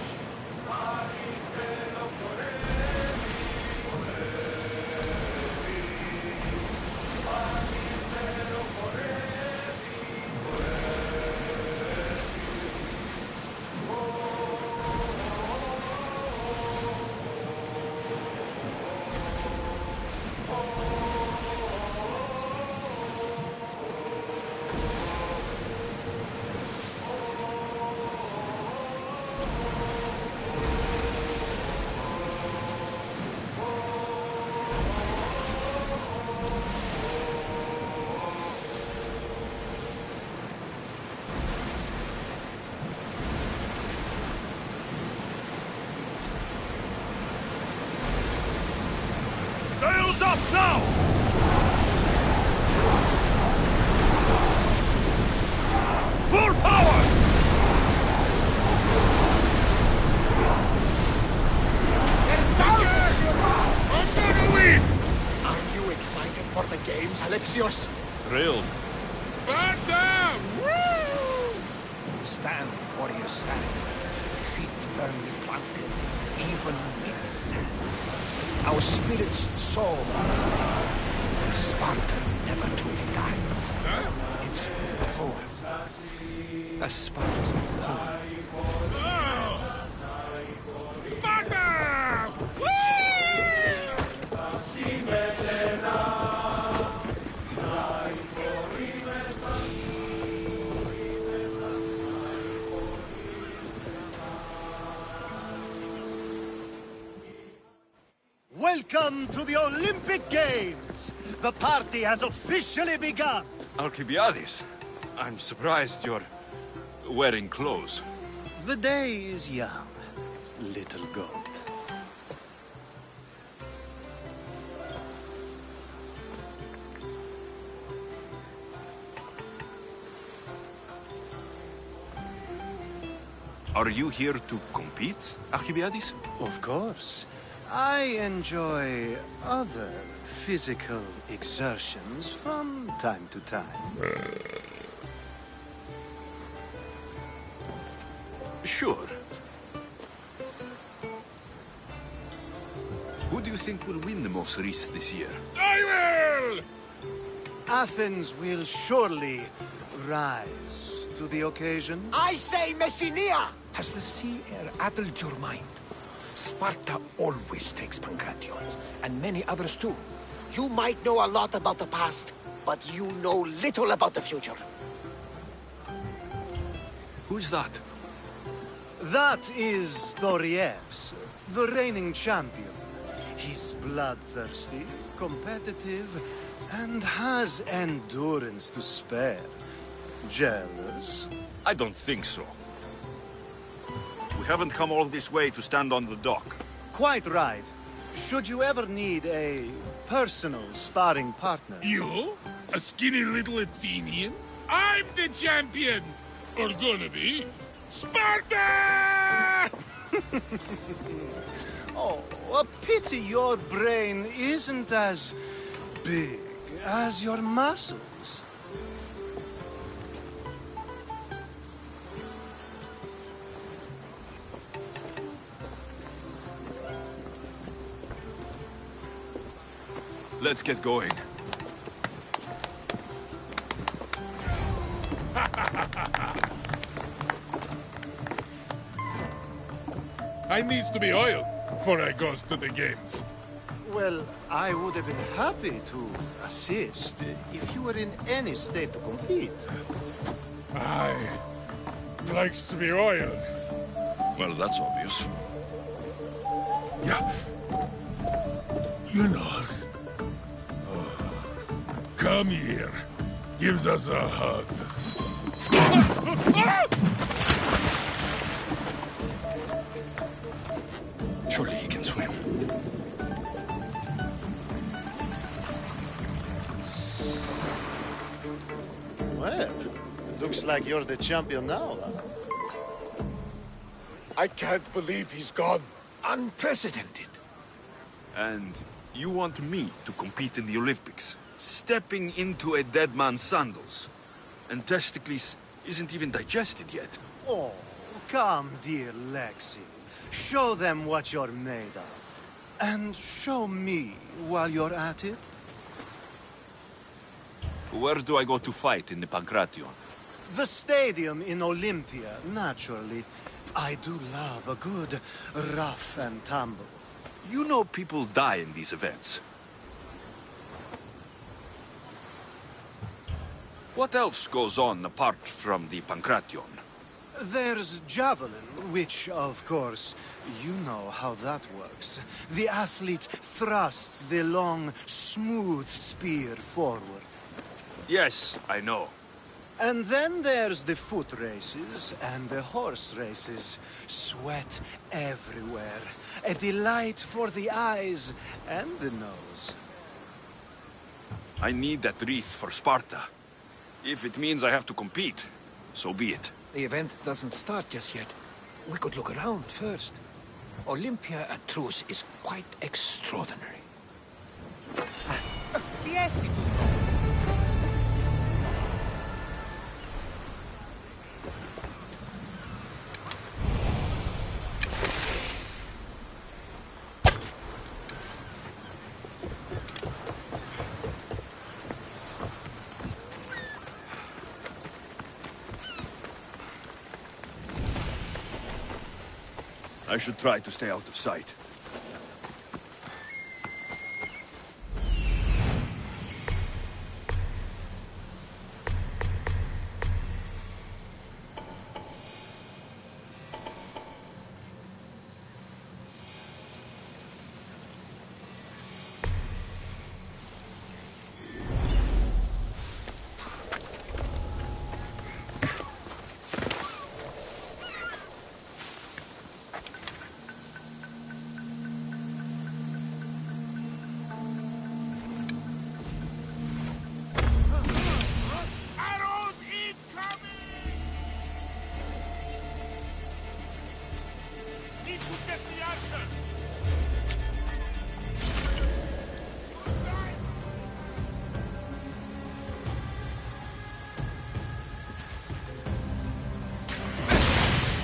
Sails up now! Full power! There's salvage! Under the wind! Are you excited for the games, Alexios? Thrilled. Sparta! Woo! Stand, warriors, stand. Feet firmly planted, even in the sand. Our spirits soar. For a Spartan never truly dies. It's a poem. A Spartan poem. Sparta! Woo! Welcome to the Olympic Games! The party has officially begun! Alcibiades, I'm surprised you're wearing clothes. The day is young, little goat. Are you here to compete, Alcibiades? Of course. I enjoy other physical exertions from time to time. Sure. Who do you think will win the most race this year? I will! Athens will surely rise to the occasion? I say Messinia! Has the sea air addled your mind? Sparta always takes Pancration, and many others too. You might know a lot about the past, but you know little about the future. Who's that? That is Thorievs, the reigning champion. He's bloodthirsty, competitive, and has endurance to spare. Jealous? I don't think so. We haven't come all this way to stand on the dock. Quite right. Should you ever need a personal sparring partner... You? A skinny little Athenian? I'm the champion! Or gonna be. Sparta! Oh, a pity your brain isn't as big as your muscles. Let's get going. I needs to be oiled before I goes to the games. Well, I would have been happy to assist if you were in any state to compete. Aye. Likes to be oiled. Well, that's obvious. Yeah. You know. Come here. Gives us a hug. Surely he can swim. Well, looks like you're the champion now, huh? I can't believe he's gone. Unprecedented. And you want me to compete in the Olympics? Stepping into a dead man's sandals. And Testicles isn't even digested yet. Oh, come, dear Lexi. Show them what you're made of. And show me while you're at it. Where do I go to fight in the Pancration? The stadium in Olympia, naturally. I do love a good rough and tumble. You know people die in these events. What else goes on apart from the Pancration? There's javelin, which, of course, you know how that works. The athlete thrusts the long, smooth spear forward. Yes, I know. And then there's the foot races and the horse races. Sweat everywhere. A delight for the eyes and the nose. I need that wreath for Sparta. If it means I have to compete, so be it. The event doesn't start just yet. We could look around first. Olympia at truce is quite extraordinary. I should try to stay out of sight.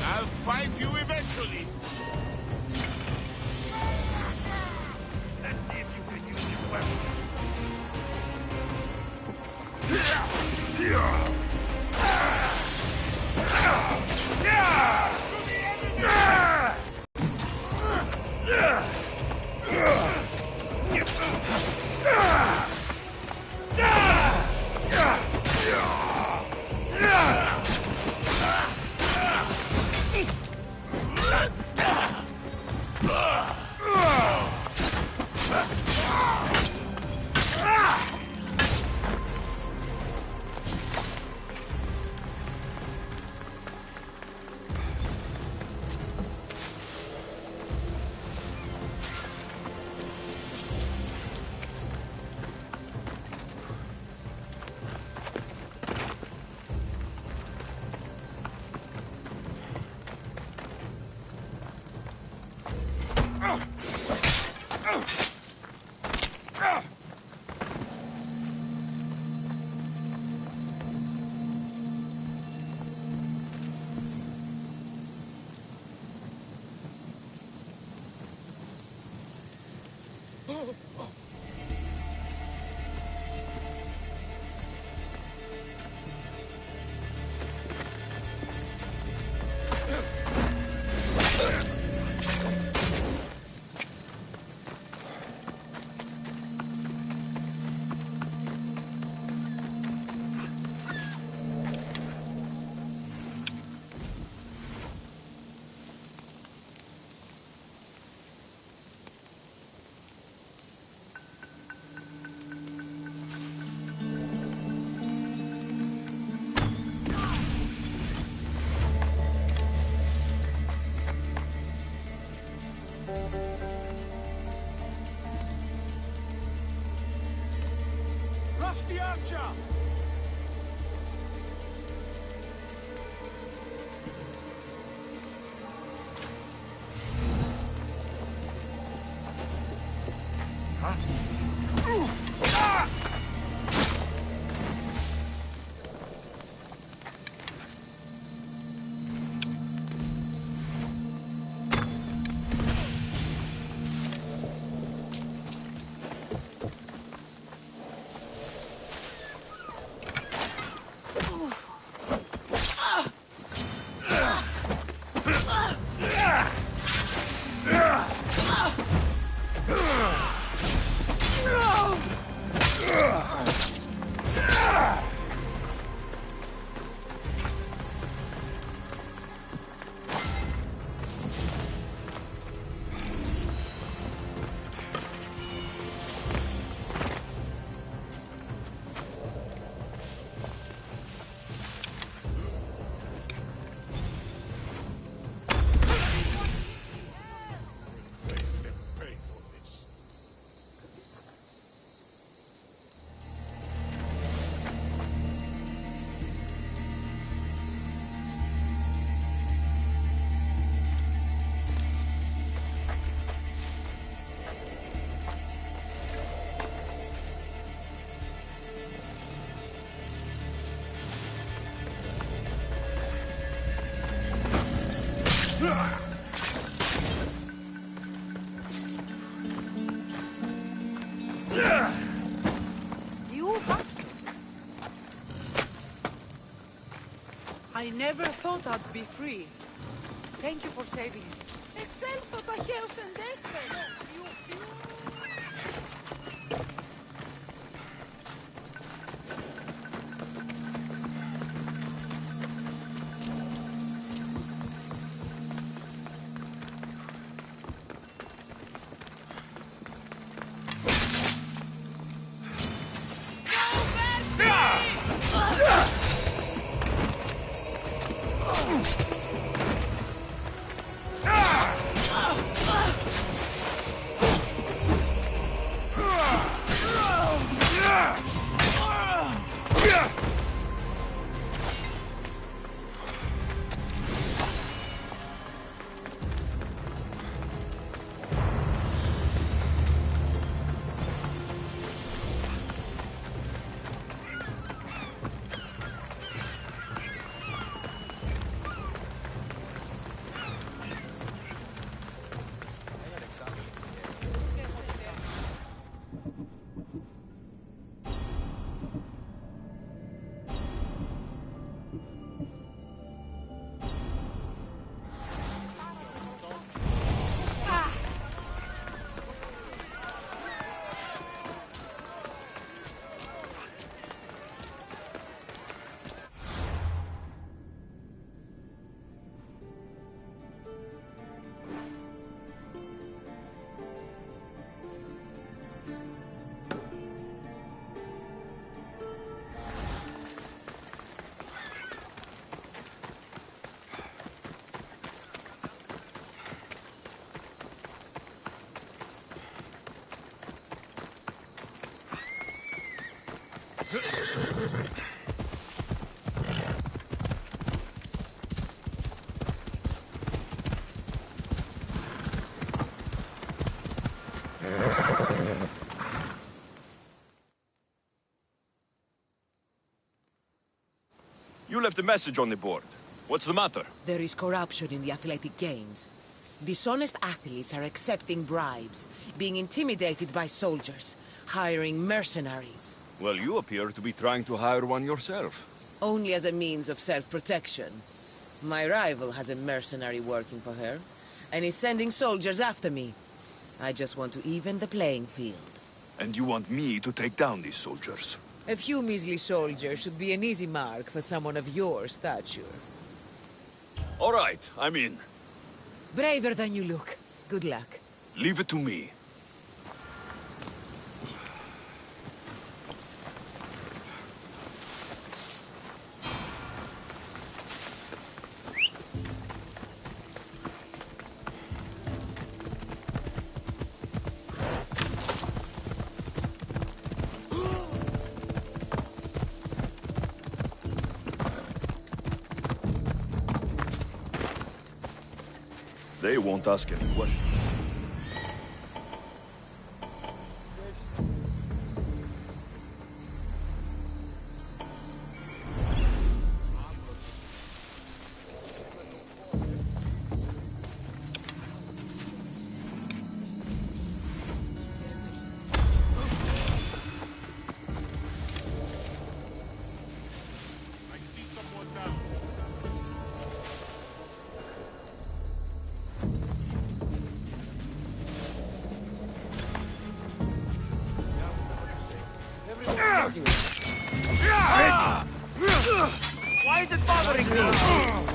I'll find you eventually. Let's see if you can use your weapon. Rusty Archer! You bastard! I never thought I'd be free. Thank you for saving me. Εξέλθω ταχαίως εντέχθεν! You left a message on the board. What's the matter? There is corruption in the athletic games. Dishonest athletes are accepting bribes, being intimidated by soldiers, hiring mercenaries. Well, you appear to be trying to hire one yourself. Only as a means of self-protection. My rival has a mercenary working for her, and is sending soldiers after me. I just want to even the playing field. And you want me to take down these soldiers? A few measly soldiers should be an easy mark for someone of your stature. All right, I'm in. Braver than you look. Good luck. Leave it to me. They won't ask any questions. Why is it bothering me?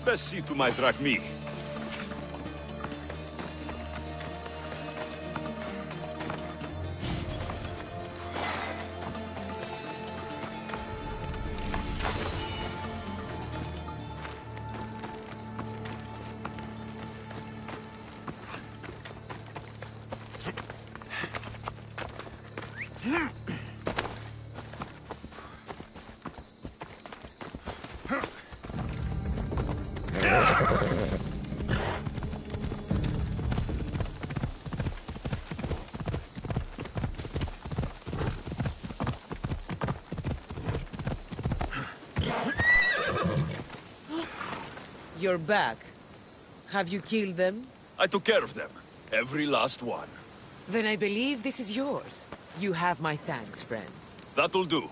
Best see to my drachmi. You're back. Have you killed them? I took care of them. Every last one. Then I believe this is yours. You have my thanks, friend. That'll do.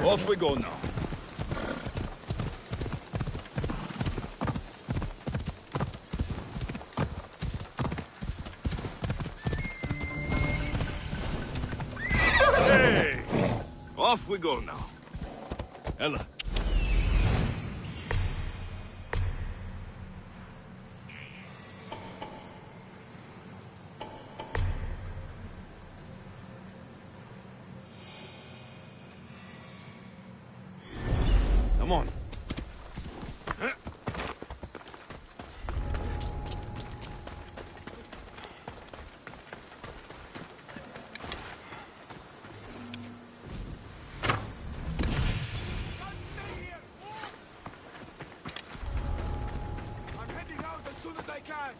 Off we go now. Hey! Off we go now. Ella. Come on. I'm heading out as soon as I can.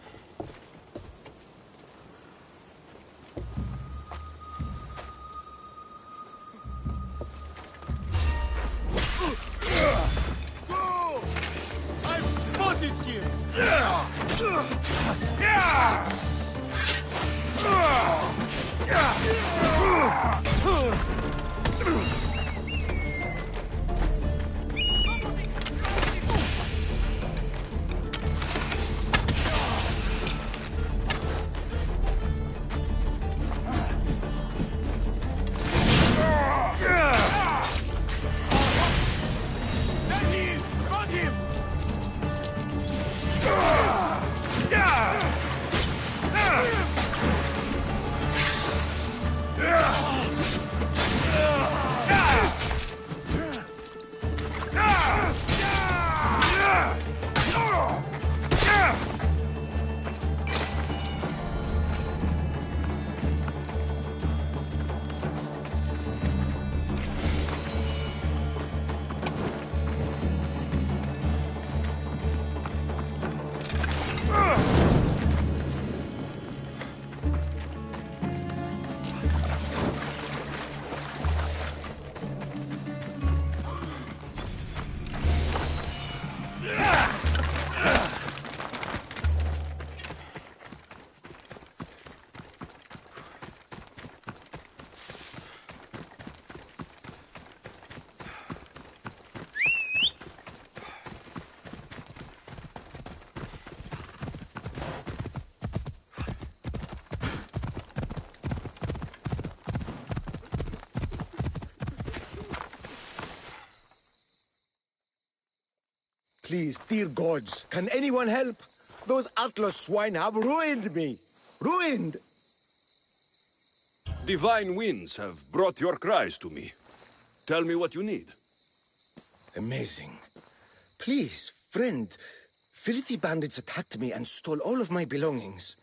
Go! I've spotted him! Please, dear gods, can anyone help? Those Atlas swine have ruined me. Ruined! Divine winds have brought your cries to me. Tell me what you need. Amazing. Please, friend. Filthy bandits attacked me and stole all of my belongings.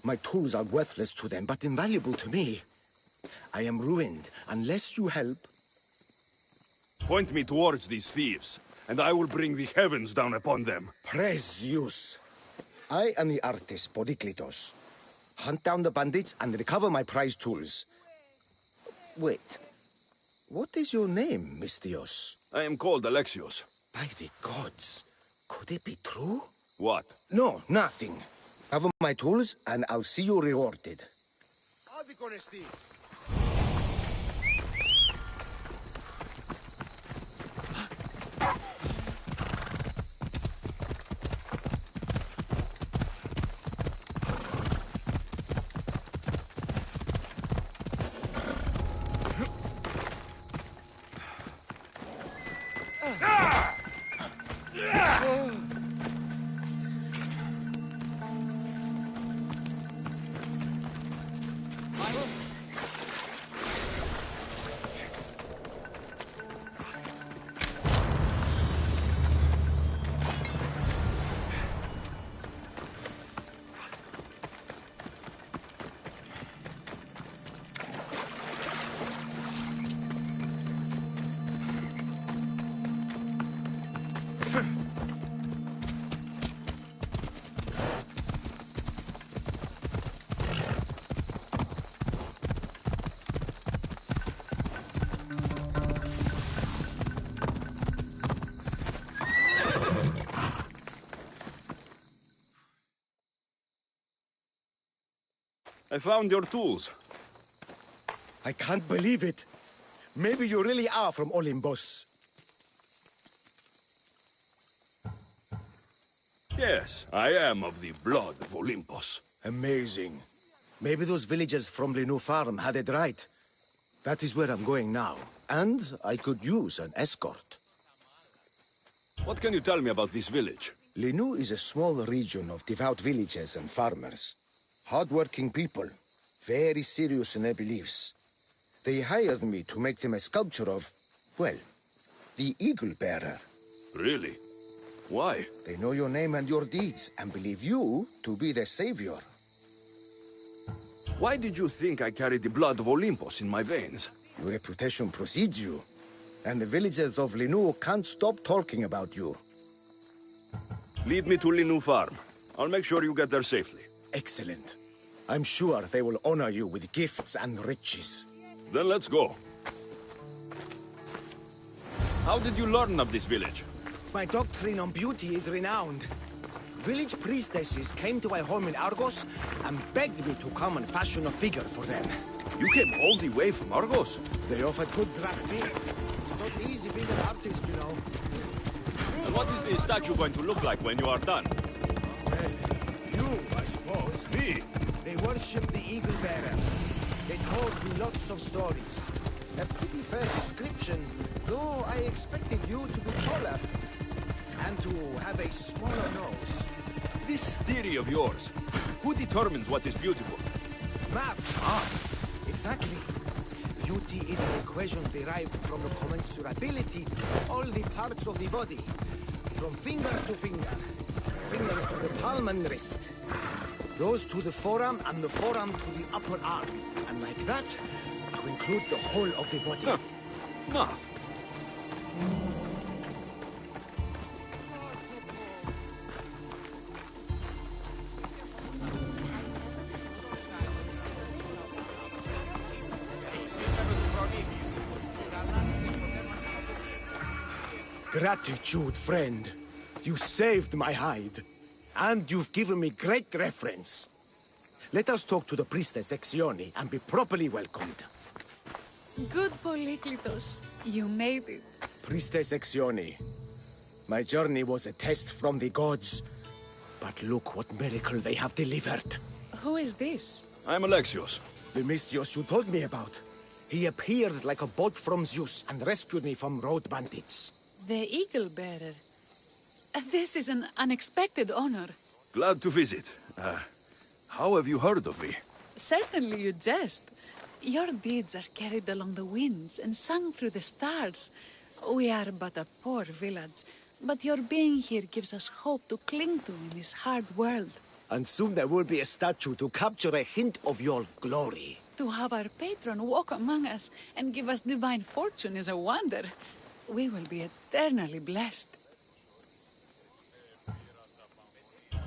My tools are worthless to them, but invaluable to me. I am ruined unless you help. Point me towards these thieves, and I will bring the heavens down upon them. Praise Zeus. I am the artist, Podiklitos. Hunt down the bandits and recover my prized tools. Wait. What is your name, Mystios? I am called Alexios. By the gods. Could it be true? What? No, nothing. Have my tools, and I'll see you rewarded. I found your tools. I can't believe it. Maybe you really are from Olympus. Yes, I am of the blood of Olympus. Amazing. Maybe those villagers from Linu Farm had it right. That is where I'm going now. And I could use an escort. What can you tell me about this village? Linu is a small region of devout villagers and farmers. Hard-working people, very serious in their beliefs. They hired me to make them a sculpture of, well, the Eagle Bearer. Really? Why? They know your name and your deeds, and believe you to be their savior. Why did you think I carried the blood of Olympus in my veins? Your reputation precedes you, and the villagers of Linu can't stop talking about you. Lead me to Linu Farm. I'll make sure you get there safely. Excellent. I'm sure they will honor you with gifts and riches. Then let's go. How did you learn of this village? My doctrine on beauty is renowned. Village priestesses came to my home in Argos and begged me to come and fashion a figure for them. You came all the way from Argos? They offered good drachmae. It's not easy being an artist, you know. And what is the statue going to look like when you are done? Well, you, I suppose. Me? They worship the Eagle Bearer. They told me lots of stories. A pretty fair description, though I expected you to be taller. And to have a smaller nose. This theory of yours, who determines what is beautiful? Math. Exactly. Beauty is an equation derived from the commensurability of all the parts of the body. From finger to finger. Fingers to the palm and wrist. Those to the forearm and the forearm to the upper arm. And like that, to include the whole of the body. Huh. Math. Gratitude, friend. You saved my hide. And you've given me great reference. Let us talk to the priestess Exione and be properly welcomed. Good, Polyklitos. You made it. Priestess Exione, my journey was a test from the gods. But look what miracle they have delivered. Who is this? I'm Alexios. The Mystios you told me about. He appeared like a bolt from Zeus and rescued me from road bandits. The Eagle Bearer. This is an unexpected honor. Glad to visit. How have you heard of me? Certainly you jest. Your deeds are carried along the winds and sung through the stars. We are but a poor village, but your being here gives us hope to cling to in this hard world. And soon there will be a statue to capture a hint of your glory. To have our patron walk among us and give us divine fortune is a wonder. We will be eternally blessed.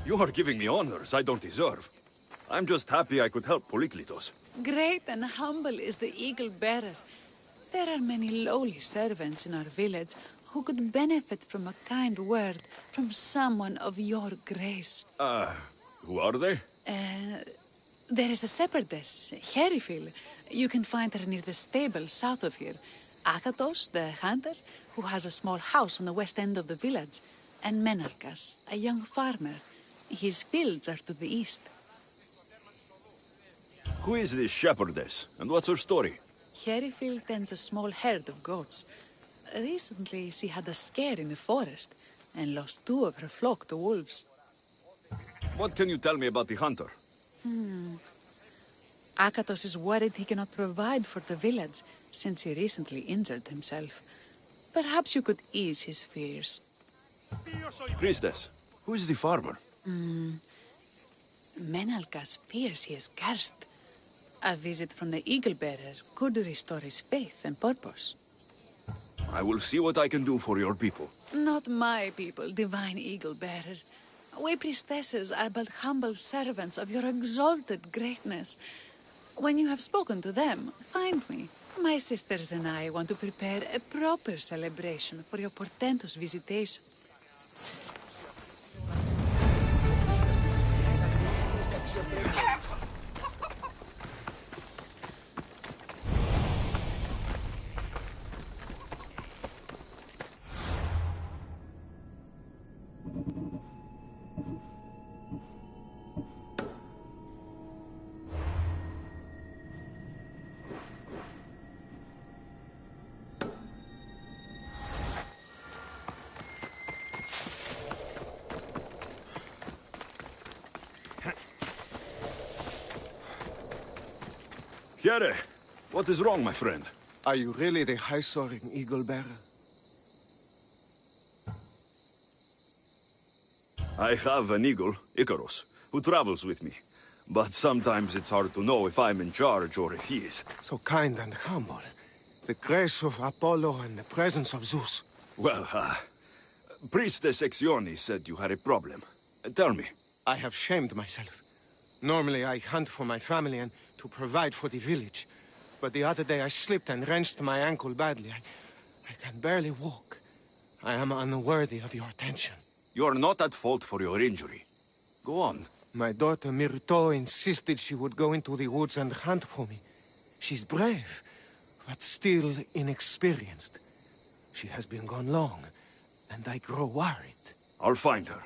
You are giving me honors I don't deserve. I'm just happy I could help Polyklitos. Great and humble is the eagle bearer. There are many lowly servants in our village who could benefit from a kind word from someone of your grace. Who are they? There is a shepherdess, Herifil. You can find her near the stable south of here. Akatos, the hunter, who has a small house on the west end of the village. And Menalkas, a young farmer. His fields are to the east. Who is this shepherdess, and what's her story? Herifil tends a small herd of goats. Recently, she had a scare in the forest and lost 2 of her flock to wolves. What can you tell me about the hunter? Akatos is worried he cannot provide for the village since he recently injured himself. Perhaps you could ease his fears. Priestess, who is the farmer? Menalkas fears he is cursed. A visit from the Eagle Bearer could restore his faith and purpose. I will see what I can do for your people. Not my people, divine Eagle Bearer. We priestesses are but humble servants of your exalted greatness. When you have spoken to them, find me. My sisters and I want to prepare a proper celebration for your portentous visitation. Here, what is wrong, my friend? Are you really the high-soaring eagle bearer? I have an eagle, Icarus, who travels with me. But sometimes it's hard to know if I'm in charge or if he is. So kind and humble. The grace of Apollo and the presence of Zeus. Well, Priestess Exione said you had a problem. Tell me. I have shamed myself. Normally I hunt for my family and to provide for the village. But the other day I slipped and wrenched my ankle badly. I can barely walk. I am unworthy of your attention. You are not at fault for your injury. Go on. My daughter Myrto insisted she would go into the woods and hunt for me. She's brave, but still inexperienced. She has been gone long, and I grow worried. I'll find her.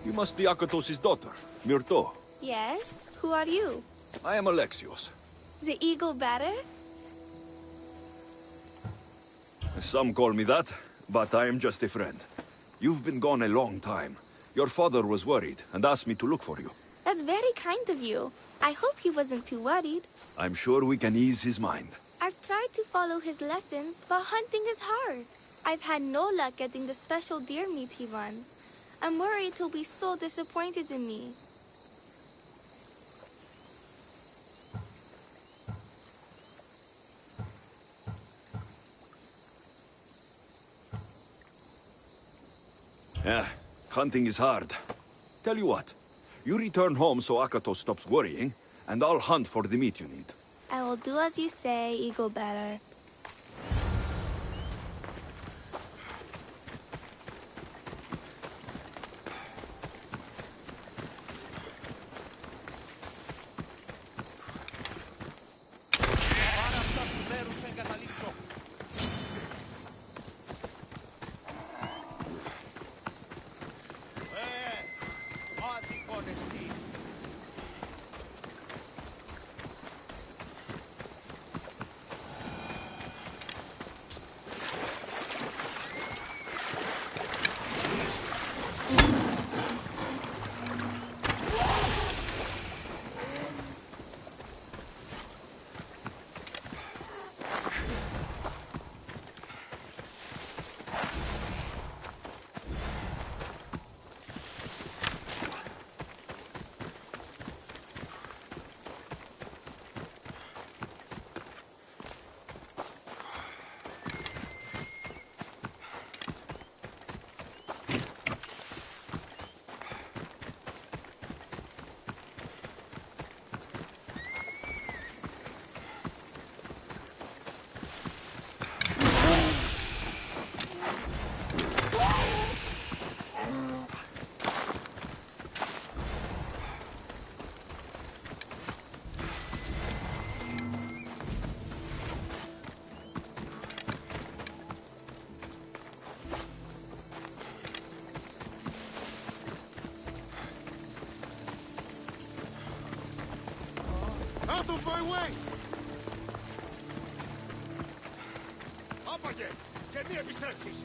You must be Akatos' daughter, Myrto. Yes? Who are you? I am Alexios. The eagle bearer? Some call me that, but I am just a friend. You've been gone a long time. Your father was worried and asked me to look for you. That's very kind of you. I hope he wasn't too worried. I'm sure we can ease his mind. I've tried to follow his lessons, but hunting is hard. I've had no luck getting the special deer meat he wants. I'm worried he'll be so disappointed in me. Yeah, hunting is hard. Tell you what, you return home so Akato stops worrying, and I'll hunt for the meat you need. I will do as you say, Eagle Bearer. Out of my way! Απαγε! Και μη επιστρέψεις!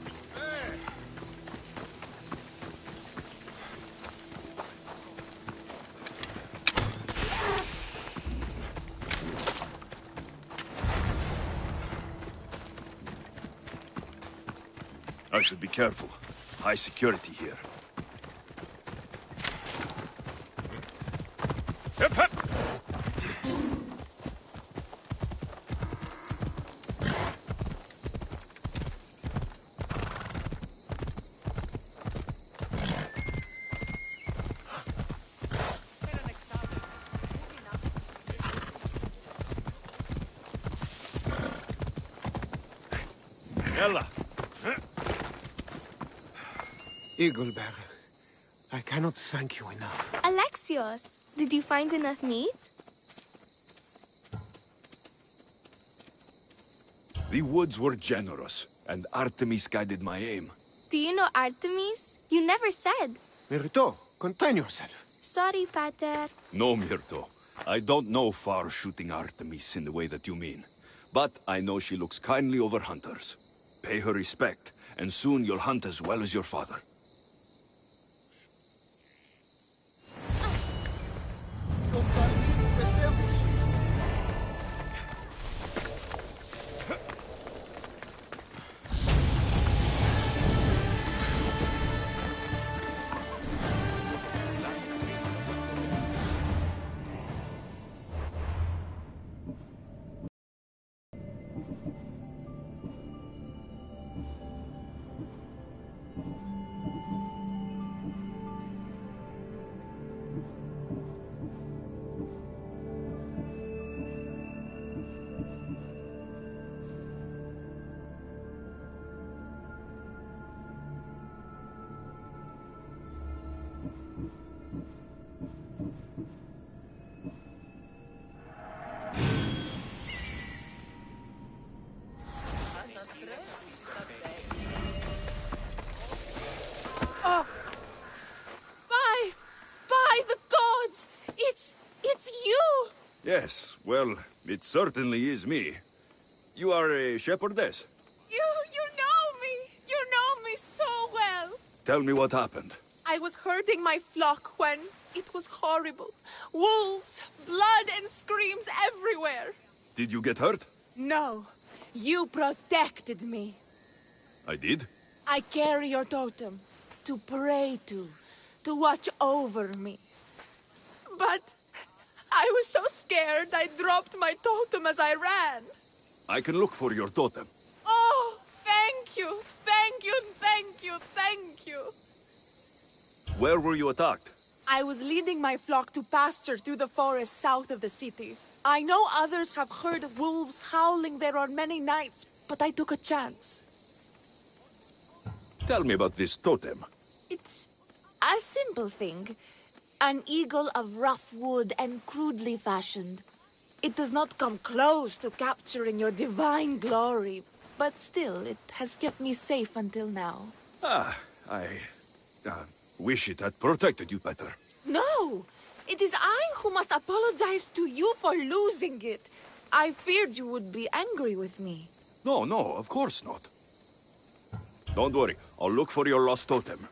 I should be careful. High security here. Hip, hip. Ella. Eagle Bearer, I cannot thank you enough. Alexios, did you find enough meat? The woods were generous, and Artemis guided my aim. Do you know Artemis? You never said. Myrto, contain yourself. Sorry, Pater. No, Myrto. I don't know far-shooting Artemis in the way that you mean. But I know she looks kindly over hunters. Pay her respect, and soon you'll hunt as well as your father. Oh! By the gods! It's you! Yes, well, it certainly is me. You are a shepherdess. You Tell me what happened. I was herding my flock when it was horrible. Wolves, blood and screams everywhere. Did you get hurt? No, you protected me. I did? I carry your totem to pray to watch over me. But I was so scared I dropped my totem as I ran. I can look for your totem. Oh, thank you, thank you, thank you, thank you. Where were you attacked? I was leading my flock to pasture through the forest south of the city. I know others have heard wolves howling there on many nights, but I took a chance. Tell me about this totem. It's a simple thing. An eagle of rough wood and crudely fashioned. It does not come close to capturing your divine glory, but still, it has kept me safe until now. I wish it had protected you better. No! It is I who must apologize to you for losing it. I feared you would be angry with me. No, of course not. Don't worry, I'll look for your lost totem.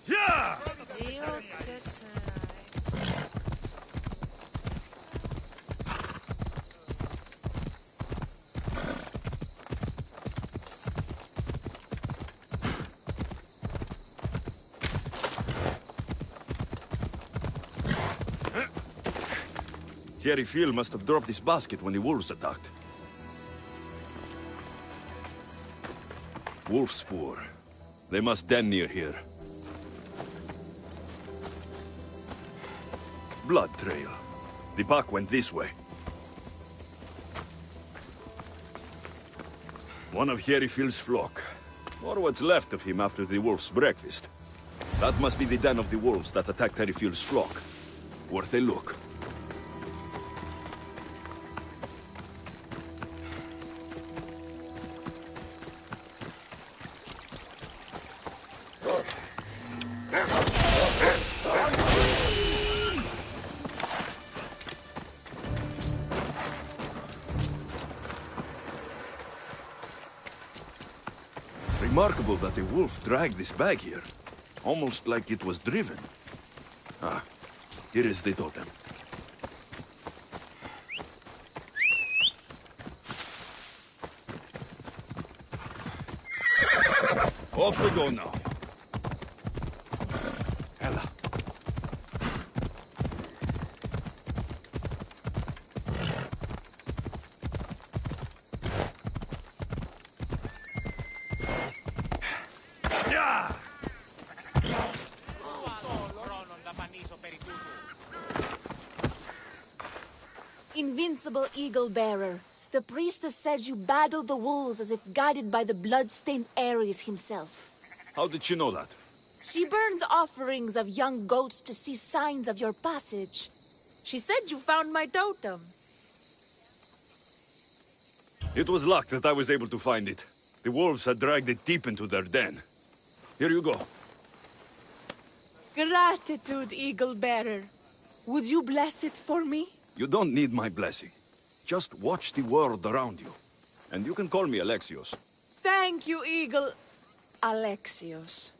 Yeah! Thierry Phil must have dropped this basket when the wolves attacked. Wolf spoor. They must den near here. Blood trail. The pack went this way. One of Thierry Phil's flock. Or what's left of him after the wolf's breakfast. That must be the den of the wolves that attacked Thierry Phil's flock. Worth a look. Remarkable that a wolf dragged this bag here. Almost like it was driven. Here is the totem. Off we go now. Ella. Invincible Eagle Bearer, the priestess says you battled the wolves as if guided by the blood-stained Ares himself. How did she know that? She burns offerings of young goats to see signs of your passage. She said you found my totem. It was luck that I was able to find it. The wolves had dragged it deep into their den. Here you go. Gratitude, Eagle Bearer. Would you bless it for me? You don't need my blessing. Just watch the world around you. And you can call me Alexios. Thank you, Eagle... Alexios.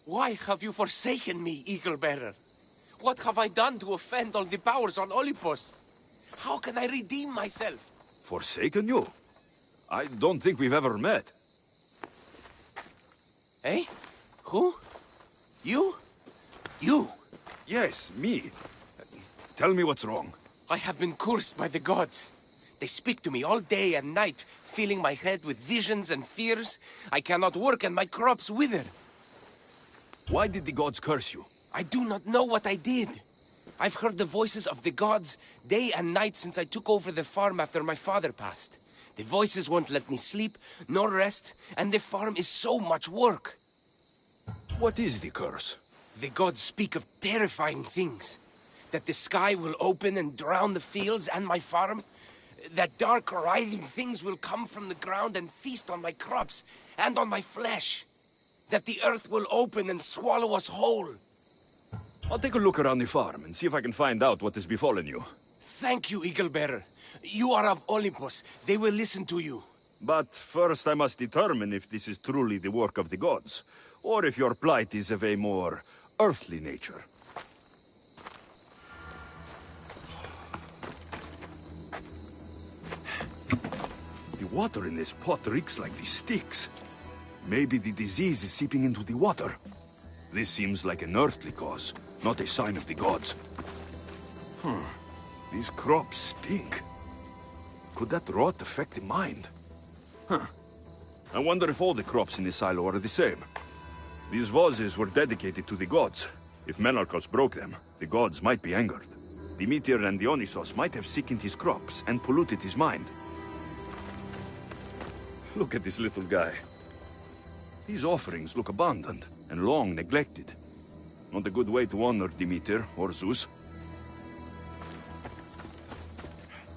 Why have you forsaken me, Eagle Bearer? What have I done to offend all the powers on Olympus? How can I redeem myself? Forsaken you? I don't think we've ever met. Eh? Who? You? You? Yes, me. Tell me what's wrong. I have been cursed by the gods. They speak to me all day and night, filling my head with visions and fears. I cannot work and my crops wither. Why did the gods curse you? I do not know what I did. I've heard the voices of the gods day and night since I took over the farm after my father passed. The voices won't let me sleep, nor rest, and the farm is so much work. What is the curse? The gods speak of terrifying things. That the sky will open and drown the fields and my farm. that dark, writhing things will come from the ground and feast on my crops and on my flesh. That the earth will open and swallow us whole. I'll take a look around the farm and see if I can find out what has befallen you. Thank you, Eagle Bearer. You are of Olympus. They will listen to you. But first I must determine if this is truly the work of the gods, or if your plight is of a more earthly nature. The water in this pot reeks like the sticks. Maybe the disease is seeping into the water. This seems like an earthly cause, not a sign of the gods. These crops stink. Could that rot affect the mind? I wonder if all the crops in the silo are the same. These vases were dedicated to the gods. If Menalcos broke them, the gods might be angered. Demeter and Dionysos might have sickened his crops and polluted his mind. Look at this little guy. These offerings look abandoned and long neglected. Not a good way to honor Demeter or Zeus.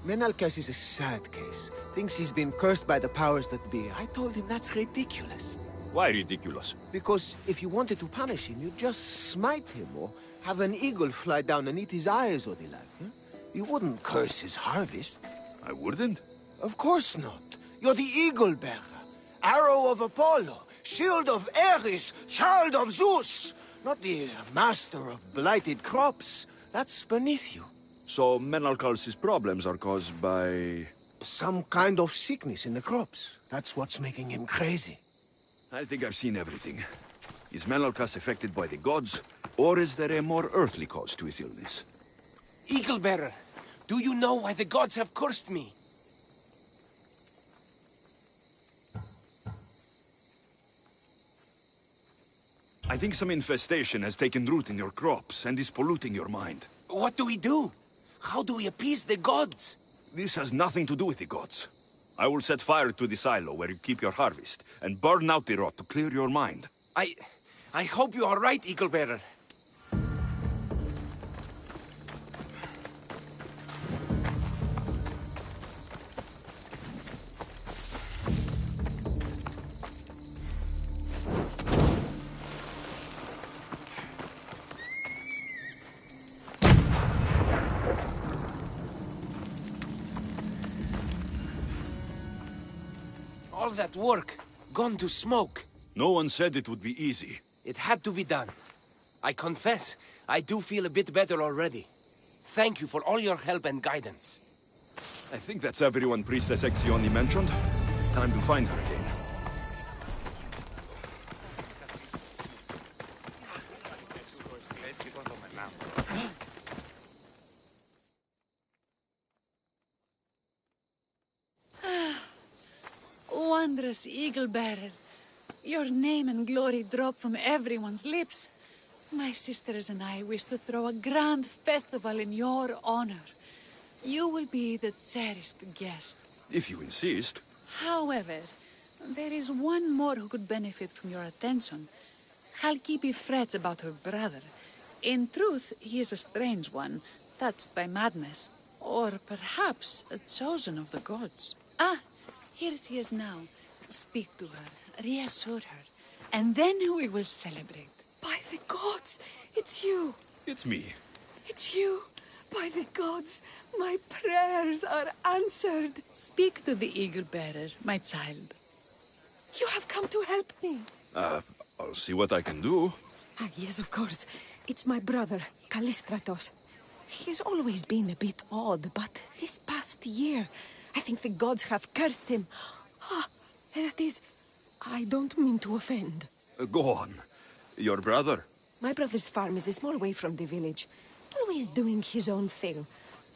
Menalcas is a sad case. Thinks he's been cursed by the powers that be. I told him that's ridiculous. Why ridiculous? Because if you wanted to punish him, you'd just smite him or have an eagle fly down and eat his eyes or the like. Huh? You wouldn't curse his harvest. I wouldn't? Of course not. You're the eagle bearer. Arrow of Apollo. Shield of Ares. Child of Zeus. Not the master of blighted crops. That's beneath you. So Menalcal's problems are caused by... some kind of sickness in the crops. That's what's making him crazy. I think I've seen everything. Is Menalcas affected by the gods, or is there a more earthly cause to his illness? Eagle Bearer, do you know why the gods have cursed me? I think some infestation has taken root in your crops and is polluting your mind. What do we do? How do we appease the gods? This has nothing to do with the gods. I will set fire to the silo where you keep your harvest, and burn out the rot to clear your mind. I hope you are right, Eagle Bearer. All that work, gone to smoke. No one said it would be easy. It had to be done. I confess, I do feel a bit better already. Thank you for all your help and guidance. I think that's everyone Priestess Exioni mentioned. Time to find her again. Wondrous Eagle Bearer. Your name and glory drop from everyone's lips. My sisters and I wish to throw a grand festival in your honor. You will be the cherished guest. If you insist. However, there is one more who could benefit from your attention. Halkipi frets about her brother. In truth, he is a strange one, touched by madness. Or perhaps a chosen of the gods. Ah, here she is now. Speak to her, reassure her, and then we will celebrate. By the gods, it's you. It's me. It's you. By the gods, my prayers are answered. Speak to the Eagle Bearer, my child. You have come to help me. I'll see what I can do. Ah, yes, of course. It's my brother, Callistratos. He's always been a bit odd, but this past year, I think the gods have cursed him. Ah, that is... I don't mean to offend. Go on. Your brother? My brother's farm is a small way from the village. Always doing his own thing.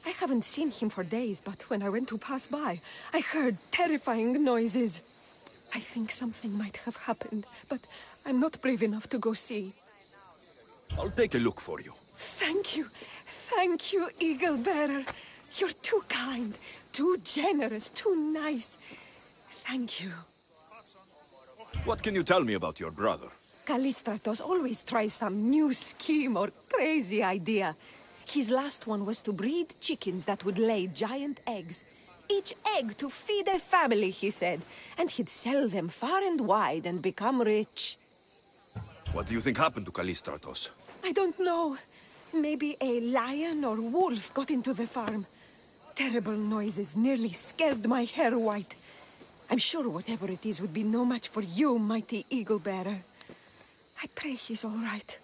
I haven't seen him for days, but when I went to pass by, I heard terrifying noises. I think something might have happened, but I'm not brave enough to go see. I'll take a look for you. Thank you. Thank you, Eagle Bearer. You're too kind, too generous, too nice. Thank you. What can you tell me about your brother? Callistratos always tries some new scheme or crazy idea. His last one was to breed chickens that would lay giant eggs. each egg to feed a family, he said. And he'd sell them far and wide and become rich. What do you think happened to Callistratos? I don't know. Maybe a lion or wolf got into the farm. Terrible noises nearly scared my hair white. I'm sure whatever it is would be no match for you, mighty eagle bearer. I pray he's all right.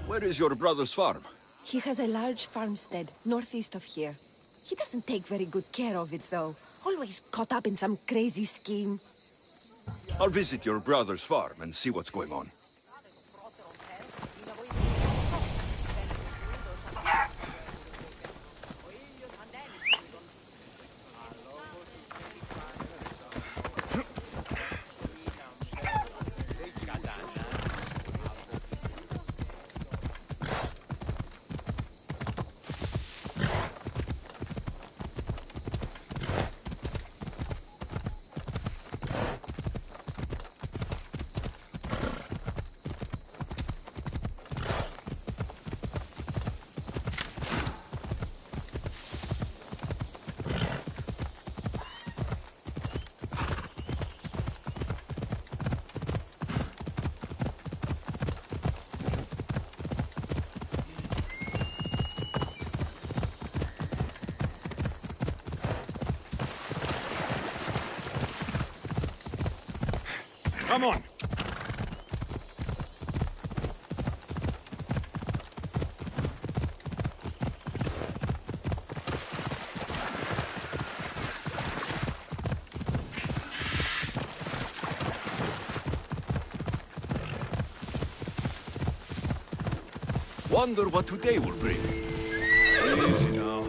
Where is your brother's farm? He has a large farmstead northeast of here. He doesn't take very good care of it, though. Always caught up in some crazy scheme. I'll visit your brother's farm and see what's going on. Come on. Wonder what today will bring. Easy now.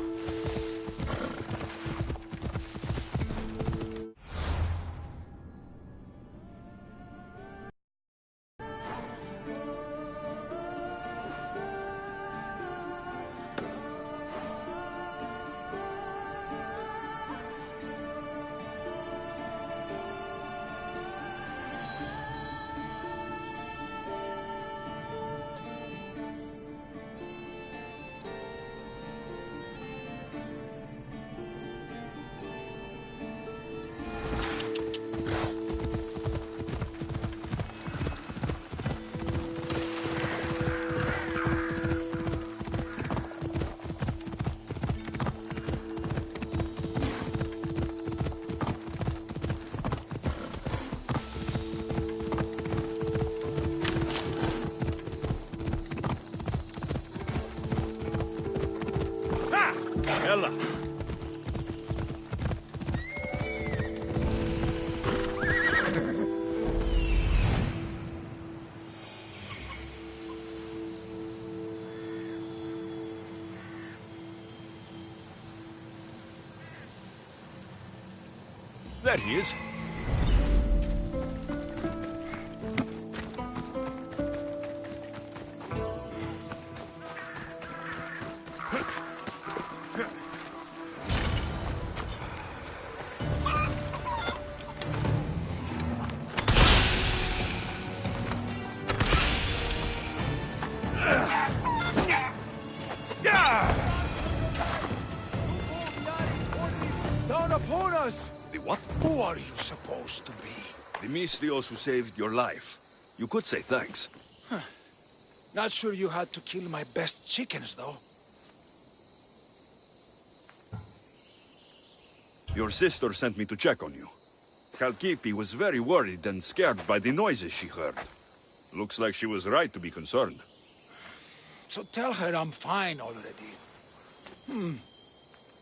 Ella. There he is. Down upon us! The what? Who are you supposed to be? The Mystios who saved your life. You could say thanks. Not sure you had to kill my best chickens, though. Your sister sent me to check on you. Kalkipi was very worried and scared by the noises she heard. Looks like she was right to be concerned. So tell her I'm fine already.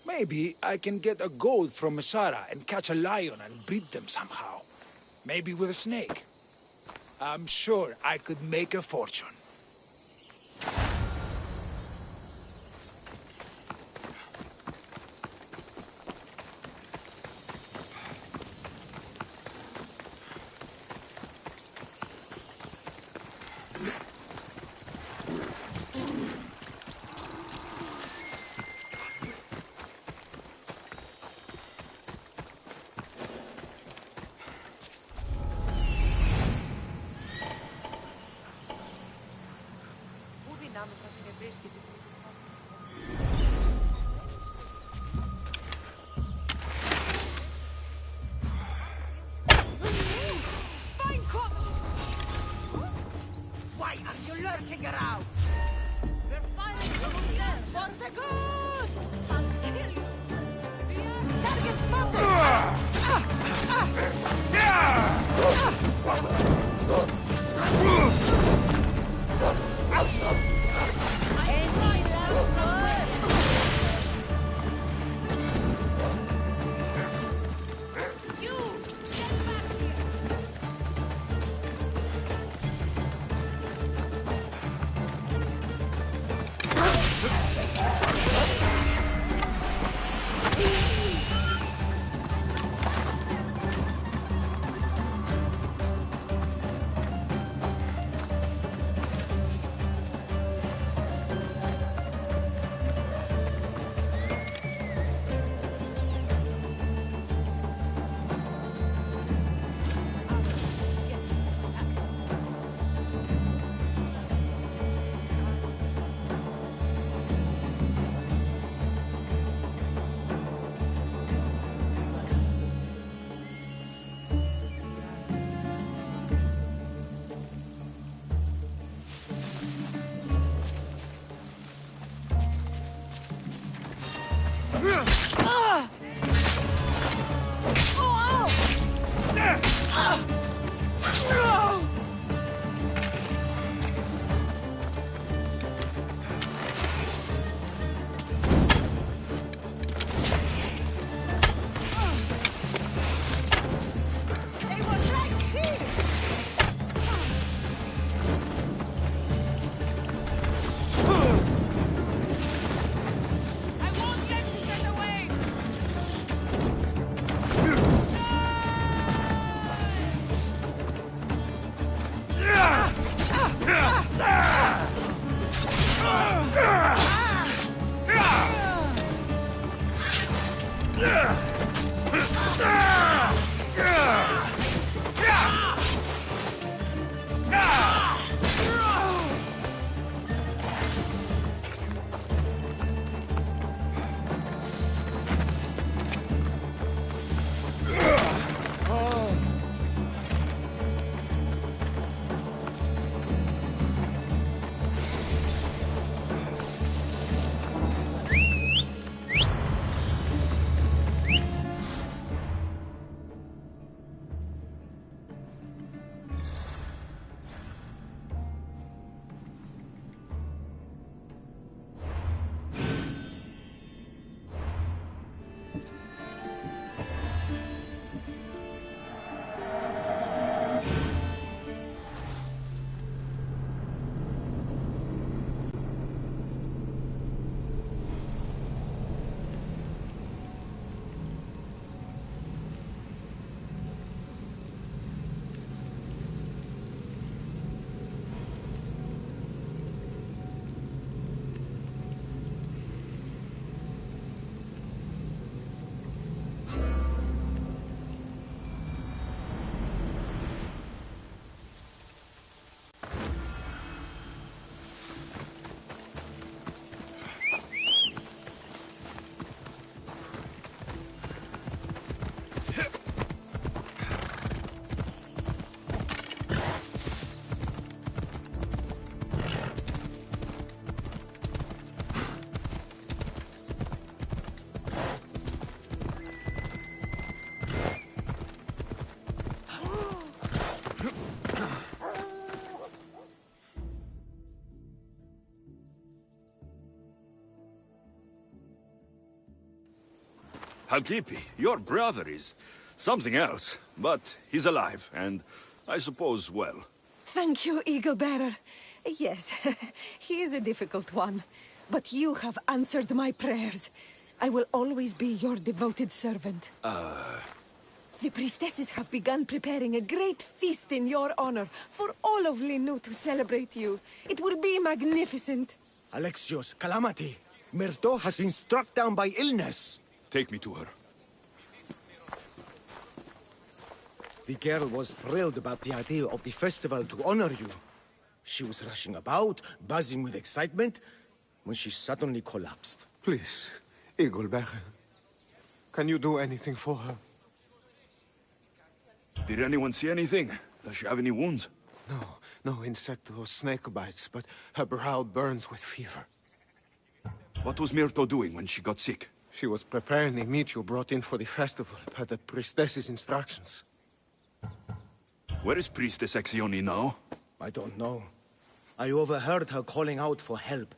Maybe I can get a gold from Masara and catch a lion and breed them somehow. Maybe with a snake. I'm sure I could make a fortune. lurking around. We're fighting for the goods. I'll kill you. Target spotted. Halkipi, your brother is something else, but he's alive, and I suppose well. Thank you, Eagle Bearer. Yes, he is a difficult one, but you have answered my prayers. I will always be your devoted servant. The priestesses have begun preparing a great feast in your honor for all of Linu to celebrate you. It will be magnificent. Alexios, calamity. Myrto has been struck down by illness. Take me to her. The girl was thrilled about the idea of the festival to honor you. She was rushing about, buzzing with excitement, when she suddenly collapsed. Please, Eagle Bearer. Can you do anything for her? Did anyone see anything? Does she have any wounds? No insect or snake bites, but her brow burns with fever. What was Myrto doing when she got sick? She was preparing the meat you brought in for the festival, per the priestess's instructions. Where is Priestess Exioni now? I don't know. I overheard her calling out for help,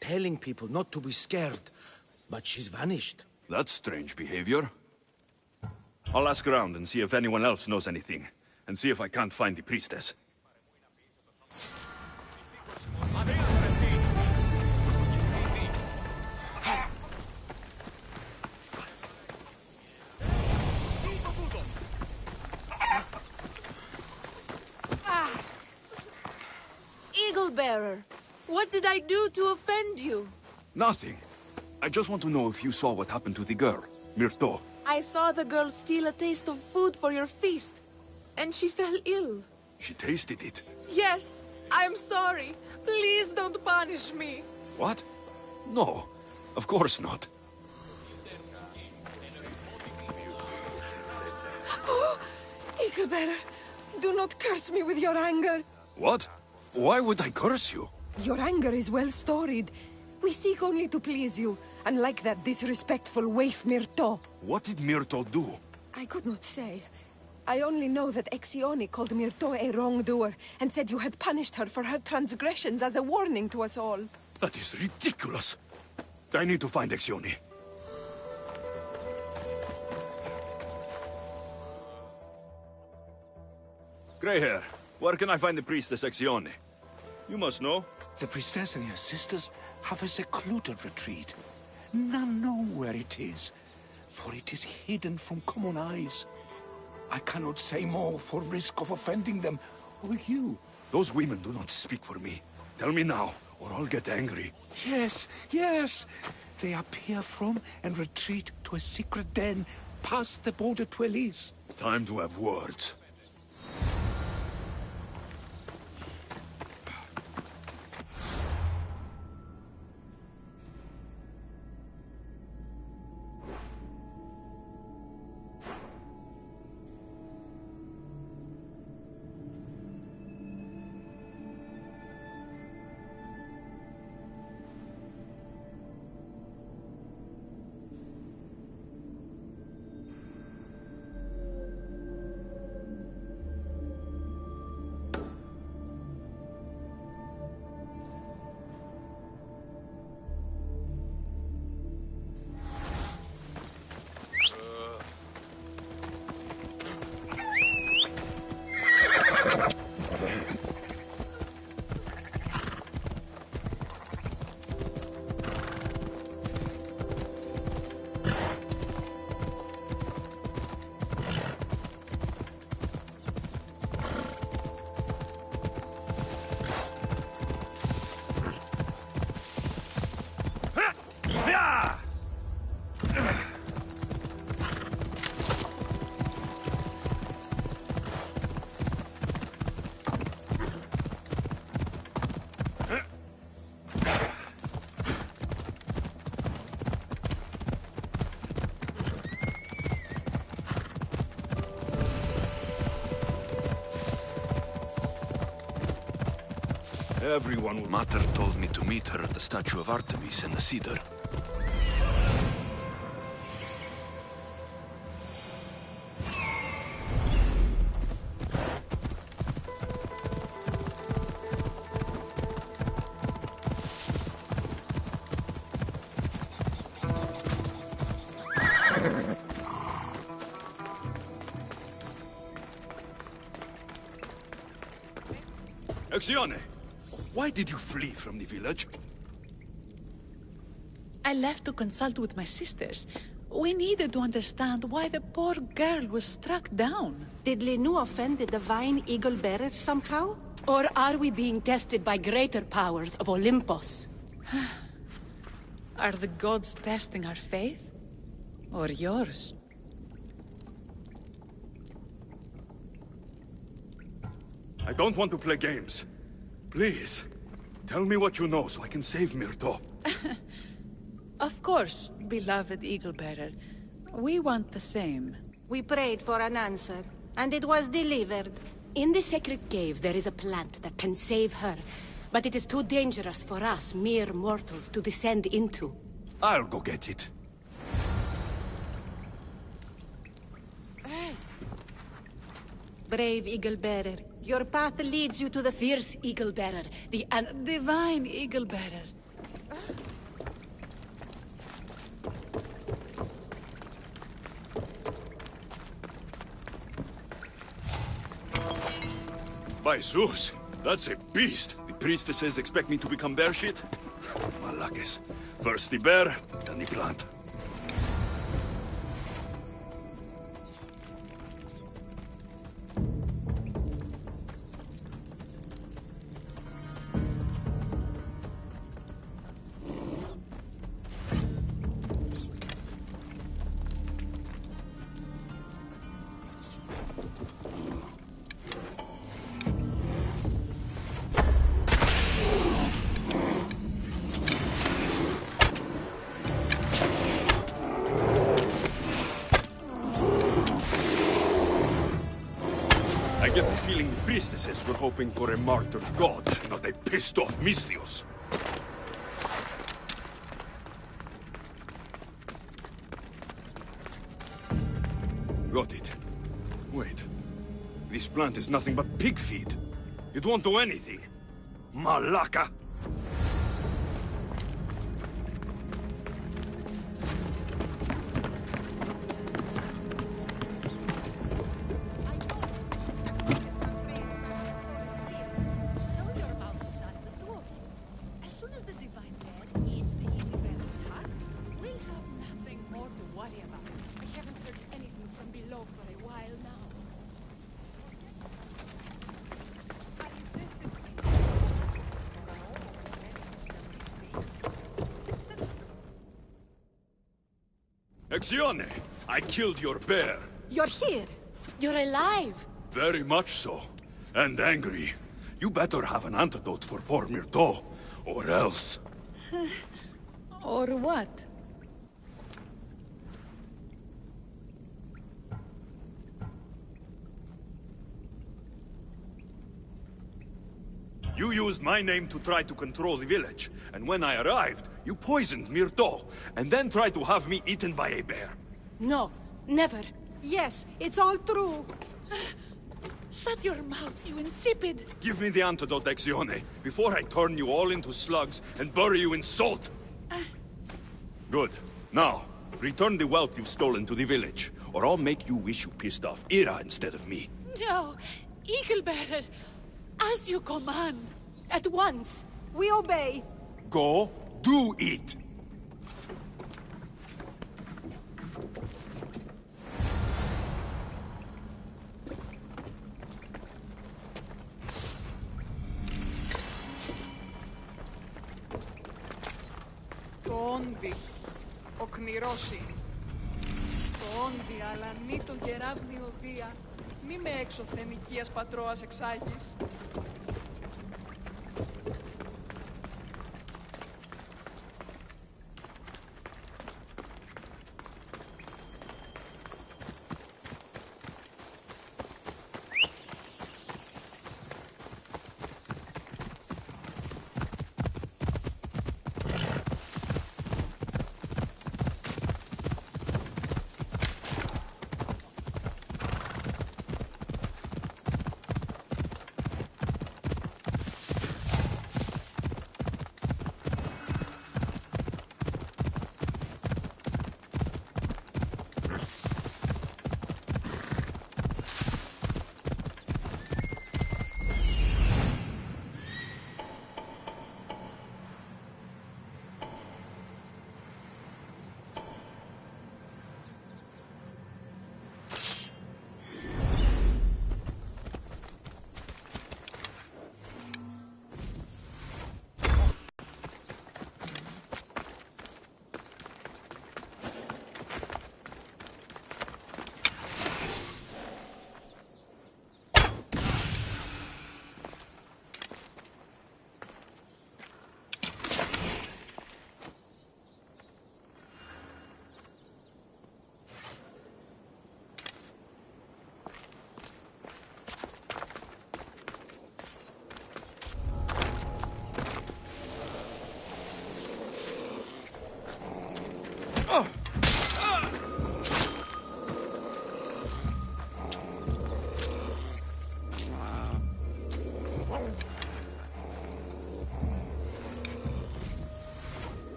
telling people not to be scared, but she's vanished. That's strange behavior. I'll ask around and see if anyone else knows anything, and see if I can't find the priestess. Eagle Bearer, what did I do to offend you? Nothing. I just want to know if you saw what happened to the girl, Myrto. I saw the girl steal a taste of food for your feast, and she fell ill. She tasted it. Yes, I'm sorry. Please don't punish me. What? No, of course not. Oh, Eagle Bearer, do not curse me with your anger. What? Why would I curse you? Your anger is well storied. We seek only to please you, unlike that disrespectful waif Myrto. What did Myrto do? I could not say. I only know that Exioni called Myrto a wrongdoer, and said you had punished her for her transgressions as a warning to us all. That is ridiculous. I need to find Exioni. Greyhair, where can I find the priestess Exioni? You must know. The priestess and her sisters have a secluded retreat. None know where it is, for it is hidden from common eyes. I cannot say more for risk of offending them, or you. Those women do not speak for me. Tell me now, or I'll get angry. Yes, yes. They appear from and retreat to a secret den past the border to Elise. Time to have words. Everyone... Mater told me to meet her at the statue of Artemis in the Cedar. Exione! Why did you flee from the village? I left to consult with my sisters. We needed to understand why the poor girl was struck down. Did Lenu offend the divine Eagle Bearer somehow? Or are we being tested by greater powers of Olympus? Are the gods testing our faith? Or yours? I don't want to play games. Please, tell me what you know so I can save Myrto. Of course, beloved Eagle Bearer. We want the same. We prayed for an answer, and it was delivered. In the sacred cave, there is a plant that can save her, but it is too dangerous for us, mere mortals, to descend into. I'll go get it. Brave Eagle Bearer, your path leads you to the fierce Eagle Bearer, the divine Eagle Bearer. By Zeus, that's a beast. The priestesses expect me to become bear shit? Malakes. First the bear, then the plant. I get the feeling the priestesses were hoping for a martyred god, not a pissed-off Misthios. Got it. Wait. This plant is nothing but pig feed. It won't do anything. Malaka! Exione, I killed your bear. You're here. You're alive. Very much so. And angry. You better have an antidote for poor Myrto, or else. Or what? You used my name to try to control the village, and when I arrived, you poisoned Myrto, and then tried to have me eaten by a bear. No, never. Yes, it's all true. Shut your mouth, you insipid! Give me the antidote, Exione, before I turn you all into slugs and bury you in salt! Good. Now, return the wealth you've stolen to the village, or I'll make you wish you pissed off Ira instead of me. No! Eagle Bearer! As you command! At once! We obey! Go, do it! Το όντι, ο κνηρώσει. Το όντι, αλανί το γεράβνη οδεία. Μη με έξωθεν οικίας πατρώας εξάγεις.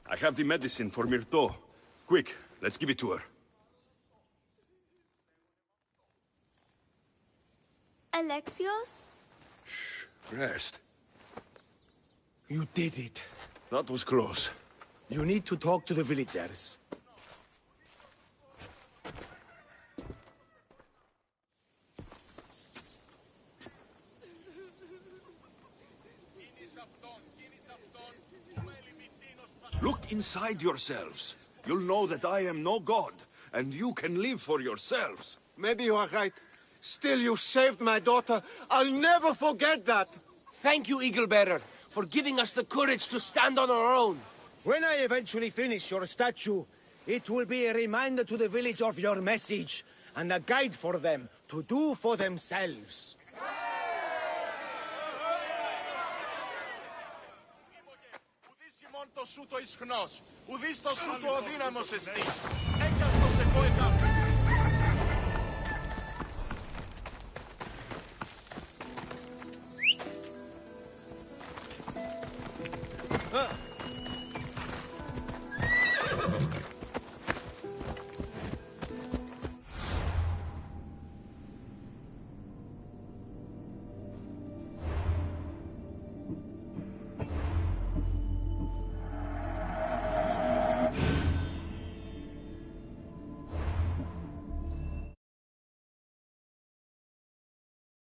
I have the medicine for Myrto. Quick, let's give it to her. Alexios? Shh, rest. You did it. That was close. You need to talk to the villagers. Look inside yourselves. You'll know that I am no god, and you can live for yourselves. Maybe you are right. Still, you saved my daughter. I'll never forget that. Thank you, Eagle Bearer, for giving us the courage to stand on our own. When I eventually finish your statue, it will be a reminder to the village of your message, and a guide for them to do for themselves. Το σου το ισχνός, ουδείς το σου το οδύναμος εστί. Έκαστος εγώ εκάπη.